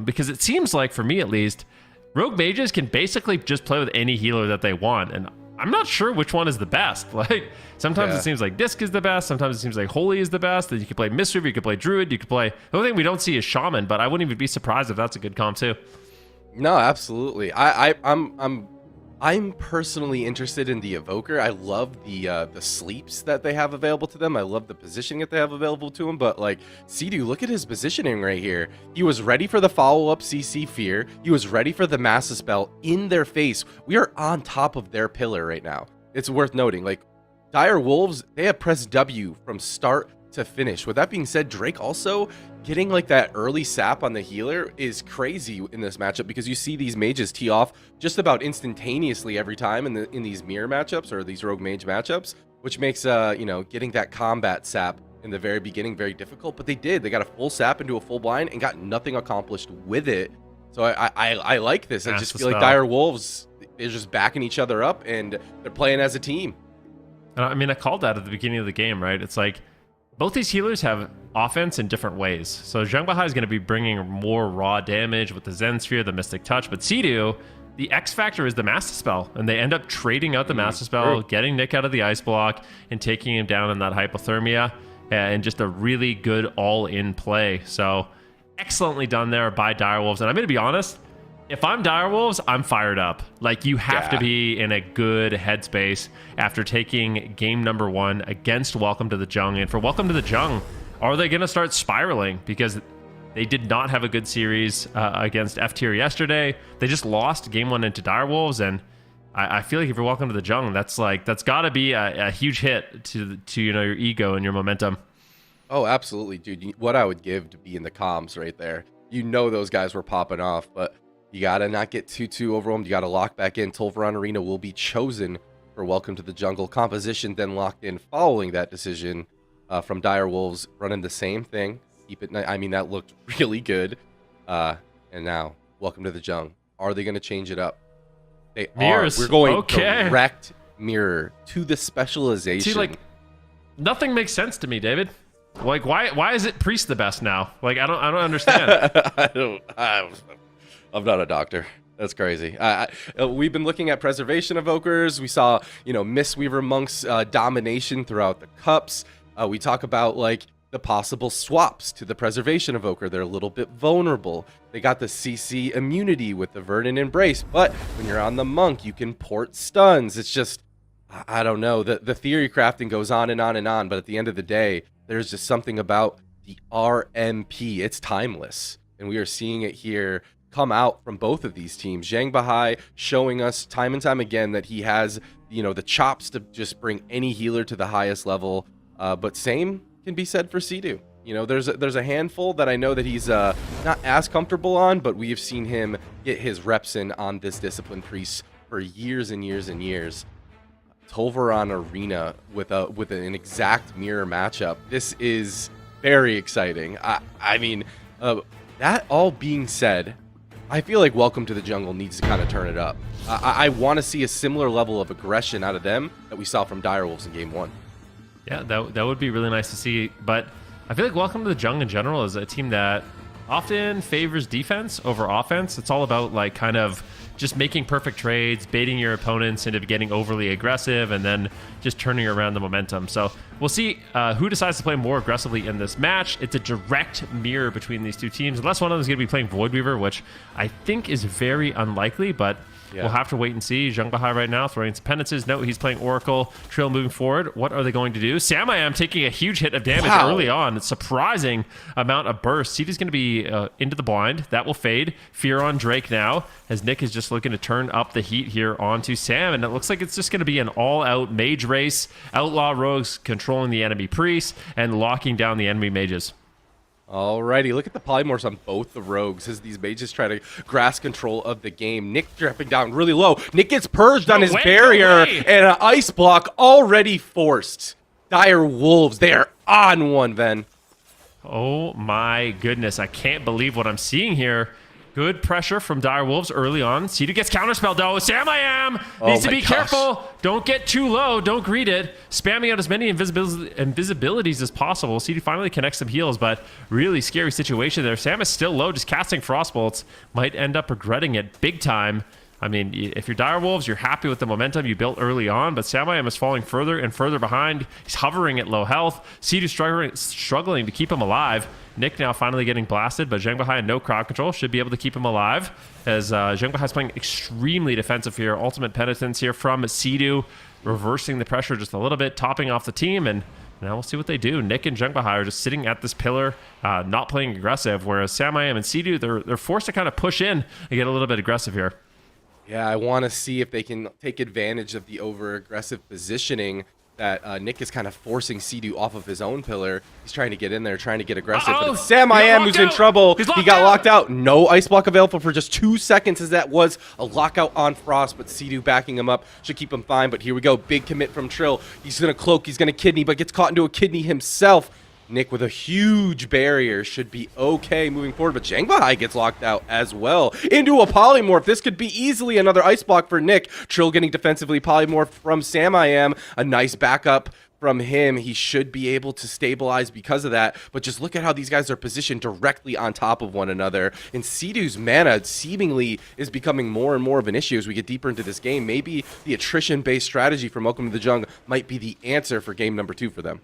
because it seems like, for me at least, Rogue Mages can basically just play with any healer that they want, and I'm not sure which one is the best. Like, sometimes it seems like Disc is the best. Sometimes it seems like Holy is the best. That you could play Mistweaver, you could play Druid, you could play... The only thing we don't see is Shaman, but I wouldn't even be surprised if that's a good comp too. No, absolutely. I'm personally interested in the Evoker. I love the sleeps that they have available to them. I love the positioning that they have available to him. But like, Sea-Doo, look at his positioning right here. He was ready for the follow-up CC Fear. He was ready for the Massive Spell in their face. We are on top of their pillar right now. It's worth noting, like, Dire Wolves, they have pressed W from start to finish. With that being said, Drake also getting like that early sap on the healer is crazy in this matchup, because you see these mages tee off just about instantaneously every time in these mirror matchups or these rogue mage matchups, which makes you know, getting that combat sap in the very beginning very difficult. But they got a full sap into a full blind and got nothing accomplished with it. So I like this. I just feel like Dire Wolves, they're just backing each other up and they're playing as a team. I mean, I called that at the beginning of the game, right? It's like both these healers have offense in different ways. So Zhang Bahai is going to be bringing more raw damage with the Zen Sphere, the Mystic Touch, but Sea-Doo, the X factor is the Master Spell, and they end up trading out the Master Spell, getting Nick out of the ice block, and taking him down in that hypothermia, and just a really good all-in play. So excellently done there by Direwolves, and I'm going to be honest, if I'm Direwolves, I'm fired up. Like, you have to be in a good headspace after taking game number 1 against Welcome to the Jung. And for Welcome to the Jung, are they going to start spiraling? Because they did not have a good series against F tier yesterday. They just lost game 1 into Direwolves, and I feel like if you're Welcome to the Jung, that's got to be a huge hit to you know, your ego and your momentum. Oh, absolutely, dude. What I would give to be in the comms right there. You know those guys were popping off, but you gotta not get too overwhelmed. You gotta lock back in. Tolvaron Arena will be chosen for Welcome to the Jungle. Composition then locked in following that decision from Direwolves, running the same thing. Keep it. I mean, that looked really good. And now, Welcome to the Jung. Are they gonna change it up? They Mirrors. are. We're going direct mirror to the specialization. See, like, nothing makes sense to me, David. Like, why is it Priest the best now? Like, I don't understand. I'm not a doctor. That's crazy. We've been looking at preservation evokers. We saw, you know, Mistweaver Monk's domination throughout the cups. We talk about like the possible swaps to the preservation evoker. They're a little bit vulnerable. They got the CC immunity with the Verdant Embrace, but when you're on the monk, you can port stuns. It's just, I don't know. The theory crafting goes on and on and on, but at the end of the day, there's just something about the RMP. It's timeless. And we are seeing it here come out from both of these teams. Zhang Bahai showing us time and time again that he has, the chops to just bring any healer to the highest level. But same can be said for Sea-Doo. There's a handful that I know that he's not as comfortable on, but we have seen him get his reps in on this discipline priest for years and years and years. Tolvaron Arena with an exact mirror matchup. This is very exciting. I mean, that all being said, I feel like Welcome to the Jungle needs to kind of turn it up. I want to see a similar level of aggression out of them that we saw from Direwolves in Game 1. Yeah, that would be really nice to see. But I feel like Welcome to the Jung in general is a team that often favors defense over offense. It's all about like kind of just making perfect trades, baiting your opponents into getting overly aggressive, and then just turning around the momentum. So we'll see who decides to play more aggressively in this match. It's a direct mirror between these two teams, unless one of them is going to be playing Void Weaver, which I think is very unlikely, but we'll have to wait and see. Zhang Bahai right now throwing some penances. Note he's playing Oracle. Trill moving forward. What are they going to do? Samayam taking a huge hit of damage early on. It's surprising amount of burst. Seedy's going to be into the blind. That will fade. Fear on Drake now, as Nick is just looking to turn up the heat here onto Sam. And it looks like it's just going to be an all-out mage race. Outlaw rogues controlling the enemy priests and locking down the enemy mages. Alrighty, look at the polymorphs on both the rogues as these mages try to grasp control of the game. Nick dropping down really low. Nick gets purged on his barrier, and an ice block already forced. Dire Wolves, they are on one, Ven. Oh my goodness, I can't believe what I'm seeing here. Good pressure from Dire Wolves early on. Sea-Doo gets counterspelled though. Samayam needs to be careful. Don't get too low. Don't greet it. Spamming out as many invisibilities as possible. Sea-Doo finally connects some heals, but really scary situation there. Sam is still low, just casting Frostbolts. Might end up regretting it big time. I mean, if you're Dire Wolves, you're happy with the momentum you built early on, but Samayam is falling further and further behind. He's hovering at low health. Sea-Doo struggling to keep him alive. Nick now finally getting blasted, but Zhang Bahai, no crowd control, should be able to keep him alive, as Zhang Bahai is playing extremely defensive here. Ultimate penitence here from Sea-Doo, reversing the pressure just a little bit, topping off the team, and now we'll see what they do. Nick and Zhang Bahai are just sitting at this pillar, not playing aggressive, whereas Samayam and Sea-Doo, they're forced to kind of push in and get a little bit aggressive here. Yeah, I want to see if they can take advantage of the over-aggressive positioning that Nick is kind of forcing Sea-Doo off of his own pillar. He's trying to get in there, trying to get aggressive. But it's Samayam who's in trouble. He got locked out. No ice block available for just 2 seconds, as that was a lockout on Frost, but Sea-Doo backing him up should keep him fine. But here we go. Big commit from Trill. He's going to cloak. He's going to kidney, but gets caught into a kidney himself. Nick with a huge barrier should be okay moving forward, but Zhang Bahai gets locked out as well into a polymorph. This could be easily another ice block for Nick. Trill getting defensively polymorphed from Samayam. A nice backup from him. He should be able to stabilize because of that, but just look at how these guys are positioned directly on top of one another. And Sea-Doo's mana seemingly is becoming more and more of an issue as we get deeper into this game. Maybe the attrition-based strategy from Welcome to the Jung might be the answer for game number 2 for them.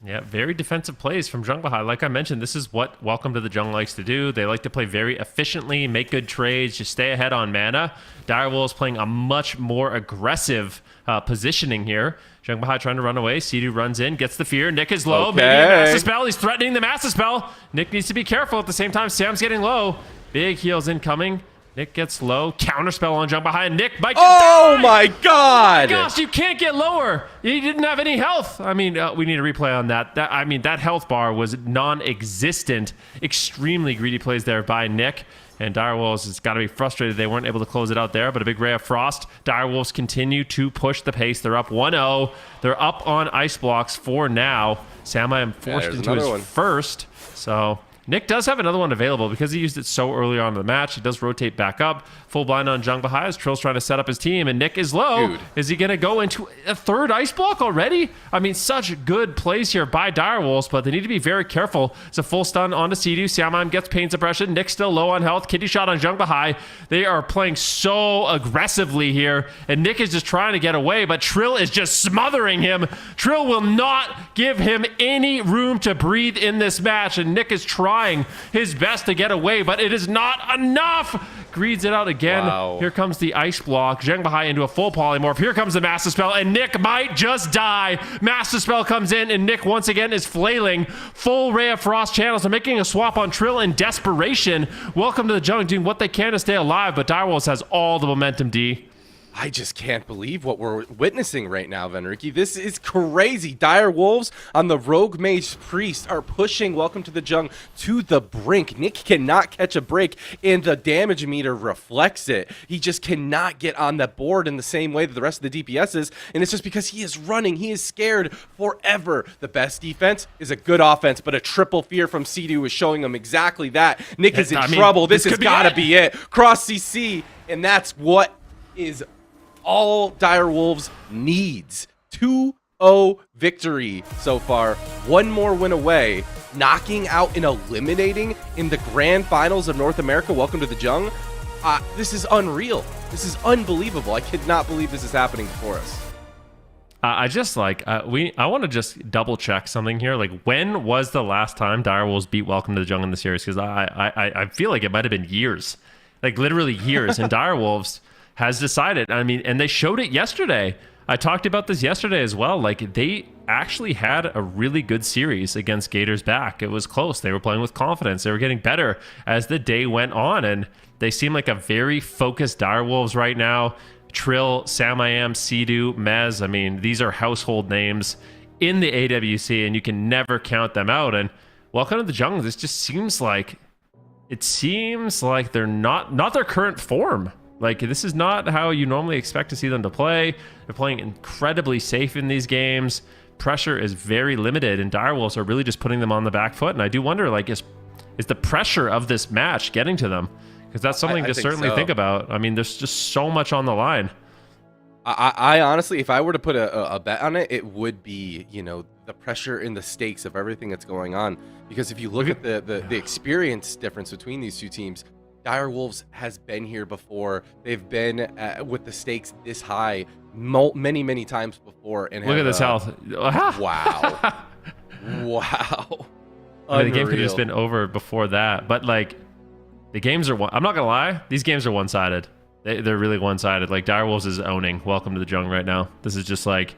Yeah, very defensive plays from Zhang Bahai. Like I mentioned, this is what Welcome to the Jung likes to do. They like to play very efficiently, make good trades, just stay ahead on mana. Direwolves playing a much more aggressive positioning here. Zhang Bahai trying to run away. Sea-Doo runs in, gets the fear. Nick is low. Maybe a Master Spell. He's threatening the Master Spell. Nick needs to be careful. At the same time, Sam's getting low. Big heals incoming. Nick gets low. Counterspell on Zhang Bahai. Nick might just die. My God! Gosh, you can't get lower. He didn't have any health. I mean, we need a replay on that. That health bar was non-existent. Extremely greedy plays there by Nick. And Direwolves has got to be frustrated they weren't able to close it out there, but a big ray of frost. Direwolves continue to push the pace. They're up 1-0. They're up on ice blocks for now. Samayam forced into his first. So Nick does have another one available because he used it so early on in the match. He does rotate back up. Full blind on Zhang Bahai as Trill's trying to set up his team, and Nick is low. Dude. Is he going to go into a third ice block already? I mean, such good plays here by Direwolves, but they need to be very careful. It's a full stun onto Sea-Doo. Samayam gets pain suppression. Nick still low on health. Kitty shot on Zhang Bahai. They are playing so aggressively here, and Nick is just trying to get away, but Trill is just smothering him. Trill will not give him any room to breathe in this match, and Nick is trying trying his best to get away, but it is not enough. Greeds it out again. Wow. Here comes the ice block. Zheng Bahai into a full polymorph. Here comes the Master Spell, and Nick might just die. Master Spell comes in, and Nick once again is flailing. Full Ray of Frost channels. They're making a swap on Trill in desperation. Welcome to the Jung, doing what they can to stay alive, but Direwolves has all the momentum, D. I just can't believe what we're witnessing right now, Venricky. This is crazy. Dire Wolves on the Rogue Mage Priest are pushing Welcome to the Jung to the brink. Nick cannot catch a break, and the damage meter reflects it. He just cannot get on the board in the same way that the rest of the DPS is, and it's just because he is running. He is scared forever. The best defense is a good offense, but a triple fear from C2 is showing him exactly that. Nick is in trouble. This has got to be it. Cross CC, and that's what is all Dire Wolves needs. 2-0 victory so far. One more win away. Knocking out and eliminating in the Grand Finals of North America. Welcome to the Jung. This is unreal. This is unbelievable. I could not believe this is happening before us. I just like I want to just double check something here. Like, when was the last time Dire Wolves beat Welcome to the Jung in the series? Because I feel like it might have been years, like literally years. And Dire Wolves has decided. I mean, and they showed it yesterday. I talked about this yesterday as well. Like, they actually had a really good series against Gators back. It was close. They were playing with confidence. They were getting better as the day went on, and they seem like a very focused Dire Wolves right now. Trill, Sam-I-Am, Sea-Doo, Mez. I mean, these are household names in the AWC, and you can never count them out. And Welcome to the Jung, this just seems like they're not their current form. Like, this is not how you normally expect to see them to play. They're playing incredibly safe in these games. Pressure is very limited, and Direwolves are really just putting them on the back foot. And I do wonder, like, is the pressure of this match getting to them? Because that's something to certainly think about. I mean, there's just so much on the line. I honestly, if I were to put a bet on it, it would be, you know, the pressure and the stakes of everything that's going on. Because if you look at the experience difference between these two teams, Dire Wolves has been here before. They've been with the stakes this high many times before. And look at this health. Wow. Wow. I mean, the game could have just been over before that. But, like, the games are I'm not going to lie. These games are one-sided. They're really one-sided. Like, Dire Wolves is owning Welcome to the Jung right now. This is just like,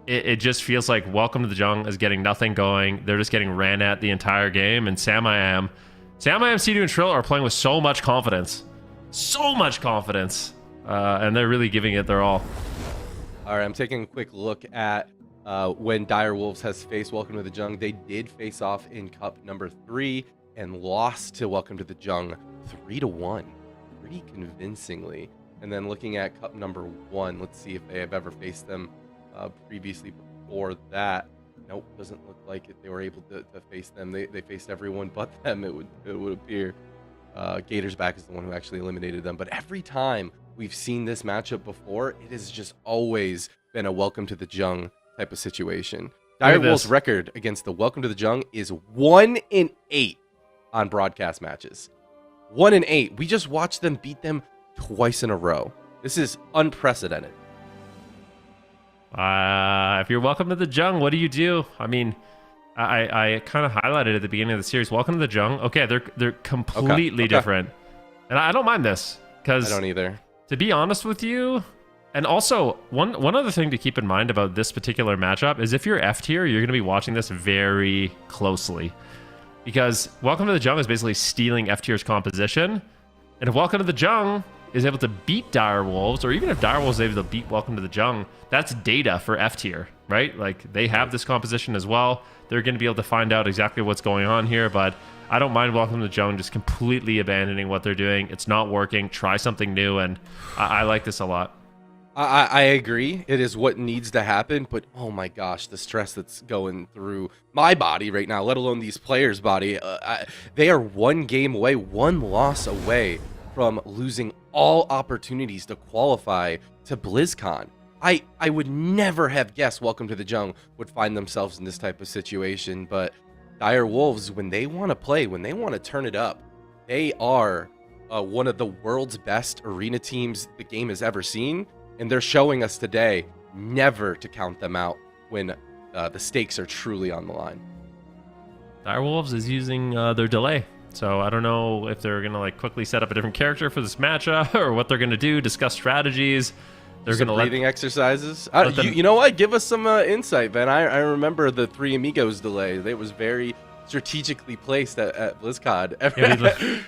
it just feels like Welcome to the Jung is getting nothing going. They're just getting ran at the entire game. And Sam-I-Am, C2, and Trill are playing with so much confidence. So much confidence. And they're really giving it their all. All right, I'm taking a quick look at when Dire Wolves has faced Welcome to the Jung. They did face off in Cup number 3 and lost to Welcome to the Jung 3-1. Pretty convincingly. And then looking at Cup number 1, let's see if they have ever faced them previously before that. Nope, doesn't look like it. They were able to face them. They faced everyone but them, it would appear. Gators Back is the one who actually eliminated them. But every time we've seen this matchup before, it has just always been a Welcome to the Jung type of situation. Dire Wolves' record against the Welcome to the Jung is 1-8 on broadcast matches. 1-8. We just watched them beat them twice in a row. This is unprecedented. If you're Welcome to the Jung, what do you do? I mean, I kind of highlighted at the beginning of the series. Welcome to the Jung. Okay, they're completely different, and I don't mind this because I don't either. To be honest with you, and also one other thing to keep in mind about this particular matchup is if you're F tier, you're going to be watching this very closely. Because Welcome to the Jung is basically stealing F tier's composition. And if Welcome to the Jung is able to beat Dire Wolves, or even if Dire Wolves is able to beat Welcome to the Jung, that's data for F tier, right? Like, they have this composition as well. They're going to be able to find out exactly what's going on here, but I don't mind Welcome to the Jung just completely abandoning what they're doing. It's not working. Try something new, and I like this a lot. I agree. It is what needs to happen, but oh my gosh, the stress that's going through my body right now, let alone these players' body. They are one game away, one loss away from losing all opportunities to qualify to BlizzCon. I would never have guessed Welcome to the Jung would find themselves in this type of situation, but Dire Wolves, when they want to play, when they want to turn it up, they are one of the world's best arena teams the game has ever seen. And they're showing us today never to count them out when the stakes are truly on the line. Direwolves is using their delay. So I don't know if they're gonna like quickly set up a different character for this matchup or what they're gonna do, discuss strategies. They're Some gonna breathing exercises. them- You know what? Give us some insight, Ben. I remember the Three Amigos delay. It was very strategically placed at BlizzCon. Yeah,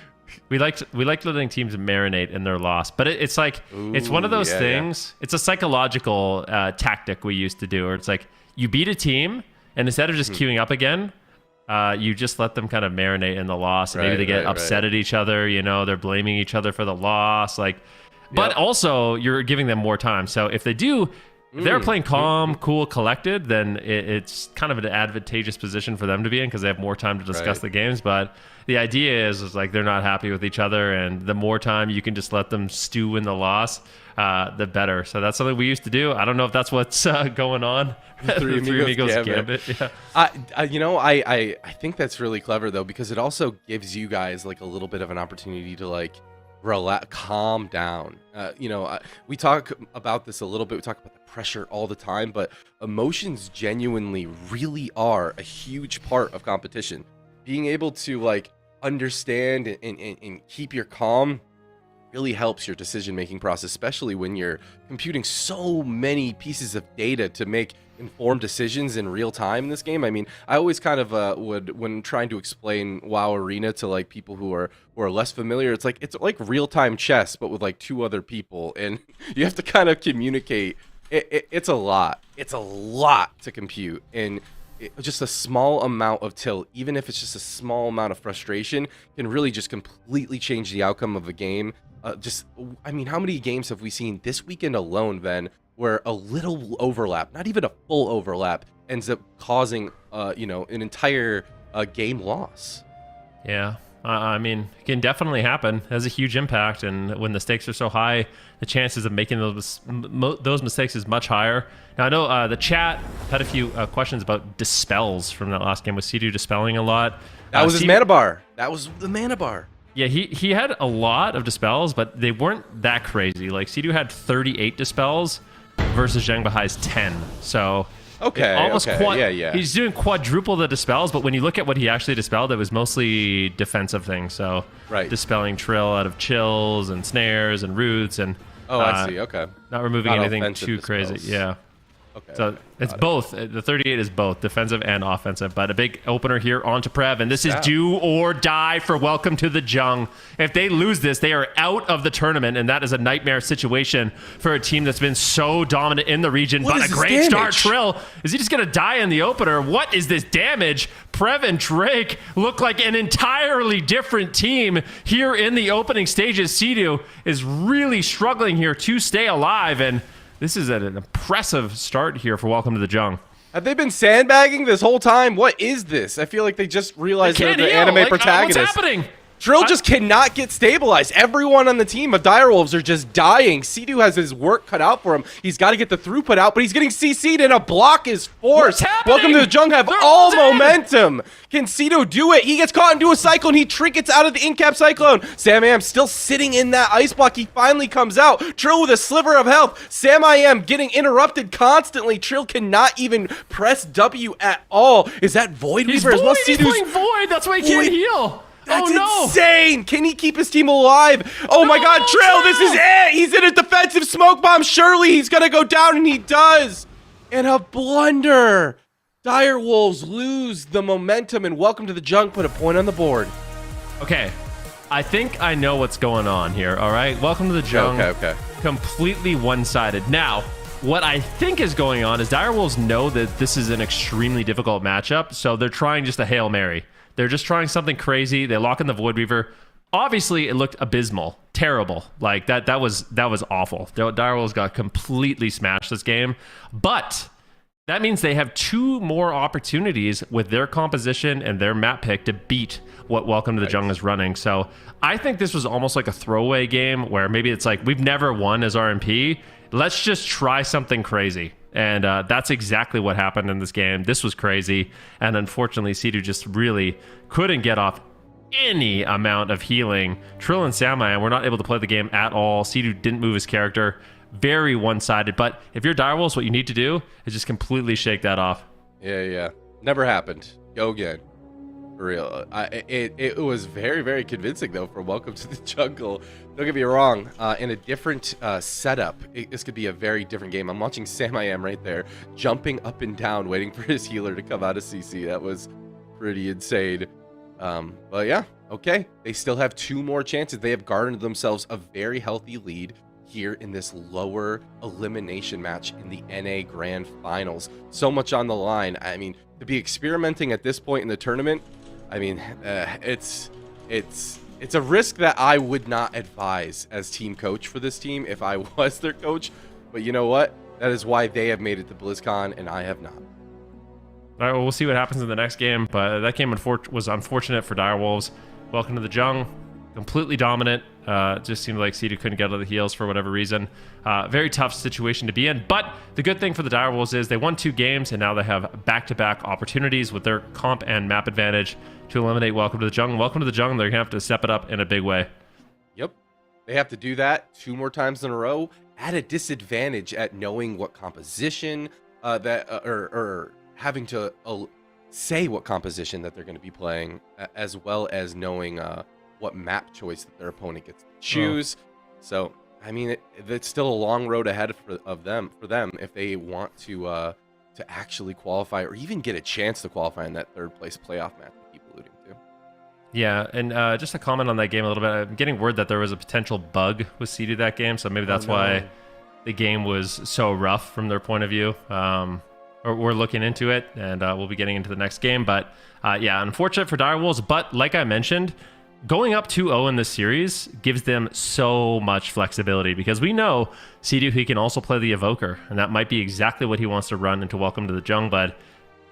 we like letting teams marinate in their loss, but it's like it's one of those things. It's a psychological tactic we used to do, where it's like you beat a team, and instead of just queuing up again, you just let them kind of marinate in the loss, and maybe they get upset at each other. You know, they're blaming each other for the loss, like. But also, you're giving them more time. So if they do, if they're playing calm, cool, collected, then it's kind of an advantageous position for them to be in because they have more time to discuss the games. But the idea is like they're not happy with each other, and the more time you can just let them stew in the loss, the better. So that's something we used to do. I don't know if that's what's going on. Three Amigos Gambit. Yeah. I think that's really clever though, because it also gives you guys like a little bit of an opportunity to like relax, calm down. We talk about this a little bit. We talk about the pressure all the time, but emotions genuinely really are a huge part of competition. Being able to like understand and keep your calm really helps your decision-making process, especially when you're computing so many pieces of data to make informed decisions in real time in this game. I mean, I always kind of would, when trying to explain WoW Arena to like people who are less familiar, it's like real-time chess, but with like two other people, and you have to kind of communicate. It's a lot. It's a lot to compute, and just a small amount of tilt, even if it's just a small amount of frustration, can really just completely change the outcome of a game. I mean, how many games have we seen this weekend alone, Ben, where a little overlap, not even a full overlap, ends up causing, an entire game loss? Yeah. I mean, it can definitely happen. It has a huge impact, and when the stakes are so high, the chances of making those mistakes is much higher. Now, I know the chat had a few questions about dispels from that last game. Was Sidu dispelling a lot? That was his mana bar. That was the mana bar. Yeah, he had a lot of dispels, but they weren't that crazy. Like, Sidu had 38 dispels versus Zhang Bahai's 10. So... Yeah. He's doing quadruple the dispels, but when you look at what he actually dispelled, it was mostly defensive things. So dispelling Trill out of chills and snares and roots and I see. Okay. Not removing anything too crazy. Yeah. Okay. So it's both. The 38 is both defensive and offensive, but a big opener here onto Prev, and this is do or die for Welcome to the Jung. If they lose this, they are out of the tournament, and that is a nightmare situation for a team that's been so dominant in the region. But a great start, Trill. Is he just going to die in the opener? What is this damage? Prev and Drake look like an entirely different team here in the opening stages. Sidu is really struggling here to stay alive, and this is an impressive start here for Welcome to the Jung. Have they been sandbagging this whole time? What is this? I feel like they just realized they're the anime protagonist. What's happening? Trill just cannot get stabilized. Everyone on the team of Direwolves are just dying. Sidu has his work cut out for him. He's got to get the throughput out, but he's getting CC'd and a block is forced. Welcome to the Jung have all momentum. Can Sidu do it? He gets caught into a cyclone. He trinkets out of the in-cap cyclone. Sam I Am still sitting in that ice block. He finally comes out. Trill with a sliver of health. Sam I Am getting interrupted constantly. Trill cannot even press W at all. Is that Void Weaver as well? He's playing Void. That's why he can't heal. That's insane! Can he keep his team alive? Oh my god, Trill, this is it! He's in a defensive smoke bomb. Surely he's gonna go down, and he does! And a blunder! Direwolves lose the momentum, and Welcome to the Jung put a point on the board. Okay, I think I know what's going on here, all right? Welcome to the Jung. Okay. Completely one-sided. Now, what I think is going on is Direwolves know that this is an extremely difficult matchup, so they're trying just a Hail Mary. They're just trying something crazy. They lock in the Void Weaver. Obviously, it looked abysmal, terrible. Like that was awful. Direwolves got completely smashed this game. But that means they have two more opportunities with their composition and their map pick to beat what Welcome to the Jung is running. So I think this was almost like a throwaway game where maybe it's like, we've never won as RMP. Let's just try something crazy. And that's exactly what happened in this game. This was crazy. And unfortunately, Sidu just really couldn't get off any amount of healing. Trill and Samai were not able to play the game at all. Sidu didn't move his character. Very one-sided. But if you're Direwolves, what you need to do is just completely shake that off. Yeah. Never happened. Go again. For real. It was very, very convincing, though, for Welcome to the Jungle. Don't get me wrong. In a different setup, this could be a very different game. I'm watching Sam I Am right there, jumping up and down, waiting for his healer to come out of CC. That was pretty insane. But yeah, okay. They still have 2 more chances. They have garnered themselves a very healthy lead here in this lower elimination match in the NA Grand Finals. So much on the line. I mean, to be experimenting at this point in the tournament, I mean, it's a risk that I would not advise as team coach for this team if I was their coach. But you know what? That is why they have made it to BlizzCon and I have not. All right, well, we'll see what happens in the next game, but that game was unfortunate for Direwolves. Welcome to the Jung. Completely dominant. Just seemed like Cedu couldn't get out of the heels for whatever reason. Very tough situation to be in. But the good thing for the Direwolves is they won 2 games, and now they have back-to-back opportunities with their comp and map advantage to eliminate Welcome to the Jung. Welcome to the Jung, they're going to have to step it up in a big way. Yep. They have to do that 2 more times in a row at a disadvantage at knowing what composition or having to say what composition that they're going to be playing, as well as knowing what map choice that their opponent gets to choose. So, I mean, it's still a long road ahead for them if they want to actually qualify or even get a chance to qualify in that 3rd place playoff match that keep alluding to. Yeah, and just to comment on that game a little bit, I'm getting word that there was a potential bug with Cedu that game, so maybe that's why the game was so rough from their point of view. Or we're looking into it, and we'll be getting into the next game. But yeah, unfortunate for Direwolves, but like I mentioned, going up 2-0 in this series gives them so much flexibility because we know Cedu, he can also play the Evoker, and that might be exactly what he wants to run into Welcome to the Jung. But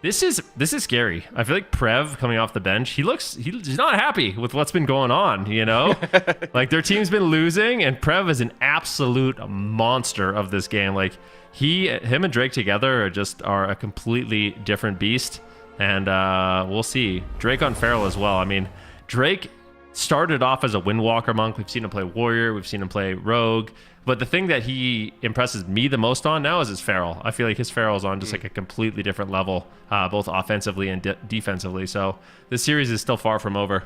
this is scary. I feel like Prev coming off the bench, he's not happy with what's been going on, you know? Like their team's been losing, and Prev is an absolute monster of this game. Like him and Drake together are a completely different beast, and we'll see. Drake on Feral as well. I mean, Drake started off as a Windwalker monk. We've seen him play Warrior. We've seen him play Rogue. But the thing that he impresses me the most on now is his Feral. I feel like his Feral is on just like a completely different level, both offensively and defensively. So this series is still far from over.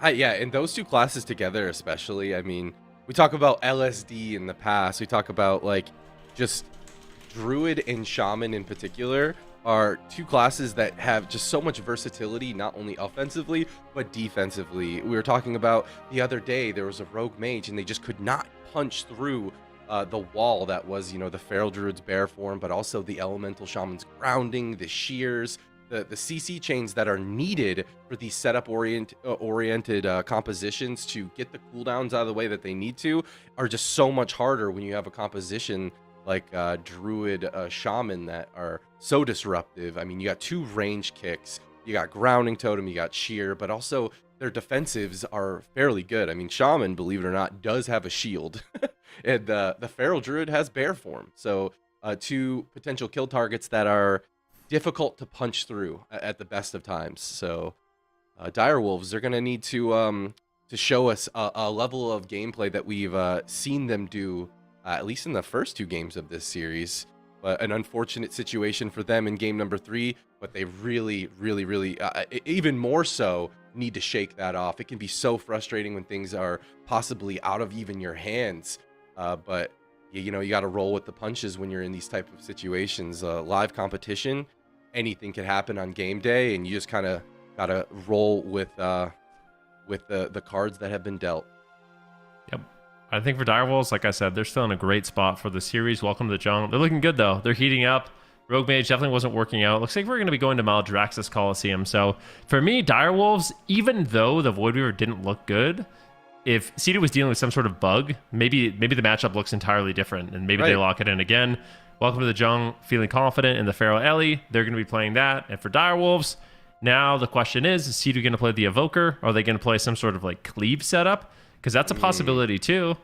Yeah, and those 2 classes together especially, I mean, we talk about LSD in the past. We talk about like just Druid and Shaman in particular are 2 classes that have just so much versatility, not only offensively, but defensively. We were talking about the other day, there was a Rogue Mage, and they just could not punch through the wall that was, you know, the Feral Druid's bear form, but also the Elemental Shaman's grounding, the shears, the CC chains that are needed for these setup-oriented compositions to get the cooldowns out of the way that they need to are just so much harder when you have a composition like Druid Shaman that are so disruptive. I mean, you got 2 range kicks, you got grounding totem, you got shear, but also their defensives are fairly good. I mean, Shaman, believe it or not, does have a shield, and the Feral Druid has bear form. So 2 potential kill targets that are difficult to punch through at the best of times. So Direwolves, they're going to need to show us a level of gameplay that we've seen them do at least in the first 2 games of this series. But an unfortunate situation for them in game number 3, but they really, even more so, need to shake that off. It can be so frustrating when things are possibly out of even your hands, but you know, you got to roll with the punches when you're in these type of situations. Live competition, anything can happen on game day, and you just kind of got to roll with the cards that have been dealt. Yep. I think for Direwolves, like I said, they're still in a great spot for the series. Welcome to the Jungle. They're looking good, though. They're heating up. Rogue Mage definitely wasn't working out. Looks like we're going to be going to Maldraxxus Coliseum. So for me, Direwolves, even though the Void Weaver didn't look good, if Cedu was dealing with some sort of bug, maybe the matchup looks entirely different, and maybe they lock it in again. Welcome to the Jung, feeling confident in the Feral Ellie. They're going to be playing that. And for Direwolves, now the question is Cedu going to play the Evoker? Or are they going to play some sort of like cleave setup? Because that's a possibility too.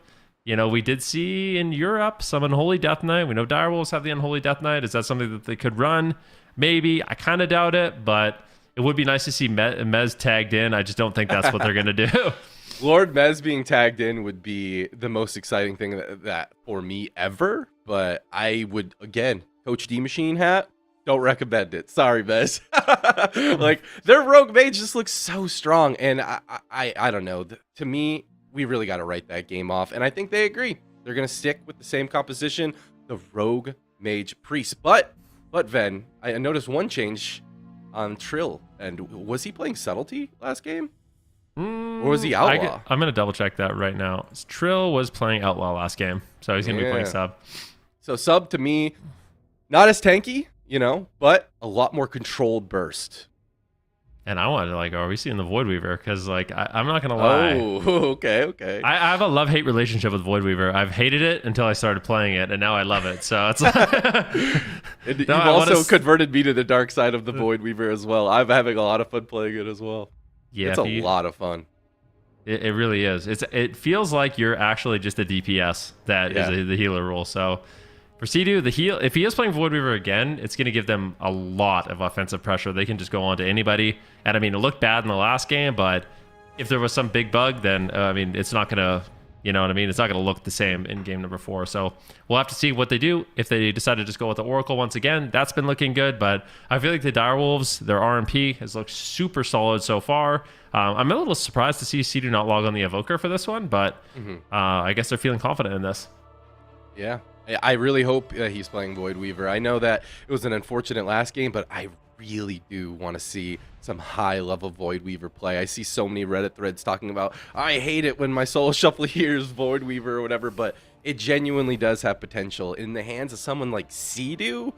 You know, we did see in Europe some Unholy Death Knight. We know Direwolves have the Unholy Death Knight. Is that something that they could run? Maybe. I kind of doubt it, but it would be nice to see Mez tagged in. I just don't think that's what they're going to do. Lord Mez being tagged in would be the most exciting thing that for me ever. But I would, again, Coach D Machine hat, Don't recommend it. Sorry, Bez. Like, their rogue mage just looks so strong, and I don't know. To me, we really got to write that game off, and I think they agree. They're gonna stick with the same composition, the rogue mage priest. But Ven, I noticed one change on Trill, and was he playing subtlety last game, or was he outlaw? I'm gonna double check that right now. Trill was playing outlaw last game, so he's gonna be playing sub. So sub, to me, not as tanky, but a lot more controlled burst. And I wanted to, like, are we seeing the Void Weaver? Because, like, I'm not gonna lie. Oh, okay. I have a love-hate relationship with Void Weaver. I've hated it until I started playing it, and now I love it. So it's like... You've also converted me to the dark side of the Void Weaver as well. I'm having a lot of fun playing it as well. Yeah, it's a lot of fun. It really is. It feels like you're actually just a DPS that is the healer role. So for Sea-Doo, if he is playing Void Weaver again, it's going to give them a lot of offensive pressure. They can just go on to anybody. And I mean, it looked bad in the last game, but if there was some big bug, then it's not going to, you know what I mean? It's not going to look the same in game number 4. So we'll have to see what they do. If they decide to just go with the Oracle once again, that's been looking good. But I feel like the Direwolves, their RMP has looked super solid so far. I'm a little surprised to see Sea-Doo not log on the Evoker for this one, but I guess they're feeling confident in this. Yeah, I really hope he's playing Void Weaver. I know that it was an unfortunate last game, but I really do want to see some high-level Void Weaver play. I see so many Reddit threads talking about, I hate it when my Soul Shuffle hears Void Weaver or whatever, but it genuinely does have potential. In the hands of someone like Sea-Doo,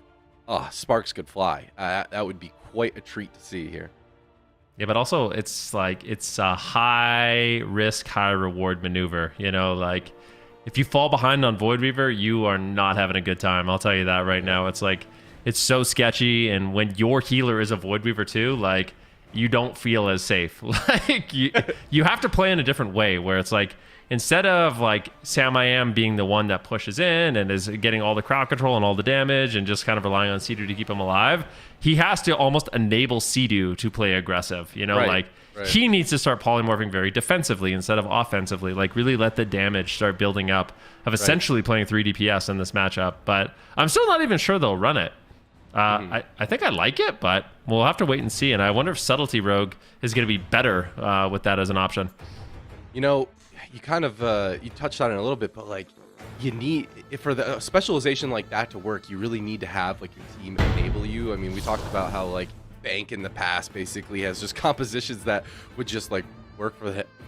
sparks could fly. That would be quite a treat to see here. Yeah, but also it's a high-risk, high-reward maneuver. Like, if you fall behind on Void Weaver, you are not having a good time. I'll tell you that right now. It's like, it's so sketchy, and when your healer is a Void Weaver too, like, you don't feel as safe. Like, you have to play in a different way, where it's like, instead of like Sam I Am being the one that pushes in and is getting all the crowd control and all the damage and just kind of relying on Sea-Doo to keep him alive, he has to almost enable Sea-Doo to play aggressive. Right. He needs to start polymorphing very defensively instead of offensively. Like, really let the damage start building up of essentially playing 3 DPS in this matchup. But I'm still not even sure they'll run it. I think I like it, but we'll have to wait and see. And I wonder if Subtlety Rogue is going to be better with that as an option. You kind of you touched on it a little bit, but like, you need, for the specialization like that to work, you really need to have like your team enable you. I mean, we talked about how like Bank in the past basically has just compositions that would just like work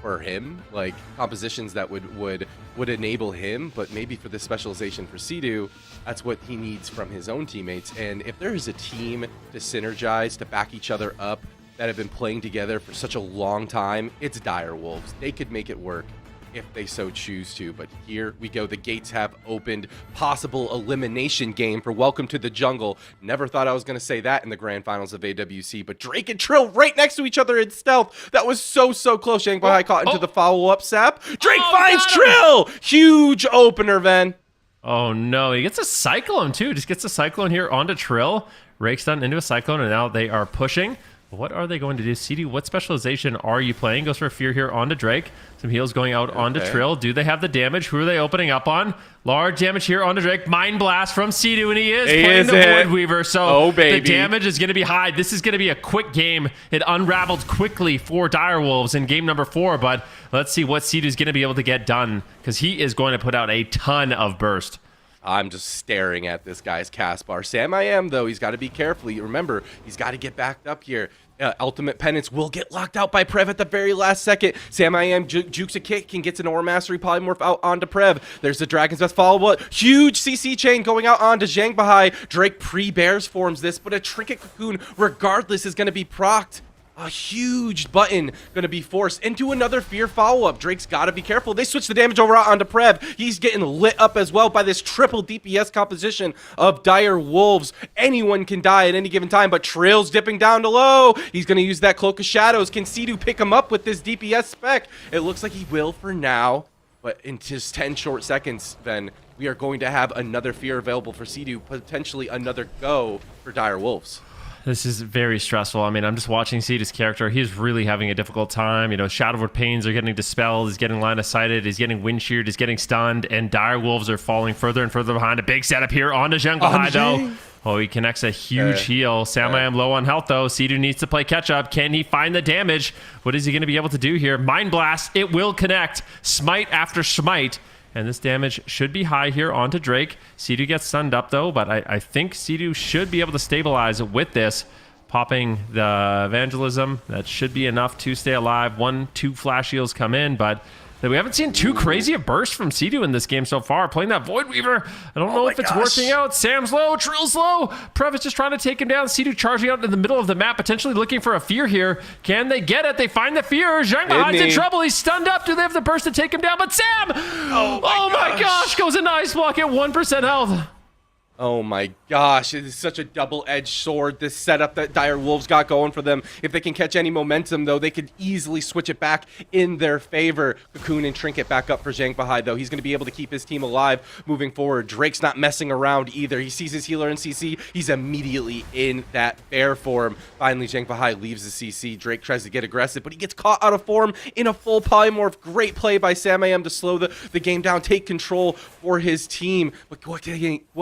for him, like compositions that would enable him. But maybe for this specialization for Sea-Doo, that's what he needs from his own teammates. And if there is a team to synergize, to back each other up, that have been playing together for such a long time, it's Direwolves. They could make it work if they so choose to. But here we go. The gates have opened. Possible elimination game for Welcome to the Jungle. Never thought I was going to say that in the Grand Finals of AWC, but Drake and Trill right next to each other in stealth. That was so close. Shanghai caught into the follow-up sap. Drake finds Trill! Huge opener, Ven. Oh no, he gets a Cyclone too. Just gets a Cyclone here onto Trill. Rakes down into a Cyclone, and now they are pushing. What are they going to do? CD, what specialization are you playing? Goes for a Fear here onto Drake. Some heals going out onto Trill. Do they have the damage? Who are they opening up on? Large damage here onto Drake. Mind Blast from Sea-Doo, and he is playing the Void Weaver. So the damage is going to be high. This is going to be a quick game. It unraveled quickly for Direwolves in game number 4, but let's see what Sea-Doo is going to be able to get done, because he is going to put out a ton of burst. I'm just staring at this guy's cast bar. Sam I Am, though, he's got to be careful. Remember, he's got to get backed up here. Ultimate Penance will get locked out by Prev at the very last second. Sam I Am jukes a kick and gets an Aura Mastery Polymorph out onto Prev. There's the Dragon's Breath follow-up. Huge CC chain going out onto Zhang Bahai. Drake pre-bears forms this, but a Trinket Cocoon, regardless, is going to be procced. A huge button going to be forced into another Fear follow-up. Drake's got to be careful. They switch the damage over onto Prev. He's getting lit up as well by this triple DPS composition of Direwolves. Anyone can die at any given time, but Trill's dipping down to low. He's going to use that Cloak of Shadows. Can Sea-Doo pick him up with this DPS spec? It looks like he will for now, but in just 10 short seconds, then we are going to have another Fear available for Sea-Doo, potentially another go for Direwolves. This is very stressful. I mean, I'm just watching Sea-Doo's character. He's really having a difficult time. Shadowward Pains are getting dispelled. He's getting line of sighted. He's getting wind sheared. He's getting stunned. And Direwolves are falling further and further behind. A big setup here onto Zheng Bahai, though. Oh, he connects a huge heal. Sam low on health, though. Sea-Doo needs to play catch-up. Can he find the damage? What is he going to be able to do here? Mind Blast. It will connect. Smite after smite. And this damage should be high here onto Drake. Sea-Doo gets stunned up, though, but I think Sea-Doo should be able to stabilize with this. Popping the Evangelism. That should be enough to stay alive. 1-2 flash heals come in, but we haven't seen too crazy a burst from Sea-Doo in this game so far. Playing that Void Weaver, I don't know if it's working out. Sam's low, Trill's low. Prev is just trying to take him down. Sea-Doo charging out in the middle of the map, potentially looking for a fear here. Can they get it? They find the fear. Zhang Bahai's in trouble. He's stunned up. Do they have the burst to take him down? But Sam, oh my gosh, goes into Ice Block at 1% health. Oh my gosh, it is such a double-edged sword, this setup that Dire Wolves got going for them. If they can catch any momentum, though, they could easily switch it back in their favor. Cocoon and Trinket back up for Zhang Bahai, though. He's going to be able to keep his team alive moving forward. Drake's not messing around either. He sees his healer in CC. He's immediately in that bear form. Finally, Zhang Bahai leaves the CC. Drake tries to get aggressive, but he gets caught out of form in a full polymorph. Great play by SamIM to slow the game down, take control for his team. But what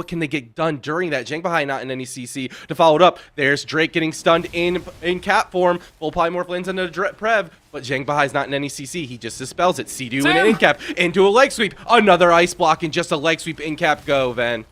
can they get done during that? Zhang Bahai not in any CC to follow it up. There's Drake getting stunned in cap form. Full polymorph lands into Prev, but Zhang Bahai's not in any CC. He just dispels it. Sea-Doo and in cap into a leg sweep. Another ice block and just a leg sweep in cap go, Van.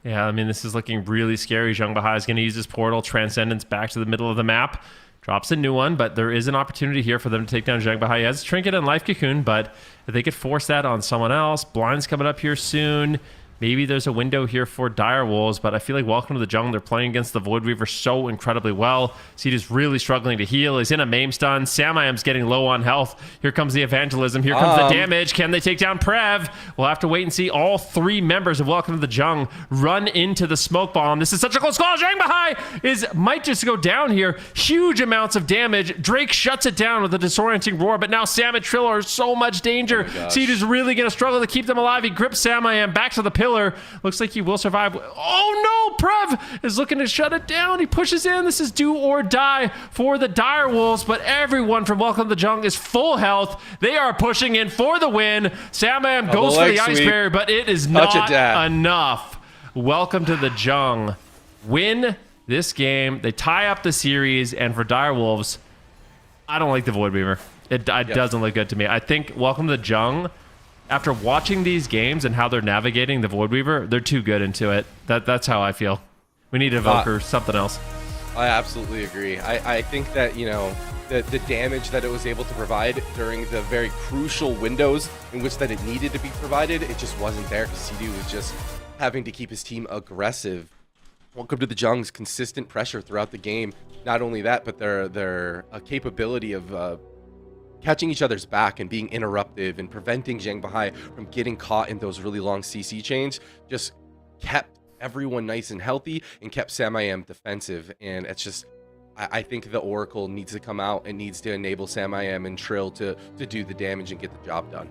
Yeah, I mean, this is looking really scary. Zhang Bahai is going to use his portal Transcendence back to the middle of the map. Drops a new one, but there is an opportunity here for them to take down Zhang Bahai. He has Trinket and Life Cocoon, but if they could force that on someone else, Blind's coming up here soon. Maybe there's a window here for Dire Wolves, but I feel like Welcome to the Jungle, they're playing against the Void Weaver so incredibly well. Seed's really struggling to heal. He's in a maim stun. SamIM's getting low on health. Here comes the Evangelism. Here comes the damage. Can they take down Prev? We'll have to wait and see. All three members of Welcome to the Jungle run into the smoke bomb. This is such a close call. Zhang Bahai might just go down here. Huge amounts of damage. Drake shuts it down with a disorienting roar, but now Sam and Trill are so much danger. Seed is really going to struggle to keep them alive. He grips SamIM back to the pillar. Looks like he will survive. Oh no, Prev is looking to shut it down. He pushes in. This is do or die for the Dire Wolves, but everyone from Welcome to the Jungle is full health. They are pushing in for the win. SamIM goes for the ice barrier, but it is not enough. Welcome to the Jungle. Win this game. They tie up the series, and for Dire Wolves, I don't like the Void Weaver. It doesn't look good to me. I think Welcome to the Jungle, after watching these games and how they're navigating the Void Weaver, they're too good into it. That's how I feel. We need Evoker, something else. I absolutely agree. I think that, you know, the damage that it was able to provide during the very crucial windows in which that it needed to be provided, it just wasn't there because CD was just having to keep his team aggressive. Welcome to the Jung's consistent pressure throughout the game. Not only that, but their capability of catching each other's back and being interruptive and preventing Zhang Bahai from getting caught in those really long CC chains just kept everyone nice and healthy and kept SamIM defensive. And it's just, I think the Oracle needs to come out and needs to enable SamIM and Trill to do the damage and get the job done.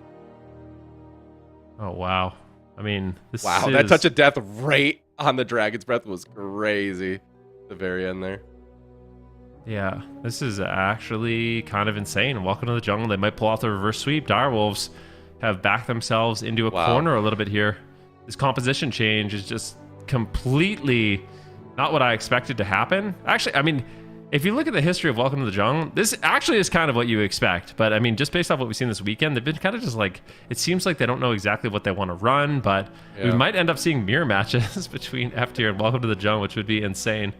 Oh, wow. I mean, that touch of death right on the Dragon's Breath was crazy. The very end there. Yeah, this is actually kind of insane. Welcome to the Jungle. They might pull off the reverse sweep. Dire Wolves have backed themselves into a corner a little bit here. This composition change is just completely not what I expected to happen. Actually, I mean, if you look at the history of Welcome to the Jungle, this actually is kind of what you expect. But I mean, just based off what we've seen this weekend, they've been kind of just like, it seems like they don't know exactly what they want to run, but we might end up seeing mirror matches between F tier and Welcome to the Jungle, which would be insane.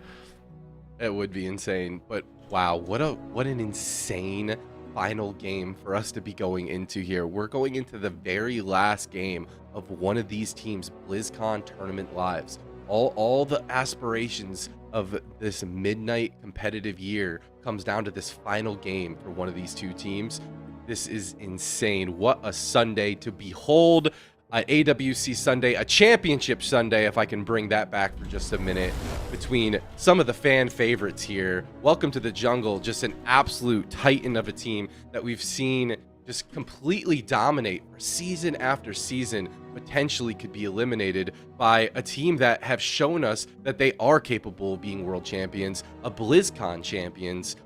It would be insane, but wow, what an insane final game for us to be going into here. We're going into the very last game of one of these teams' BlizzCon tournament lives. All the aspirations of this midnight competitive year comes down to this final game for one of these two teams. This is insane. What a Sunday to behold. An AWC Sunday, a championship Sunday, if I can bring that back for just a minute, between some of the fan favorites here. Welcome to the Jungle, just an absolute titan of a team that we've seen just completely dominate for season after season, potentially could be eliminated by a team that have shown us that they are capable of being world champions, a BlizzCon champions,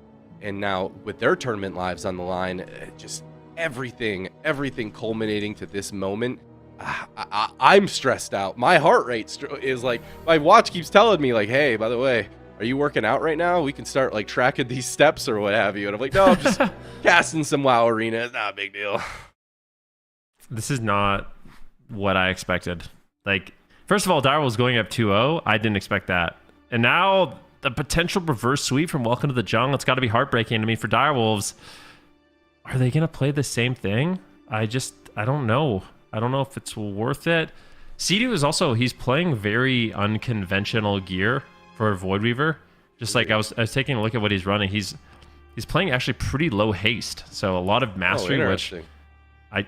and now with their tournament lives on the line, just everything culminating to this moment. I'm stressed out. My heart rate is like, my watch keeps telling me like, hey, by the way, are you working out right now? We can start like tracking these steps or what have you. And I'm like, no, I'm just casting some WoW Arena. It's not a big deal. This is not what I expected. Like, first of all, Direwolves going up 2-0. I didn't expect that. And now the potential reverse sweep from Welcome to the Jung. It's got to be heartbreaking to me for Direwolves. Are they going to play the same thing? I don't know. I don't know if it's worth it. Sea-Doo is also, he's playing very unconventional gear for Void Weaver. Just like I was taking a look at what he's running. He's playing actually pretty low haste. So a lot of mastery, which I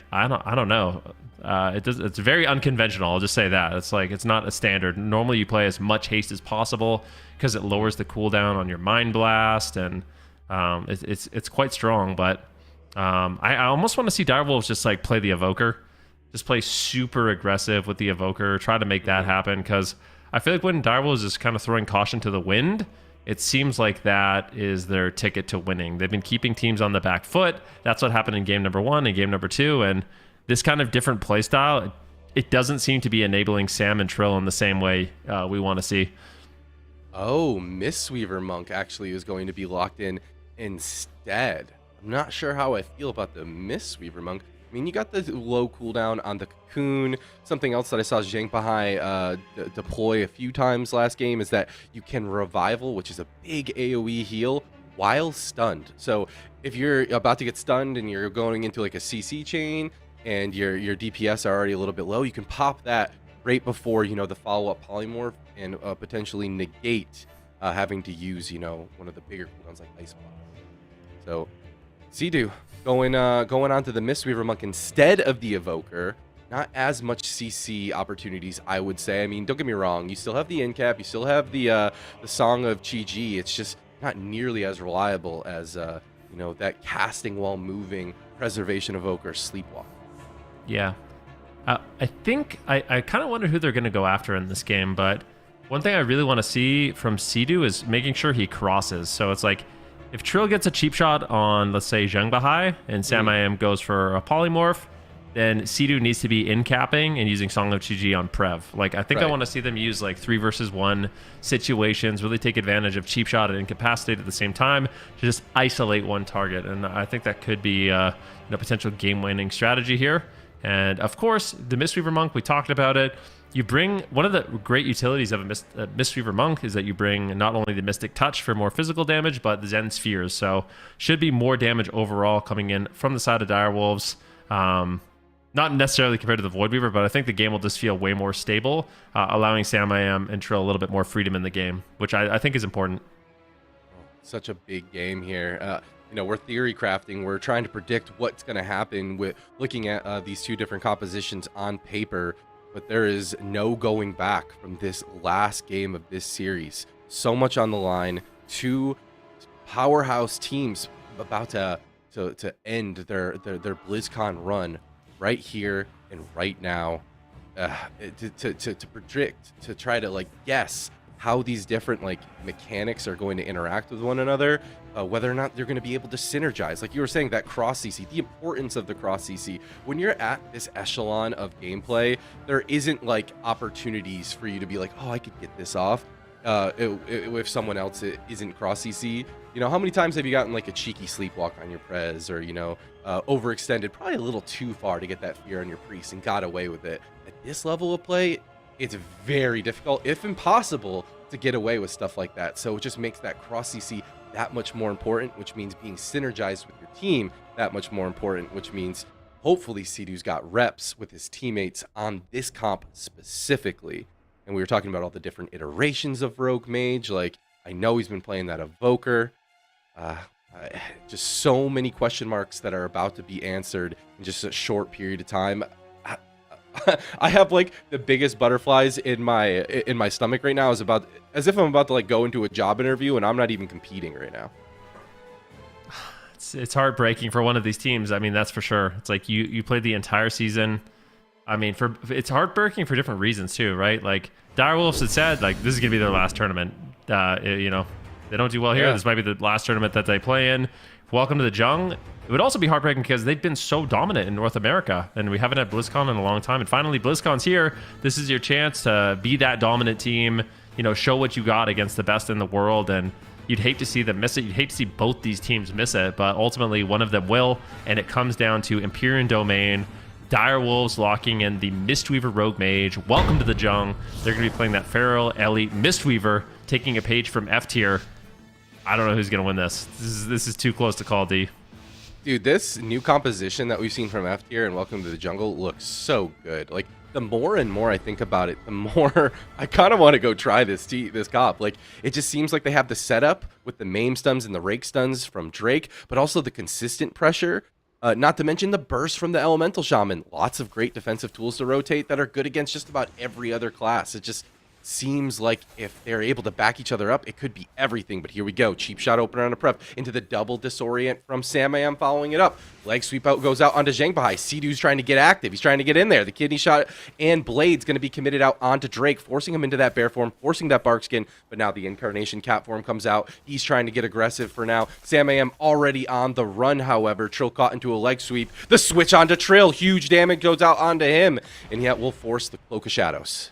don't know. It's very unconventional. I'll just say that. It's like, it's not a standard. Normally you play as much haste as possible because it lowers the cooldown on your Mind Blast, and it's quite strong. But I almost want to see Direwolves just like play the Evoker. Just play super aggressive with the Evoker. Try to make that happen, because I feel like when Direwolves is kind of throwing caution to the wind, it seems like that is their ticket to winning. They've been keeping teams on the back foot. That's what happened in game number 1 and game number 2. And this kind of different playstyle, it doesn't seem to be enabling Sam and Trill in the same way we want to see. Oh, Mistweaver Monk actually is going to be locked in instead. I'm not sure how I feel about the Mistweaver Monk. I mean, you got the low cooldown on the Cocoon. Something else that I saw Zhang Bahai deploy a few times last game is that you can Revival, which is a big AoE heal, while stunned. So if you're about to get stunned and you're going into like a CC chain and your DPS are already a little bit low, you can pop that right before, you know, the follow-up polymorph and potentially negate having to use, you know, one of the bigger cooldowns like Ice Block. So Sea-Doo going on to the Mistweaver Monk instead of the Evoker. Not as much CC opportunities, I would say. I mean, don't get me wrong. You still have the Incap. You still have the Song of Chi-Ji. It's just not nearly as reliable as, you know, that casting while moving Preservation Evoker Sleepwalk. Yeah. I think I kind of wonder who they're going to go after in this game, but one thing I really want to see from Sea-Doo is making sure he crosses. So it's like, if Trill gets a cheap shot on, let's say, Zhang Bahai, and Sam IM goes for a polymorph, then Sea-Doo needs to be in-capping and using Song of Chi-Ji on Prev. Like, I think I want to see them use, like, 3 versus 1 situations, really take advantage of cheap shot and incapacitate at the same time to just isolate one target. And I think that could be a potential game-winning strategy here. And, of course, the Mistweaver Monk, we talked about it. You bring, one of the great utilities of a Mistweaver Monk is that you bring not only the Mystic Touch for more physical damage, but the Zen Spheres. So should be more damage overall coming in from the side of Direwolves. Not necessarily compared to the Void Weaver, but I think the game will just feel way more stable, allowing Sam IM and Trill a little bit more freedom in the game, which I think is important. Such a big game here. You know, we're theory crafting. We're trying to predict what's going to happen with looking at these two different compositions on paper. But there is no going back from this last game of this series. So much on the line. 2 powerhouse teams about to end their BlizzCon run right here and right now. To predict, to try to like guess how these different like mechanics are going to interact with one another, whether or not they're going to be able to synergize. Like you were saying, that cross CC, the importance of the cross CC. When you're at this echelon of gameplay, there isn't like opportunities for you to be like, oh, I could get this off if someone else isn't cross CC. You know, how many times have you gotten like a cheeky sleepwalk on your Prez, or, you know, overextended probably a little too far to get that fear on your priest and got away with it? At this level of play, it's very difficult, if impossible, to get away with stuff like that. So it just makes that cross CC that much more important, which means being synergized with your team that much more important, which means hopefully Sea-Doo's got reps with his teammates on this comp specifically. And we were talking about all the different iterations of Rogue Mage. Like, I know he's been playing that Evoker. Just so many question marks that are about to be answered in just a short period of time. I have like the biggest butterflies in my stomach right now, as if I'm about to like go into a job interview and I'm not even competing right now. It's heartbreaking for one of these teams. I mean, that's for sure. It's like you played the entire season. I mean, it's heartbreaking for different reasons too, right? Like Direwolves had said, like, this is gonna be their last tournament. You know, they don't do well here. Yeah. This might be the last tournament that they play in. Welcome to the Jung. It would also be heartbreaking because they've been so dominant in North America, and we haven't had BlizzCon in a long time. And finally, BlizzCon's here. This is your chance to be that dominant team, you know, show what you got against the best in the world. And you'd hate to see them miss it. You'd hate to see both these teams miss it, but ultimately one of them will, and it comes down to Empyrean Domain, Direwolves locking in the Mistweaver Rogue Mage. Welcome to the Jung. They're going to be playing that Feral Elite Mistweaver, taking a page from F tier. I don't know who's going to win this. This is too close to call, D. Dude, this new composition that we've seen from F tier and Welcome to the Jungle looks so good. Like, the more and more I think about it, the more I kind of want to go try this comp. Like, it just seems like they have the setup with the maim stuns and the rake stuns from Drake, but also the consistent pressure. Not to mention the burst from the Elemental Shaman. Lots of great defensive tools to rotate that are good against just about every other class. It just seems like if they're able to back each other up, it could be everything. But here we go. Cheap shot opener on a prep into the double disorient from Samayam following it up. Leg sweep out goes out onto Zhangbahai. Sidu's trying to get active. He's trying to get in there. The kidney shot and Blade's going to be committed out onto Drake, forcing him into that bear form, forcing that bark skin. But now the incarnation cat form comes out. He's trying to get aggressive for now. Samayam already on the run, however. Trill caught into a leg sweep. The switch onto Trill. Huge damage goes out onto him. And yet will force the Cloak of Shadows.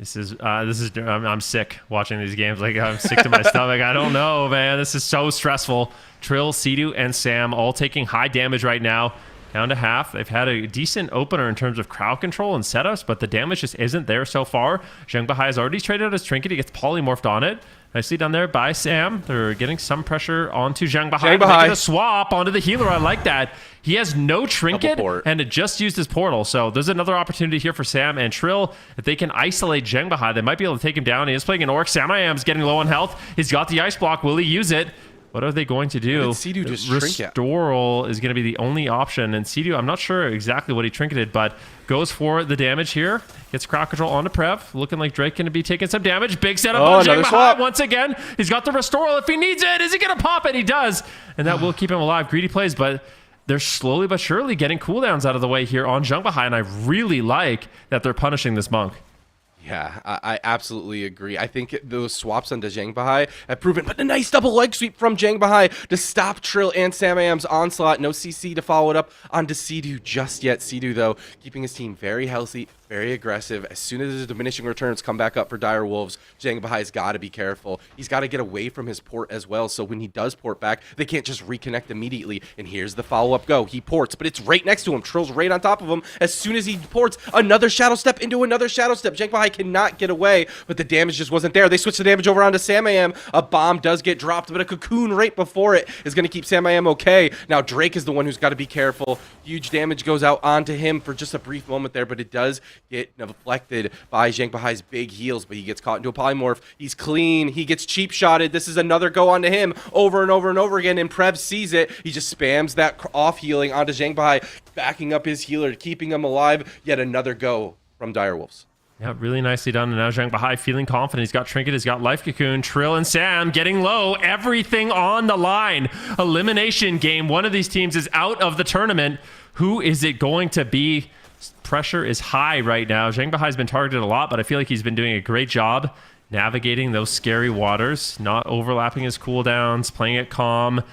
I'm sick watching these games. Like, I'm sick to my stomach. I don't know, man. This is so stressful. Trill, Sidu, and Sam all taking high damage right now. Down to half. They've had a decent opener in terms of crowd control and setups, but the damage just isn't there so far. Zhangbahai has already traded out his trinket. He gets polymorphed on it. Nicely done there by Sam. They're getting some pressure onto Zhangbahai. Making a swap onto the healer. I like that. He has no trinket and it just used his portal. So there's another opportunity here for Sam and Trill. If they can isolate Zhangbahai, they might be able to take him down. He is playing an Orc. Samayam's getting low on health. He's got the ice block. Will he use it? What are they going to do? Sidu just Restoral is going to be the only option. And Sidu, I'm not sure exactly what he trinketed, but goes for the damage here. Gets crowd control onto Prev. Looking like Drake going to be taking some damage. Big setup on Zhangbahai once again. He's got the Restoral if he needs it. Is he going to pop it? He does. And that will keep him alive. Greedy plays, but they're slowly but surely getting cooldowns out of the way here on Zhangbahai. And I really like that they're punishing this monk. Yeah, I absolutely agree. I think those swaps onto Zhangbahai have proven, but a nice double leg sweep from Zhangbahai to stop Trill and Samayam's onslaught. No CC to follow it up onto Sidu just yet. Sidu, though, keeping his team very healthy, very aggressive. As soon as the diminishing returns come back up for Dire Wolves, Zhangbahai's got to be careful. He's got to get away from his port as well, so when he does port back, they can't just reconnect immediately. And here's the follow-up go. He ports, but it's right next to him. Trill's right on top of him. As soon as he ports, another Shadow Step into another Shadow Step. Zhangbahai cannot get away, but the damage just wasn't there. They switch the damage over onto Samayam. A bomb does get dropped, but a cocoon right before it is going to keep Samayam okay. Now Drake is the one who's got to be careful. Huge damage goes out onto him for just a brief moment there, but it does get deflected by Zhangbahai's big heals, but he gets caught into a polymorph. He's clean. He gets cheap shotted. This is another go onto him over and over and over again, and Prev sees it. He just spams that off healing onto Zhangbahai, backing up his healer, keeping him alive. Yet another go from Direwolves. Yeah, really nicely done. And now Zhangbahai feeling confident. He's got Trinket, he's got Life Cocoon. Trill and Sam getting low. Everything on the line. Elimination game. One of these teams is out of the tournament. Who is it going to be? Pressure is high right now. Zhangbahai's been targeted a lot, but I feel like he's been doing a great job navigating those scary waters, not overlapping his cooldowns, playing it calm.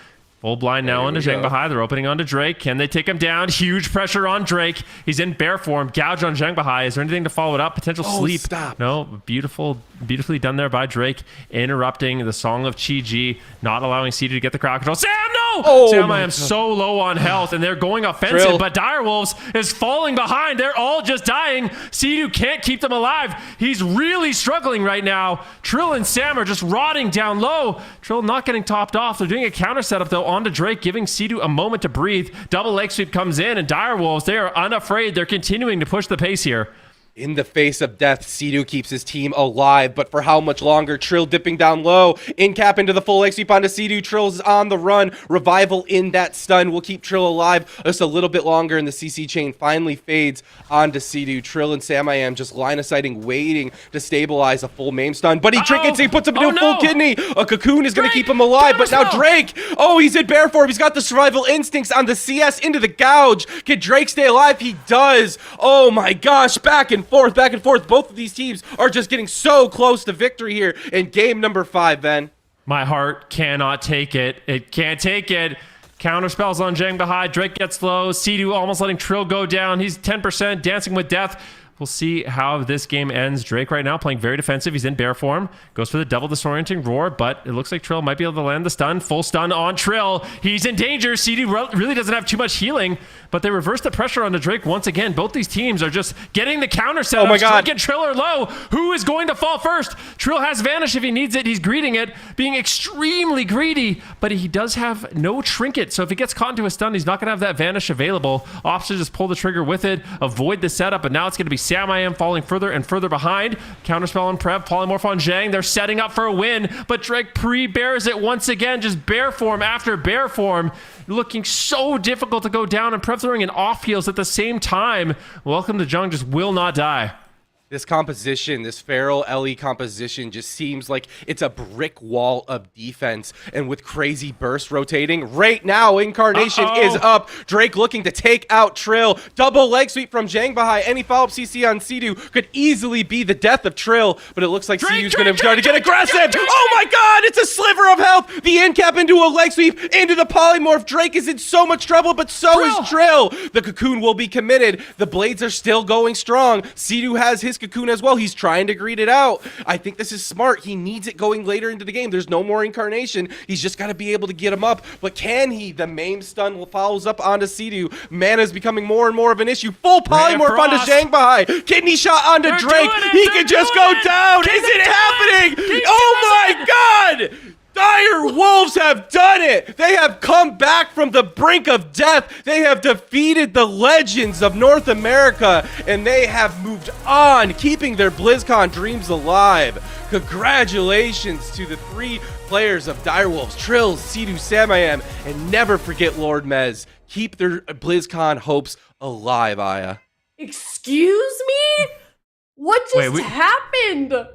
Full blind now onto Zhangbahai. They're opening onto Drake. Can they take him down? Huge pressure on Drake. He's in bear form. Gouge on Zhangbahai. Is there anything to follow it up? Potential sleep. Stop. No. Beautifully done there by Drake. Interrupting the Song of Chi-Ji. Not allowing Cedar to get the crowd control. Sam, no! Sam, I am so low on health, and they're going offensive, Trill. but Direwolves is falling behind. They're all just dying. Sidu can't keep them alive. He's really struggling right now. Trill and Sam are just rotting down low. Trill not getting topped off. They're doing a counter setup, though, onto Drake, giving Sidu a moment to breathe. Double leg sweep comes in, and Direwolves, they are unafraid. They're continuing to push the pace here. In the face of death, Sidu keeps his team alive, but for how much longer? Trill dipping down low. In cap into the full leg sweep onto Sidu. Trill's on the run. Revival in that stun will keep Trill alive just a little bit longer, and the CC chain finally fades onto Sidu. Trill and Samayam just line of sighting, waiting to stabilize a full maim stun, but he trinkets, he puts him into a full kidney. A cocoon is going to keep him alive, but now Drake, he's in bear form. He's got the survival instincts on the CS into the gouge. Can Drake stay alive? He does. Oh my gosh, back and forth. Both of these teams are just getting so close to victory here in game number 5, Ben. My heart cannot take it. It can't take it. Counter spells on Jang behind. Drake gets low. Sea-Doo almost letting Trill go down. He's 10%, dancing with death. We'll see how this game ends. Drake right now playing very defensive. He's in bear form. Goes for the double disorienting roar, but it looks like Trill might be able to land the stun. Full stun on Trill. He's in danger. CD really doesn't have too much healing, but they reverse the pressure onto Drake once again. Both these teams are just getting the counter set. Oh my God. Drake and Trill are low. Who is going to fall first? Trill has Vanish if he needs it. He's greeting it, being extremely greedy, but he does have no trinket. So if he gets caught into a stun, he's not going to have that Vanish available. Opts to just pull the trigger with it, avoid the setup, but now it's going to be Sam I Am falling further and further behind. Counterspell on Prev, Polymorph on Zhang. They're setting up for a win, but Drake pre-bears it once again, just bear form after bear form. Looking so difficult to go down, and Prev throwing an off heals at the same time. Welcome to Jung just will not die. This composition, this Feral Ellie composition just seems like it's a brick wall of defense, and with crazy burst rotating right now, Incarnation is up. Drake looking to take out Trill. Double leg sweep from Zhang Bahai. Any follow-up CC on Sea-Doo could easily be the death of Trill, but it looks like Sea-Doo's going to try to get aggressive. Oh my God, it's a sliver of health. The end cap into a leg sweep, into the polymorph. Drake is in so much trouble, but so is Trill. The cocoon will be committed. The blades are still going strong. Sea-Doo has his cocoon as well. He's trying to greet it out. I think this is smart. He needs it going later into the game. There's no more Incarnation. He's just got to be able to get him up. But can he? The MAME stun follows up onto Sea-Doo. Mana is becoming more and more of an issue. Full polymorph onto Zhang Bahai. Kidney shot onto Drake. He can just go down. Is it happening? Oh my God! Dire Wolves have done it! They have come back from the brink of death. They have defeated the legends of North America, and they have moved on, keeping their BlizzCon dreams alive. Congratulations to the 3 players of Dire Wolves, Trills, Sea-Doo, Sam I Am, and never forget Lord Mez. Keep their BlizzCon hopes alive, Aya. Excuse me? What just happened?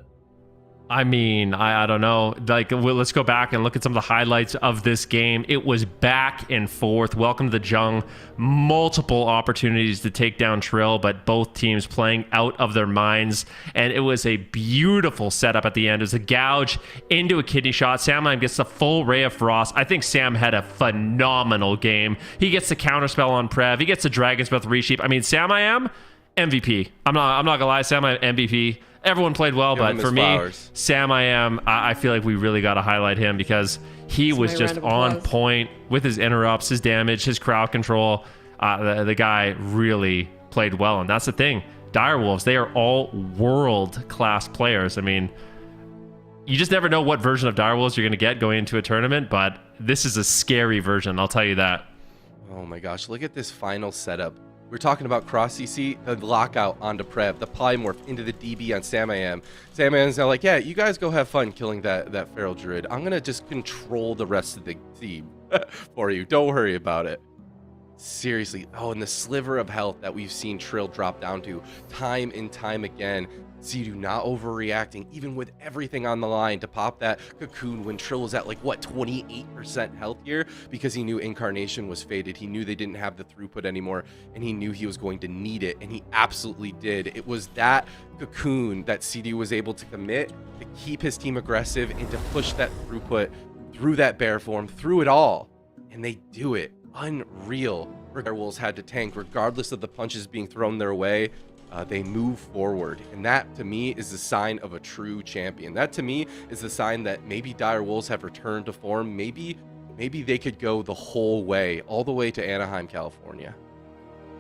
I mean, I don't know. Like, let's go back and look at some of the highlights of this game. It was back and forth. Welcome to the Jung. Multiple opportunities to take down Trill, but both teams playing out of their minds. And it was a beautiful setup at the end. It was a gouge into a kidney shot. Sam gets the full Ray of Frost. I think Sam had a phenomenal game. He gets the counterspell on Prev. He gets the Dragon's Breath resheep. I mean, Sam MVP. I'm not gonna lie, Sam MVP. Everyone played well, but for me, Sam I feel like we really got to highlight him because he was just on point with his interrupts, his damage, his crowd control. The guy really played well, and that's the thing. Dire Wolves, they are all world-class players. I mean, you just never know what version of Dire Wolves you're going to get going into a tournament, but this is a scary version, I'll tell you that. Oh my gosh, look at this final setup. We're talking about cross CC, the lockout onto Prev, the polymorph into the DB on Sam I Am. Sam I Am's now like, yeah, you guys go have fun killing that Feral Druid. I'm going to just control the rest of the team for you. Don't worry about it. Seriously. Oh, and the sliver of health that we've seen Trill drop down to time and time again. Sea-Doo not overreacting, even with everything on the line, to pop that cocoon when Trill was at like, what, 28% health here? Because he knew Incarnation was faded. He knew they didn't have the throughput anymore, and he knew he was going to need it, and he absolutely did. It was that cocoon that Sea-Doo was able to commit to keep his team aggressive and to push that throughput through that bear form, through it all. And they do it. Unreal. Dire Wolves had to tank regardless of the punches being thrown their way. They move forward, and that to me is the sign of a true champion. That to me is the sign that maybe Dire Wolves have returned to form. Maybe they could go the whole way, all the way to Anaheim, California.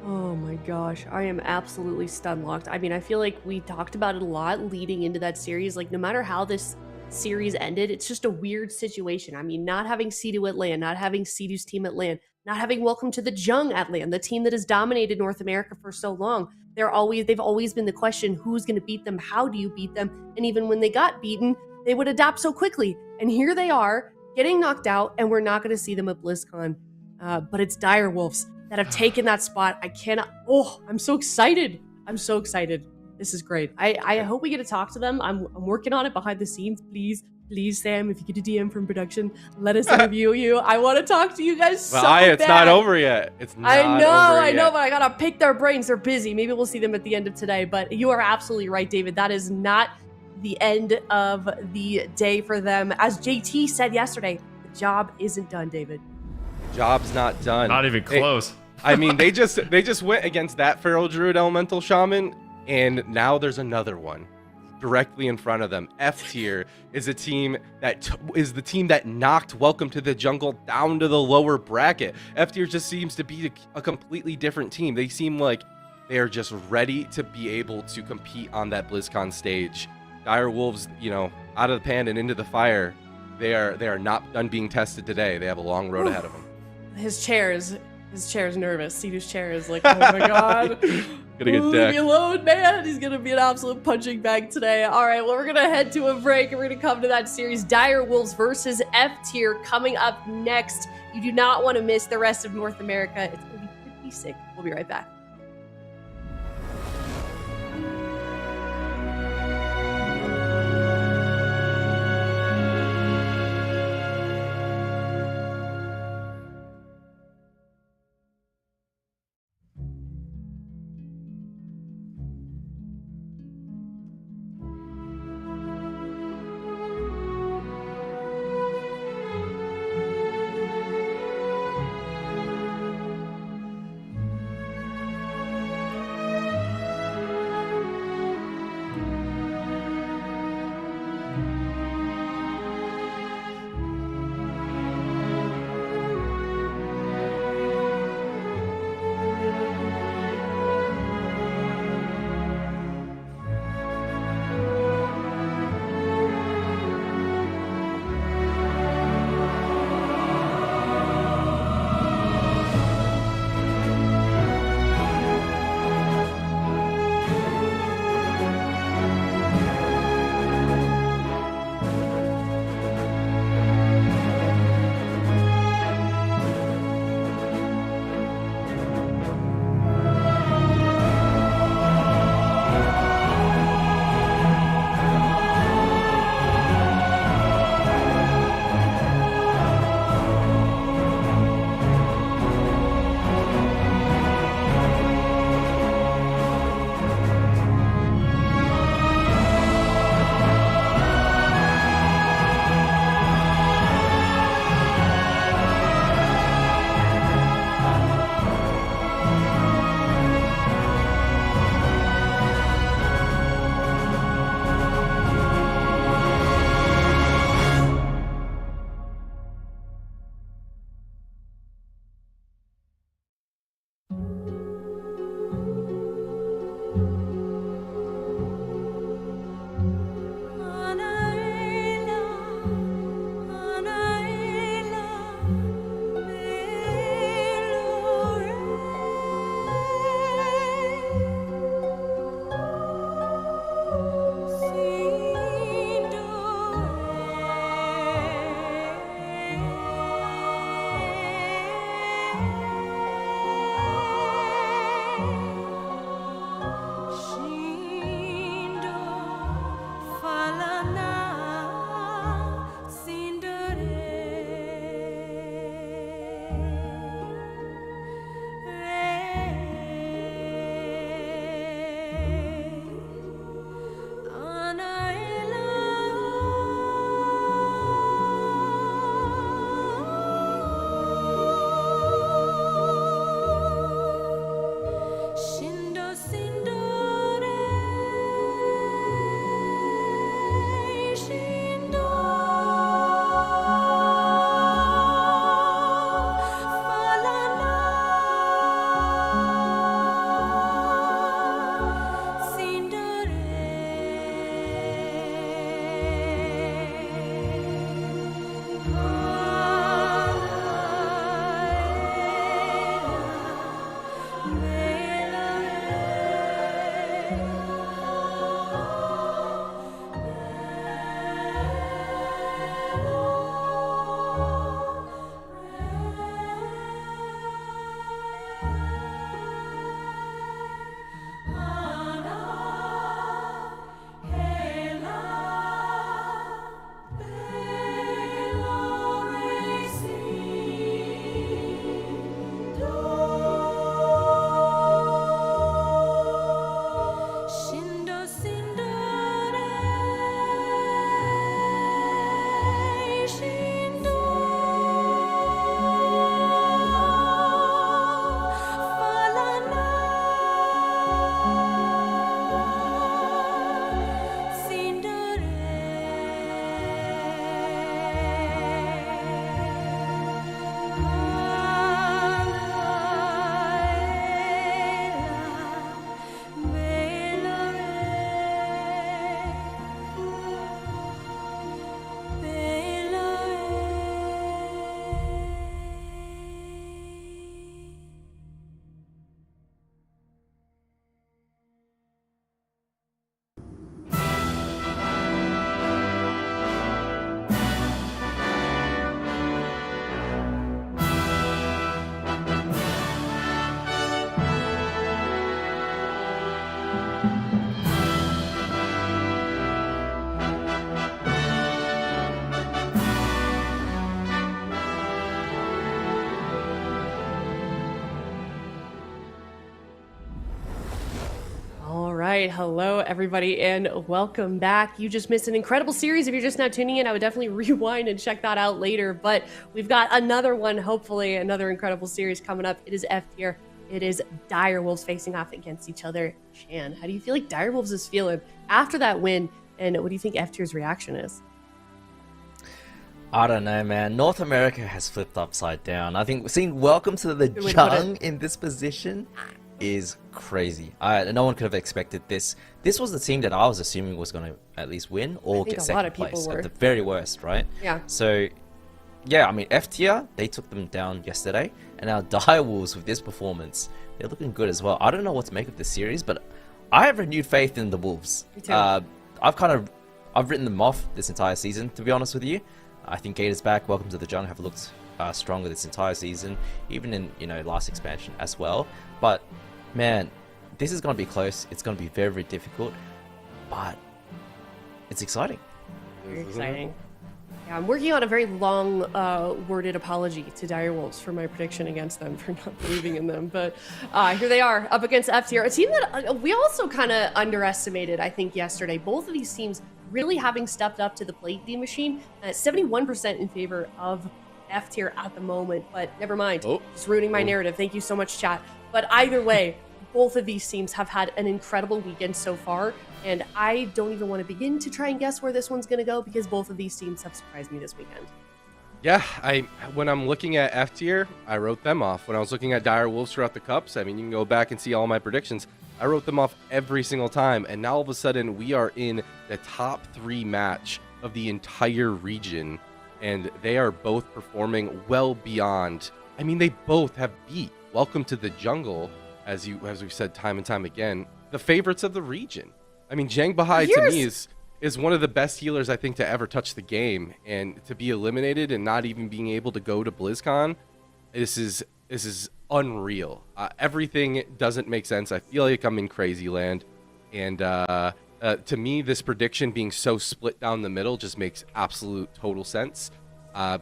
Oh my gosh, I am absolutely stun locked. I mean, I feel like we talked about it a lot leading into that series. Like, no matter how this series ended, it's just a weird situation. I mean, not having Sea-Doo at LAN, not having Sea-Doo's team at LAN, not having Welcome to the Jung at LAN, the team that has dominated North America for so long. They've always been the question, who's going to beat them? How do you beat them? And even when they got beaten, they would adapt so quickly. And here they are, getting knocked out, and we're not going to see them at BlizzCon. But it's Dire Wolves that have taken that spot. I'm so excited. I'm so excited. This is great. I hope we get to talk to them. I'm working on it behind the scenes. Please, Sam, if you get a DM from production, let us interview you. I want to talk to you guys so bad. It's not over yet. It's not I know, but I got to pick their brains. They're busy. Maybe we'll see them at the end of today. But you are absolutely right, David. That is not the end of the day for them. As JT said yesterday, the job isn't done, David. Job's not done. Not even close. I mean, they just went against that Feral Druid Elemental Shaman, and now there's another one directly in front of them. F tier is a team that is the team that knocked Welcome to the Jungle down to the lower bracket. F tier just seems to be a completely different team. They seem like they are just ready to be able to compete on that BlizzCon stage. Dire Wolves, you know, out of the pan and into the fire. They are not done being tested today. They have a long road ahead of them. His chair is nervous. Cedar's chair is like, oh my god. Gonna get Leave me alone, man. He's gonna be an absolute punching bag today. All right, well, we're gonna head to a break and we're gonna come to that series. Dire Wolves versus F tier coming up next. You do not want to miss the rest of North America. It's gonna be pretty sick. We'll be right back. right, hello everybody, and welcome back. You just missed an incredible series. If you're just now tuning in, I would definitely rewind and check that out later. But we've got another one, hopefully another incredible series coming up. It is F tier. It is Direwolves facing off against each other. Chan, how do you feel like Direwolves is feeling after that win? And what do you think F tier's reaction is? I don't know, man. North America has flipped upside down. I think seeing Welcome to the Jung in this position is crazy. No one could have expected this. This was the team that I was assuming was going to at least win or get second place at the very worst, right? Yeah. So, yeah, I mean, F tier, they took them down yesterday, and now Direwolves with this performance, they're looking good as well. I don't know what to make of this series, but I have renewed faith in the Wolves. Me too. I've written them off this entire season, to be honest with you. I think Gators back, Welcome to the Jung have looked stronger this entire season, even in last expansion as well. But man, this is going to be close. It's going to be very, very difficult, but it's exciting. Very exciting. Yeah, I'm working on a very long worded apology to Direwolves for my prediction against them for not believing in them. But here they are up against F tier, a team that we also kind of underestimated, I think, yesterday. Both of these teams really having stepped up to the plate, D Machine, 71% in favor of F tier at the moment. But never mind, just ruining my narrative. Thank you so much, chat. But either way, both of these teams have had an incredible weekend so far, and I don't even want to begin to try and guess where this one's going to go because both of these teams have surprised me this weekend. Yeah, when I'm looking at F tier, I wrote them off. When I was looking at Direwolves throughout the cups, I mean, you can go back and see all my predictions. I wrote them off every single time, and now all of a sudden we are in the top 3 match of the entire region, and they are both performing well beyond. I mean, they both have beat Welcome to the Jungle, as we've said time and time again, the favorites of the region. I mean, Zhang Bahai to me is one of the best healers I think to ever touch the game, and to be eliminated and not even being able to go to BlizzCon, this is unreal. Everything doesn't make sense. I feel like I'm in crazy land, and to me, this prediction being so split down the middle just makes absolute total sense,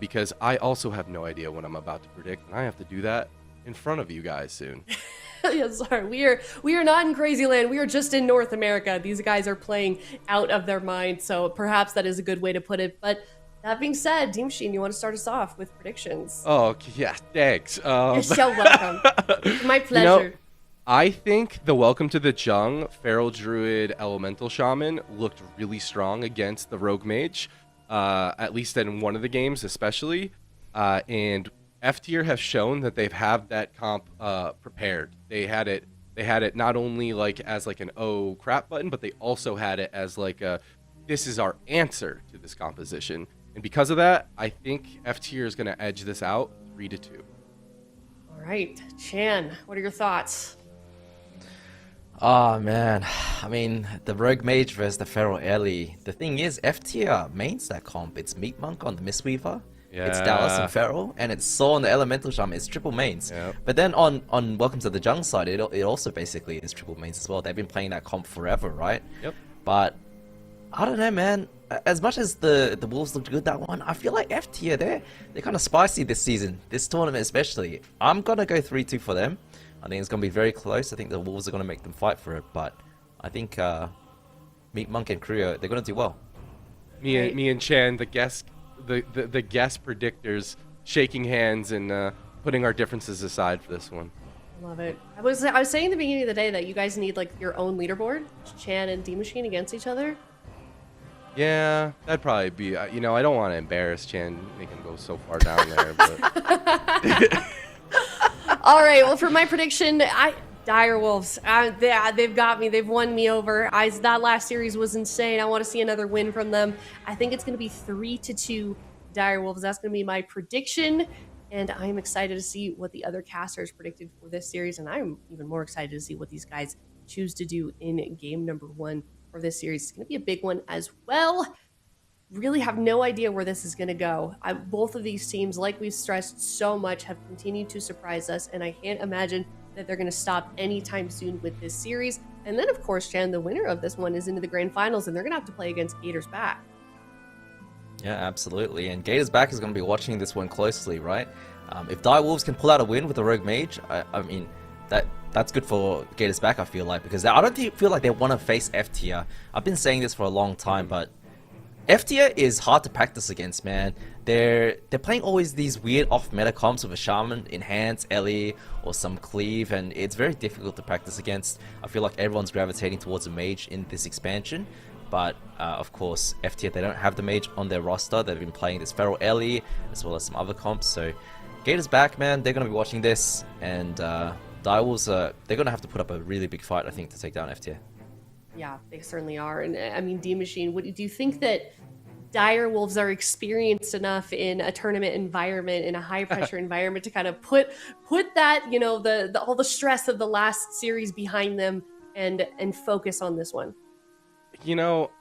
because I also have no idea what I'm about to predict, and I have to do that in front of you guys soon. Yeah, sorry, we are not in crazy land. We are just in North America. These guys are playing out of their mind, so perhaps that is a good way to put it. But that being said, D Machine, you want to start us off with predictions? Oh yeah, thanks. You're so welcome. My pleasure. I think the Welcome to the Jung Feral Druid Elemental Shaman looked really strong against the Rogue Mage, at least in one of the games especially, and F tier has shown that they've had that comp prepared. They had it not only like as like an oh crap button, but they also had it as like a this is our answer to this composition. And because of that, I think F tier is going to edge this out 3-2. All right, Chan, what are your thoughts? Oh man, I mean, the Rogue Mage versus the Feral Ellie. The thing is, F tier mains that comp. It's Meat Monk on the Mistweaver. Yeah. It's Dallas and Feral, and it's Saw on the Elemental Shaman. It's triple mains. Yep. But then on Welcome to the Jung side, it also basically is triple mains as well. They've been playing that comp forever, right? Yep. But I don't know, man. As much as the Wolves looked good that one, I feel like F tier, they're kind of spicy this season, this tournament especially. I'm going to go 3-2 for them. I think it's going to be very close. I think the Wolves are going to make them fight for it, but I think Meat Monk and Creo, they're going to do well. Me and Chan, the guest predictors, shaking hands and putting our differences aside for this one. Love it. I was saying at the beginning of the day that you guys need like your own leaderboard, Chan and D Machine against each other. Yeah, that'd probably be. I don't want to embarrass Chan, make him go so far down there. But all right. Well, for my prediction, Direwolves. They've got me. They've won me over. That last series was insane. I want to see another win from them. I think it's going to be 3-2 Direwolves. That's going to be my prediction. And I'm excited to see what the other casters predicted for this series. And I'm even more excited to see what these guys choose to do in game number 1 for this series. It's going to be a big one as well. Really have no idea where this is going to go. Both of these teams, like we've stressed so much, have continued to surprise us. And I can't imagine that they're going to stop anytime soon with this series. And then, of course, Chan, the winner of this one is into the Grand Finals, and they're going to have to play against Gators back. Yeah, absolutely. And Gators back is going to be watching this one closely, right? If Direwolves can pull out a win with the Rogue Mage, I mean, that's good for Gators back, I feel like, because I don't feel like they want to face F tier. I've been saying this for a long time, but F tier is hard to practice against, man. They're playing always these weird off-meta comps with a Shaman, Enhance, Ellie, or some Cleave, and it's very difficult to practice against. I feel like everyone's gravitating towards a Mage in this expansion, but of course, F tier, they don't have the Mage on their roster. They've been playing this Feral Ellie, as well as some other comps, so Gators back, man. They're going to be watching this, and Direwolves, they're going to have to put up a really big fight, I think, to take down F tier. Yeah, they certainly are. And I mean, D Machine, do you think that Direwolves are experienced enough in a tournament environment, in a high pressure environment, to kind of put that, you know, the all the stress of the last series behind them and focus on this one? You know,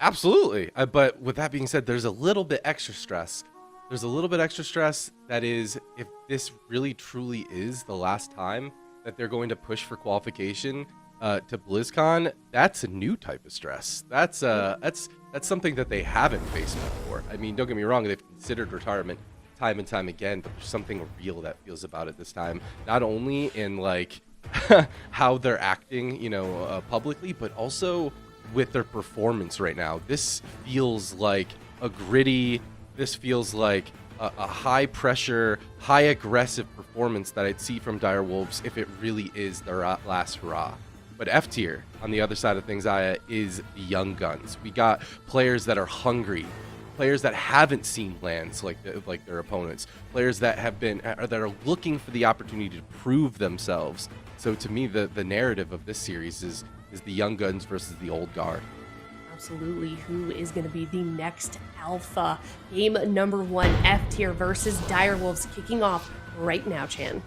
absolutely. But with that being said, there's a little bit extra stress. There's a little bit extra stress that is, if this really truly is the last time that they're going to push for qualification to BlizzCon, that's a new type of stress. That's something that they haven't faced before. I mean, don't get me wrong, they've considered retirement time and time again, but there's something real that feels about it this time. Not only in like how they're acting, you know, publicly, but also with their performance right now. This feels like a gritty, this feels like a high pressure, high aggressive performance that I'd see from Direwolves if it really is their last hurrah. But F tier, on the other side of things, Aya, is the young guns. We got players that are hungry, players that haven't seen lands like their opponents, players that are looking for the opportunity to prove themselves. So to me, the narrative of this series is the young guns versus the old guard. Absolutely. Who is going to be the next alpha? Game number 1, F tier versus Direwolves, kicking off right now, Chan.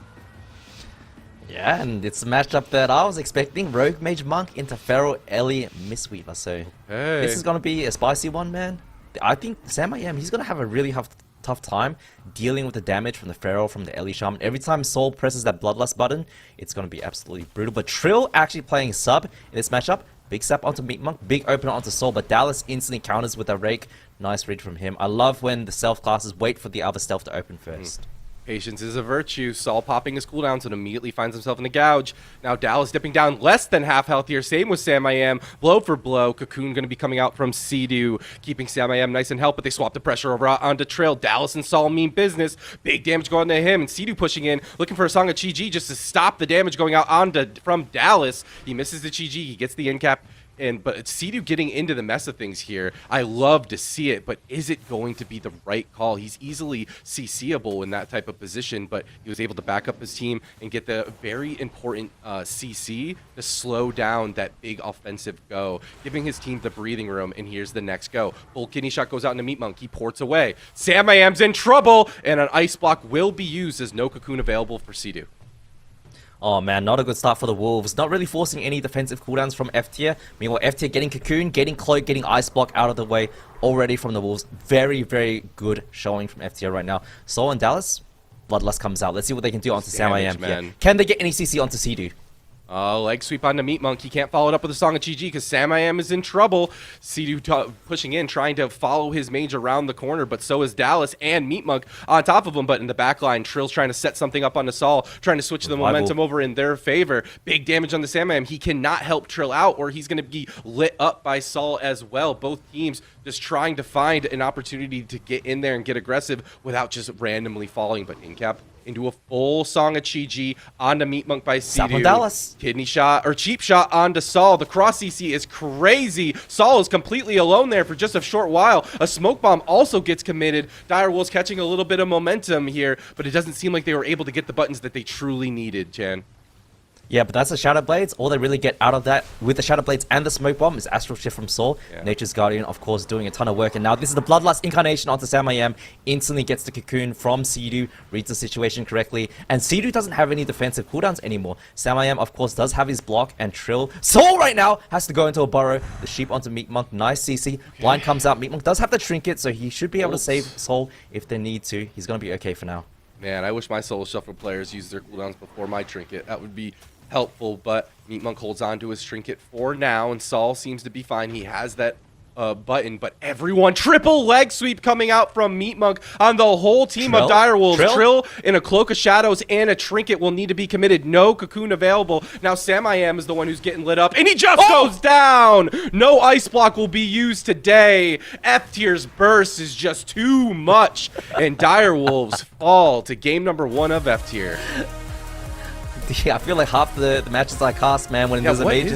Yeah, and it's a matchup that I was expecting. Rogue Mage Monk into Feral Ellie Mistweaver. So this is going to be a spicy one, man. I think Sam I Am, he's going to have a really tough time dealing with the damage from the Feral, from the Ellie Shaman. Every time Soul presses that Bloodlust button, it's going to be absolutely brutal. But Trill actually playing sub in this matchup. Big step onto Meat Monk, big opener onto Soul, but Dallas instantly counters with a Rake. Nice read from him. I love when the stealth classes wait for the other stealth to open first. Patience is a virtue. Saul popping his cooldowns and immediately finds himself in a gouge. Now Dallas dipping down less than half health here. Same with Sam I Am. Blow for blow. Cocoon going to be coming out from Sea-Doo, keeping Sam I Am nice and help, but they swap the pressure over onto Trill. Dallas and Saul mean business. Big damage going to him, and Sea-Doo pushing in, looking for a Song of Chi-Ji just to stop the damage going out from Dallas. He misses the Chi-Ji. He gets the end cap. But Sea-Doo getting into the mess of things here, I love to see it, but is it going to be the right call? He's easily CCable in that type of position, but he was able to back up his team and get the very important CC to slow down that big offensive go, giving his team the breathing room, and here's the next go. Full kidney shot goes out into Meat Monk. He ports away. Sam I Am's in trouble, and an ice block will be used as no Cocoon available for Sea-Doo. Oh man, not a good start for the Wolves. Not really forcing any defensive cooldowns from F tier. Meanwhile, F tier getting Cocoon, getting Cloak, getting Ice Block out of the way already from the Wolves. Very, very good showing from F tier right now. Soul and Dallas, Bloodlust comes out. Let's see what they can do onto Sam I Am here. Can they get any CC onto Sea-Doo? Leg sweep onto Meat Monk. He can't follow it up with a Song of Chi-Ji because Sam I Am is in trouble. Sea-Doo pushing in, trying to follow his mage around the corner, but so is Dallas and Meat Monk on top of him. But in the back line, Trill's trying to set something up onto Saul, trying to switch the momentum over in their favor. Big damage on the Sam I Am. He cannot help Trill out, or he's going to be lit up by Saul as well. Both teams just trying to find an opportunity to get in there and get aggressive without just randomly falling. But Incap into a full Song of Chi-Ji onto Meat Monk by Sea-Doo. Dallas. Kidney shot, or cheap shot onto Saul. The cross CC is crazy. Saul is completely alone there for just a short while. A smoke bomb also gets committed. Direwolves catching a little bit of momentum here, but it doesn't seem like they were able to get the buttons that they truly needed, Chan. Yeah, but that's the Shadow Blades. All they really get out of that with the Shadow Blades and the Smoke Bomb is Astral Shift from Saul. Yeah. Nature's Guardian, of course, doing a ton of work. And now this is the Bloodlust incarnation onto Sam I Am. Instantly gets the Cocoon from Sea-Doo, reads the situation correctly. And Sea-Doo doesn't have any defensive cooldowns anymore. Sam I Am, of course, does have his block and Trill. Saul right now has to go into a burrow. The sheep onto Meat Monk. Nice CC. Blind comes out. Meat Monk does have the trinket, so he should be able to save Saul if they need to. He's going to be okay for now. Man, I wish my Soul Shuffle players used their cooldowns before my trinket. That would be helpful, but Meat Monk holds on to his trinket for now, and Saul seems to be fine. He has that button, but everyone, triple leg sweep coming out from Meat Monk on the whole team of Direwolves. Trill in a Cloak of Shadows and a Trinket will need to be committed. No Cocoon available. Now Sam I Am is the one who's getting lit up, and he just goes down. No Ice Block will be used today. F Tier's burst is just too much, and Direwolves fall to game number 1 of F Tier. Yeah, I feel like half the matches I cast, man, when there's a mage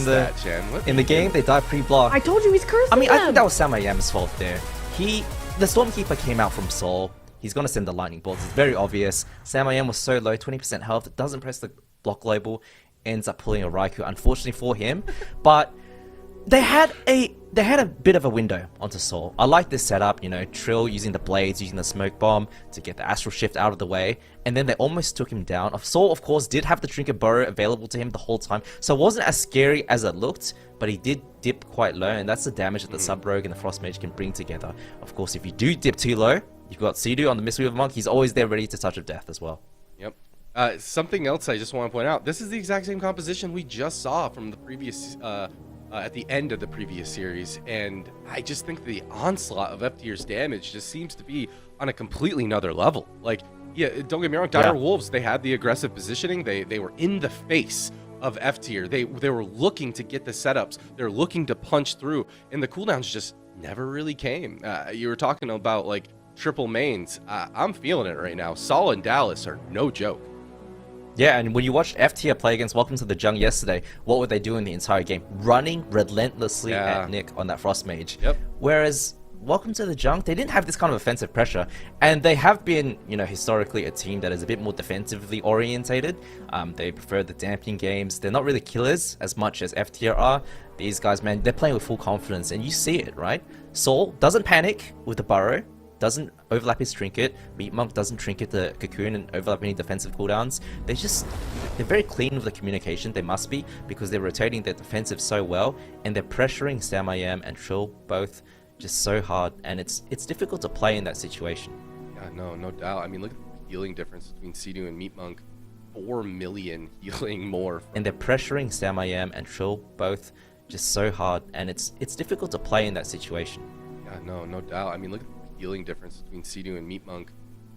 in the game, they die pre-block. I told you he's cursing I mean, them. I think that was Sam I Am's fault there. The Stormkeeper came out from Soul. He's gonna send the lightning bolts. It's very obvious. Sam I Am was so low, 20% health. Doesn't press the block label. Ends up pulling a Raikou, unfortunately for him. But they had a bit of a window onto Soul. I like this setup, you know, Trill using the blades, using the smoke bomb to get the astral shift out of the way, and then they almost took him down. Soul, of course, did have the Trinket Burrow available to him the whole time, so it wasn't as scary as it looked, but he did dip quite low, and that's the damage that the Sub Rogue and the Frost Mage can bring together. Of course, if you do dip too low, you've got Sea-Doo on the Mistweaver Monk. He's always there ready to touch of death as well. Yep. Something else I just want to point out. This is the exact same composition we just saw from the previous at the end of the previous series, and I just think the onslaught of F Tier's damage just seems to be on a completely another level. Like, yeah, don't get me wrong, Dire Wolves, they had the aggressive positioning, they were in the face of F Tier, they were looking to get the setups, they're looking to punch through, and the cooldowns just never really came. You were talking about like triple mains. I'm feeling it right now. Sol and Dallas are no joke. Yeah, and when you watched F Tier play against Welcome to the Jung yesterday, what were they doing the entire game? Running relentlessly at Nick on that Frost Mage. Yep. Whereas Welcome to the Jung, they didn't have this kind of offensive pressure, and they have been, you know, historically a team that is a bit more defensively orientated. They prefer the dampening games. They're not really killers as much as F Tier are. These guys, man, they're playing with full confidence, and you see it, right? Soul doesn't panic with the Burrow, doesn't overlap his Trinket. Meat Monk doesn't Trinket the Cocoon and overlap any defensive cooldowns. They're very clean with the communication. They must be, because they're rotating their defensive so well, and they're pressuring Sam I Am and Trill both just so hard, and it's difficult to play in that situation. Yeah, no doubt. I mean, look at the healing difference between Sea-Doo and Meat Monk. 4 million healing more. And they're pressuring Sam I Am and Trill both just so hard, and it's difficult to play in that situation. Yeah, no doubt. I mean, look at the healing difference between Sea-Doo and Meat Monk.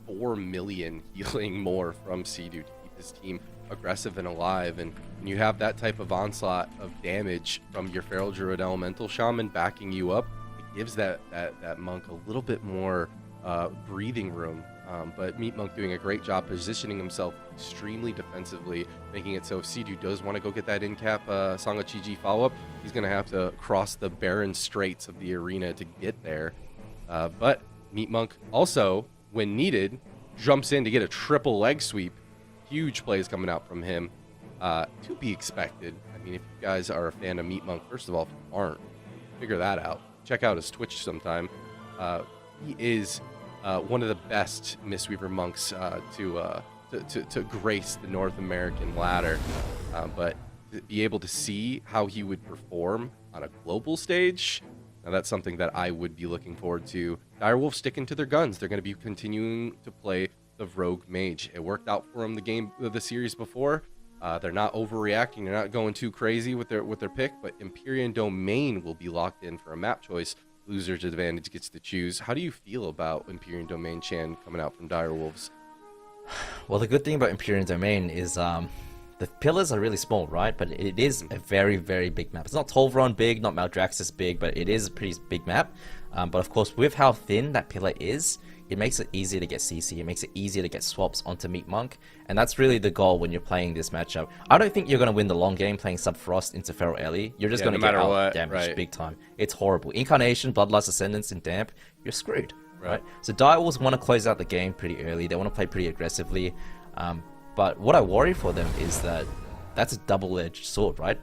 4 million healing more from Sea-Doo to keep his team aggressive and alive, and when you have that type of onslaught of damage from your Feral Druid Elemental Shaman backing you up, it gives that monk a little bit more breathing room. But Meat Monk doing a great job positioning himself extremely defensively, making it so if Sea-Doo does want to go get that in-cap Song of Chi-Ji follow-up, he's going to have to cross the barren straits of the arena to get there. But Meat Monk also, when needed, jumps in to get a triple leg sweep. Huge plays coming out from him. To be expected. I mean, if you guys are a fan of Meat Monk, first of all, if you aren't, figure that out. Check out his Twitch sometime. He is one of the best Mistweaver monks to grace the North American ladder. But to be able to see how he would perform on a global stage, now that's something that I would be looking forward to. Direwolf sticking to their guns. They're going to be continuing to play the Rogue Mage. It worked out for them the series before. They're not overreacting. They're not going too crazy with their pick, but Empyrean Domain will be locked in for a map choice. Loser's advantage gets to choose. How do you feel about Empyrean Domain Chan coming out from Direwolves? Well, the good thing about Empyrean Domain is the pillars are really small, right? But it is a very, very big map. It's not Tolvaron big, not Maldraxxus big, but it is a pretty big map. But of course, with how thin that pillar is, it makes it easier to get CC. It makes it easier to get swaps onto Meat Monk. And that's really the goal when you're playing this matchup. I don't think you're going to win the long game playing Sub-Frost into Feral Ellie. You're just going to get out damaged big time. It's horrible. Incarnation, Bloodlust Ascendance, and Damp, you're screwed. Right? So Direwolves want to close out the game pretty early. They want to play pretty aggressively. But what I worry for them is that that's a double-edged sword, right?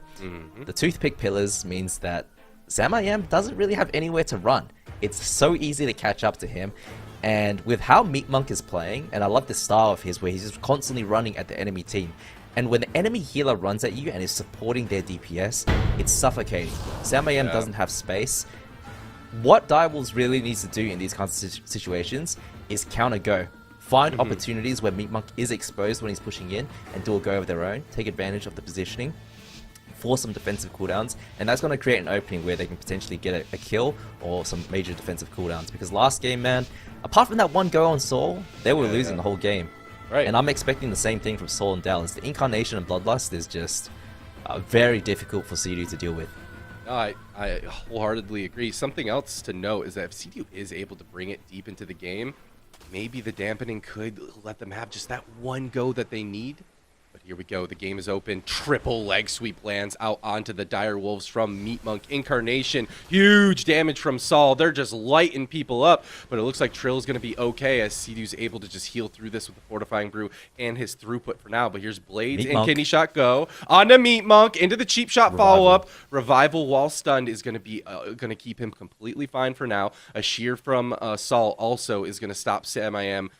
The toothpick pillars means that Sam I Am doesn't really have anywhere to run. It's so easy to catch up to him. And with how Meat Monk is playing, and I love the style of his where he's just constantly running at the enemy team. And when the enemy healer runs at you and is supporting their DPS, it's suffocating. Sam I Am doesn't have space. What Direwolves really needs to do in these kinds of situations is counter go. Find opportunities where Meat Monk is exposed when he's pushing in and do a go of their own. Take advantage of the positioning. force some defensive cooldowns, and that's going to create an opening where they can potentially get a kill or some major defensive cooldowns. Because last game, man, apart from that one go on Soul, they were losing the whole game. Right. And I'm expecting the same thing from Soul and Dallas. The Incarnation and Bloodlust is just very difficult for CD to deal with. I wholeheartedly agree. Something else to note is that if CDU is able to bring it deep into the game, maybe the dampening could let them have just that one go that they need. But here we go. The game is open. Triple leg sweep lands out onto the Dire Wolves from Meat Monk. Incarnation. Huge damage from Saul. They're just lighting people up. But it looks like Trill's going to be okay as CDU's able to just heal through this with the Fortifying Brew and his throughput for now. But here's Blades and Kidney Shot go. Onto Meat Monk. Into the cheap shot follow-up. Revival while stunned is going to be going to keep him completely fine for now. A shear from Saul also is going to stop Sam I Am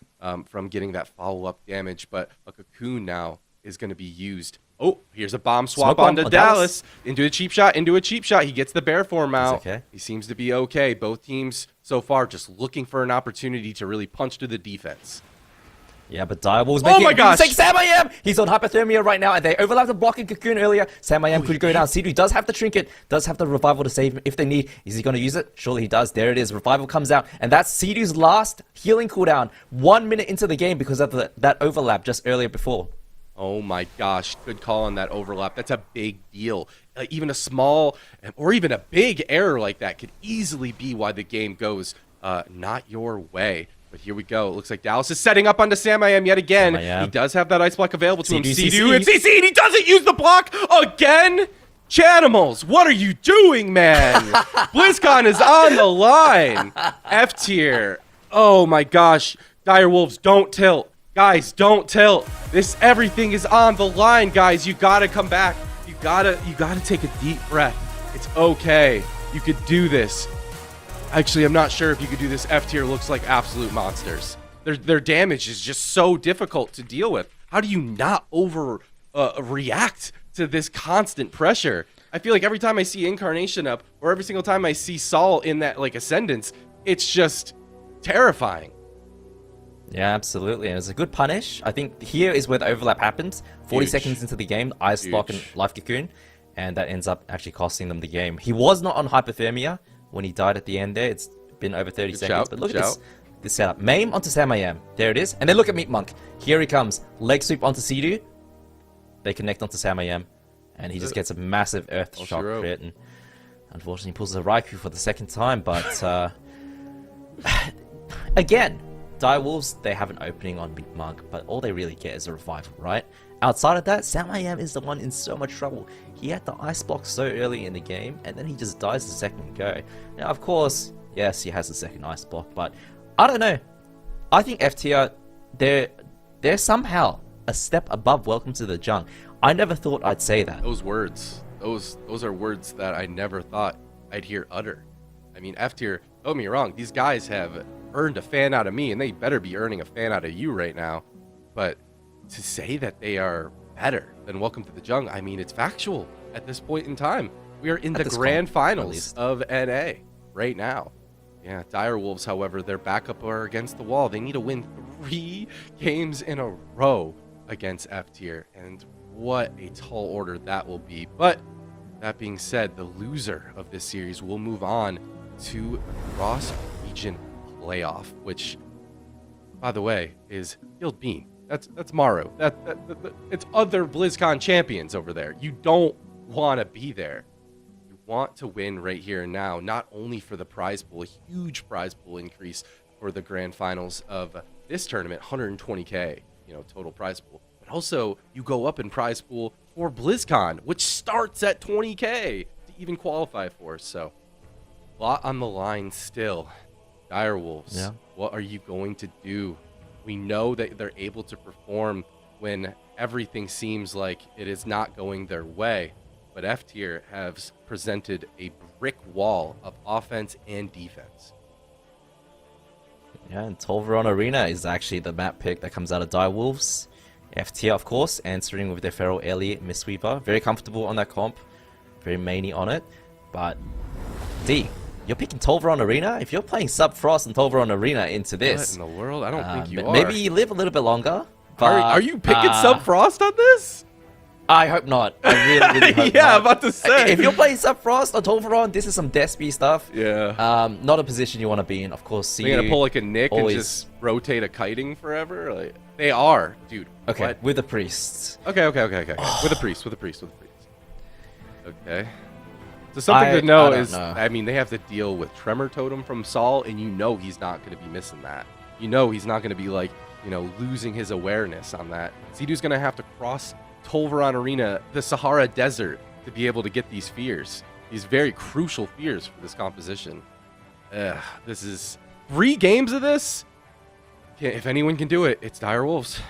from getting that follow-up damage. But a Cocoon now is going to be used. Oh, here's a bomb swap onto Dallas. Into a cheap shot, into a cheap shot. He gets the bear form out. Okay. He seems to be okay. Both teams so far just looking for an opportunity to really punch to the defense. Yeah, but Direwolves making my gosh! Sam I Am! He's on hypothermia right now, and they overlapped the blocking Cocoon earlier. Sam I Am could go down. Sidu does have the trinket, does have the revival to save him if they need. Is he going to use it? Surely he does. There it is. Revival comes out, and that's Sidu's last healing cooldown. 1 minute into the game because of that overlap just earlier before. Oh my gosh, good call on that overlap. That's a big deal. Even a small or even a big error like that could easily be why the game goes not your way. But here we go. It looks like Dallas is setting up onto Sam I Am yet again. He does have that ice block available to him. CDU and CC, and he doesn't use the block again. Chanimals, what are you doing, man? BlizzCon is on the line. F tier. Oh my gosh. Dire Wolves, don't tilt. Guys, don't tilt. Everything is on the line, guys. You gotta come back. You gotta take a deep breath. It's okay. You could do this. Actually, I'm not sure if you could do this. F tier looks like absolute monsters. Their damage is just so difficult to deal with. How do you not react to this constant pressure? I feel like every time I see Incarnation up, or every single time I see Saul in that like Ascendance, it's just terrifying. Yeah, absolutely. And it's a good punish. I think here is where the overlap happens. 40 seconds into the game, Ice Block and Life Cocoon. And that ends up actually costing them the game. He was not on hypothermia when he died at the end there. It's been over 30 seconds. But look at this setup. Maim onto Sam I Am. There it is. And then look at Meat Monk. Here he comes. Leg sweep onto Sidu. They connect onto Sam I Am. And he just gets a massive Earth Shock crit. And unfortunately pulls a Raikou for the second time. But again, Direwolves, they have an opening on Meat Monk, but all they really get is a revival, right? Outside of that, Sam I Am is the one in so much trouble. He had the ice block so early in the game, and then he just dies the second go. Now, of course, yes, he has the second ice block, but I don't know. I think FTR, they're somehow a step above Welcome to the Jung. I never thought I'd say that. Those words, those are words that I never thought I'd hear utter. I mean, F tier, don't get me wrong, these guys have earned a fan out of me, and they better be earning a fan out of you right now. But to say that they are better than Welcome to the Jung, I mean, it's factual at this point in time. We are in the Grand Finals of NA right now. Yeah, Dire Wolves, however, their backup are against the wall. They need to win 3 games in a row against F tier, and what a tall order that will be. But that being said, the loser of this series will move on to the cross-region playoff, which, by the way, is Guild Bean. That's Maru. It's other BlizzCon champions over there. You don't want to be there. You want to win right here and now, not only for the prize pool, a huge prize pool increase for the grand finals of this tournament, 120K, total prize pool, but also you go up in prize pool for BlizzCon, which starts at 20K to even qualify for. So a lot on the line still. Direwolves, what are you going to do? We know that they're able to perform when everything seems like it is not going their way, but F tier has presented a brick wall of offense and defense. Yeah, and Tolveron Arena is actually the map pick that comes out of Direwolves. F tier, of course, answering with their Feral Elliot Mistweaver. Very comfortable on that comp, very mainy on it, but D, you're picking Tolveron Arena? If you're playing Sub Frost and Tolveron Arena into this... What in the world? I don't think you are. Maybe you live a little bit longer. But, are you picking Sub Frost on this? I hope not. I really, really hope Yeah, not. I'm about to say. If you're playing Subfrost or Tolvaron, this is some Despy stuff. Yeah. Not a position you want to be in, of course. They're gonna pull like a Nick always- and just rotate a kiting forever. Like they are, dude. Okay, What? with the priests. Okay. With a priest. Okay. So something I to know don't is, know. I mean, they have to deal with Tremor Totem from Saul, and you know he's not going to be missing that. You know he's not going to be like, you know, losing his awareness on that. Sidhu's going to have to cross Tolvaron Arena, the Sahara Desert, to be able to get these fears. These very crucial fears for this composition. This is 3 games of this. If anyone can do it, it's Dire Wolves.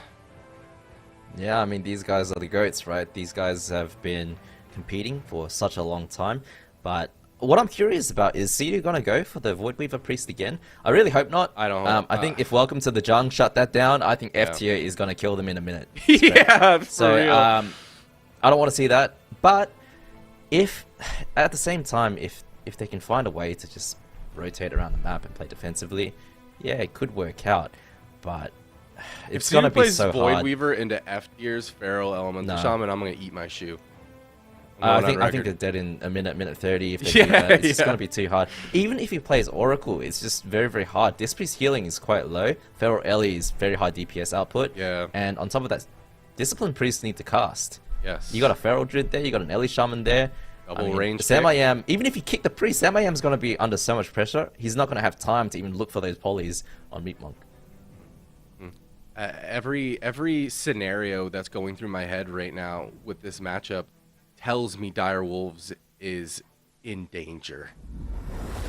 Yeah, I mean, these guys are the GOATs, right? These guys have been competing for such a long time. But what I'm curious about is Sidhu going to go for the Voidweaver Priest again? I really hope not. I don't hope. I think if Welcome to the Jung shut that down, I think F tier is going to kill them in a minute. Yeah, for So real. I don't want to see that. But if, at the same time, if they can find a way to just rotate around the map and play defensively, yeah, it could work out. But it's going to be so hard. Voidweaver into F tiers, Feral Elemental No. Shaman, I'm going to eat my shoe. I I'm going on think they're record. dead in a minute 30 if they Yeah, do that. It's just yeah. going to be too hard. Even if he plays Oracle, it's just very, very hard. This priest healing is quite low. Feral Ellie is very high DPS output. Yeah. And on top of that, Disciplined priests need to cast. Yes. You got a Feral Druid there, you got an Ellie Shaman there. Double range Sam pick. I am, even if you kick the priest, Sam I am is going to be under so much pressure. He's not going to have time to even look for those polys on Meat Monk. Every scenario that's going through my head right now with this matchup tells me Dire Wolves is in danger.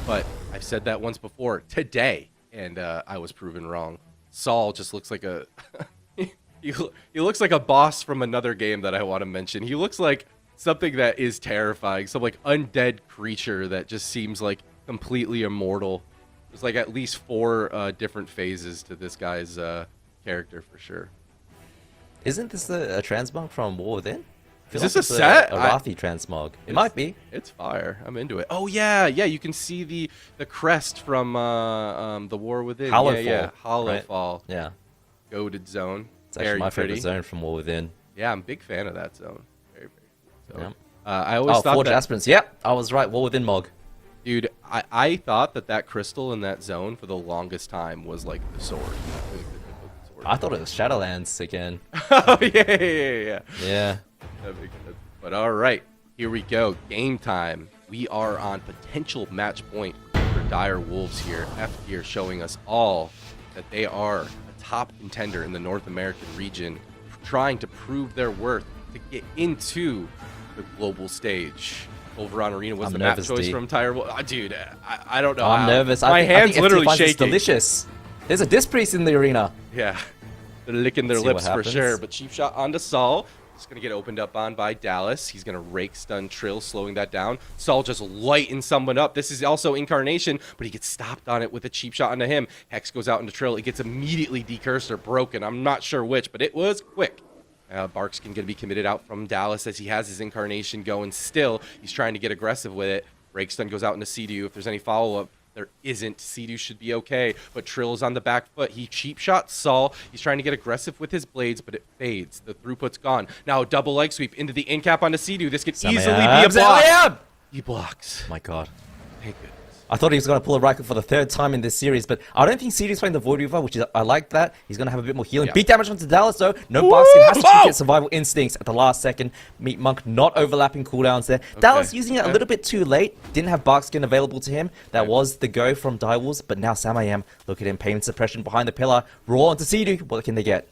But I've said that once before today, and I was proven wrong. Saul just looks like a he looks like a boss from another game that I want to mention. He looks like something that is terrifying, some like undead creature that just seems like completely immortal. There's like at least 4 different phases to this guy's character for sure. Isn't this a transmog from War Within? I feel Is this it's a set? A Rathi transmog. It might be. It's fire. I'm into it. Oh yeah, you can see the crest from the War Within. Hollowfall, Yeah, right? Hollowfall. Yeah. Goated zone. It's actually Very my pretty. favorite zone from War Within. Yeah, I'm a big fan of that zone. Very, very cool zone. Yeah. I always Oh, thought Forge that, Aspirants. Yep, I was right. War Within Mog. dude. I thought that crystal in that zone for the longest time was like the sword. I thought it was Shadowlands again. Oh yeah. Yeah. That makes sense. But all right, here we go. Game time. We are on potential match point for Dire Wolves here. F tier showing us all that they are a top contender in the North American region, trying to prove their worth to get into the global stage. Overon Arena was I'm the map nervous, choice D. from Dire Wolves. Dude, I don't know. I'm how. nervous. My I hands think literally FT finds this shaking. delicious. There's a Disc Priest in the arena. Yeah, they're licking their See what lips for happens. sure. But cheap shot onto Saul. Just going to get opened up on by Dallas. He's going to rake stun Trill, slowing that down. Saul just lighting someone up. This is also Incarnation, but he gets stopped on it with a cheap shot onto him. Hex goes out into Trill. It gets immediately decursed or broken. I'm not sure which, but it was quick. Barkskin going to be committed out from Dallas as he has his Incarnation going still. He's trying to get aggressive with it. Rake stun goes out into Sidhu. If there's any follow-up, there isn't. Sidhu should be okay, but Trill's on the back foot. He cheap shots Saul. He's trying to get aggressive with his blades, but it fades. The throughput's gone. Now a double leg sweep into the in cap onto Sidhu. This could easily be a block. He blocks. My god. Thank goodness. I thought he was going to pull a Riker for the 3rd time in this series, but I don't think CD's playing the Void Reaver, which is, I like that. He's going to have a bit more healing. Yeah. Big damage onto Dallas, though. No Barkskin has to get survival instincts at the last second. Meat Monk not overlapping cooldowns there. Dallas using it a little bit too late. Didn't have Barkskin available to him. That was the go from Dire Wolves, but now Sam I Am. Look at him, pain suppression behind the pillar. Raw onto Sidhu. What can they get?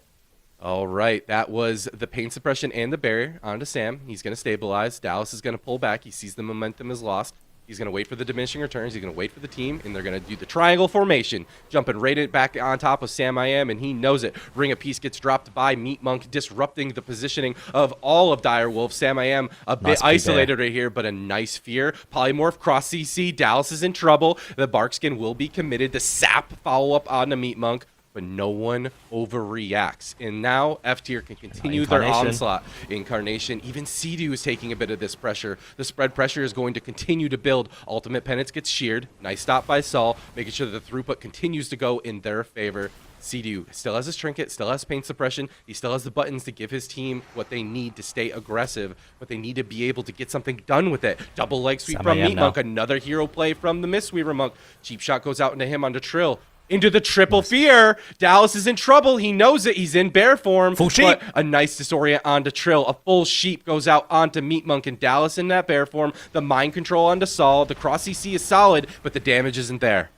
All right, that was the pain suppression and the barrier onto Sam. He's going to stabilize. Dallas is going to pull back. He sees the momentum is lost. He's going to wait for the diminishing returns. He's going to wait for the team, and they're going to do the triangle formation, jumping right back on top of Sam I Am, and he knows it. Ring of Peace gets dropped by Meat Monk, disrupting the positioning of all of Dire Wolf. Sam I Am a bit isolated right here, but a nice fear. Polymorph cross CC. Dallas is in trouble. The Barkskin will be committed. The sap follow-up on the Meat Monk, but no one overreacts. And now F tier can continue their onslaught. Incarnation, even Sidhu is taking a bit of this pressure. The spread pressure is going to continue to build. Ultimate Penance gets sheared. Nice stop by Saul, making sure that the throughput continues to go in their favor. Sea-Doo still has his trinket, still has pain suppression. He still has the buttons to give his team what they need to stay aggressive, but they need to be able to get something done with it. Double leg sweep from Meat Monk, another hero play from the Mistweaver Monk. Cheap shot goes out into him onto Trill. Into the triple fear. Dallas is in trouble. He knows it. He's in bear form. Full sheep. But a nice disorient onto Trill. A full sheep goes out onto Meat Monk and Dallas in that bear form. The mind control onto Sol. The cross CC is solid, but the damage isn't there.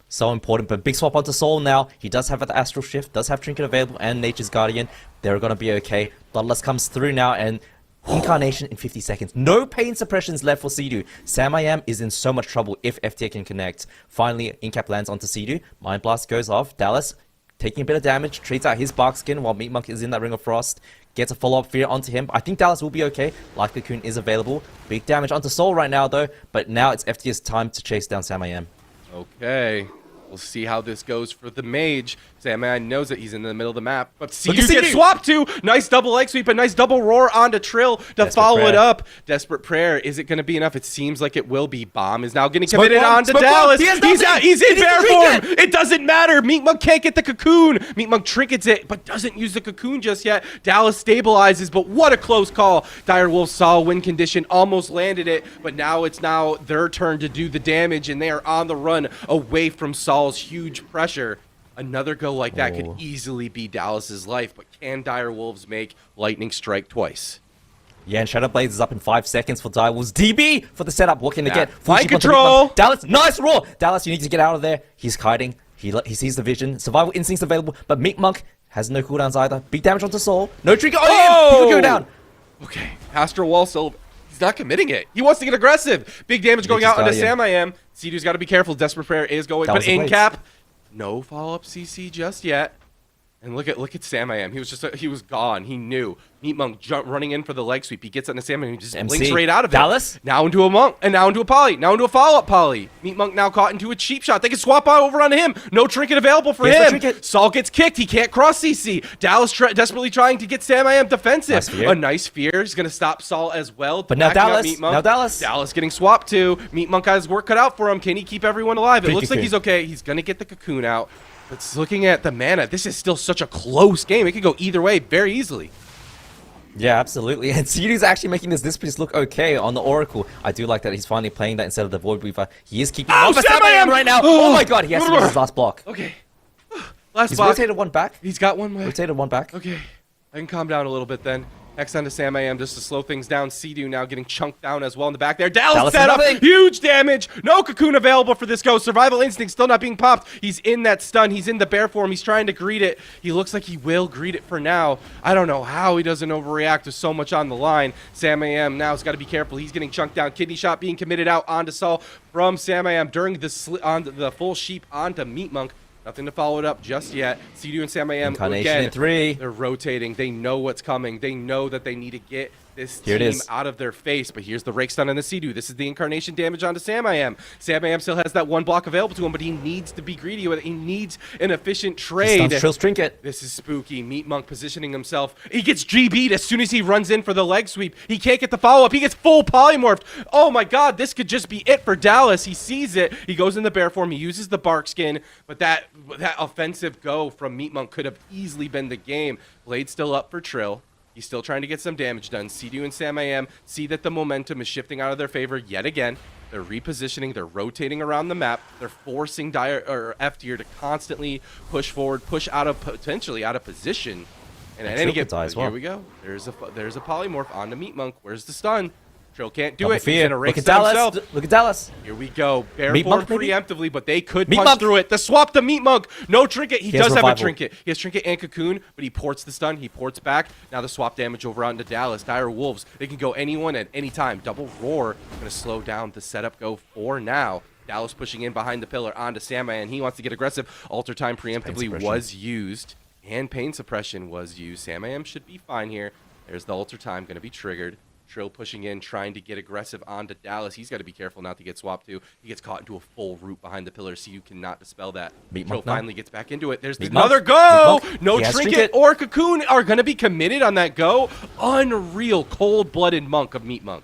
So important, but big swap onto Soul now. He does have the Astral Shift, does have Trinket available, and Nature's Guardian. They're going to be okay. Bloodlust comes through now, and Incarnation in 50 seconds. No pain suppressions left for Sea-Doo. Sam I Am is in so much trouble if FTA can connect. Finally, Incap lands onto Sea-Doo. Mind Blast goes off. Dallas taking a bit of damage, trades out his Bark Skin while Meat Monk is in that Ring of Frost. Gets a follow-up fear onto him. I think Dallas will be okay. Life Cocoon is available. Big damage onto Soul right now, though. But now it's FTA's time to chase down Sam I Am. Okay. We'll see how this goes for the mage. Sam knows that he's in the middle of the map, but Sea-Doo gets swapped to. Nice double leg sweep, a nice double roar onto Trill to follow it up. Desperate Prayer, is it going to be enough? It seems like it will be. Bomb is now getting committed onto Dallas. He's in bear form. It doesn't matter. Meat Monk can't get the cocoon. Meat Monk trinkets it, but doesn't use the cocoon just yet. Dallas stabilizes, but what a close call. Dire Wolf saw win condition, almost landed it, but now it's their turn to do the damage, and they are on the run away from Saul's huge pressure. Another go like that could easily be Dallas's life, but can Dire Wolves make Lightning Strike twice? Yeah, and Shadow Blades is up in 5 seconds for Dire Wolves. DB for the setup. What can they get? Mind control. Dallas, nice roar. Dallas, you need to get out of there. He's hiding. He sees the vision. Survival instincts available, but Meat Monk has no cooldowns either. Big damage onto Soul. No trinket. Oh, people go down. Okay, Astral Wall still. He's not committing it. He wants to get aggressive. Big damage going out onto Sam I Am. Sea-Doo's got to be careful. Desperate Prayer is going, but in cap. No follow-up CC just yet. And look at Sam I Am. He was gone. He knew. Meat Monk running in for the leg sweep. He gets on the Sam I Am. He just blinks right out of it. Dallas? Now into a Monk, and now into a Poly. Now into a follow-up Poly. Meat Monk now caught into a cheap shot. They can swap over onto him. No trinket available for him. Saul gets kicked. He can't cross CC. Dallas desperately trying to get Sam I Am defensive. A nice fear. He's going to stop Saul as well. But now Dallas. Dallas getting swapped too. Meat Monk has work cut out for him. Can he keep everyone alive? It looks like he's okay. He's going to get the cocoon out. But looking at the mana, this is still such a close game. It could go either way very easily. Yeah, absolutely. And Sea-Doo's actually making this Dispace look okay on the Oracle. I do like that he's finally playing that instead of the Void Weaver. He is keeping Sam I Am right now. Oh my god, he has to use his last block. Okay. He's rotated one back. He's got one way. Rotated one back. Okay. I can calm down a little bit then. X onto Sam I Am just to slow things down. Sea-Doo now getting chunked down as well in the back there. Dallas set up. Huge damage. No cocoon available for this go. Survival Instinct still not being popped. He's in that stun. He's in the bear form. He's trying to greet it. He looks like he will greet it for now. I don't know how he doesn't overreact with so much on the line. Sam I Am now has got to be careful. He's getting chunked down. Kidney shot being committed out onto Saul from Sam I Am during the full sheep onto Meat Monk. Nothing to follow it up just yet. Sea-Doo and Sam I Am, again, in 3. They're rotating. They know what's coming. They know that they need to get this team out of their face. But here's the rake stun on the Sea-Doo. This is the incarnation damage onto Sam I Am. Sam I Am still has that one block available to him, but he needs to be greedy with it. He needs an efficient trade. Trill's trinket. This is spooky. Meat Monk positioning himself. He gets GB'd as soon as he runs in for the leg sweep. He can't get the follow-up. He gets full polymorphed. Oh my god, this could just be it for Dallas. He sees it. He goes in the bear form. He uses the bark skin, but that offensive go from Meat Monk could have easily been the game. Blade still up for Trill. He's still trying to get some damage done. Sea-Doo and Sam I Am see that the momentum is shifting out of their favor yet again. They're repositioning. They're rotating around the map. They're forcing F tier to constantly push forward, push potentially out of position. And at any given here we go. There's a polymorph onto Meat Monk. Where's the stun? Trill can't do it. He's gonna rake himself. Look at Dallas. Here we go. Bear form preemptively, but they could punch through it. The swap to Meat Monk. No trinket. He does have a trinket. He has trinket and cocoon, but he ports the stun. He ports back. Now the swap damage over onto Dallas. Dire Wolves. They can go anyone at any time. Double roar. Gonna slow down the setup go for now. Dallas pushing in behind the pillar onto Sam I Am. He wants to get aggressive. Alter time preemptively was used, and pain suppression was used. Sam I Am should be fine here. There's the alter time going to be triggered. Trill pushing in, trying to get aggressive onto Dallas. He's got to be careful not to get swapped to. He gets caught into a full root behind the pillar, so you cannot dispel that. Trill finally gets back into it. There's another go! No trinket or cocoon are going to be committed on that go. Unreal cold-blooded Monk of Meat Monk.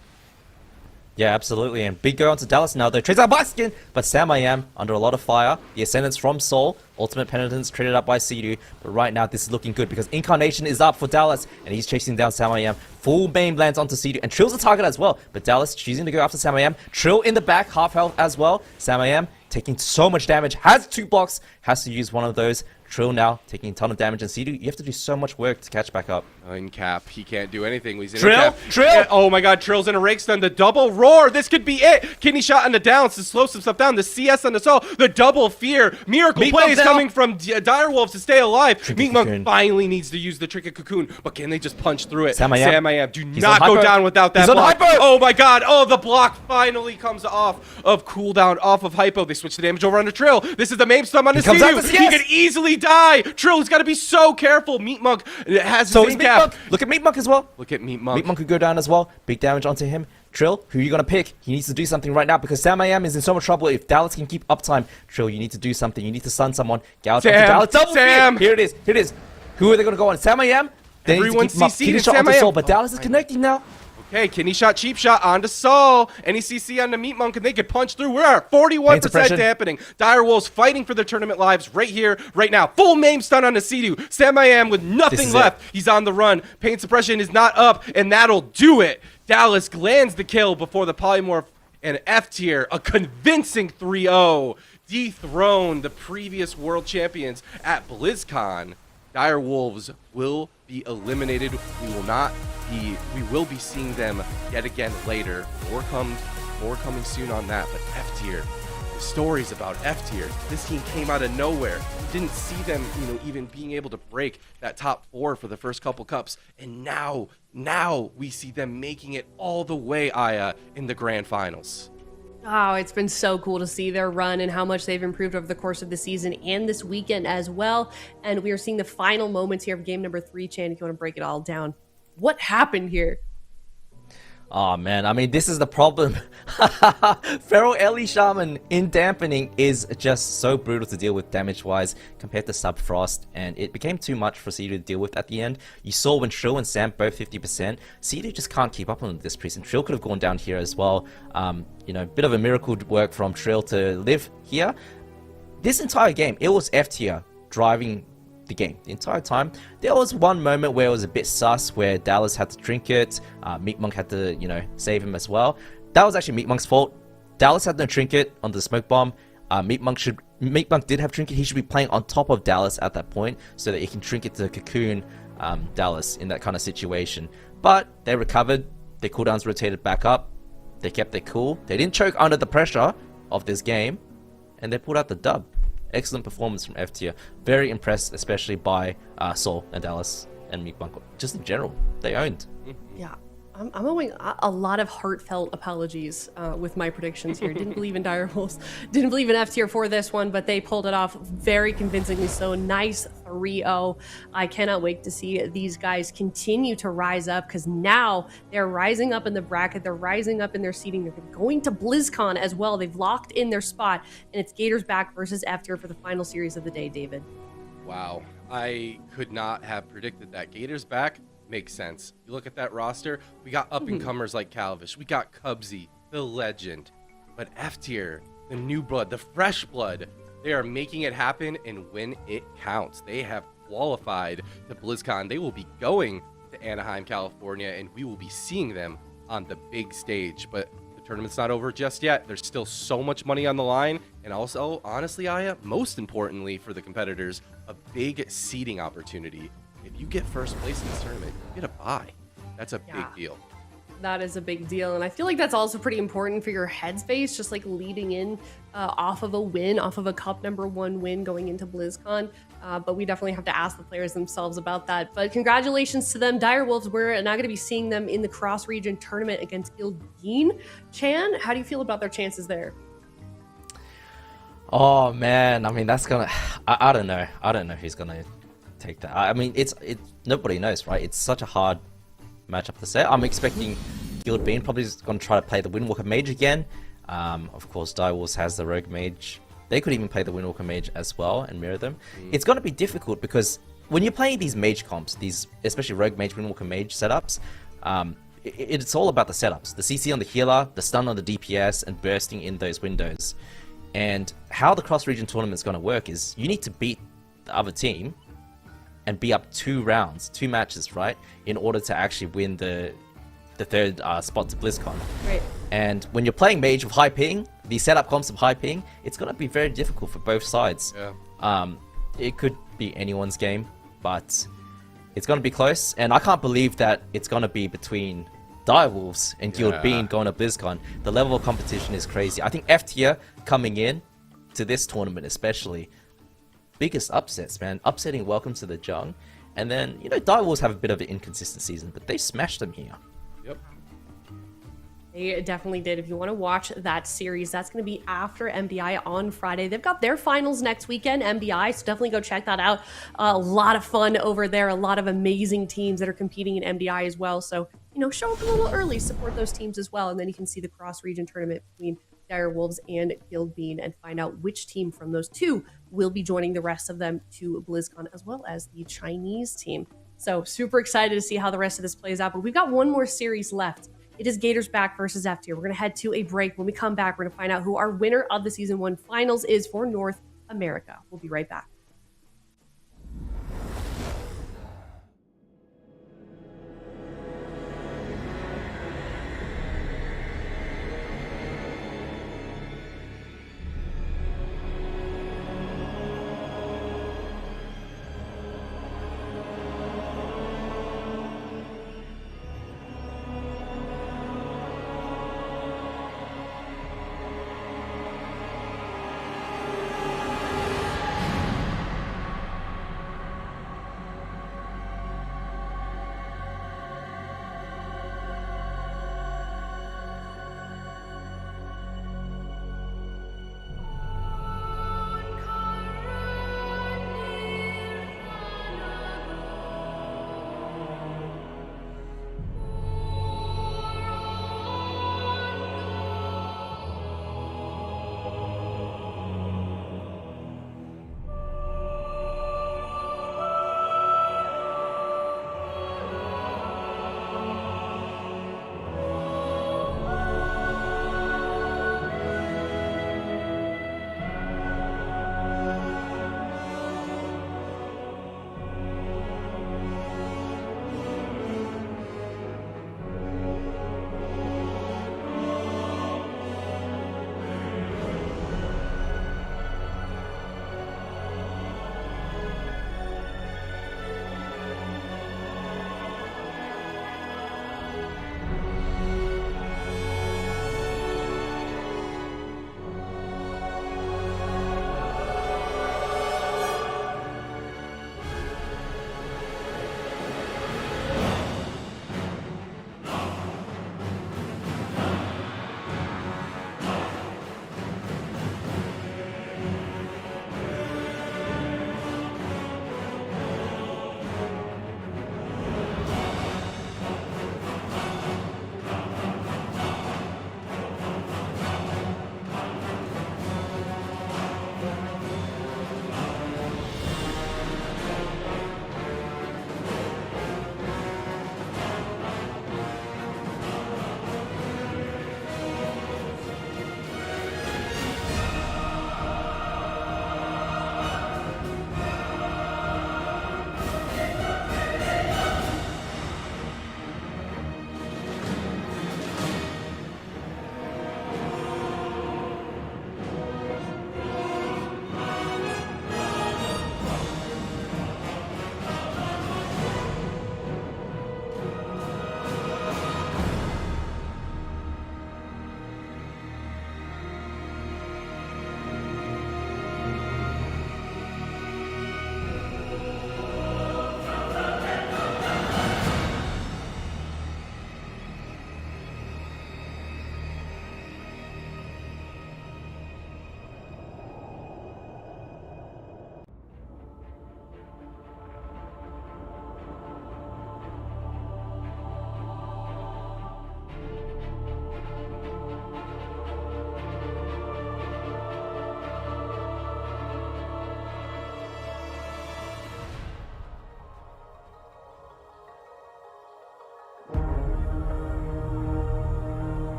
Yeah, absolutely. And big go on to Dallas now, though. Trades out by skin, but Sam I Am under a lot of fire. The Ascendance from Soul. Ultimate Penitence traded up by Sea-Doo. But right now, this is looking good because Incarnation is up for Dallas, and he's chasing down Sam I Am. Full main lands onto Sea-Doo, and Trill's a target as well. But Dallas choosing to go after Sam I Am. Trill in the back, half health as well. Sam I Am taking so much damage, has 2 blocks, has to use one of those. Trill now taking a ton of damage, and Sea-Doo, you have to do so much work to catch back up. In cap, he can't do anything. He's in Trill? cap. Trill? Yeah, oh my god, Trill's in a rake stun. The double roar. This could be it. Kidney shot on the downs to slow some stuff down. The CS on the soul. The double fear. Miracle Meat plays Monk coming from Direwolves to stay alive. Trinket Meat Monk Cocoon. finally needs to use the Trinket Cocoon, but can they just punch through it? Sam I Am. Do He's not on go hyper. down without that He's on block. hyper. Oh my god. Oh, the block finally comes off of cooldown, off of hypo. They switch the damage over onto Trill. This is the main stun on his comes out Sea-Doo. to He CS. could easily die. Trill has got to be so careful. Meat Monk has So his is Meat cap. Monk. Look at Meat Monk as well. Look at Meat Monk. Meat Monk could go down as well. Big damage onto him. Trill, who are you going to pick? He needs to do something right now because Sam I Am is in so much trouble. If Dallas can keep uptime, Trill, you need to do something. You need to stun someone. Gouge onto Sam, Dallas. Double Sam. fear. Here it is. Here it is. Who are they going to go on? Sam I Am? They need to Everyone's keep him up. CC'd Kidney and shot Sam onto I Am. Soul, but Oh, Dallas is I know. connecting now. Okay, kidney shot, cheap shot onto Saul. Any CC on the Meat Monk, and they could punch through. We're at 41% suppression. dampening. Direwolves fighting for their tournament lives right here, right now. Full maim stun on the Sea-Doo. Sam I Am with This nothing is left. He's on the run. Pain suppression is not up, and that'll do it. Dallas lands the kill before the Polymorph and F tier. A convincing 3-0. Dethrone the previous world champions at BlizzCon. Direwolves will be eliminated. We will be seeing them yet again later. More coming soon on that. But F tier, the stories about F tier. This team came out of nowhere. We didn't see them, even being able to break that top 4 for the first couple cups. And now we see them making it all the way, Aya, in the grand finals. Oh, it's been so cool to see their run and how much they've improved over the course of the season and this weekend as well. And we are seeing the final moments here of game number 3, Chan, if you want to break it all down. What happened here? Oh man, I mean, this is the problem. Feral Ellie Shaman in dampening is just so brutal to deal with damage-wise compared to Sub Frost, and it became too much for Sea-Doo to deal with at the end. You saw when Trill and Sam both 50%, Sea-Doo just can't keep up on this priest, and Trill could have gone down here as well. Bit of a miracle work from Trill to live here. This entire game, it was F tier driving the game the entire time. There was one moment where it was a bit sus, where Dallas had to trinket, Meat Monk had to, save him as well. That was actually Meat Monk's fault. Dallas had no trinket on the smoke bomb. Meat Monk did have trinket. He should be playing on top of Dallas at that point so that he can trinket to cocoon Dallas in that kind of situation. But they recovered. Their cooldowns rotated back up. They kept their cool. They didn't choke under the pressure of this game, and they pulled out the dub. Excellent performance from F tier. Very impressed, especially by Soul and Dallas and Meat Monk. Just in general, they owned. Yeah, I'm owing a lot of heartfelt apologies with my predictions here. Didn't believe in Direwolves, didn't believe in F tier for this one, but they pulled it off very convincingly. So nice 3-0. I cannot wait to see these guys continue to rise up, because now they're rising up in the bracket. They're rising up in their seeding. They're going to BlizzCon as well. They've locked in their spot, and it's Gators back versus F tier for the final series of the day, David. Wow, I could not have predicted that. Gators back makes sense. You look at that roster, we got up-and-comers like Calvish, we got Cubsy, the legend, but F tier, the new blood, the fresh blood, they are making it happen, and when it counts, they have qualified to BlizzCon. They will be going to Anaheim, California, and we will be seeing them on the big stage. But the tournament's not over just yet. There's still so much money on the line, and also, honestly, Aya, most importantly for the competitors, a big seeding opportunity. If you get first place in this tournament, you get a bye. That's a big deal. That is a big deal, and I feel like that's also pretty important for your headspace, just like leading in off of a win, off of a cup #1 win going into BlizzCon. But we definitely have to ask the players themselves about that. But congratulations to them. Direwolves, we're now going to be seeing them in the cross-region tournament against Gildeen. Chan, how do you feel about their chances there? Oh man, I mean, that's gonna. I don't know. I don't know who's gonna take that. I mean, it's nobody knows, right? It's such a hard matchup to say. I'm expecting Gildeen probably is going to try to play the Windwalker Mage again. Of course, Direwolves has the Rogue Mage. They could even play the Windwalker Mage as well and mirror them. It's going to be difficult because when you're playing these Mage comps, these especially Rogue Mage, Windwalker Mage setups, it's all about the setups. The CC on the healer, the stun on the DPS, and bursting in those windows. And how the cross-region tournament is going to work is you need to beat the other team and be up 2 rounds, 2 matches, right? In order to actually win the third spot to BlizzCon. Right. And when you're playing Mage with high ping, the setup comps of high ping, it's going to be very difficult for both sides. Yeah. It could be anyone's game, but it's going to be close. And I can't believe that it's going to be between Direwolves and Guild Bean going to BlizzCon. The level of competition is crazy. I think F tier coming in to this tournament especially, biggest upsets, man. Upsetting Welcome to the Jung. And then, you know, Direwolves have a bit of an inconsistent season, but they smashed them here. Yep. They definitely did. If you want to watch that series, that's going to be after MDI on Friday. They've got their finals next weekend, MDI, so definitely go check that out. A lot of fun over there, a lot of amazing teams that are competing in MDI as well. So, you know, show up a little early, support those teams as well, and then you can see the cross-region tournament between Direwolves and Guild Bean and find out which team from those two will be joining the rest of them to BlizzCon, as well as the Chinese team. So super excited to see how the rest of this plays out, but we've got one more series left. It is Gators back versus F tier. We're going to head to a break. When we come back, we're going to find out who our winner of the Season 1 Finals is for North America. We'll be right back.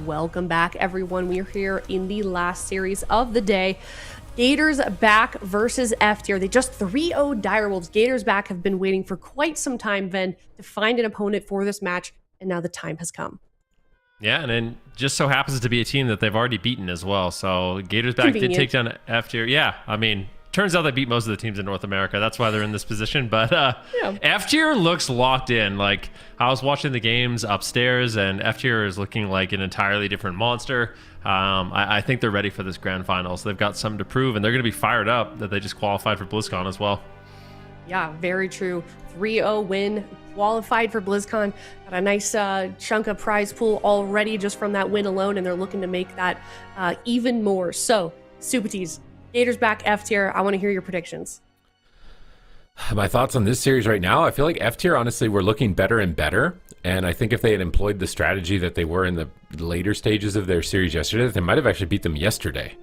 Welcome back, everyone. We are here in the last series of the day. Gators back versus F tier. They just 3-0'd Direwolves. Gators back have been waiting for quite some time, Ven, to find an opponent for this match, and now the time has come. Yeah, and then just so happens to be a team that they've already beaten as well. So Gators back did take down F tier. Yeah, I mean, turns out they beat most of the teams in North America. That's why they're in this position. But F tier looks locked in. Like, I was watching the games upstairs, and F tier is looking like an entirely different monster. I think they're ready for this grand finals. They've got something to prove, and they're going to be fired up that they just qualified for BlizzCon as well. Yeah, very true. 3-0 win, qualified for BlizzCon. Got a nice chunk of prize pool already just from that win alone, and they're looking to make that even more. So, Supatees, Gators back F tier. I want to hear your predictions. My thoughts on this series right now, I feel like F tier, honestly, we're looking better and better. And I think if they had employed the strategy that they were in the later stages of their series yesterday, they might have actually beat them yesterday.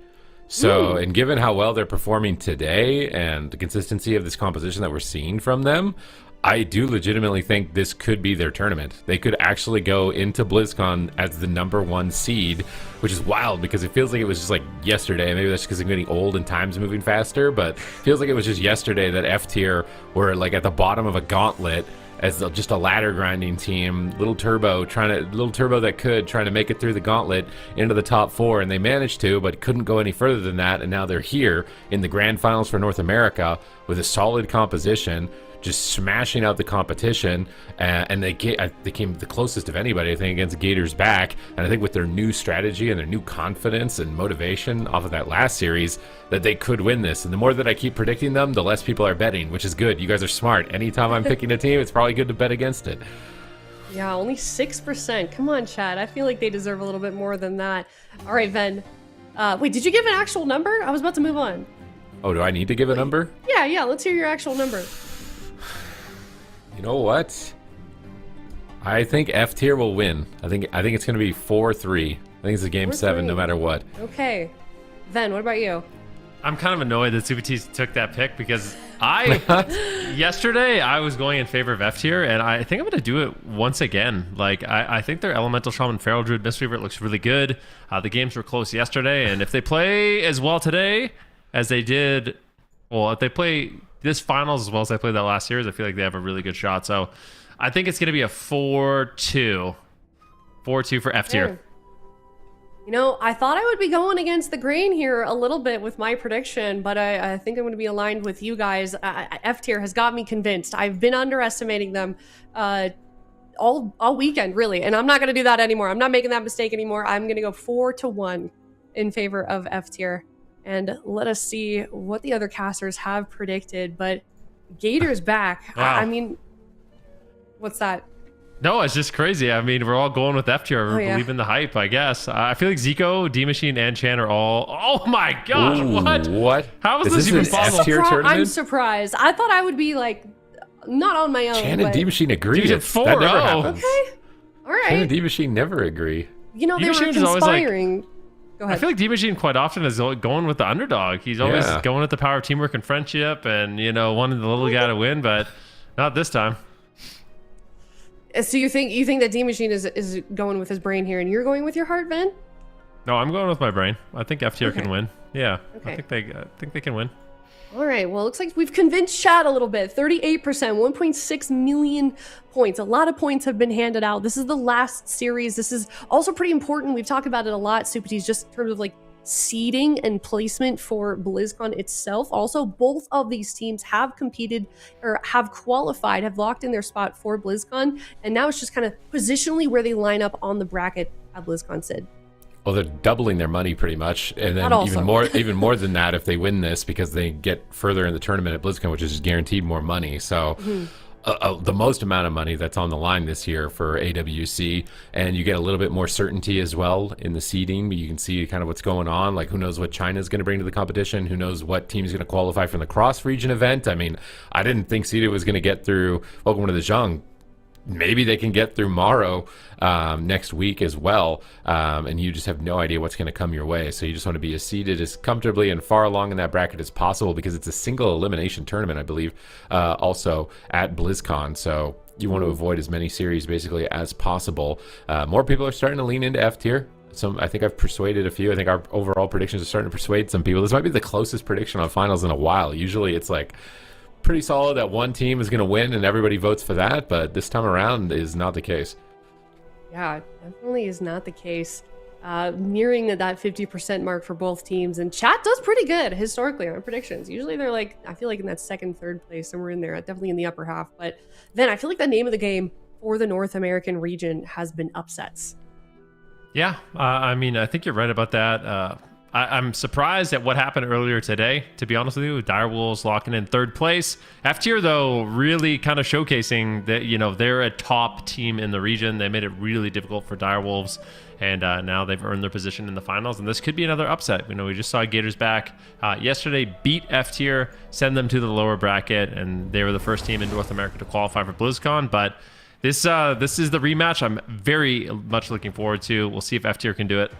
So, and given how well they're performing today and the consistency of this composition that we're seeing from them, I do legitimately think this could be their tournament. They could actually go into BlizzCon as the #1 seed, which is wild because it feels like it was just like yesterday. Maybe that's because I'm getting old and time's moving faster, but it feels like it was just yesterday that F tier were like at the bottom of a gauntlet as just a ladder grinding team, little turbo that could trying to make it through the gauntlet into the top 4, and they managed to, but couldn't go any further than that. And now they're here in the grand finals for North America with a solid composition, just smashing out the competition, and they came the closest of anybody, I think, against Gators back. And I think with their new strategy and their new confidence and motivation off of that last series, that they could win this. And the more that I keep predicting them, the less people are betting, which is good. You guys are smart. Anytime I'm picking a team, it's probably good to bet against it. Yeah, only 6%. Come on, Chad. I feel like they deserve a little bit more than that. All right, Ven. Wait, did you give an actual number? I was about to move on. Oh, do I need to give a number? Yeah. Let's hear your actual number. You know what? I think F tier will win. I think it's going to be 4-3. I think it's a game 7 no matter what. Okay. Ven, what about you? I'm kind of annoyed that Supatees took that pick because yesterday I was going in favor of F tier, and I think I'm going to do it once again. Like, I think their Elemental Shaman Feral Druid Mistweaver looks really good. The games were close yesterday, and if they play as well today as they did, well, if they play this finals as well as they played that last series, I feel like they have a really good shot. So I think it's going to be a 4-2. 4-2 for F tier. You know, I thought I would be going against the grain here a little bit with my prediction, but I think I'm going to be aligned with you guys. F tier has got me convinced. I've been underestimating them all weekend, really, and I'm not going to do that anymore. I'm not making that mistake anymore. I'm going to go 4-1 in favor of F tier. And let us see what the other casters have predicted. But Gators back. Wow. I mean, what's that? No, it's just crazy. I mean, we're all going with F tier. We're believing the hype, I guess. I feel like Zico, D Machine, and Chan are all. Oh my gosh! Ooh, what? How is this even possible? F-tier tournament? I'm surprised. I thought I would be like not on my own. Chan and D Machine agree. Dude, That never happens. Okay, all right. Chan and D Machine never agree. You know, they were D-Machine is always conspiring. Go ahead. I feel like D Machine quite often is going with the underdog. He's always going with the power of teamwork and friendship, and wanting the little guy to win, but not this time. So you think that D Machine is going with his brain here, and you're going with your heart, Ven? No, I'm going with my brain. I think F tier can win. Yeah, Okay. I think they can win. All right, well, it looks like we've convinced Chad a little bit. 38%, 1.6 million points. A lot of points have been handed out. This is the last series. This is also pretty important. We've talked about it a lot, Supatees, just in terms of like seeding and placement for BlizzCon itself. Also, both of these teams have competed or have qualified, have locked in their spot for BlizzCon, and now it's just kind of positionally where they line up on the bracket at BlizzCon, Sid. Well, they're doubling their money pretty much, and then even more than that if they win this, because they get further in the tournament at BlizzCon, which is guaranteed more money. So the most amount of money that's on the line this year for AWC, and you get a little bit more certainty as well in the seeding. You can see kind of what's going on. Like, who knows what China's going to bring to the competition? Who knows what team is going to qualify from the cross-region event? I mean, I didn't think Seeded was going to get through Welcome to the JUNG. Maybe they can get through Morrow next week as well, and you just have no idea what's going to come your way. So you just want to be as seated as comfortably and far along in that bracket as possible, because it's a single elimination tournament, I believe, also at BlizzCon. So you want to avoid as many series basically as possible. More people are starting to lean into F tier. I think I've persuaded a few. I think our overall predictions are starting to persuade some people. This might be the closest prediction on finals in a while. Usually it's like pretty solid that one team is going to win and everybody votes for that, but this time around is not the case. Yeah, definitely is not the case. Nearing that 50% mark for both teams, and chat does pretty good historically on predictions. Usually they're like, I feel like in that second, third place, somewhere in there, definitely in the upper half. But then I feel like the name of the game for the North American region has been upsets. Yeah, I mean, I think you're right about that. I'm surprised at what happened earlier today, to be honest with you. Direwolves locking in third place. F-tier, though, really kind of showcasing that, you know, they're a top team in the region. They made it really difficult for Direwolves, and now they've earned their position in the finals, and this could be another upset. You know, we just saw Gators back yesterday beat F-tier, send them to the lower bracket, and they were the first team in North America to qualify for BlizzCon, but this is the rematch I'm very much looking forward to. We'll see if F-tier can do it.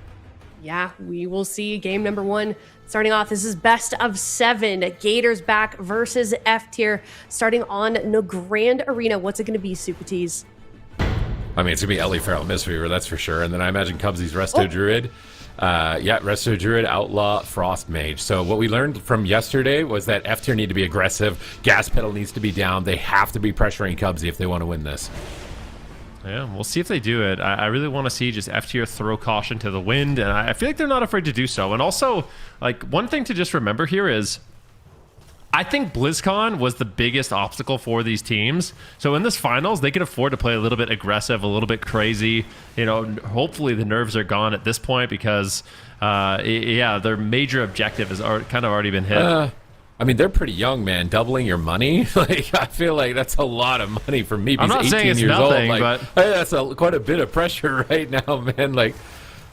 Yeah, we will see game number 1 starting off. This is best of 7. Gators back versus F-tier starting on the Grand Arena. What's it going to be, Supatees? I mean, it's going to be Ellie Feral Mistweaver, that's for sure. And then I imagine Cubsy's Resto Druid. Yeah, Resto Druid, Outlaw, Frost Mage. So what we learned from yesterday was that F-tier need to be aggressive. Gas pedal needs to be down. They have to be pressuring Cubsy if they want to win this. Yeah, we'll see if they do it. I really want to see just F-tier throw caution to the wind, and I feel like they're not afraid to do so. And also, like, one thing to just remember here is I think BlizzCon was the biggest obstacle for these teams. So in this finals, they can afford to play a little bit aggressive, a little bit crazy. You know, hopefully the nerves are gone at this point because, yeah, their major objective has kind of already been hit. I mean, they're pretty young, man. Doubling your money, like I feel like that's a lot of money for me. I'm not 18 saying it's years nothing, old. Like, but hey, that's quite a bit of pressure right now, man. Like,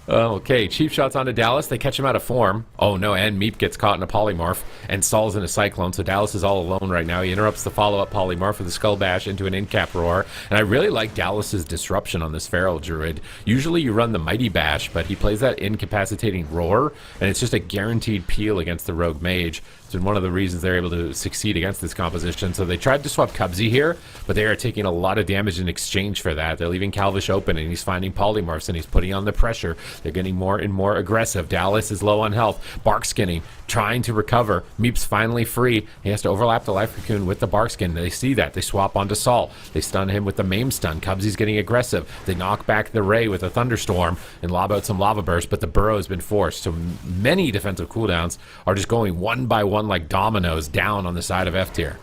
okay, cheap shots onto Dallas. They catch him out of form. Oh no, and Meep gets caught in a polymorph, and Saul's in a cyclone. So Dallas is all alone right now. He interrupts the follow-up polymorph with a skull bash into an in-cap roar. And I really like Dallas's disruption on this feral druid. Usually you run the mighty bash, but he plays that incapacitating roar, and it's just a guaranteed peel against the rogue mage. It's been one of the reasons they're able to succeed against this composition. So they tried to swap Cubsy here, but they are taking a lot of damage in exchange for that. They're leaving Calvish open, and he's finding polymorphs, and he's putting on the pressure. They're getting more and more aggressive. Dallas is low on health. Bark skinning, trying to recover. Meep's finally free. He has to overlap the life cocoon with the bark skin. They see that. They swap onto Saul. They stun him with the maim stun. Cubsy's getting aggressive. They knock back the Ray with a thunderstorm and lob out some lava burst, but the burrow has been forced. So many defensive cooldowns are just going one by one like dominoes down on the side of F-tier.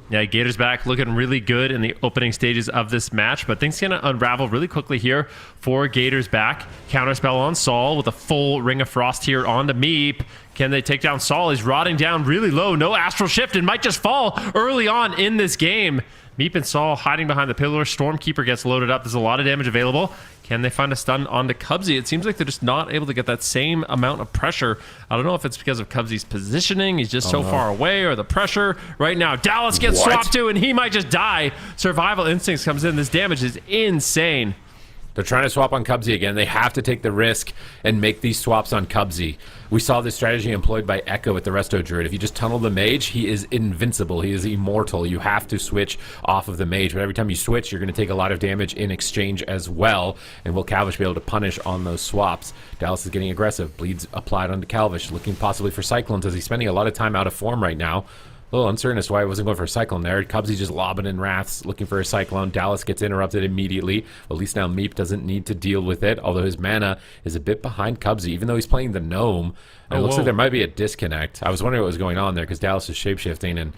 Yeah, Gators back looking really good in the opening stages of this match, but things going to unravel really quickly here for Gators back. Counterspell on Saul with a full Ring of Frost here onto Meep. Can they take down Saul? He's rotting down really low. No Astral Shift and might just fall early on in this game. Meep and Saul hiding behind the pillar. Stormkeeper gets loaded up. There's a lot of damage available. Can they find a stun onto Cubsy? It seems like they're just not able to get that same amount of pressure. I don't know if it's because of Cubsy's positioning. He's just so far away, or the pressure. Right now, Dallas gets swapped to, and he might just die. Survival Instincts comes in. This damage is insane. They're trying to swap on Cubsy again. They have to take the risk and make these swaps on Cubsy. We saw this strategy employed by Echo with the Resto Druid. If you just tunnel the mage, he is invincible. He is immortal. You have to switch off of the mage. But every time you switch, you're going to take a lot of damage in exchange as well. And will Calvish be able to punish on those swaps? Dallas is getting aggressive. Bleeds applied onto Calvish, looking possibly for Cyclones as he's spending a lot of time out of form right now. A little uncertain as to why I wasn't going for a Cyclone there. Cubsy's just lobbing in Wraths, looking for a Cyclone. Dallas gets interrupted immediately. At least now Meep doesn't need to deal with it, although his mana is a bit behind Cubsy, even though he's playing the Gnome. And it looks like there might be a disconnect. I was wondering what was going on there because Dallas is shapeshifting. And,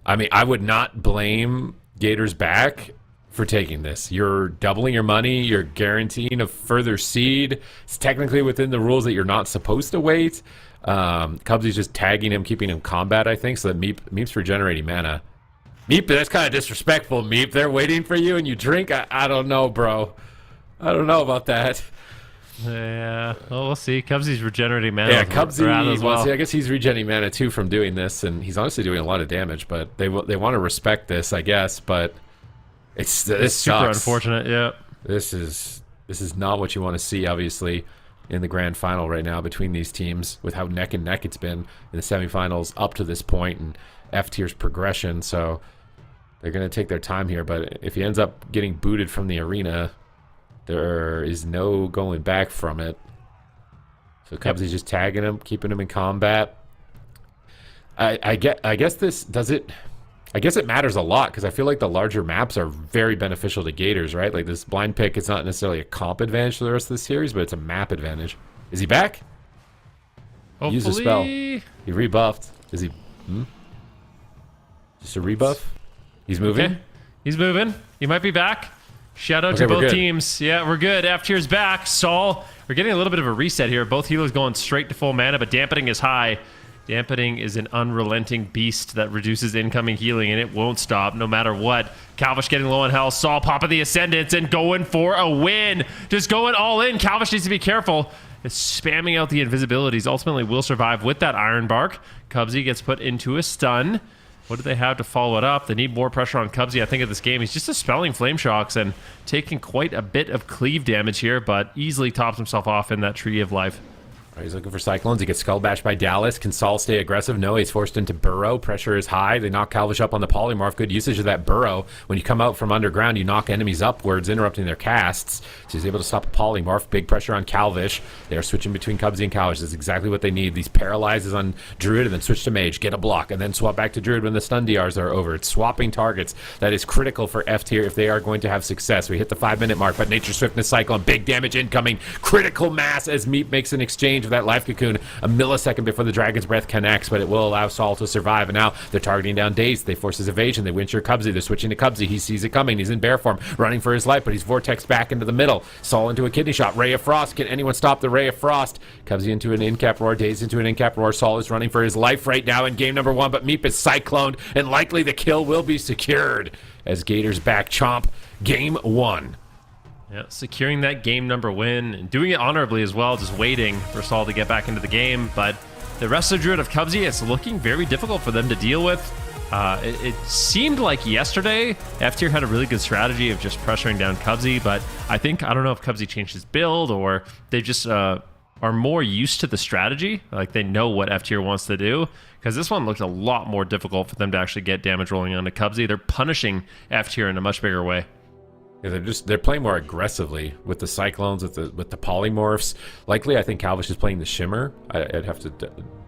I mean, I would not blame Gators back for taking this. You're doubling your money. You're guaranteeing a further seed. It's technically within the rules that you're not supposed to wait. Cubsy's just tagging him, keeping him combat, I think, so that Meep's regenerating mana. Meep, that's kind of disrespectful, Meep. They're waiting for you and you drink? I don't know, bro. I don't know about that. Yeah, well, we'll see. Cubsy's regenerating mana. Yeah, Cubsy, as well. I guess he's regenerating mana too from doing this, and he's honestly doing a lot of damage, but they want to respect this, I guess, but this super sucks. Unfortunate, yeah. This is not what you want to see, obviously, in the grand final right now between these teams, with how neck and neck it's been in the semifinals up to this point, and F-tier's progression. So they're going to take their time here, but if he ends up getting booted from the arena, there is no going back from it. So Cubsy's just tagging him, keeping him in combat. I guess this does it. I guess it matters a lot because I feel like the larger maps are very beneficial to Gators, right? Like this blind pick, it's not necessarily a comp advantage for the rest of the series, but it's a map advantage. Is he back? Hopefully. Use a spell. He rebuffed. Is he? Just a rebuff? He's moving? Okay. He's moving. He might be back. Shout out to both teams. Yeah, we're good. F tier's back. Sol, we're getting a little bit of a reset here. Both healers going straight to full mana, but dampening is high. Dampening is an unrelenting beast that reduces incoming healing, and it won't stop no matter what. Calvish getting low on health. Sol popping the Ascendants and going for a win. Just going all in. Calvish needs to be careful. It's spamming out the invisibilities. Ultimately will survive with that Iron Bark. Cubsy gets put into a stun. What do they have to follow it up? They need more pressure on Cubsy, I think, of this game. He's just dispelling Flame Shocks and taking quite a bit of cleave damage here, but easily tops himself off in that Tree of Life. He's looking for Cyclones. He gets skull bashed by Dallas. Can Sol stay aggressive? No, he's forced into Burrow. Pressure is high. They knock Calvish up on the Polymorph. Good usage of that Burrow. When you come out from underground, you knock enemies upwards, interrupting their casts. So he's able to stop a Polymorph. Big pressure on Calvish. They are switching between Cubsy and Calvish. That's exactly what they need. These paralyzes on Druid and then switch to Mage. Get a block and then swap back to Druid when the stun DRs are over. It's swapping targets. That is critical for F tier if they are going to have success. We hit the 5-minute mark, but Nature Swiftness Cyclone. Big damage incoming. Critical mass as Meat makes an exchange of that Life Cocoon a millisecond before the Dragon's Breath connects, but it will allow Sol to survive. And now they're targeting down Dazed. They force his evasion. They winch Cubsy. They're switching to Cubsy. He sees it coming. He's in bear form, running for his life, but he's vortexed back into the middle. Sol into a kidney shot. Ray of Frost. Can anyone stop the Ray of Frost? Cubsy into an in-cap roar. Dazed into an in-cap roar. Sol is running for his life right now in game number 1, but Meep is cycloned, and likely the kill will be secured as Gators back Chomp. Game 1. Yeah, securing that game number win and doing it honorably as well, just waiting for Sol to get back into the game. But the rest of Druid of Cubsy, it's looking very difficult for them to deal with. It seemed like yesterday F tier had a really good strategy of just pressuring down Cubsy, but I don't know if Cubsy changed his build or they just are more used to the strategy. Like they know what F tier wants to do, because this one looked a lot more difficult for them to actually get damage rolling onto Cubsy. They're punishing F tier in a much bigger way. Yeah, they're playing more aggressively with the Cyclones, with the Polymorphs. Likely, I think Calvish is playing the Shimmer. I'd have to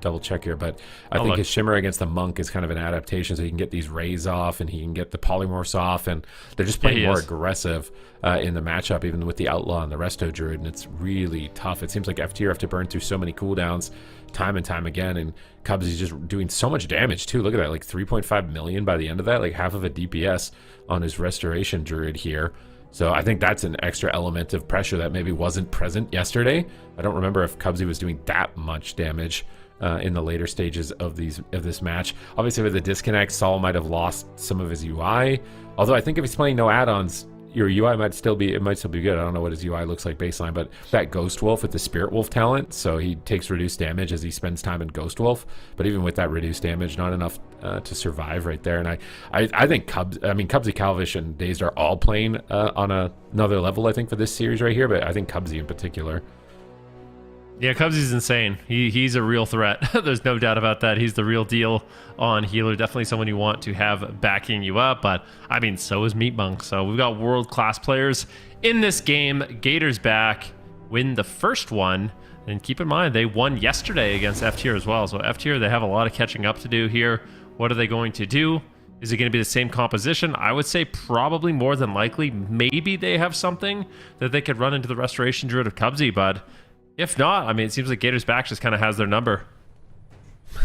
double check here, but I think his Shimmer against the Monk is kind of an adaptation, so he can get these Rays off and he can get the Polymorphs off, and they're just playing more aggressive in the matchup, even with the Outlaw and the Resto Druid, and it's really tough. It seems like F tier have to burn through so many cooldowns time and time again, and Cubsy's just doing so much damage too. Look at that, like 3.5 million by the end of that, like half of a DPS on his Restoration Druid here. So I think that's an extra element of pressure that maybe wasn't present yesterday. I don't remember if Cubsy was doing that much damage in the later stages of this match. Obviously with the disconnect, Sol might have lost some of his UI, although I think if he's playing no add-ons, your UI might still be good. I don't know what his UI looks like baseline, but that Ghost Wolf with the Spirit Wolf talent, so he takes reduced damage as he spends time in Ghost Wolf. But even with that reduced damage, not enough to survive right there. And I think Cubsy, Calvish, and Dazed are all playing on another level, I think, for this series right here. But I think Cubsy in particular. Yeah, Cubsy's insane. He's a real threat. There's no doubt about that. He's the real deal on healer. Definitely someone you want to have backing you up. But, I mean, so is Meat Monk. So we've got world-class players in this game. Gators back, win the first one. And keep in mind, they won yesterday against F tier as well. So F tier, they have a lot of catching up to do here. What are they going to do? Is it going to be the same composition? I would say probably more than likely. Maybe they have something that they could run into the Restoration Druid of Cubsy, but if not, I mean, it seems like Gators back just kind of has their number.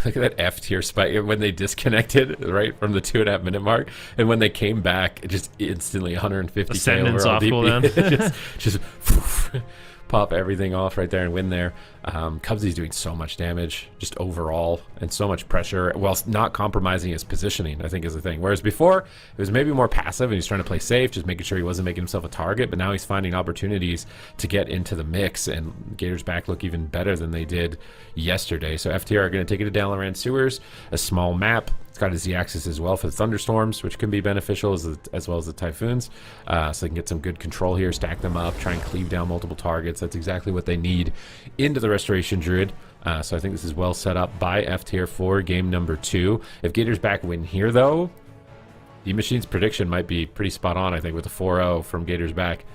Look at that F tier spike when they disconnected right from the 2.5 minute mark, and when they came back, it just instantly 150 Ascendance off cooldown. just pop everything off right there and win there. Cubsy's doing so much damage just overall and so much pressure whilst not compromising his positioning, I think, is the thing. Whereas before, it was maybe more passive and he's trying to play safe, just making sure he wasn't making himself a target, but now he's finding opportunities to get into the mix, and Gators back look even better than they did yesterday. So FTR are going to take it to Dalaran Sewers, a small map. It's got a Z-axis as well for the thunderstorms, which can be beneficial as well as the typhoons. So they can get some good control here, stack them up, try and cleave down multiple targets. That's exactly what they need into the Restoration Druid. So I think this is well set up by F tier for game number 2. If Gators back win here, though, D-Machine's prediction might be pretty spot on, I think, with the 4-0 from Gators back.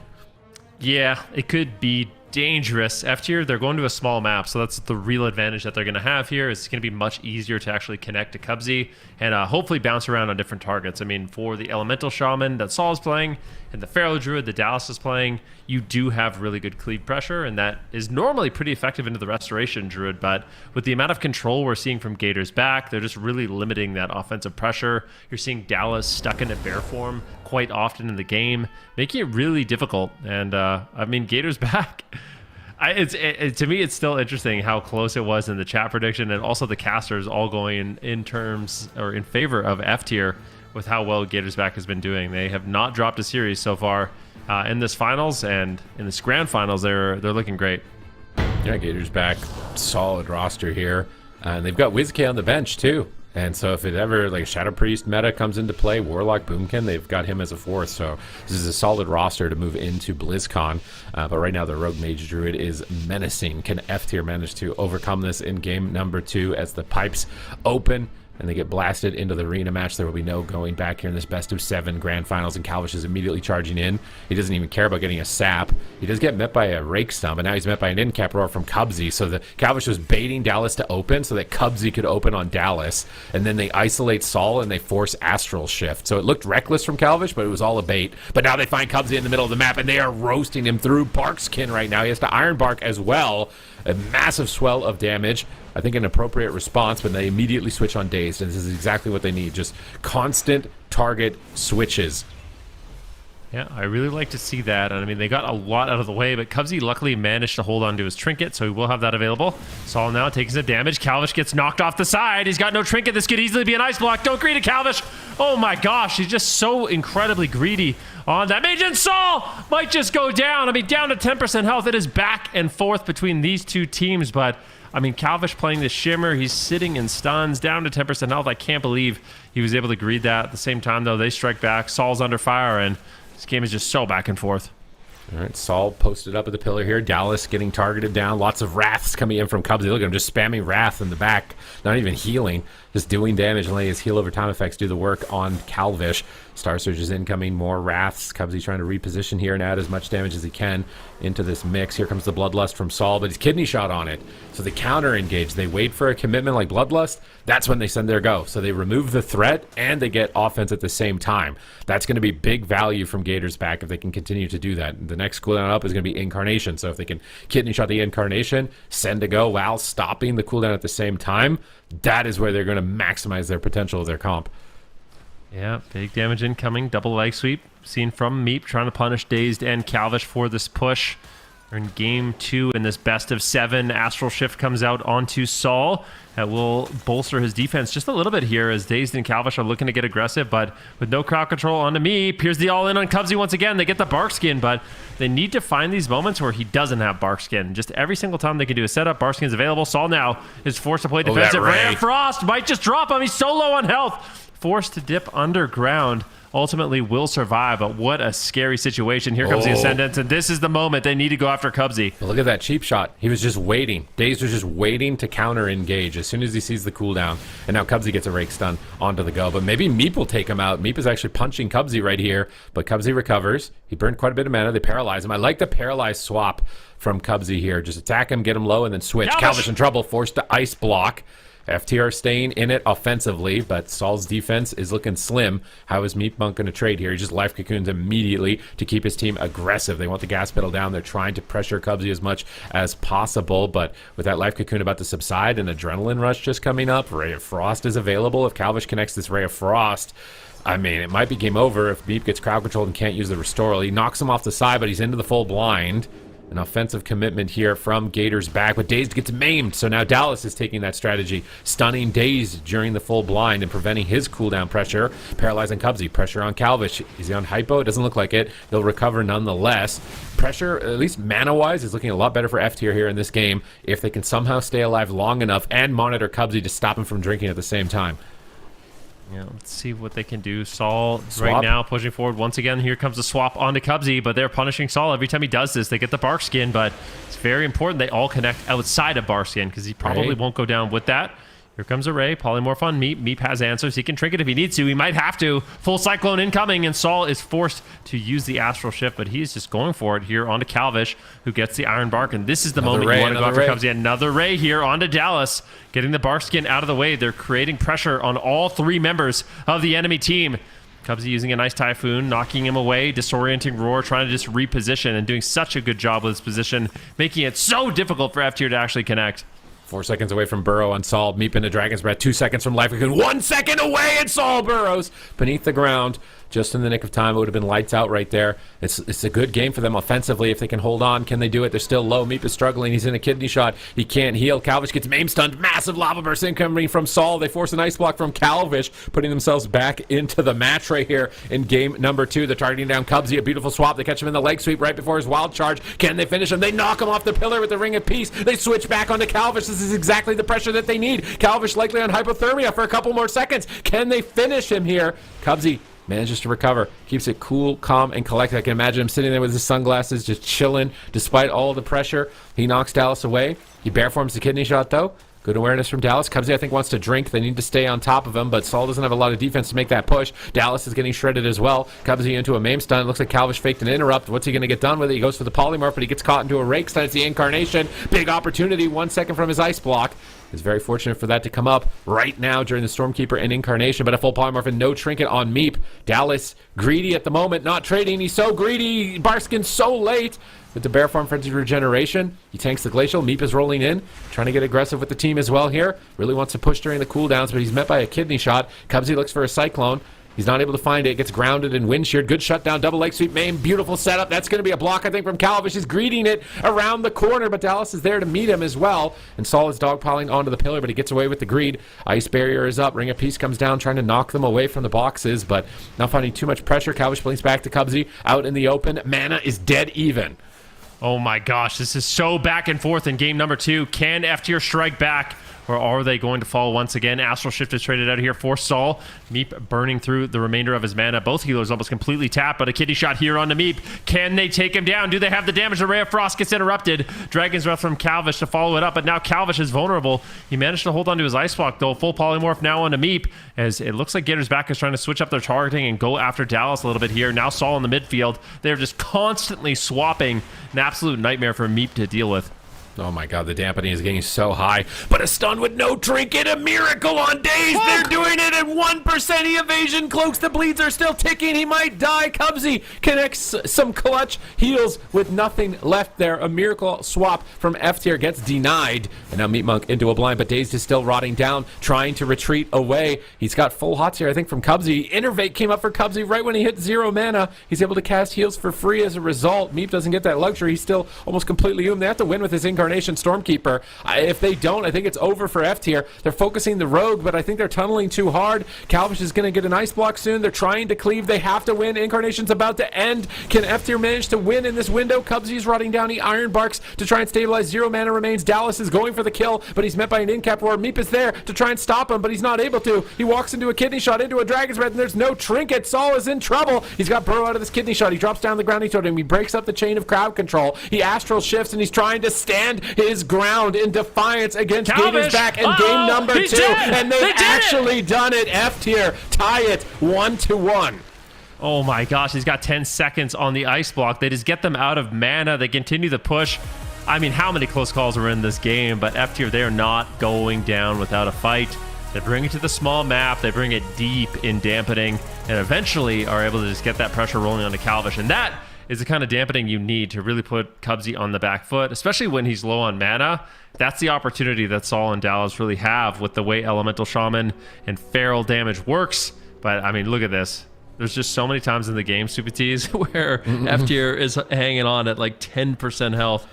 Yeah, it could be dangerous. F tier, they're going to a small map, so that's the real advantage that they're going to have here. It's going to be much easier to actually connect to Cubsy and hopefully bounce around on different targets. I mean, for the Elemental Shaman that Saul is playing and the Pharaoh Druid that Dallas is playing, you do have really good cleave pressure, and that is normally pretty effective into the Restoration Druid, but with the amount of control we're seeing from Gators back, they're just really limiting that offensive pressure. You're seeing Dallas stuck in a bear form quite often in the game, making it really difficult. And I mean, Gators back. To me, it's still interesting how close it was in the chat prediction, and also the casters all going in terms or in favor of F tier with how well Gators back has been doing. They have not dropped a series so far in this finals, and in this grand finals, they're looking great. Yeah, Gators back, solid roster here, and they've got WizK on the bench too. And so if it ever, like, Shadow Priest meta comes into play, Warlock Boomkin, they've got him as a fourth. So this is a solid roster to move into BlizzCon. But right now the Rogue Mage Druid is menacing. Can F tier manage to overcome this in game number 2 as the pipes open and they get blasted into the arena match? There will be no going back here in this best of 7 grand finals, and Calvish is immediately charging in. He doesn't even care about getting a sap. He does get met by a rake stump, and now he's met by an in-cap roar from Cubsy. So the Calvish was baiting Dallas to open so that Cubsy could open on Dallas, and then they isolate Saul and they force Astral Shift. So it looked reckless from Calvish, but it was all a bait. But now they find Cubsy in the middle of the map, and they are roasting him through Barkskin right now. He has to Iron Bark as well. A massive swell of damage. I think an appropriate response, but they immediately switch on Dazed, and this is exactly what they need. Just constant target switches. Yeah, I really like to see that. And I mean, they got a lot out of the way, but Cubsy luckily managed to hold on to his trinket, so he will have that available. Saul now taking some damage. Calvish gets knocked off the side. He's got no trinket. This could easily be an ice block. Don't greedy Calvish. Oh my gosh, he's just so incredibly greedy on that mage, and Saul might just go down. I mean, down to 10% health. It is back and forth between these two teams, but I mean, Calvish playing the Shimmer. He's sitting in stuns, down to 10% health. I can't believe he was able to greed that. At the same time, though, they strike back. Saul's under fire, and this game is just so back and forth. All right, Saul posted up at the pillar here. Dallas getting targeted down. Lots of Wraths coming in from Cubsy. Look at him just spamming Wrath in the back. Not even healing. Just doing damage and letting his heal over time effects do the work on Calvish. Star Surge is incoming. More Wraths. Cubsy trying to reposition here and add as much damage as he can into this mix. Here comes the Bloodlust from Saul, but he's kidney shot on it. So they counter engage. They wait for a commitment like Bloodlust. That's when they send their go. So they remove the threat and they get offense at the same time. That's going to be big value from Gators back if they can continue to do that. The next cooldown up is going to be Incarnation. So if they can kidney shot the Incarnation, send a go while stopping the cooldown at the same time, that is where they're going to maximize their potential of their comp. Yeah, big damage incoming. Double leg sweep seen from Meep, trying to punish Dazed and Calvish for this push. We're in game 2 in this best of 7. Astral Shift comes out onto Saul. That will bolster his defense just a little bit here as Dazed and Calvish are looking to get aggressive, but with no crowd control onto Meep. Here's the all-in on Cubsy once again. They get the Barkskin, but they need to find these moments where he doesn't have Barkskin. Just every single time they can do a setup, Barkskin's available. Saul now is forced to play defensive. Ray of Frost might just drop him. He's so low on health. Forced to dip underground. Ultimately will survive, but what a scary situation. Here comes the Ascendants, and this is the moment they need to go after Cubsy. But look at that cheap shot. He was just waiting. Dazed was just waiting to counter engage as soon as he sees the cooldown. And now Cubsy gets a rake stun onto the go. But maybe Meep will take him out. Meep is actually punching Cubsy right here, but Cubsy recovers. He burned quite a bit of mana. They paralyze him. I like the paralyzed swap from Cubsy here. Just attack him, get him low, and then switch. Calvish in trouble, forced to ice block. FTR staying in it offensively, but Saul's defense is looking slim. How is Meat Monk going to trade here? He just life cocoons immediately to keep his team aggressive. They want the gas pedal down. They're trying to pressure Cubsy as much as possible, but with that life cocoon about to subside and adrenaline rush just coming up, Ray of Frost is available. If Calvish connects this Ray of Frost, I mean, it might be game over if Meep gets crowd controlled and can't use the Restoral. He knocks him off the side, but he's into the full blind. An offensive commitment here from Gators back, but Dazed gets maimed, so now Dallas is taking that strategy, stunning Dazed during the full blind and preventing his cooldown pressure, paralyzing Cubsy. Pressure on Calvish. Is he on hypo? It doesn't look like it. He'll recover nonetheless. Pressure, at least mana-wise, is looking a lot better for F tier here in this game if they can somehow stay alive long enough and monitor Cubsy to stop him from drinking at the same time. Yeah, let's see what they can do. Saul Swap. right now pushing forward once again. Here comes the swap onto Cubsy, but they're punishing Saul every time he does this. They get the Barkskin, but it's very important they all connect outside of Barkskin because he probably won't go down with that. Here comes Array, polymorph on Meep. Meep has answers. He can trinket if he needs to. He might have to. Full Cyclone incoming, and Saul is forced to use the Astral Shift, but he's just going for it here onto Calvish, who gets the Iron Bark, and this is the moment you want to go after Cubsy. Another Ray here onto Dallas, getting the Bark Skin out of the way. They're creating pressure on all 3 members of the enemy team. Cubsy using a nice Typhoon, knocking him away, disorienting Roar, trying to just reposition, and doing such a good job with his position, making it so difficult for F tier to actually connect. 4 seconds away from Burrow on Saul. Meep into Dragon's Breath. 2 seconds from Life. 1 second away, and Saul burrows beneath the ground. Just in the nick of time. It would have been lights out right there. It's a good game for them offensively if they can hold on. Can they do it? They're still low. Meep is struggling. He's in a kidney shot. He can't heal. Calvish gets maim stunned. Massive lava burst incoming from Saul. They force an ice block from Calvish, putting themselves back into the match right here in game number 2. They're targeting down Cubsy. A beautiful swap. They catch him in the leg sweep right before his wild charge. Can they finish him? They knock him off the pillar with the Ring of Peace. They switch back onto Calvish. This is exactly the pressure that they need. Calvish likely on hypothermia for a couple more seconds. Can they finish him here? Cubsy manages to recover, keeps it cool, calm, and collected. I can imagine him sitting there with his sunglasses, just chilling, despite all the pressure. He knocks Dallas away. He bearforms the kidney shot, though. Good awareness from Dallas. Cubsy, I think, wants to drink. They need to stay on top of him, but Saul doesn't have a lot of defense to make that push. Dallas is getting shredded as well. Cubsy into a maim stun. Looks like Calvish faked an interrupt. What's he going to get done with it? He goes for the polymorph, but he gets caught into a rake stun. It's the Incarnation. Big opportunity. 1 second from his ice block. Is very fortunate for that to come up right now during the Stormkeeper and Incarnation, but a full polymorph and no trinket on Meep. Dallas, greedy at the moment, not trading. He's so greedy. Barskin's so late. With the Bear Farm Frenzy Regeneration, he tanks the Glacial. Meep is rolling in, trying to get aggressive with the team as well here. Really wants to push during the cooldowns, but he's met by a kidney shot. Cubsy looks for a Cyclone. He's not able to find it. Gets grounded and wind sheared. Good shutdown. Double leg sweep main. Beautiful setup. That's going to be a block, I think, from Calvish. He's greeting it around the corner, but Dallas is there to meet him as well. And Saul is dogpiling onto the pillar, but he gets away with the greed. Ice barrier is up. Ring of Peace comes down, trying to knock them away from the boxes, but not finding too much pressure. Calvish blinks back to Cubsy out in the open. Mana is dead even. Oh my gosh, this is so back and forth in game number 2. Can F tier strike back? Or are they going to fall once again? Astral Shift is traded out here for Saul. Meep burning through the remainder of his mana. Both healers almost completely tapped, but a kidney shot here onto Meep. Can they take him down? Do they have the damage? The Ray of Frost gets interrupted. Dragon's Breath from Calvish to follow it up, but now Calvish is vulnerable. He managed to hold onto his Ice Block, though. Full polymorph now onto Meep, as it looks like Gator's Back is trying to switch up their targeting and go after Dallas a little bit here. Now Saul in the midfield. They're just constantly swapping. An absolute nightmare for Meep to deal with. Oh my god, the dampening is getting so high. But a stun with no trinket, a miracle on Daze. They're doing it at 1%. He evasion cloaks. The bleeds are still ticking. He might die. Cubsy connects some clutch heals with nothing left there. A miracle swap from F tier gets denied. And now Meat Monk into a blind, but Dazed is still rotting down, trying to retreat away. He's got full hots here, I think, from Cubsy. Innervate came up for Cubsy right when he hit 0 mana. He's able to cast heals for free as a result. Meep doesn't get that luxury. He's still almost completely doomed. They have to win with his Incarnation Stormkeeper. If they don't, I think it's over for F tier. They're focusing the Rogue, but I think they're tunneling too hard. Calvish is going to get an ice block soon. They're trying to cleave. They have to win. Incarnation's about to end. Can F tier manage to win in this window? Cubsy's rotting down. He Iron Barks to try and stabilize. 0 mana remains. Dallas is going for the kill, but he's met by an in-cap roar. Meep is there to try and stop him, but he's not able to. He walks into a kidney shot, into a Dragon's Breath, and there's no trinket. Saul is in trouble. He's got Burrow out of this kidney shot. He drops down the grounding totem. He breaks up the chain of crowd control. He astral shifts, and he's trying to stand his ground in defiance against Gator's Back in game number 2. And they've actually done it. F tier tie it 1-1. Oh my gosh, he's got 10 seconds on the ice block. They just get them out of mana. They continue the push. I mean, how many close calls are in this game? But F tier, they are not going down without a fight. They bring it to the small map. They bring it deep in dampening, and eventually are able to just get that pressure rolling onto Calvish. And that is the kind of dampening you need to really put Cubsy on the back foot, especially when he's low on mana. That's the opportunity that Saul and Dallas really have with the way Elemental Shaman and Feral damage works. But, I mean, look at this. There's just so many times in the game, Super T's, where F tier is hanging on at like 10% health.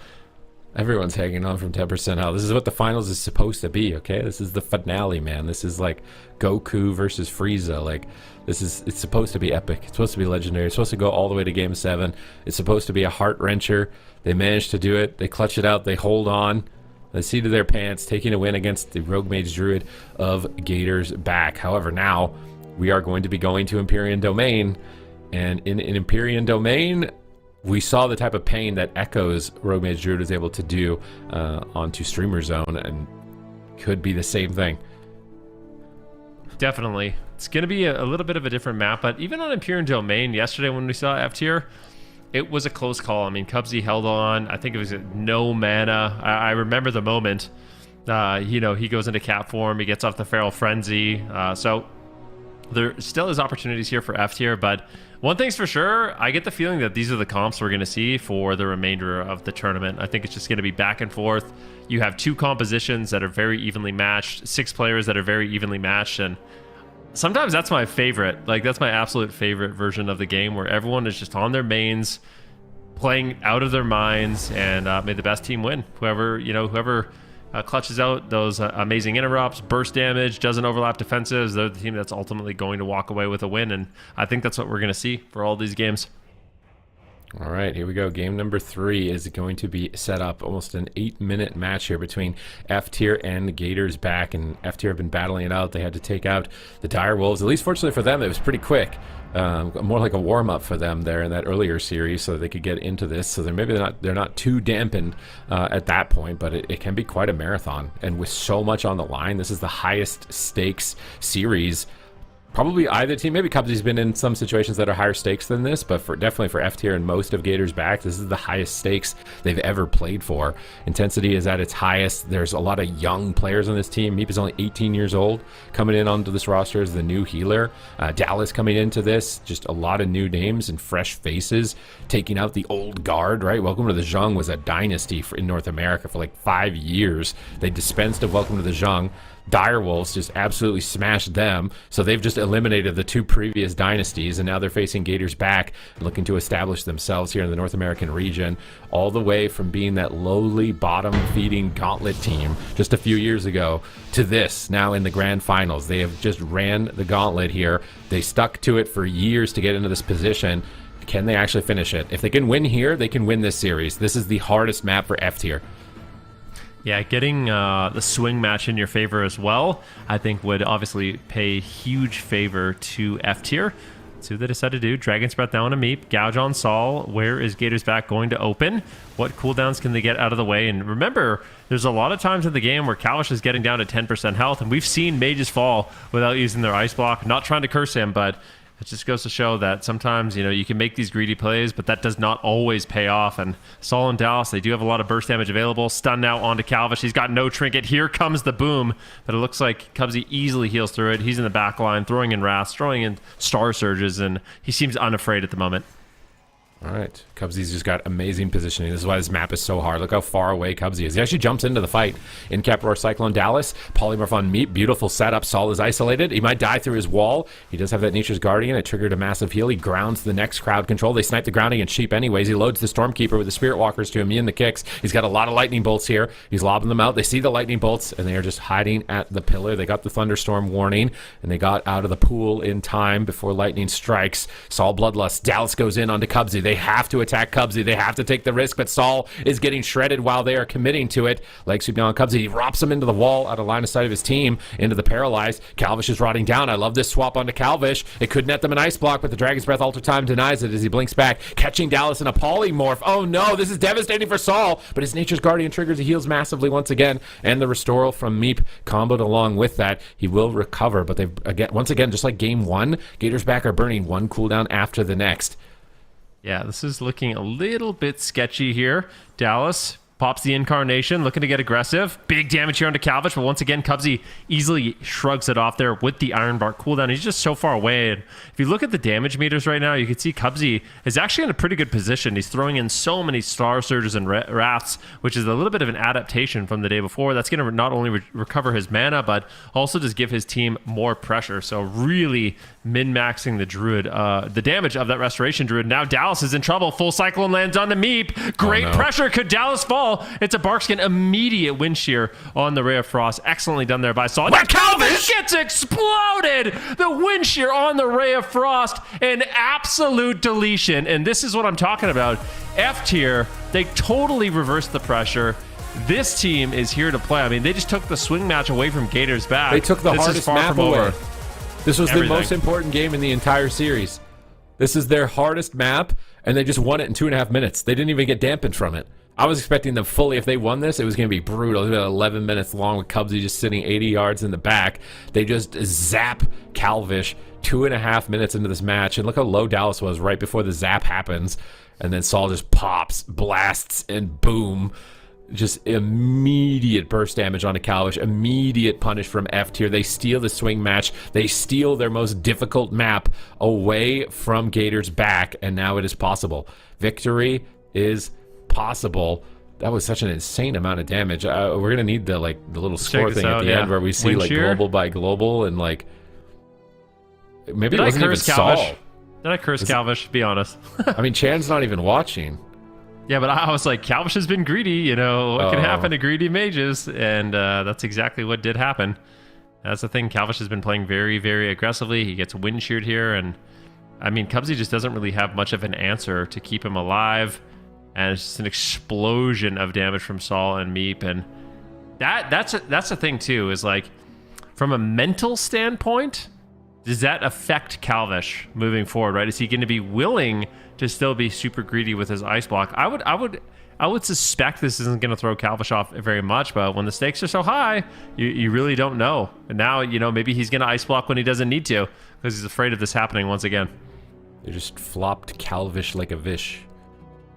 Everyone's hanging on from 10% health. This is what the finals is supposed to be, okay? This is the finale, man. This is like Goku versus Frieza. Like, it's supposed to be epic. It's supposed to be legendary. It's supposed to go all the way to Game 7. It's supposed to be a heart-wrencher. They managed to do it. They clutch it out. They hold on. The seat of their pants, taking a win against the Rogue Mage Druid of Gator's Back. However, now we are going to be going to Empyrean Domain. And in Empyrean Domain, we saw the type of pain that Echo's Rogue Mage Druid was able to do onto Streamer Zone, and could be the same thing. Definitely. It's going to be a little bit of a different map, but even on Imperial Domain yesterday when we saw F tier, it was a close call. I mean, Cubsy held on. I think it was no mana. I remember the moment. You know, he goes into cap form. He gets off the Feral Frenzy. So there still is opportunities here for F tier, but one thing's for sure, I get the feeling that these are the comps we're going to see for the remainder of the tournament. I think it's just going to be back and forth. You have 2 compositions that are very evenly matched, 6 players that are very evenly matched, and sometimes that's my favorite. Like, that's my absolute favorite version of the game, where everyone is just on their mains, playing out of their minds, and may the best team win. Whoever clutches out those amazing interrupts, burst damage, doesn't overlap defensives, they're the team that's ultimately going to walk away with a win, and I think that's what we're going to see for all these games. All right, here we go. Game number 3 is going to be set up, almost an 8-minute match here between F tier and Gators back, and F tier have been battling it out. They had to take out the Dire Wolves. At least fortunately for them, it was pretty quick. More like a warm-up for them there in that earlier series, so they could get into this. So they're not too dampened at that point, but it can be quite a marathon. And with so much on the line, this is the highest stakes series. Probably either team. Maybe Cubsy's been in some situations that are higher stakes than this, but definitely for F tier and most of Gators back, this is the highest stakes they've ever played for. Intensity is at its highest. There's a lot of young players on this team. Meep is only 18 years old, coming in onto this roster as the new healer. Dallas coming into this, just a lot of new names and fresh faces, taking out the old guard, right? Welcome to the JUNG was a dynasty in North America for like 5 years. They dispensed of Welcome to the JUNG. Direwolves just absolutely smashed them, so they've just eliminated the 2 previous dynasties, and now they're facing Gators back, looking to establish themselves here in the North American region, all the way from being that lowly bottom-feeding gauntlet team just a few years ago to this, now in the Grand Finals. They have just ran the gauntlet here. They stuck to it for years to get into this position. Can they actually finish it? If they can win here, they can win this series. This is the hardest map for F tier. Yeah, getting the swing match in your favor as well, I think would obviously pay huge favor to F tier. Let's see what they decide to do. Dragon's Breath down on Meep. Gouge on Sol. Where is Gators back going to open? What cooldowns can they get out of the way? And remember, there's a lot of times in the game where Kalish is getting down to 10% health, and we've seen mages fall without using their ice block. Not trying to curse him, but it just goes to show that sometimes, you know, you can make these greedy plays, but that does not always pay off. And Sol and Dallas, they do have a lot of burst damage available. Stun now onto Calvish. He's got no trinket. Here comes the boom. But it looks like Cubsy easily heals through it. He's in the back line, throwing in Wraths, throwing in Star Surges, and he seems unafraid at the moment. All right, Cubsy's just got amazing positioning. This is why this map is so hard. Look how far away Cubsy is. He actually jumps into the fight. In Cap Roar Cyclone Dallas, Polymorph on Meep, beautiful setup. Sol is isolated. He might die through his wall. He does have that Nature's Guardian. It triggered a massive heal. He grounds the next crowd control. They snipe the grounding and sheep anyways. He loads the Stormkeeper with the Spirit Walkers to immune the kicks. He's got a lot of lightning bolts here. He's lobbing them out. They see the lightning bolts, and they are just hiding at the pillar. They got the thunderstorm warning, and they got out of the pool in time before lightning strikes. Sol Bloodlust. Dallas goes in onto Cubsy. They have to attack Cubsy. They have to take the risk, but Sol is getting shredded while they are committing to it. Leg sweep down on Cubsy. He drops him into the wall out of line of sight of his team, into the paralyzed. Calvish is rotting down. I love this swap onto Calvish. It could net them an ice block, but the Dragon's Breath Alter Time denies it as he blinks back, catching Dallas in a polymorph. Oh no, this is devastating for Sol, but his Nature's Guardian triggers. He heals massively once again, and the Restoral from Meep comboed along with that. He will recover, but they've once again, just like game one, Gators back are burning one cooldown after the next. Yeah, this is looking a little bit sketchy here. Dallas pops the Incarnation, looking to get aggressive. Big damage here onto Calvish, but once again, Cubsy easily shrugs it off there with the Ironbark cooldown. He's just so far away. And if you look at the damage meters right now, you can see Cubsy is actually in a pretty good position. He's throwing in so many Star Surges and Wraths, which is a little bit of an adaptation from the day before. That's going to not only recover his mana, but also just give his team more pressure. So really min-maxing the Druid, the damage of that Restoration Druid. Now Dallas is in trouble. Full Cyclone lands on the Meep. Great pressure. Could Dallas fall? It's a Barkskin. Immediate wind shear on the Ray of Frost. Excellently done there by Sol. Calvish gets exploded. The wind shear on the Ray of Frost. An absolute deletion. And this is what I'm talking about. F tier, they totally reversed the pressure. This team is here to play. I mean, they just took the swing match away from Gators back. They took the hardest map away. This was Everything. The most important game in the entire series. This is their hardest map, and they just won it in 2.5 minutes. They didn't even get dampened from it. I was expecting them fully. If they won this, it was going to be brutal. It was about 11 minutes long with Cubsy just sitting 80 yards in the back. They just zap Calvish 2.5 minutes into this match. And look how low Dallas was right before the zap happens. And then Saul just pops, blasts, and boom. Just immediate burst damage onto Calvish. Immediate punish from F tier. They steal the swing match. They steal their most difficult map away from Gators back. And now it is possible. Victory is possible. That was such an insane amount of damage. We're gonna need the little score thing at the end where we see like global by global and like maybe it wasn't even Saul. Did I curse Calvish? Be honest. I mean, Chan's not even watching. Yeah, but I was like, Calvish has been greedy. You know what can happen to greedy mages, and that's exactly what did happen. That's the thing. Calvish has been playing very, very aggressively. He gets wind sheared here, and I mean, Cubsy just doesn't really have much of an answer to keep him alive. And it's just an explosion of damage from Saul and Meep, and that's the thing too. Is like, from a mental standpoint, does that affect Calvish moving forward? Right? Is he going to be willing to still be super greedy with his ice block? I would suspect this isn't going to throw Calvish off very much, but when the stakes are so high, you really don't know. And now maybe he's going to ice block when he doesn't need to because he's afraid of this happening once again. They just flopped Calvish like a vish.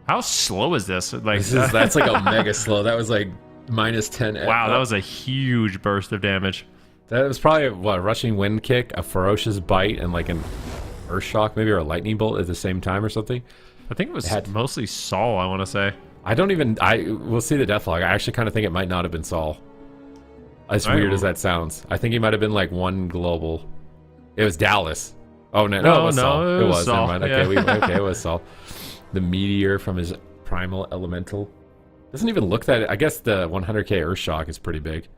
How slow is this? Like that's like a mega slow. That was like -10. Wow, that was a huge burst of damage. That was probably a rushing wind kick, a ferocious bite, and like an earth shock, maybe, or a lightning bolt at the same time or something. I think it was mostly Saul, I want to say. We'll see the deathlog. I actually kind of think it might not have been Saul. As weird as that sounds. I think he might have been like one global. It was Dallas. Oh, no, it was Saul. It was Saul. Never mind. Yeah. Okay, it was Saul. The meteor from his primal elemental. Doesn't even look that... I guess the 100k Earthshock is pretty big.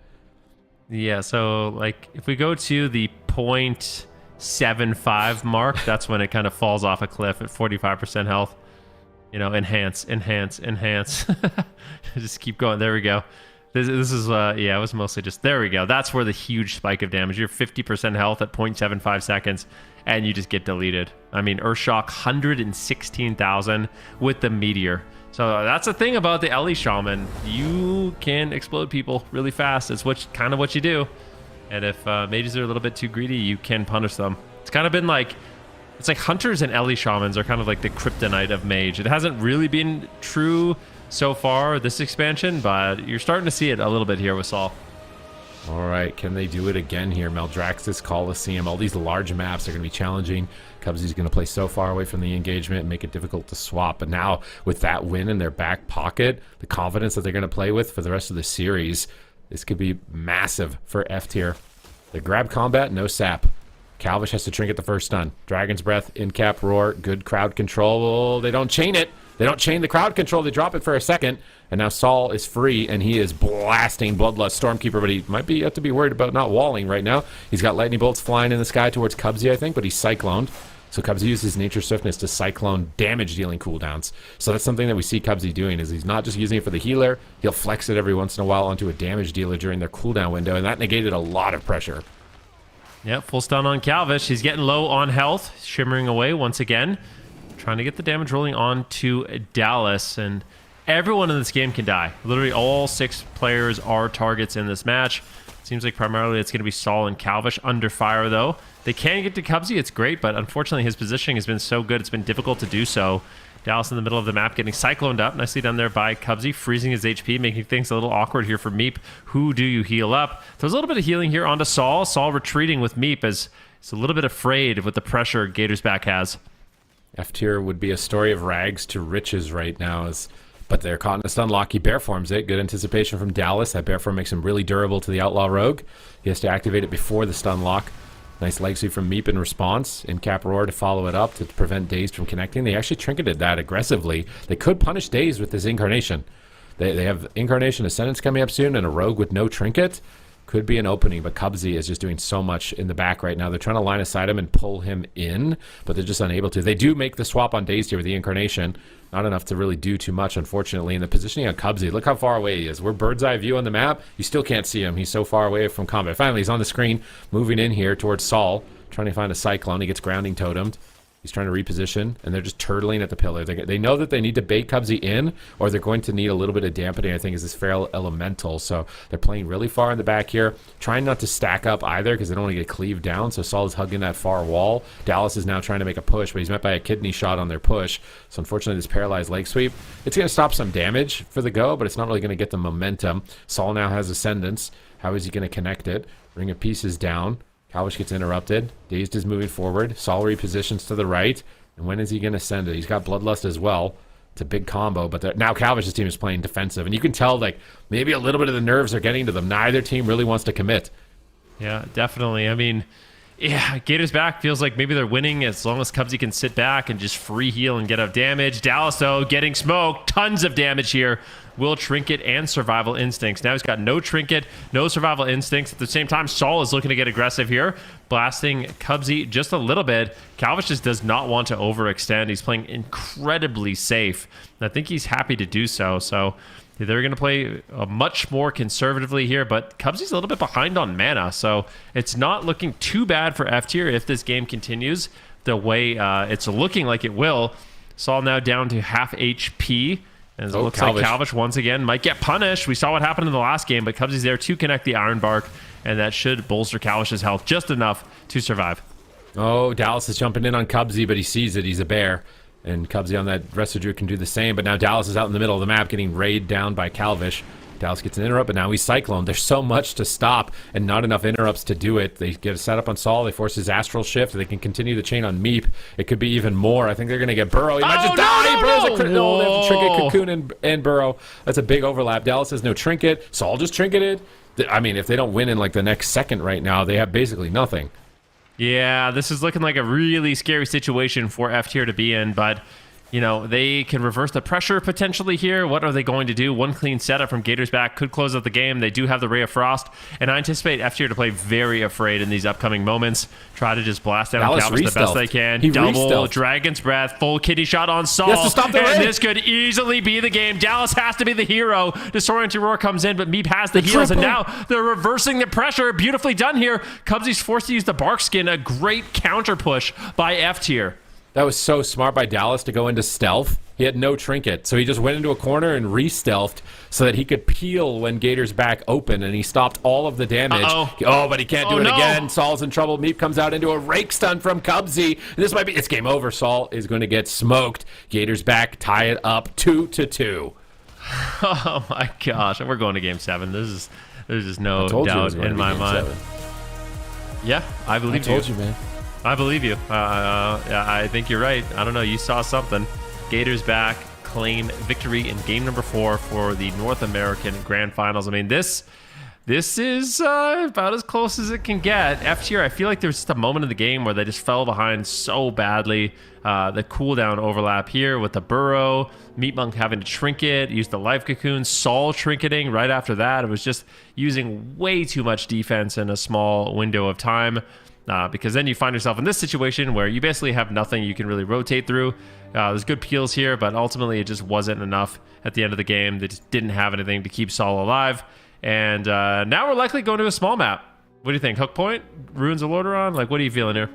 Yeah, so like if we go to the 0.75 mark, that's when it kind of falls off a cliff at 45% health. Enhance. Just keep going. There we go. This is, it was mostly just... There we go. That's where the huge spike of damage. You're 50% health at 0.75 seconds. And you just get deleted. I mean, Earthshock 116,000 with the meteor. So that's the thing about the Ellie Shaman. You can explode people really fast. It's kind of what you do. And if mages are a little bit too greedy, you can punish them. It's kind of been like... It's like Hunters and Ellie Shamans are kind of like the kryptonite of mage. It hasn't really been true so far, this expansion, but you're starting to see it a little bit here with Saul. All right, can they do it again here? Maldraxxus, Coliseum, all these large maps are going to be challenging. Cubsy's going to play so far away from the engagement and make it difficult to swap. But now, with that win in their back pocket, the confidence that they're going to play with for the rest of the series, this could be massive for F tier. The grab combat, no sap. Calvish has to trinket the first stun. Dragon's Breath, in-cap roar, good crowd control. They don't chain it. They don't chain the crowd control. They drop it for a second. And now Saul is free, and he is blasting Bloodlust Stormkeeper, but he might have to be worried about not walling right now. He's got lightning bolts flying in the sky towards Cubsy, I think, but he's cycloned. So Cubsy uses Nature Swiftness to cyclone damage-dealing cooldowns. So that's something that we see Cubsy doing, is he's not just using it for the healer. He'll flex it every once in a while onto a damage dealer during their cooldown window, and that negated a lot of pressure. Yep, full stun on Calvish. He's getting low on health, shimmering away once again. Trying to get the damage rolling on to Dallas, and everyone in this game can die. Literally all 6 players are targets in this match. Seems like primarily it's going to be Saul and Calvish under fire, though. They can get to Cubsy, it's great, but unfortunately his positioning has been so good, it's been difficult to do so. Dallas in the middle of the map getting cycloned up, nicely done there by Cubsy, freezing his HP, making things a little awkward here for Meep. Who do you heal up? There's a little bit of healing here onto Saul. Saul retreating with Meep as he's a little bit afraid with the pressure Gators back has. F tier would be a story of rags to riches right now, but they're caught in a stun lock. He bear forms it. Good anticipation from Dallas. That bear form makes him really durable to the Outlaw Rogue. He has to activate it before the stun lock. Nice leg sweep from Meep in response. In-cap roar to follow it up to prevent Dazed from connecting. They actually trinketed that aggressively. They could punish Dazed with this Incarnation. They have Incarnation Ascendance coming up soon, and a Rogue with no trinket. Could be an opening, but Cubsy is just doing so much in the back right now. They're trying to line aside him and pull him in, but they're just unable to. They do make the swap on Dazed here with the Incarnation. Not enough to really do too much, unfortunately. And the positioning on Cubsy, look how far away he is. We're bird's eye view on the map. You still can't see him. He's so far away from combat. Finally, he's on the screen, moving in here towards Saul, trying to find a Cyclone. He gets grounding totemed. He's trying to reposition, and they're just turtling at the pillar. They know that they need to bait Cubsy in, or they're going to need a little bit of dampening, I think, is this Feral Elemental. So they're playing really far in the back here, trying not to stack up either because they don't want to get cleaved down. So Saul is hugging that far wall. Dallas is now trying to make a push, but he's met by a kidney shot on their push. So unfortunately, this paralyzed leg sweep, it's going to stop some damage for the go, but it's not really going to get the momentum. Saul now has Ascendance. How is he going to connect it? Ring of Peace is down. Calvish gets interrupted. Dazed is moving forward. Saul repositions to the right. And when is he going to send it? He's got Bloodlust as well. It's a big combo, but now Calvish's team is playing defensive. And you can tell, like, maybe a little bit of the nerves are getting to them. Neither team really wants to commit. Yeah, definitely. I mean, yeah, Gators back feels like maybe they're winning as long as Cubsy can sit back and just free heal and get up damage. Dallas, though, getting smoked. Tons of damage here. Will Trinket and Survival Instincts. Now he's got no Trinket, no Survival Instincts. At the same time, Saul is looking to get aggressive here, blasting Cubsy just a little bit. Calvish just does not want to overextend. He's playing incredibly safe. I think he's happy to do so. So they're going to play much more conservatively here, but Cubsy's a little bit behind on mana. So it's not looking too bad for F tier if this game continues the way it's looking like it will. Saul now down to half HP. As it looks like Calvish once again might get punished. We saw what happened in the last game, but Cubsy's there to connect the Iron Bark, and that should bolster Calvish's health just enough to survive. Oh, Dallas is jumping in on Cubsy, but he sees it. He's a bear. And Cubsy on that Residue can do the same, but now Dallas is out in the middle of the map getting raided down by Calvish. Dallas gets an interrupt, but now he's Cyclone. There's so much to stop and not enough interrupts to do it. They get a setup on Saul. They force his Astral Shift. They can continue the chain on Meep. It could be even more. I think they're going to get Burrow. He might just die. Burrow's a no, they have to Trinket, Cocoon, and Burrow. That's a big overlap. Dallas has no Trinket. Saul just Trinketed. I mean, if they don't win in like the next second right now, they have basically nothing. Yeah, this is looking like a really scary situation for F tier to be in, but you know, they can reverse the pressure potentially here. What are they going to do? One clean setup from Gators back could close out the game. They do have the Ray of Frost, and I anticipate F tier to play very afraid in these upcoming moments. Try to just blast down Calvish the best they can. Double Dragon's Breath, full kitty shot on Saul. He has to stop the and this could easily be the game. Dallas has to be the hero. Disoriented Roar comes in, but Meep has the heals, and now they're reversing the pressure. Beautifully done here. Cubsy's forced to use the Bark Skin, a great counter push by F tier. That was so smart by Dallas to go into stealth. He had no Trinket, so he just went into a corner and re-stealthed so that he could peel when Gator's back open, and he stopped all of the damage. Oh, but he can't do it again. Saul's in trouble. Meep comes out into a rake stun from Cubsy. This might be... It's game over. Saul is going to get smoked. Gator's back. Tie it up 2-2. Oh, my gosh. We're going to game 7. There's just no doubt in my mind. 7. Yeah, I believe you. I told you, man. I believe you. Yeah, I think you're right. I don't know. You saw something. Gators back, claim victory in game number 4 for the North American Grand Finals. I mean, this is about as close as it can get. F tier, I feel like there's just a moment in the game where they just fell behind so badly. The cooldown overlap here with the Burrow, Meat Monk having to Trinket, use the Life Cocoon, Saul trinketing right after that. It was just using way too much defense in a small window of time. Because then you find yourself in this situation where you basically have nothing you can really rotate through. There's good peels here, but ultimately it just wasn't enough at the end of the game. They just didn't have anything to keep Saul alive. And now we're likely going to a small map. What do you think? Hook Point? Ruins of Lordaeron? Like, what are you feeling here?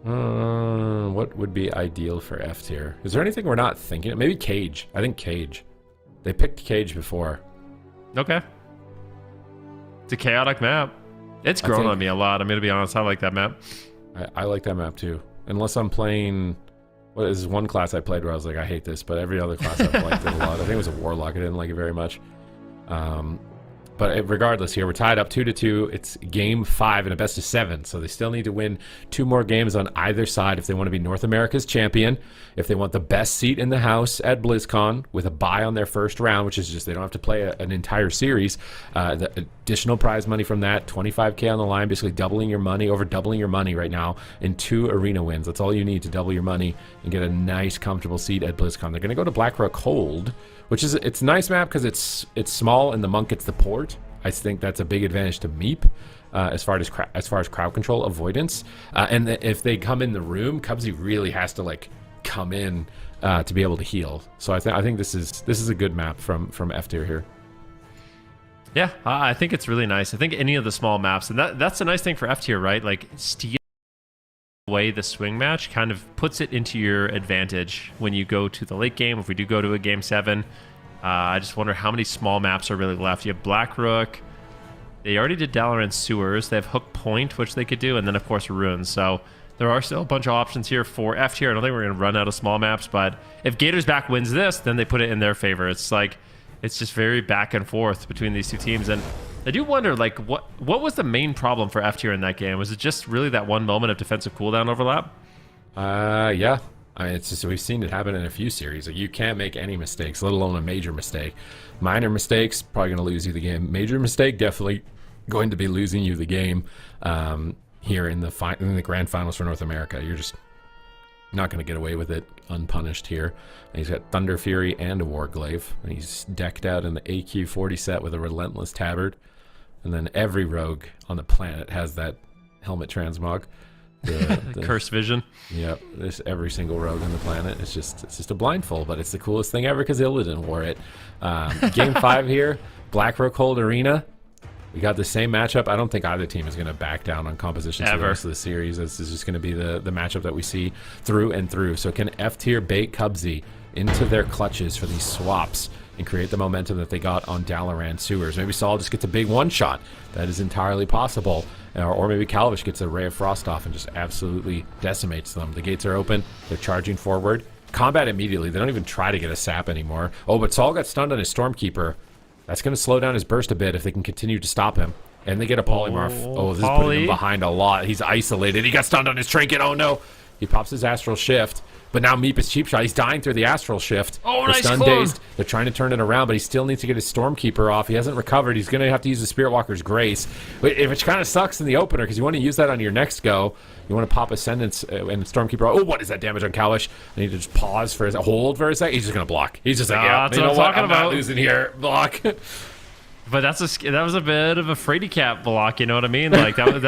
What would be ideal for F tier? Is there anything we're not thinking of? Maybe Cage. I think Cage. They picked Cage before. Okay. It's a chaotic map. It's grown on me a lot. I'm going to be honest. I like that map. I like that map too. Unless I'm playing... Well, this is one class I played where I was like, I hate this. But every other class I've liked it a lot. I think it was a Warlock. I didn't like it very much. But regardless here, we're tied up 2-2. It's game 5 in a best of 7. So they still need to win 2 more games on either side if they want to be North America's champion. If they want the best seat in the house at BlizzCon with a bye on their first round, which is just they don't have to play an entire series. The additional prize money from that, $25K on the line, basically doubling your money, over doubling your money right now in 2 arena wins. That's all you need to double your money and get a nice, comfortable seat at BlizzCon. They're going to go to Blackrock Hold, which is it's a nice map because it's small and the monk gets the port. I think that's a big advantage to Meep as far as crowd control avoidance. And if they come in the room, Cubsy really has to like come in to be able to heal. So I think this is a good map from F tier here. Yeah, I think it's really nice. I think any of the small maps, and that's a nice thing for F tier, right? Like steal away the swing match kind of puts it into your advantage when you go to the late game. If we do go to a game 7, I just wonder how many small maps are really left. You have Blackrook. They already did Dalaran Sewers. They have Hook Point, which they could do, and then of course Ruins. So there are still a bunch of options here for F tier. I don't think we're going to run out of small maps, but if Gators Back wins this, then they put it in their favor. It's like, it's just very back and forth between these two teams. And I do wonder, like, what was the main problem for F tier in that game? Was it just really that one moment of defensive cooldown overlap? Yeah. I mean, it's just, we've seen it happen in a few series. Like, you can't make any mistakes, let alone a major mistake. Minor mistakes, probably going to lose you the game. Major mistake, definitely going to be losing you the game here in the Grand Finals for North America. You're just not going to get away with it unpunished here. And he's got Thunder Fury and a Warglaive. And he's decked out in the AQ40 set with a Relentless Tabard. And then every rogue on the planet has that helmet transmog. The Curse Vision. Yep, every single rogue on the planet. It's just a blindfold, but it's the coolest thing ever because Illidan wore it. Game 5 here, Blackrook Hold Arena. We got the same matchup. I don't think either team is going to back down on composition for the rest of the series. This is just going to be the matchup that we see through and through. So can F tier bait Cubsy into their clutches for these swaps and create the momentum that they got on Dalaran Sewers? Maybe Saul just gets a big one-shot. That is entirely possible. Or maybe Calvish gets a Ray of Frost off and just absolutely decimates them. The gates are open. They're charging forward. Combat immediately. They don't even try to get a sap anymore. Oh, but Saul got stunned on his Stormkeeper. That's going to slow down his burst a bit if they can continue to stop him. And they get a Polymorph. Oh, this is putting him behind a lot. He's isolated. He got stunned on his Trinket. Oh, no. He pops his Astral Shift. But now Meep is cheap shot. He's dying through the Astral Shift. Oh, They're nice stun clone. dazed. They're trying to turn it around, but he still needs to get his Stormkeeper off. He hasn't recovered. He's going to have to use the Spirit Walker's Grace, which kind of sucks in the opener because you want to use that on your next go. You want to pop Ascendance and Stormkeeper. Oh, what is that damage on Calvish? I need to just pause for a hold for a second. He's just going to block. He's just like, yeah, that's you what know I'm what? talking I'm not about. losing here. Block. But that was a bit of a Frady Cap block, you know what I mean? Like that was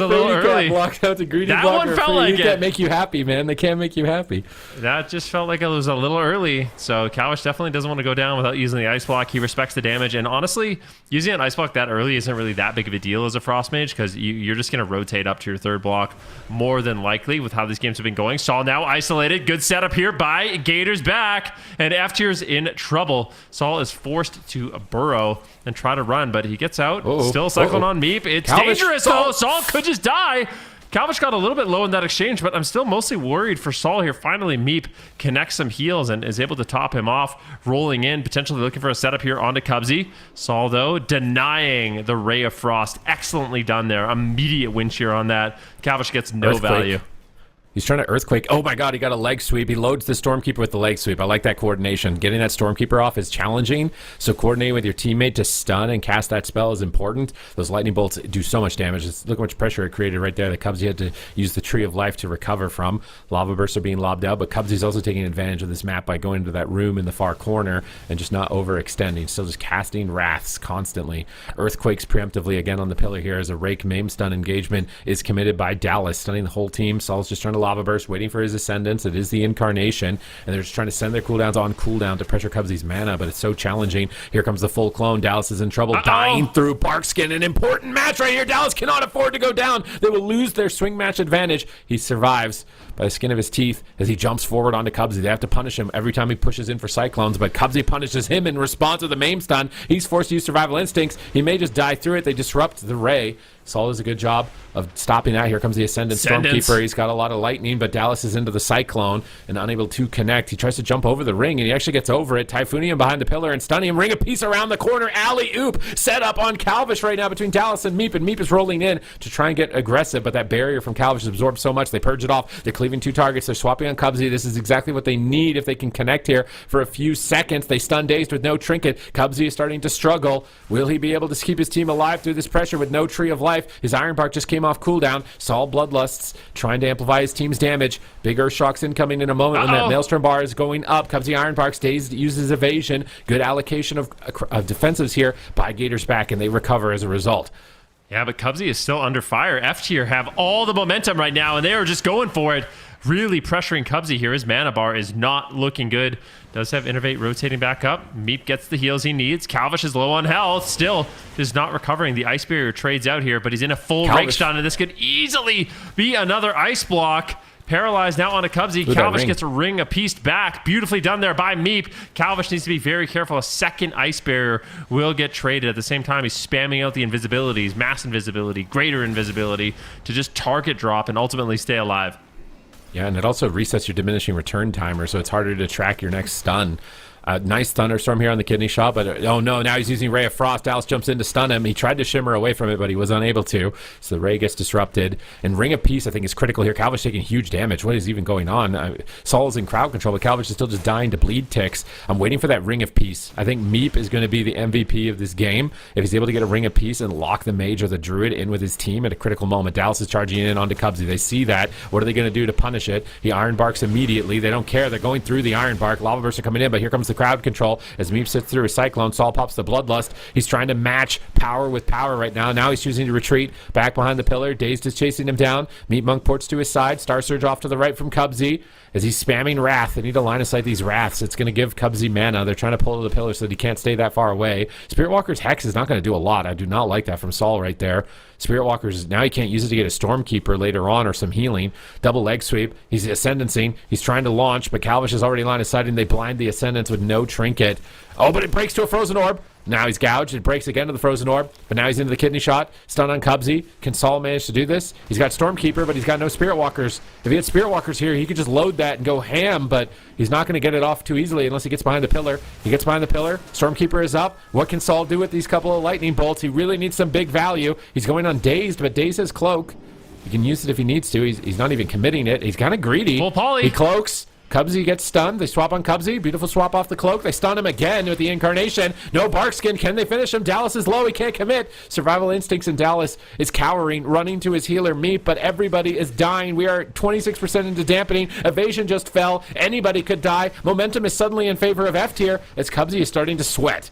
a little early. Block. That's a greedy That blocker. one felt like They it. can't make you happy, man. They can't make you happy. That just felt like it was a little early. So Calvish definitely doesn't want to go down without using the Ice Block. He respects the damage. And honestly, using an Ice Block that early isn't really that big of a deal as a Frost Mage because you're just going to rotate up to your third block more than likely with how these games have been going. Saul now isolated. Good setup here by Gators Back. And F tier's in trouble. Saul is forced to burrow and try to run, but he gets out. Still cycling on Meep. It's Calvish, dangerous, though. Saul could just die. Calvish got a little bit low in that exchange, but I'm still mostly worried for Saul here. Finally, Meep connects some heals and is able to top him off, rolling in, potentially looking for a setup here onto Cubsy. Saul, though, denying the Ray of Frost. Excellently done there. Immediate win shear on that. Calvish gets no value. He's trying to Earthquake. Oh my god, he got a leg sweep. He loads the Stormkeeper with the leg sweep. I like that coordination. Getting that Stormkeeper off is challenging, so coordinating with your teammate to stun and cast that spell is important. Those lightning bolts do so much damage. Look how much pressure it created right there. The Cubsy had to use the Tree of Life to recover from. Lava Bursts are being lobbed out, but Cubsy's also taking advantage of this map by going into that room in the far corner and just not overextending. Still just casting Wraths constantly. Earthquakes preemptively again on the pillar here as a Rake Maim stun engagement is committed by Dallas, stunning the whole team. Saul's just trying to Lava Burst, waiting for his Ascendance. It is the Incarnation, and they're just trying to send their cooldowns on cooldown to pressure Cubsy's mana, but it's so challenging. Here comes the full clone. Dallas is in trouble, dying through Barkskin. An important match right here. Dallas cannot afford to go down. They will lose their swing match advantage. He survives by the skin of his teeth as he jumps forward onto Cubsy. They have to punish him every time he pushes in for Cyclones, but Cubsy punishes him in response with a Maim stun. He's forced to use Survival Instincts. He may just die through it. They disrupt the Ray. Saul does a good job of stopping that. Here comes the Ascendant Stormkeeper. He's got a lot of lightning, but Dallas is into the Cyclone and unable to connect. He tries to jump over the ring, and he actually gets over it. Typhoonium behind the pillar and stunning him. Ring a piece around the corner. Alley-oop set up on Calvish right now between Dallas and Meep is rolling in to try and get aggressive, but that barrier from Calvish absorbs so much. They purge it off. They're cleaving two targets. They're swapping on Cubsy. This is exactly what they need if they can connect here for a few seconds. They stun dazed with no trinket. Cubsy is starting to struggle. Will he be able to keep his team alive through this pressure with no Tree of Life? His Iron Bark just came off cooldown. Saul Bloodlusts trying to amplify his team's damage. Big Earth Shocks incoming in a moment when that Maelstrom bar is going up. Cubsy Iron Bark stays, uses evasion. Good allocation of defensives here by Gators Back, and they recover as a result. Yeah, but Cubsy is still under fire. F tier have all the momentum right now, and they are just going for it. Really pressuring Cubsy here. His mana bar is not looking good. Does have Innervate rotating back up. Meep gets the heals he needs. Calvish is low on health. Still is not recovering. The Ice Barrier trades out here, but he's in a full rake stun, and this could easily be another ice block. Paralyzed now onto Cubsy. Calvish gets a ring of piece back. Beautifully done there by Meep. Calvish needs to be very careful. A second Ice Barrier will get traded. At the same time, he's spamming out the invisibilities, mass invisibility, greater invisibility, to just target drop and ultimately stay alive. Yeah, and it also resets your diminishing return timer, so it's harder to track your next stun. Nice thunderstorm here on the kidney shot, but oh no, now he's using Ray of Frost. Dallas jumps in to stun him. He tried to shimmer away from it, but he was unable to, so the Ray gets disrupted. And Ring of Peace, I think, is critical here. Calvish taking huge damage. What is even going on? Saul is in crowd control, but Calvish is still just dying to bleed ticks. I'm waiting for that Ring of Peace. I think Meep is going to be the MVP of this game if he's able to get a Ring of Peace and lock the Mage or the Druid in with his team at a critical moment. Dallas is charging in onto Cubsy. They see that. What are they going to do to punish it? He Iron Barks immediately. They don't care. They're going through the Iron Bark. Lava Bursts are coming in, but here comes the crowd control. As Meep sits through a Cyclone, Saul pops the Bloodlust. He's trying to match power with power right now. Now he's choosing to retreat back behind the pillar. Dazed is chasing him down. Meep Monk ports to his side. Star Surge off to the right from Cubsy as he's spamming Wrath. They need to line of sight these Wraths. It's going to give Cubsy mana. They're trying to pull to the pillar so that he can't stay that far away. Spirit Walker's Hex is not going to do a lot. I do not like that from Saul right there. Spirit Walker's, now he can't use it to get a Stormkeeper later on or some healing. Double leg sweep. He's ascendancing. He's trying to launch, but Calvish is already line of sight and they blind the Ascendance with no trinket. Oh, but it breaks to a Frozen Orb. Now he's gouged. It breaks again to the Frozen Orb, but now he's into the Kidney Shot. Stun on Cubsy. Can Saul manage to do this? He's got Stormkeeper, but he's got no Spirit Walkers. If he had Spirit Walkers here, he could just load that and go ham, but he's not going to get it off too easily unless he gets behind the pillar. He gets behind the pillar. Stormkeeper is up. What can Saul do with these couple of lightning bolts? He really needs some big value. He's going on Dazed, but Dazed has Cloak. He can use it if he needs to. He's not even committing it. He's kind of greedy. Full poly. He cloaks. Cubsy gets stunned. They swap on Cubsy. Beautiful swap off the cloak. They stun him again with the Incarnation. No Barkskin. Can they finish him? Dallas is low. He can't commit. Survival Instincts in Dallas is cowering, running to his healer Meep, but everybody is dying. We are 26% into dampening. Evasion just fell. Anybody could die. Momentum is suddenly in favor of F tier as Cubsy is starting to sweat.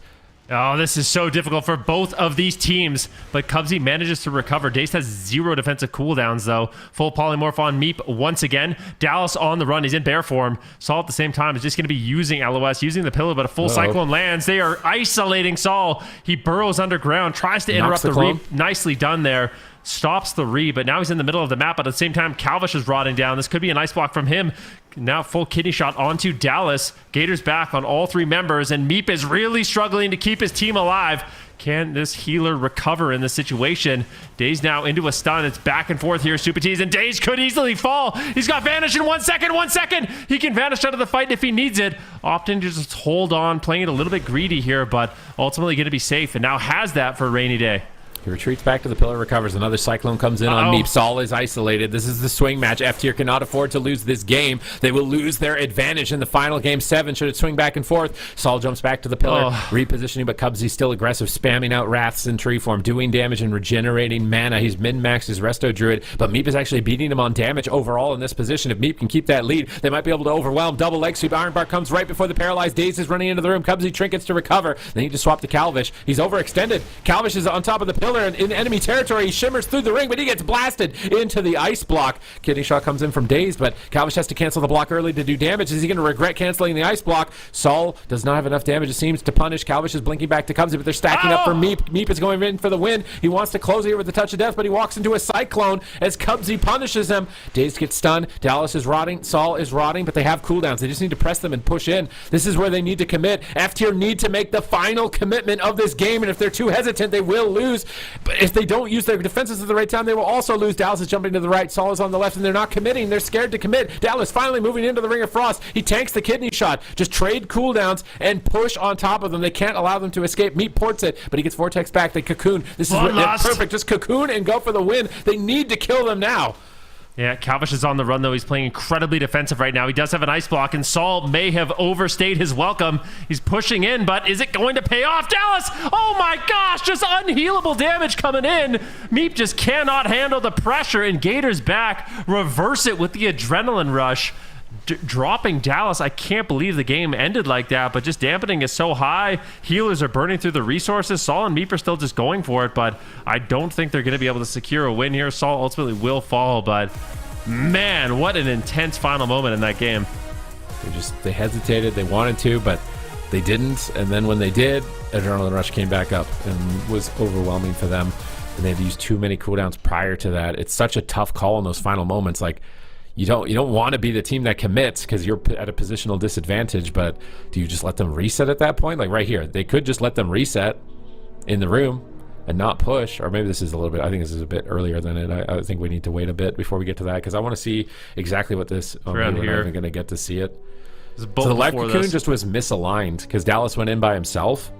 Oh, this is so difficult for both of these teams, but Cubsy manages to recover. Dace has 0 defensive cooldowns, though. Full polymorph on Meep once again. Dallas on the run. He's in bear form. Saul at the same time is just going to be using LOS, using the pillar, but a full Cyclone lands. They are isolating Saul. He burrows underground, tries to interrupt the reap. Nicely done there. Stops the re, but now he's in the middle of the map, but at the same time, Calvish is rotting down. This could be an ice block from him. Now full Kidney Shot onto Dallas. Gators back on all 3 members, and Meep is really struggling to keep his team alive. Can this healer recover in this situation? Daze now into a stun. It's back and forth here, Super Tees, and Daze could easily fall. He's got Vanish in 1 second, 1 second. He can vanish out of the fight if he needs it. Opting to just hold on, playing it a little bit greedy here, but ultimately going to be safe, and now has that for a rainy day. He retreats back to the pillar, recovers. Another Cyclone comes in on Meep. Saul is isolated. This is the swing match. F tier cannot afford to lose this game. They will lose their advantage in the final game 7 should it swing back and forth. Saul jumps back to the pillar, repositioning, but Cubsy's still aggressive, spamming out Wraths in tree form, doing damage and regenerating mana. He's min-maxed his Resto Druid, but Meep is actually beating him on damage overall in this position. If Meep can keep that lead, they might be able to overwhelm. Double leg sweep. Ironbark comes right before the paralyzed. Daze is running into the room. Cubsy trinkets to recover. They need to swap to Calvish. He's overextended. Calvish is on top of the pillar and in enemy territory. He shimmers through the ring, but he gets blasted into the ice block. Kidney Shot comes in from Dazed, but Calvish has to cancel the block early to do damage. Is he going to regret canceling the ice block? Saul does not have enough damage, it seems, to punish. Calvish is blinking back to Cubsy, but they're stacking up for Meep. Meep is going in for the win. He wants to close here with the touch of death, but he walks into a Cyclone as Cubsy punishes him. Dazed gets stunned. Dallas is rotting. Saul is rotting, but they have cooldowns. They just need to press them and push in. This is where they need to commit. F tier need to make the final commitment of this game, and if they're too hesitant, they will lose. But if they don't use their defenses at the right time, they will also lose. Dallas is jumping to the right. Saul is on the left, and they're not committing. They're scared to commit. Dallas finally moving into the Ring of Frost. He tanks the Kidney Shot. Just trade cooldowns and push on top of them. They can't allow them to escape. Meep ports it, but he gets Vortex back. They cocoon. This is perfect. Just cocoon and go for the win. They need to kill them now. Yeah, Calvish is on the run, though. He's playing incredibly defensive right now. He does have an ice block, and Saul may have overstayed his welcome. He's pushing in, but is it going to pay off? Dallas! Oh my gosh, just unhealable damage coming in. Meep just cannot handle the pressure, and Gators back. Reverse it with the adrenaline rush. Dropping Dallas. I can't believe the game ended like that, but just dampening is so high. Healers are burning through the resources. Saul and Meep are still just going for it, but I don't think they're going to be able to secure a win here. Saul ultimately will fall, but man, what an intense final moment in that game. They hesitated, they wanted to, but they didn't. And then when they did, Adrenaline Rush came back up and was overwhelming for them. And they've used too many cooldowns prior to that. It's such a tough call in those final moments. Like, you don't want to be the team that commits because you're at a positional disadvantage, but do you just let them reset at that point? Like right here, they could just let them reset in the room and not push. Or maybe this is a little bit, I think this is a bit earlier than it. I think we need to wait a bit before we get to that because I want to see exactly what this, we're not even going to get to see it. So the Life Cocoon just was misaligned because Dallas went in by himself,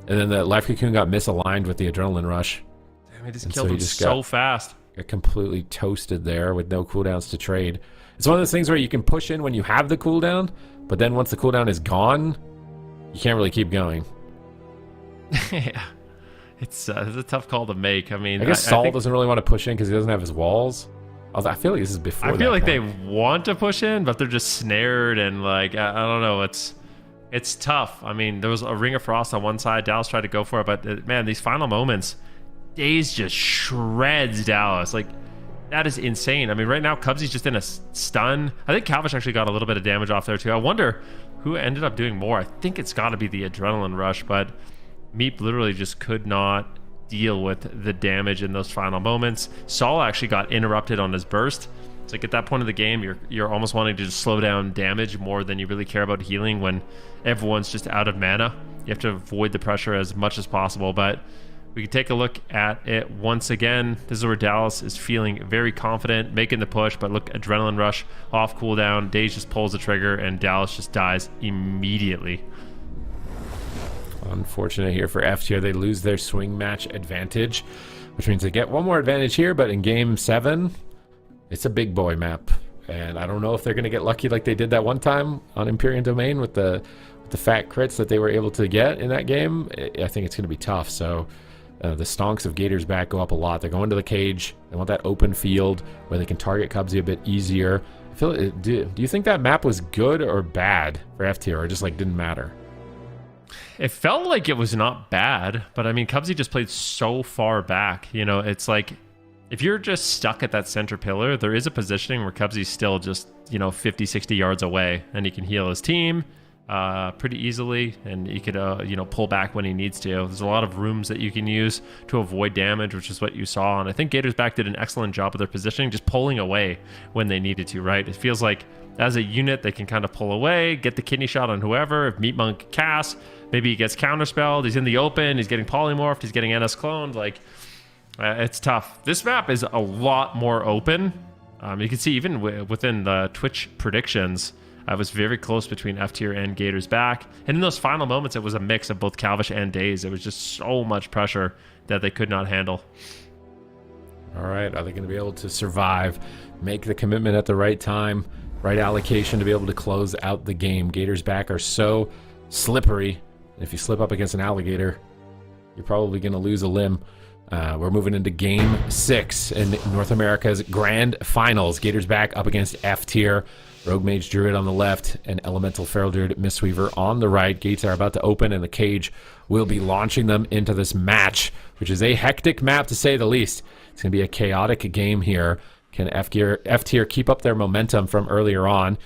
and then the Life Cocoon got misaligned with the Adrenaline Rush. Damn, he just killed him so fast. Got completely toasted there with no cooldowns to trade. It's one of those things where you can push in when you have the cooldown, but then once the cooldown is gone, you can't really keep going. Yeah. It's a tough call to make. I mean, I guess Saul doesn't really want to push in because he doesn't have his walls. I feel like this is before I feel like point. they want to push in, but they're just snared and like, I don't know. It's tough. I mean, there was a Ring of Frost on one side. Dallas tried to go for it, but man, these final moments, Daze just shreds Dallas. Like, that is insane. I mean, right now, Cubsy's just in a stun. I think Calvish actually got a little bit of damage off there, too. I wonder who ended up doing more. I think it's got to be the Adrenaline Rush, but Meep literally just could not deal with the damage in those final moments. Saul actually got interrupted on his burst. It's like at that point of the game, you're almost wanting to just slow down damage more than you really care about healing when everyone's just out of mana. You have to avoid the pressure as much as possible, but we can take a look at it once again. This is where Dallas is feeling very confident, making the push, but look, Adrenaline Rush off cooldown. Daze just pulls the trigger, and Dallas just dies immediately. Unfortunate here for F tier. They lose their swing match advantage, which means they get one more advantage here, but in Game 7, it's a big boy map. And I don't know if they're going to get lucky like they did that one time on Empyrean Domain with the fat crits that they were able to get in that game. I think it's going to be tough, so... the stonks of Gators back go up a lot. They're going to the cage. They want that open field where they can target Cubsy a bit easier. I feel. Do you think that map was good or bad for F tier, or just like didn't matter? It felt like it was not bad, but I mean, Cubsy just played so far back. You know, it's like if you're just stuck at that center pillar, there is a positioning where Cubsy's still just 50, 60 yards away, and he can heal his team pretty easily, and he could pull back when he needs to. There's a lot of rooms that you can use to avoid damage, which is what you saw, and I think Gators back did an excellent job of their positioning, just pulling away when they needed to, right? It feels like as a unit they can kind of pull away, get the kidney shot on whoever. If Meat Monk casts, maybe he gets counterspelled, he's in the open, he's getting polymorphed, he's getting NS cloned. Like, it's tough. This map is a lot more open. You can see even within the Twitch predictions, it was very close between F tier and Gators back. And in those final moments, it was a mix of both Calvish and Daze. It was just so much pressure that they could not handle. All right, are they going to be able to survive, make the commitment at the right time, right allocation to be able to close out the game? Gators back are so slippery. If you slip up against an alligator, you're probably going to lose a limb. We're moving into Game 6 in North America's Grand Finals. Gators back up against F tier. Rogue Mage Druid on the left and Elemental Feral Druid Mistweaver on the right. Gates are about to open and the cage will be launching them into this match, which is a hectic map to say the least. It's going to be a chaotic game here. Can F tier keep up their momentum from earlier on?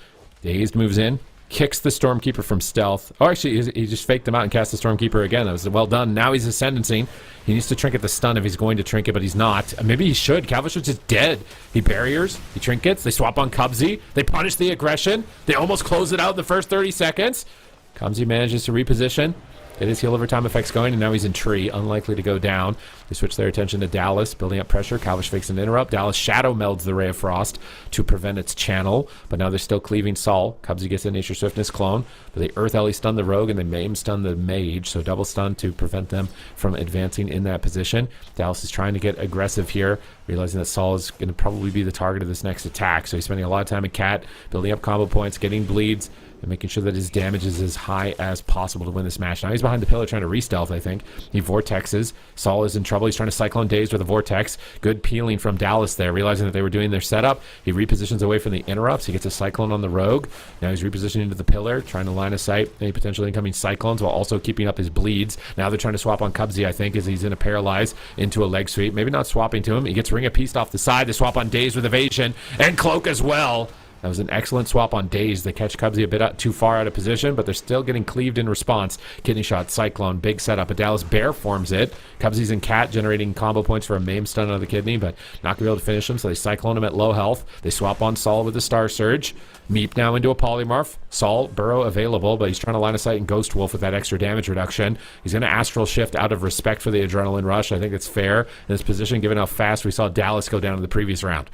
Dazed moves in, kicks the Stormkeeper from stealth. Oh, actually, he just faked him out and cast the Stormkeeper again. That was well done. Now he's ascendancing. He needs to trinket the stun if he's going to trinket, but he's not. Maybe he should. Calvish is just dead. He barriers. He trinkets. They swap on Cubsy. They punish the aggression. They almost close it out in the first 30 seconds. Cubsy manages to reposition. Get his heal over time effects going, and now he's in tree, unlikely to go down. They switch their attention to Dallas, building up pressure. Calvish fakes an interrupt. Dallas shadow melds the Ray of Frost to prevent its channel, but now they're still cleaving Saul. Cubsy gets a Nature Swiftness clone, but they Earth Ellie stun the Rogue, and they Maim stun the Mage, so double stun to prevent them from advancing in that position. Dallas is trying to get aggressive here, realizing that Saul is going to probably be the target of this next attack, so he's spending a lot of time in Cat, building up combo points, getting bleeds, and making sure that his damage is as high as possible to win this match. Now he's behind the pillar trying to re-stealth, I think. He vortexes. Saul is in trouble. He's trying to Cyclone Daze with a vortex. Good peeling from Dallas there, realizing that they were doing their setup. He repositions away from the interrupts. He gets a Cyclone on the Rogue. Now he's repositioning to the pillar, trying to line of sight any potential incoming Cyclones while also keeping up his bleeds. Now they're trying to swap on Cubsy, I think, as he's in a paralyze into a leg sweep. Maybe not swapping to him. He gets Ring of Peace off the side. They swap on Daze with evasion and cloak as well. That was an excellent swap on Daze. They catch Cubsy a bit too far out of position, but they're still getting cleaved in response. Kidney shot, Cyclone, big setup. A Dallas Bear forms it. Cubsy's and Cat generating combo points for a Maim stun on the Kidney, but not going to be able to finish him, so they Cyclone him at low health. They swap on Sol with the Star Surge. Meep now into a Polymorph. Sol, Burrow available, but he's trying to line of sight and Ghost Wolf with that extra damage reduction. He's going to Astral Shift out of respect for the Adrenaline Rush. I think it's fair in this position, given how fast we saw Dallas go down in the previous round.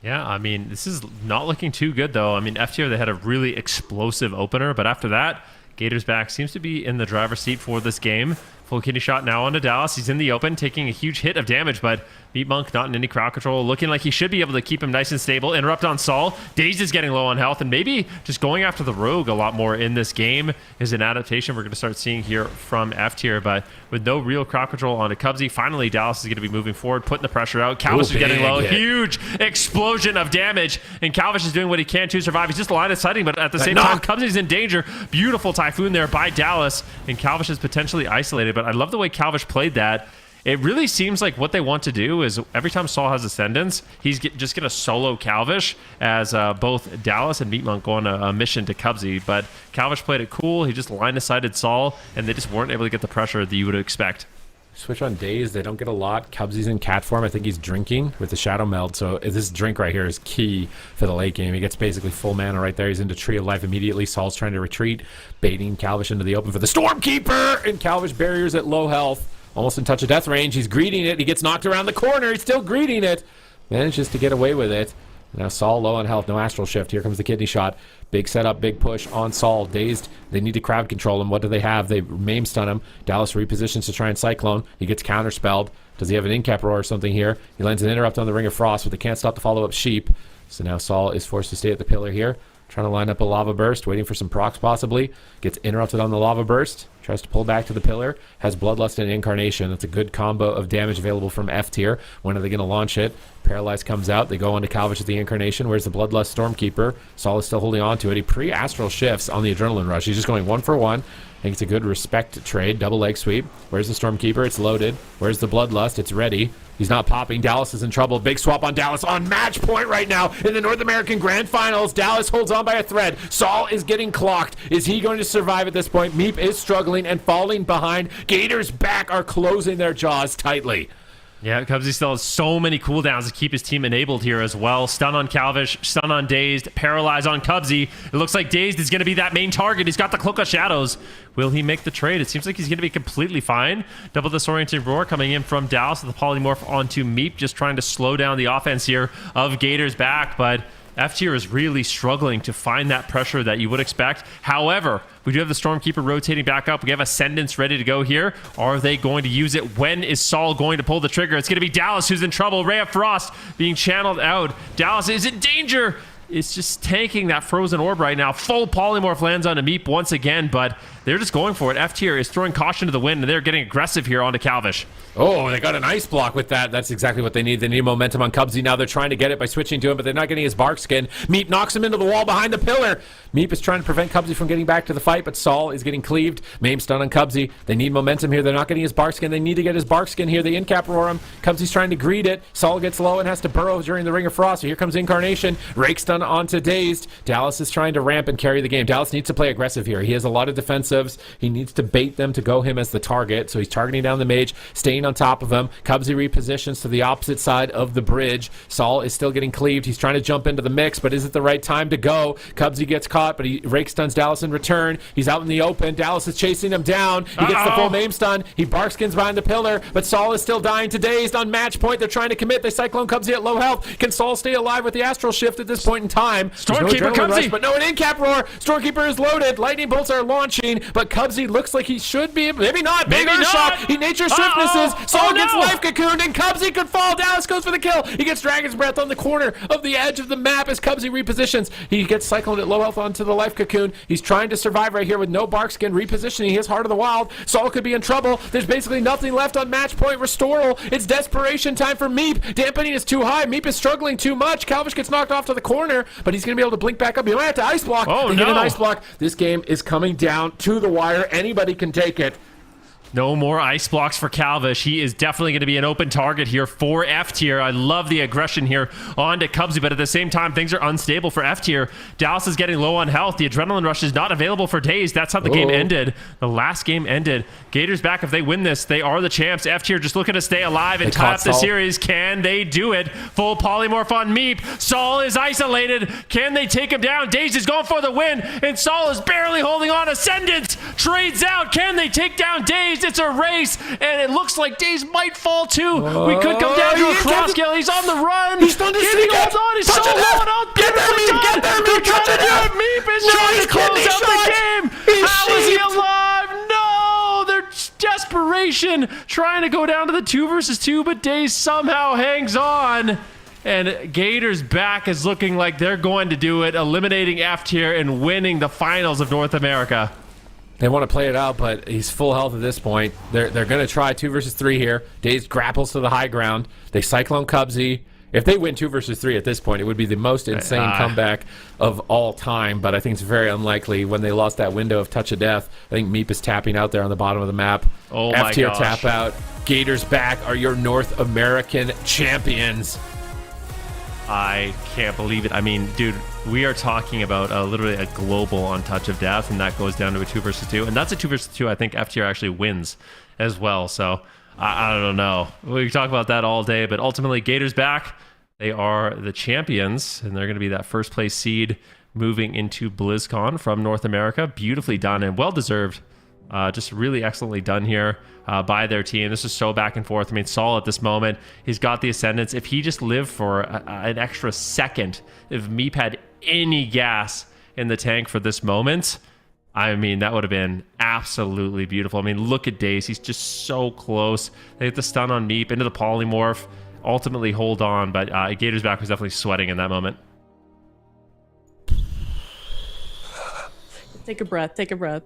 Yeah, I mean, this is not looking too good, though. I mean, F tier, they had a really explosive opener, but after that, Gators back seems to be in the driver's seat for this game. Full kidney shot now onto Dallas. He's in the open, taking a huge hit of damage, but Meat Monk not in any crowd control, looking like he should be able to keep him nice and stable. Interrupt on Sol. Daze is getting low on health, and maybe just going after the Rogue a lot more in this game is an adaptation we're going to start seeing here from F tier, but with no real crowd control onto Cubsy, finally Dallas is going to be moving forward, putting the pressure out. Calvish is getting low. Huge explosion of damage, and Calvish is doing what he can to survive. He's just line of sighting, but at the same time, Cubsy's in danger. Beautiful Typhoon there by Dallas, and Calvish is potentially isolated, but I love the way Calvish played that. It really seems like what they want to do is every time Sol has Ascendance, he's just going to solo Calvish as both Dallas and Meat Monk go on a mission to Cubsy. But Calvish played it cool. He just line-of-sighted Sol, and they just weren't able to get the pressure that you would expect. Switch on Daze. They don't get a lot. Cubsy's in cat form. I think he's drinking with the Shadow Meld. So this drink right here is key for the late game. He gets basically full mana right there. He's into Tree of Life immediately. Sol's trying to retreat, baiting Calvish into the open for the Stormkeeper, and Calvish barriers at low health. Almost in touch of death range. He's greeting it. He gets knocked around the corner. He's still greeting it. Manages to get away with it. Now Sol low on health. No Astral Shift. Here comes the kidney shot. Big setup, big push on Sol. Dazed. They need to crowd control him. What do they have? They Maim stun him. Dallas repositions to try and Cyclone. He gets counterspelled. Does he have an Incap Roar or something here? He lands an Interrupt on the Ring of Frost, but they can't stop the follow-up Sheep. So now Sol is forced to stay at the pillar here. Trying to line up a Lava Burst, waiting for some procs possibly. Gets interrupted on the Lava Burst. Tries to pull back to the pillar. Has Bloodlust and Incarnation. That's a good combo of damage available from F tier. When are they going to launch it? Paralyze comes out. They go on to Calvish with the Incarnation. Where's the Bloodlust Stormkeeper? Sol is still holding on to it. He pre-astral shifts on the Adrenaline Rush. He's just going 1 for 1. I think it's a good respect trade. Double leg sweep. Where's the Stormkeeper? It's loaded. Where's the Bloodlust? It's ready. He's not popping. Dallas is in trouble. Big swap on Dallas on match point right now in the North American Grand Finals. Dallas holds on by a thread. Sol is getting clocked. Is he going to survive at this point? Meep is struggling and falling behind. Gators back are closing their jaws tightly. Yeah, Cubsy still has so many cooldowns to keep his team enabled here as well. Stun on Calvish, stun on Dazed, Paralyze on Cubsy. It looks like Dazed is going to be that main target. He's got the Cloak of Shadows. Will he make the trade? It seems like he's going to be completely fine. Double Disorienting Roar coming in from Dallas with the Polymorph onto Meep, just trying to slow down the offense here of Gators back, but F tier is really struggling to find that pressure that you would expect. However, we do have the Stormkeeper rotating back up. We have Ascendance ready to go here. Are they going to use it? When is Sol going to pull the trigger? It's going to be Dallas who's in trouble. Ray of Frost being channeled out. Dallas is in danger. It's just tanking that Frozen Orb right now. Full Polymorph lands on a Meep once again, but they're just going for it. F tier is throwing caution to the wind, and they're getting aggressive here onto Calvish. Oh, they got an ice block with that. That's exactly what they need. They need momentum on Cubsy. Now they're trying to get it by switching to him, but they're not getting his bark skin. Meep knocks him into the wall behind the pillar. Meep is trying to prevent Cubsy from getting back to the fight, but Sol is getting cleaved. Maim stun on Cubsy. They need momentum here. They're not getting his bark skin. They need to get his bark skin here. They Incap Roar him. Cubsy's trying to greet it. Sol gets low and has to burrow during the Ring of Frost. So here comes Incarnation. Rake stun onto Dazed. Dallas is trying to ramp and carry the game. Dallas needs to play aggressive here. He has a lot of defensives. He needs to bait them to go him as the target. So he's targeting down the mage, staying on top of him. Cubsy repositions to the opposite side of the bridge. Sol is still getting cleaved. He's trying to jump into the mix, but is it the right time to go? Cubsy gets caught, but he rake stuns Dallas in return. He's out in the open. Dallas is chasing him down. He gets the full Maim stun. He bark skins behind the pillar, but Sol is still dying to Dazed on match point. They're trying to commit. They Cyclone Cubsy at low health. Can Sol stay alive with the Astral Shift at this point in time? Stormkeeper Cubsy! But no, an Incap Roar. Stormkeeper is loaded. Lightning bolts are launching, but Cubsy looks like he should be. Maybe not. Big Shock. He nature swiftnesses. Sol gets life cocooned, and Cubsy could fall. Dallas goes for the kill. He gets Dragon's Breath on the corner of the edge of the map as Cubsy repositions. He gets cycloned at low health onto the life cocoon. He's trying to survive right here with no bark skin, repositioning his Heart of the Wild. Sol could be in trouble. There's basically nothing left on match point. Restoral. It's desperation time for Meep. Dampening is too high. Meep is struggling too much. Calvish gets knocked off to the corner, but he's going to be able to blink back up. He might have to ice block. Oh, they get an ice block. This game is coming down to the wire. Anybody can take it. No more ice blocks for Calvish. He is definitely going to be an open target here for F tier. I love the aggression here on to Cubsy, but at the same time, things are unstable for F tier. Dallas is getting low on health. The adrenaline rush is not available for days. That's how the game ended. The last game ended. Gators back. If they win this, they are the champs. F tier just looking to stay alive and tie up the series. Can they do it? Full polymorph on Meep. Saul is isolated. Can they take him down? Daze is going for the win, and Saul is barely holding on. Ascendant trades out. Can they take down Daze? It's a race, and it looks like Daze might fall too. We could come down to a cross kill. He's on the run. He's done this. He holds on. He's so low and out. Beautifully done. They're trying to do it. Meep is trying to close out the game. How is he alive? No, they're desperation trying to go down to the 2 versus 2, but Daze somehow hangs on. And Gators back is looking like they're going to do it, eliminating F tier and winning the finals of North America. They want to play it out, but he's full health at this point. They're going to try 2 versus 3 here. Daze grapples to the high ground. They Cyclone Cubsy. If they win 2 versus 3 at this point, it would be the most insane comeback of all time, but I think it's very unlikely. When they lost that window of Touch of Death, I think Meep is tapping out there on the bottom of the map. Oh my F-tier gosh. tap out. Gators back are your North American champions. I can't believe it. I mean, dude, we are talking about literally a global on Touch of Death, and that goes down to a 2 versus 2. And that's a 2 versus 2 I think F tier actually wins as well. So I don't know. We can talk about that all day, but ultimately, Gators back. They are the champions, and they're going to be that first place seed moving into BlizzCon from North America. Beautifully done and well-deserved. Just really excellently done here by their team. This is so back and forth. I mean, Saul at this moment, he's got the ascendance. If he just lived for an extra second, if Meep had any gas in the tank for this moment, I mean, that would have been absolutely beautiful. I mean, look at Daze. He's just so close. They hit the stun on Meep into the polymorph. Ultimately hold on, but Gators back was definitely sweating in that moment. Take a breath. Take a breath.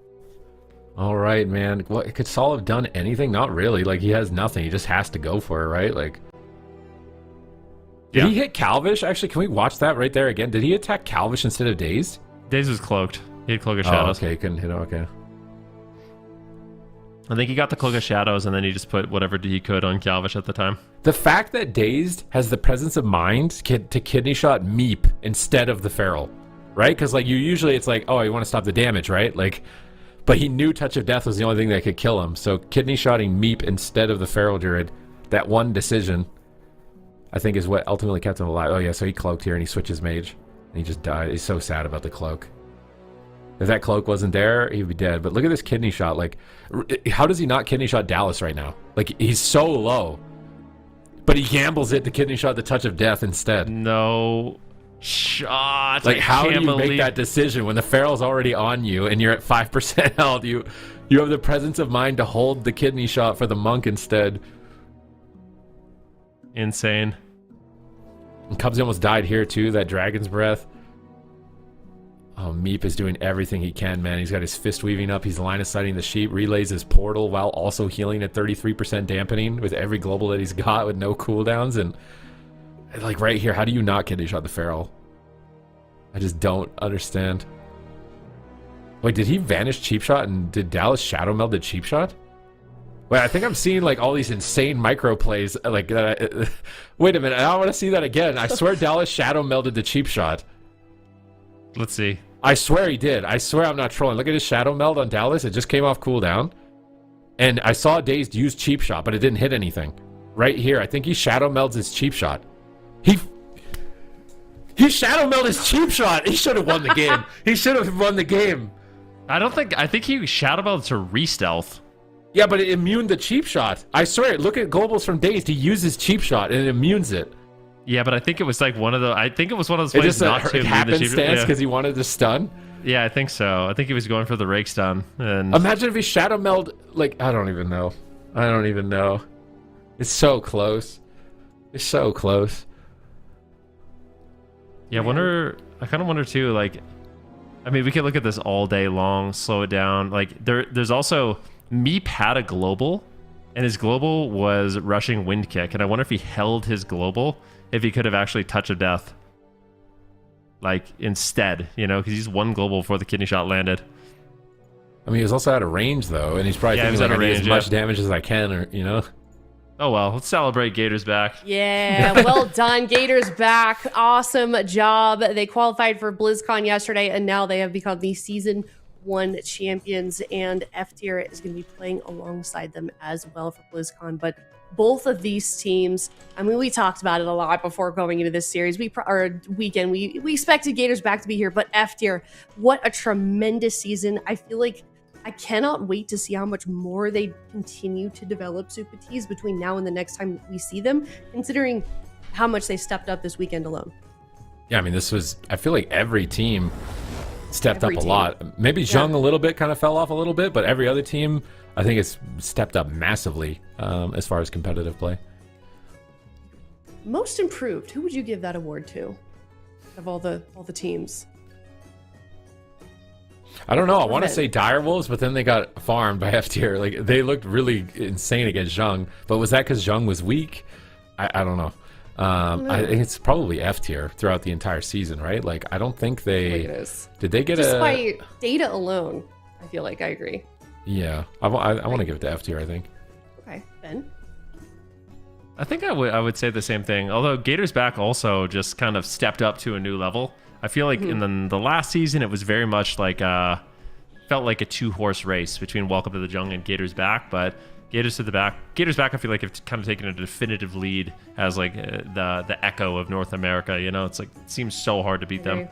All right, man. What, could Saul have done anything? Not really. Like, he has nothing. He just has to go for it, right? Like, did he hit Calvish? Actually, can we watch that right there again? Did he attack Calvish instead of Daze? Daze was cloaked. He had Cloak of Shadows. Oh, okay. He couldn't hit him. Okay. I think he got the Cloak of Shadows, and then he just put whatever he could on Calvish at the time. The fact that Dazed has the presence of mind to kidney shot Meep instead of the Feral, right? Because, like, usually it's like, oh, you want to stop the damage, right? Like, but he knew Touch of Death was the only thing that could kill him. So kidney shotting Meep instead of the Feral Druid, that one decision, I think is what ultimately kept him alive. Oh, yeah, so he cloaked here, and he switches mage, and he just died. He's so sad about the cloak. If that cloak wasn't there, he'd be dead. But look at this kidney shot. Like, how does he not kidney shot Dallas right now? Like, he's so low. But he gambles it to kidney shot the Touch of Death instead. No shot. Like, how do you make that decision when the Feral's already on you and you're at 5% health? You have the presence of mind to hold the kidney shot for the monk instead. Insane. And Cubsy almost died here too, that Dragon's Breath. Oh, Meep is doing everything he can, man. He's got his fist weaving up. He's line of sighting the sheep, relays his portal while also healing at 33% dampening with every global that he's got with no cooldowns. And, like, right here, how do you not kidney shot the Feral? I just don't understand. Wait, did he vanish cheap shot and did Dallas shadow meld the cheap shot? Wait, I think I'm seeing, like, all these insane micro plays. Like, wait a minute, I want to see that again. I swear Dallas shadow melded the cheap shot. Let's see. I swear he did. I swear I'm not trolling. Look at his shadow meld on Dallas. It just came off cooldown. And I saw Dazed use cheap shot, but it didn't hit anything. Right here, I think he shadow melds his cheap shot. He shadow melded his cheap shot. He should have won the game. He should have won the game. I think he shadow melded to re-stealth. Yeah, but it immuned the cheap shot. I swear, look at globals from Dazed. He uses cheap shot and it immunes it. Yeah, but I think it was like one of the. I think it was one of those plays not to happenstance because he wanted to stun. Yeah, I think so. I think he was going for the rake stun. And imagine if he shadow meld. Like, I don't even know. I don't even know. It's so close. It's so close. Yeah, I kind of wonder too. Like, I mean, we could look at this all day long. Slow it down. Like, there's also Meep had a global, and his global was rushing wind kick, and I wonder if he held his global. If he could have actually Touch of Death, like, instead, you know, because he's one global before the kidney shot landed. I mean, he was also out of range though, and he's probably Yeah, he thinking was like, out I of need as range, much yeah. damage as I can, or you know. Oh well, let's celebrate Gators back. Yeah, well done. Gators back. Awesome job. They qualified for BlizzCon yesterday, and now they have become the Season 1 champions, and F-Tier is going to be playing alongside them as well for BlizzCon. But both of these teams, I mean, we talked about it a lot before going into this series. Or weekend, we expected Gators back to be here, but F-Tier, what a tremendous season. I feel like I cannot wait to see how much more they continue to develop Super Ts between now and the next time we see them, considering how much they stepped up this weekend alone. Yeah, I mean, this was. I feel like every team stepped Every up a team. lot. Maybe JUNG a little bit, kind of fell off a little bit, but every other team, I think, has stepped up massively as far as competitive play. Most improved. Who would you give that award to? Of all the teams? I don't know. I want to say Direwolves, but then they got farmed by F-Tier. Like, they looked really insane against JUNG, but was that because JUNG was weak? I don't know. I think it's probably F-Tier throughout the entire season, right? Like, I don't think they... It is. Did they get Just a... by data alone, I feel like I agree. Yeah. I want to give it to F-Tier, I think. Okay, Ben? I think I would say the same thing. Although Gators back also just kind of stepped up to a new level. I feel like in the last season, it was very much like felt like a 2-horse race between Welcome to the Jungle and Gators back. But Gators back, I feel like have kind of taken a definitive lead as like the echo of North America. You know, it's like it seems so hard to beat them.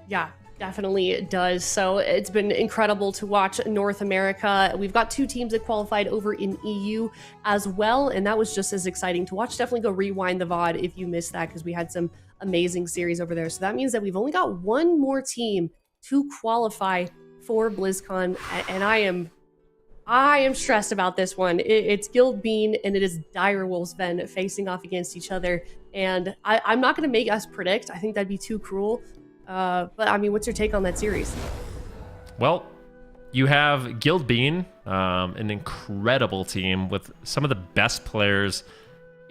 Yeah, definitely it does. So it's been incredible to watch North America. We've got 2 teams that qualified over in EU as well, and that was just as exciting to watch. Definitely go rewind the VOD if you missed that, because we had some amazing series over there. So that means that we've only got one more team to qualify for BlizzCon, and I am stressed about this one. It's Guild Bean and it is Direwolves Ben facing off against each other, and I'm not going to make us predict. I think that'd be too cruel. But I mean, what's your take on that series? Well, you have Guild Bean, an incredible team with some of the best players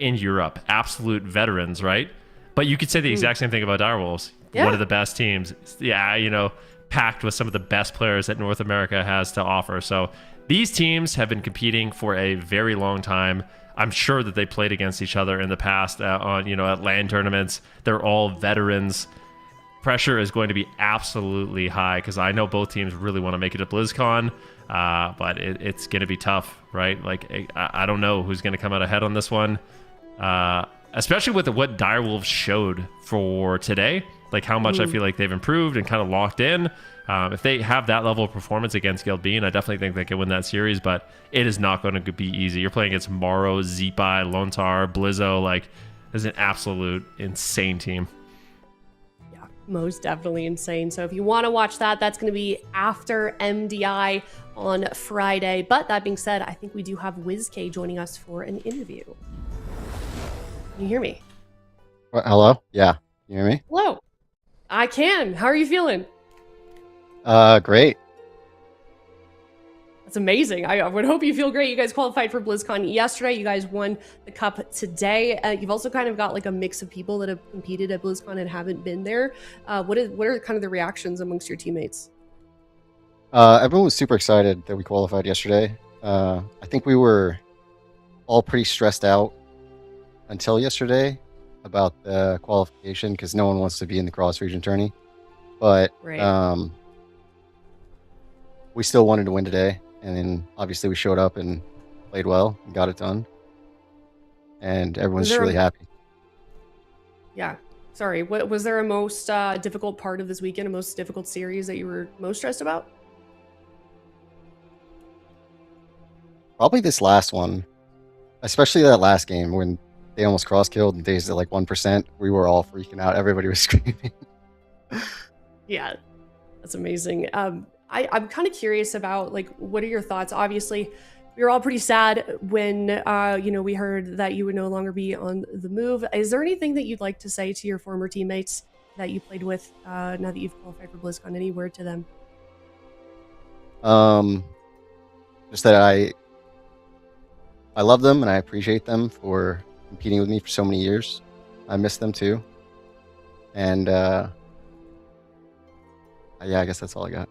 in Europe, absolute veterans, right? But you could say the exact same thing about Direwolves. Yeah. One of the best teams. Yeah, you know, packed with some of the best players that North America has to offer. So these teams have been competing for a very long time. I'm sure that they played against each other in the past on, at LAN tournaments. They're all veterans. Pressure is going to be absolutely high because I know both teams really want to make it to BlizzCon, but it's going to be tough, right? Like, I don't know who's going to come out ahead on this one, especially with what Direwolves showed for today, like how much I feel like they've improved and kind of locked in. If they have that level of performance against Guild Bean, I definitely think they can win that series, but it is not going to be easy. You're playing against Morrow, Zeepai, Lontar, Blizzo. Like, it's an absolute insane team. Most definitely insane. So if you want to watch that, that's going to be after MDI on Friday. But that being said, I think we do have WizK joining us for an interview. Can you hear me? Hello? Yeah. You hear me? Hello. I can. How are you feeling? Great. That's amazing. I would hope you feel great. You guys qualified for BlizzCon yesterday. You guys won the cup today. You've also kind of got like a mix of people that have competed at BlizzCon and haven't been there. What are kind of the reactions amongst your teammates? Everyone was super excited that we qualified yesterday. I think we were all pretty stressed out until yesterday about the qualification because no one wants to be in the cross-region tourney. But Right. We still wanted to win today. And then obviously we showed up and played well and got it done. And everyone's just really happy. Yeah. Sorry. What was there a most difficult part of this weekend, a most difficult series that you were most stressed about? Probably this last one. Especially that last game when they almost cross-killed and Days at like 1%. We were all freaking out. Everybody was screaming. Yeah. That's amazing. I'm kind of curious about, like, what are your thoughts? Obviously, we were all pretty sad when, we heard that you would no longer be on the move. Is there anything that you'd like to say to your former teammates that you played with now that you've qualified for BlizzCon? Any word to them? Just that I love them and I appreciate them for competing with me for so many years. I miss them too. And, yeah, I guess that's all I got.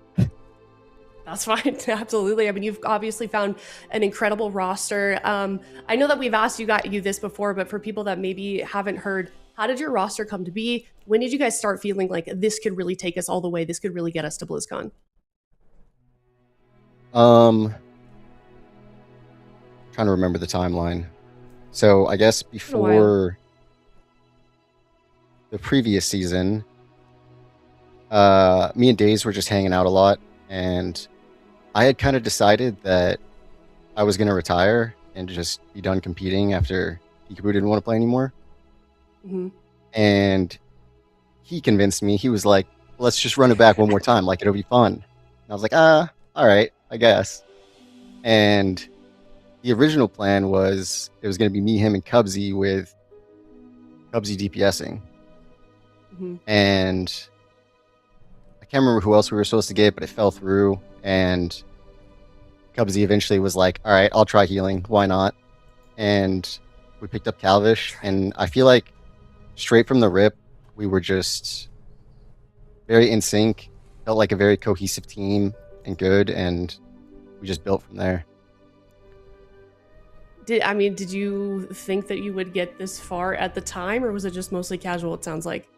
That's fine. Absolutely. I mean, you've obviously found an incredible roster. I know that we've asked you this before, but for people that maybe haven't heard, how did your roster come to be? When did you guys start feeling like this could really take us all the way? This could really get us to BlizzCon? Trying to remember the timeline. So I guess before the previous season, me and Daze were just hanging out a lot, and I had kind of decided that I was going to retire and just be done competing after Peekaboo didn't want to play anymore. Mm-hmm. And he convinced me. He was like, let's just run it back one more time. Like, it'll be fun. And I was like, all right, I guess. And the original plan was it was going to be me, him, and Cubsy with Cubsy DPSing. Mm-hmm. And I can't remember who else we were supposed to get, but it fell through. And Cubsy eventually was like, all right, I'll try healing. Why not? And we picked up Calvish. And I feel like straight from the rip, we were just very in sync, felt like a very cohesive team and good. And we just built from there. Did you think that you would get this far at the time, or was it just mostly casual, it sounds like?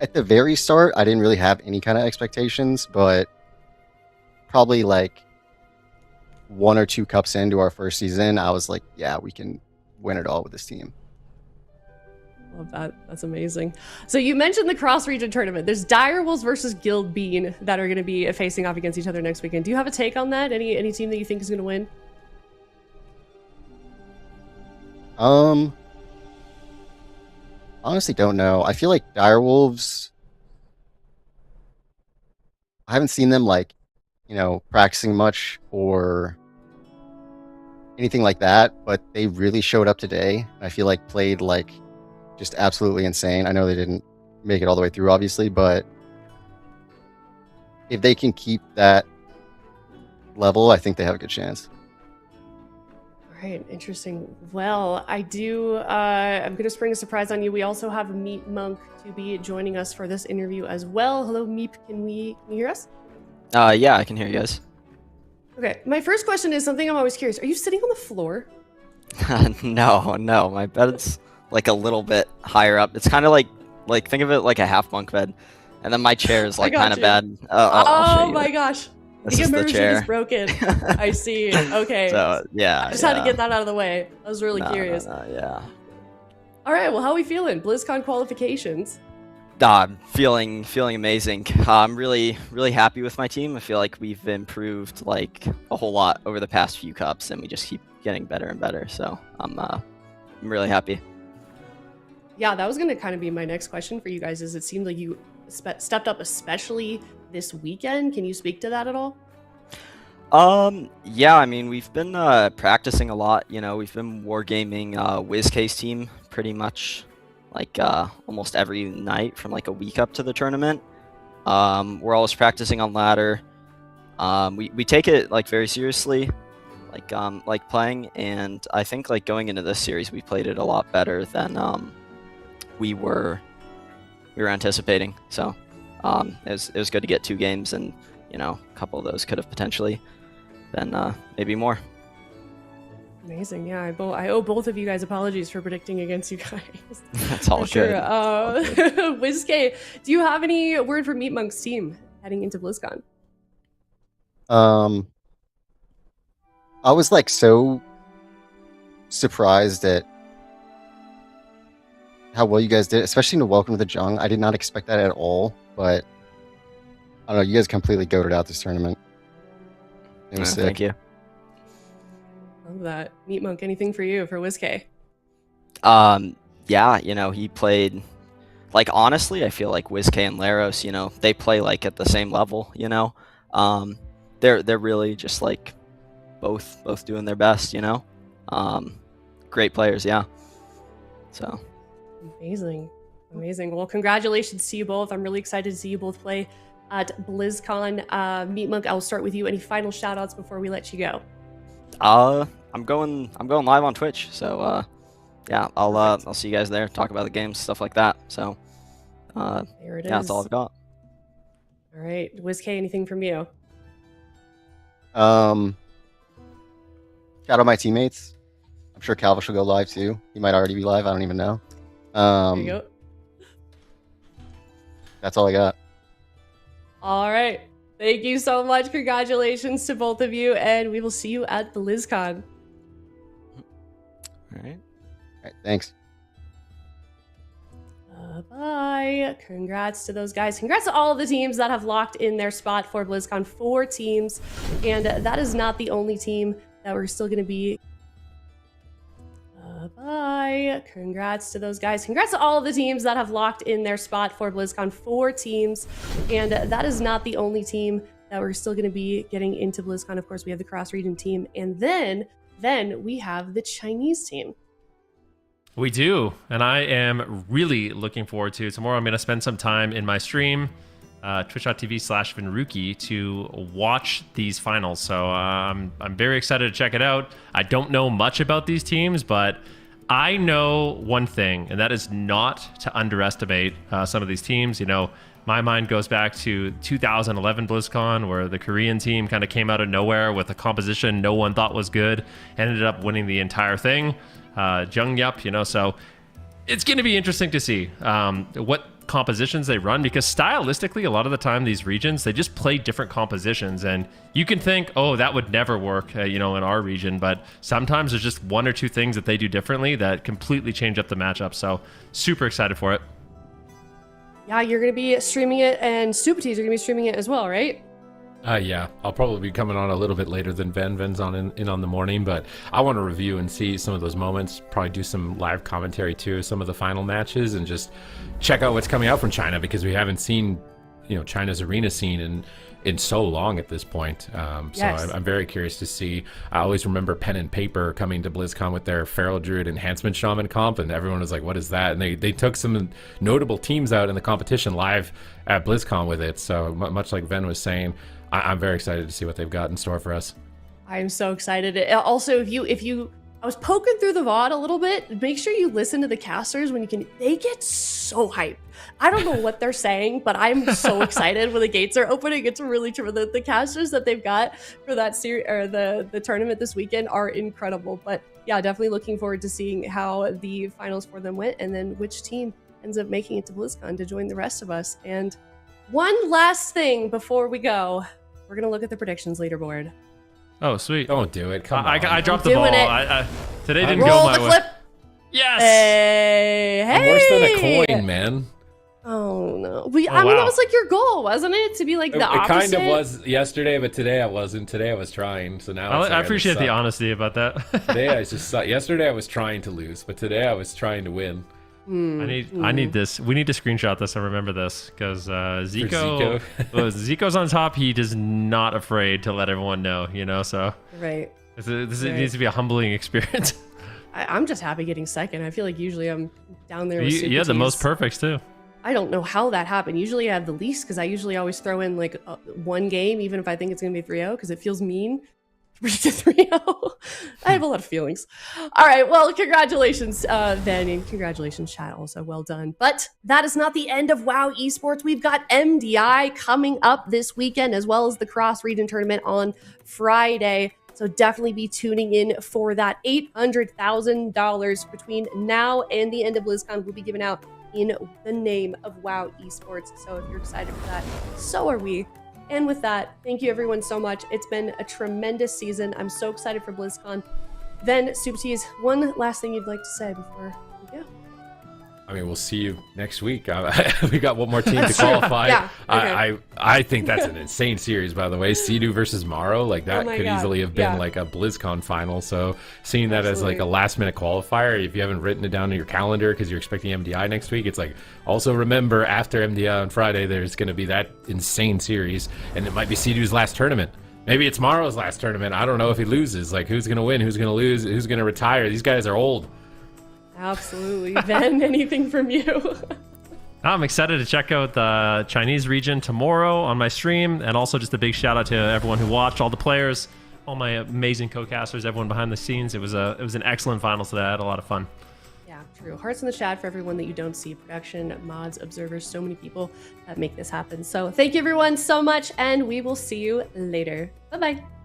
At the very start, I didn't really have any kind of expectations, but probably like 1 or 2 cups into our first season, I was like, yeah, we can win it all with this team. Love that. That's amazing. So you mentioned the cross-region tournament. There's Direwolves versus Guild Bean that are going to be facing off against each other next weekend. Do you have a take on that? Any team that you think is going to win? Honestly, don't know. I feel like Direwolves, I haven't seen them like, practicing much or anything like that, but they really showed up today. I feel like played like just absolutely insane. I know they didn't make it all the way through, obviously, but if they can keep that level, I think they have a good chance. All right, interesting. Well, I'm going to spring a surprise on you. We also have Meep Monk to be joining us for this interview as well. Hello, Meep. Can you hear us? Yeah, I can hear you guys. Okay, my first question is something I'm always curious. Are you sitting on the floor? No, my bed's like a little bit higher up. It's kind of like think of it like a half bunk bed, and then my chair is like kind of bad. I'll show you. My gosh. This the is the immersion chair. is broken. I see. Okay. So yeah, I just had to get that out of the way. I was really curious. Yeah. All right. Well, how are we feeling? BlizzCon qualifications. Feeling amazing. I'm really happy with my team. I feel like we've improved like a whole lot over the past few cups, and we just keep getting better and better. So I'm really happy. Yeah, that was going to kind of be my next question for you guys. Is it seemed like you stepped up, especially this weekend. Can you speak to that at all? Yeah, I mean, we've been practicing a lot. We've been wargaming WizK's team pretty much like almost every night from like a week up to the tournament. We're always practicing on ladder. We take it like very seriously, like playing, and I think like going into this series we played it a lot better than we were anticipating. So it was good to get 2 games, and a couple of those could have potentially been maybe more. Amazing. Yeah, I owe both of you guys apologies for predicting against you guys. That's all sure. good. WizK, do you have any word for Meep Monk's team heading into BlizzCon? I was like so surprised at how well you guys did, especially in the Welcome to the Jung. I did not expect that at all, but I don't know, you guys completely goated out this tournament. It was sick. Thank you. Love that. Meep Monk, anything for you, for WizK? Yeah, he played, like, honestly, I feel like WizK and Laros, they play like at the same level, they're really just like both doing their best, great players, yeah. So Amazing. Well, congratulations to you both. I'm really excited to see you both play at BlizzCon. Meep Monk, I'll start with you. Any final shout outs before we let you go? I'm going live on Twitch, so yeah, I'll see you guys there, talk about the games, stuff like that. So there it is. yeah, that's all I've got. All right, WizK, anything from you? Shout out my teammates. I'm sure Calvish will go live too. He might already be live. I don't even know. There you go. That's all I got. All right. Thank you so much. Congratulations to both of you, and we will see you at the BlizzCon. All right. All right, thanks. Bye. Congrats to those guys. Congrats to all of the teams that have locked in their spot for BlizzCon. 4 teams, and that is not the only team that we're still going to be. Bye. Congrats to those guys. Congrats to all of the teams that have locked in their spot for BlizzCon. 4 teams, and that is not the only team that we're still going to be getting into BlizzCon. Of course, we have the cross-region team, and then we have the Chinese team. We do, and I am really looking forward to tomorrow. I'm going to spend some time in my stream, twitch.tv/Vinruki, to watch these finals. So I'm very excited to check it out. I don't know much about these teams, but I know one thing, and that is not to underestimate some of these teams. You know, my mind goes back to 2011 BlizzCon, where the Korean team kind of came out of nowhere with a composition no one thought was good and ended up winning the entire thing. JUNG, you know, so it's going to be interesting to see what compositions they run, because stylistically, a lot of the time, these regions, they just play different compositions, and you can think, oh, that would never work, you know, in our region, but sometimes there's just 1 or 2 things that they do differently that completely change up the matchup. So super excited for it. Yeah, you're going to be streaming it, and Supatees are going to be streaming it as well, right? Yeah, I'll probably be coming on a little bit later than Ven. Ven's on in on the morning, but I want to review and see some of those moments, probably do some live commentary too, some of the final matches, and just check out what's coming out from China, because we haven't seen, you know, China's arena scene in so long at this point. Yes. So I'm very curious to see. I always remember Pen and Paper coming to BlizzCon with their Feral Druid Enhancement Shaman comp, and everyone was like, what is that? And they took some notable teams out in the competition live at BlizzCon with it. So much like Ven was saying, I'm very excited to see what they've got in store for us. I'm so excited. Also, if you, I was poking through the VOD a little bit. Make sure you listen to the casters when you can. They get so hyped. I don't know what they're saying, but I'm so excited when the gates are opening. It's really true. The casters that they've got for that series or the tournament this weekend are incredible. But yeah, definitely looking forward to seeing how the finals for them went, and then which team ends up making it to BlizzCon to join the rest of us. And one last thing before we go. We're going to look at the predictions leaderboard. Oh, sweet. Don't do it. Come on. I dropped the ball. Today didn't Roll go my the way. clip. Yes! Hey! I'm worse than a coin, man. Oh, no. I wow. mean, that was like your goal, wasn't it? To be like the opposite? It kind of was yesterday, but today I wasn't. Today I was trying, so now I appreciate the honesty about that. Today I just yesterday I was trying to lose, but today I was trying to win. I need this. We need to screenshot this and remember this, because Zico's on top. He is not afraid to let everyone know, you know. So right. This needs to be a humbling experience. I'm just happy getting second. I feel like usually I'm down there with You had the most perfects too. I don't know how that happened. Usually I have the least, because I usually always throw in like one game, even if I think it's going to be 3-0, because it feels mean. 3-0. I have a lot of feelings. All right, well, congratulations, Ven, and congratulations, chat. Also, well done. But that is not the end of WoW Esports. We've got MDI coming up this weekend, as well as the cross-region tournament on Friday. So definitely be tuning in for that. $800,000 between now and the end of BlizzCon will be given out in the name of WoW Esports. So if you're excited for that, so are we. And with that, thank you everyone so much. It's been a tremendous season. I'm so excited for BlizzCon. Then, Supatees, one last thing you'd like to say before we go? I mean, we'll see you next week. We got one more team to qualify. Yeah, okay. I think that's an insane series, by the way. Sea-Doo versus Morrow, like that could easily have been like a BlizzCon final. So seeing that as like a last-minute qualifier, if you haven't written it down in your calendar because you're expecting MDI next week, it's like, also remember after MDI on Friday, there's going to be that insane series, and it might be Sea-Doo's last tournament. Maybe it's Morrow's last tournament. I don't know if he loses. Like, who's going to win? Who's going to lose? Who's going to retire? These guys are old. Absolutely. Ven, anything from you? I'm excited to check out the Chinese region tomorrow on my stream, and also just a big shout out to everyone who watched, all the players, all my amazing co-casters, everyone behind the scenes. It was an excellent finals today. I had a lot of fun. Yeah, Yeah, true. Hearts in the chat for everyone that you don't see. Production, mods, observers, so many people that make this happen. So thank you everyone so much, and we will see you later. Bye-bye.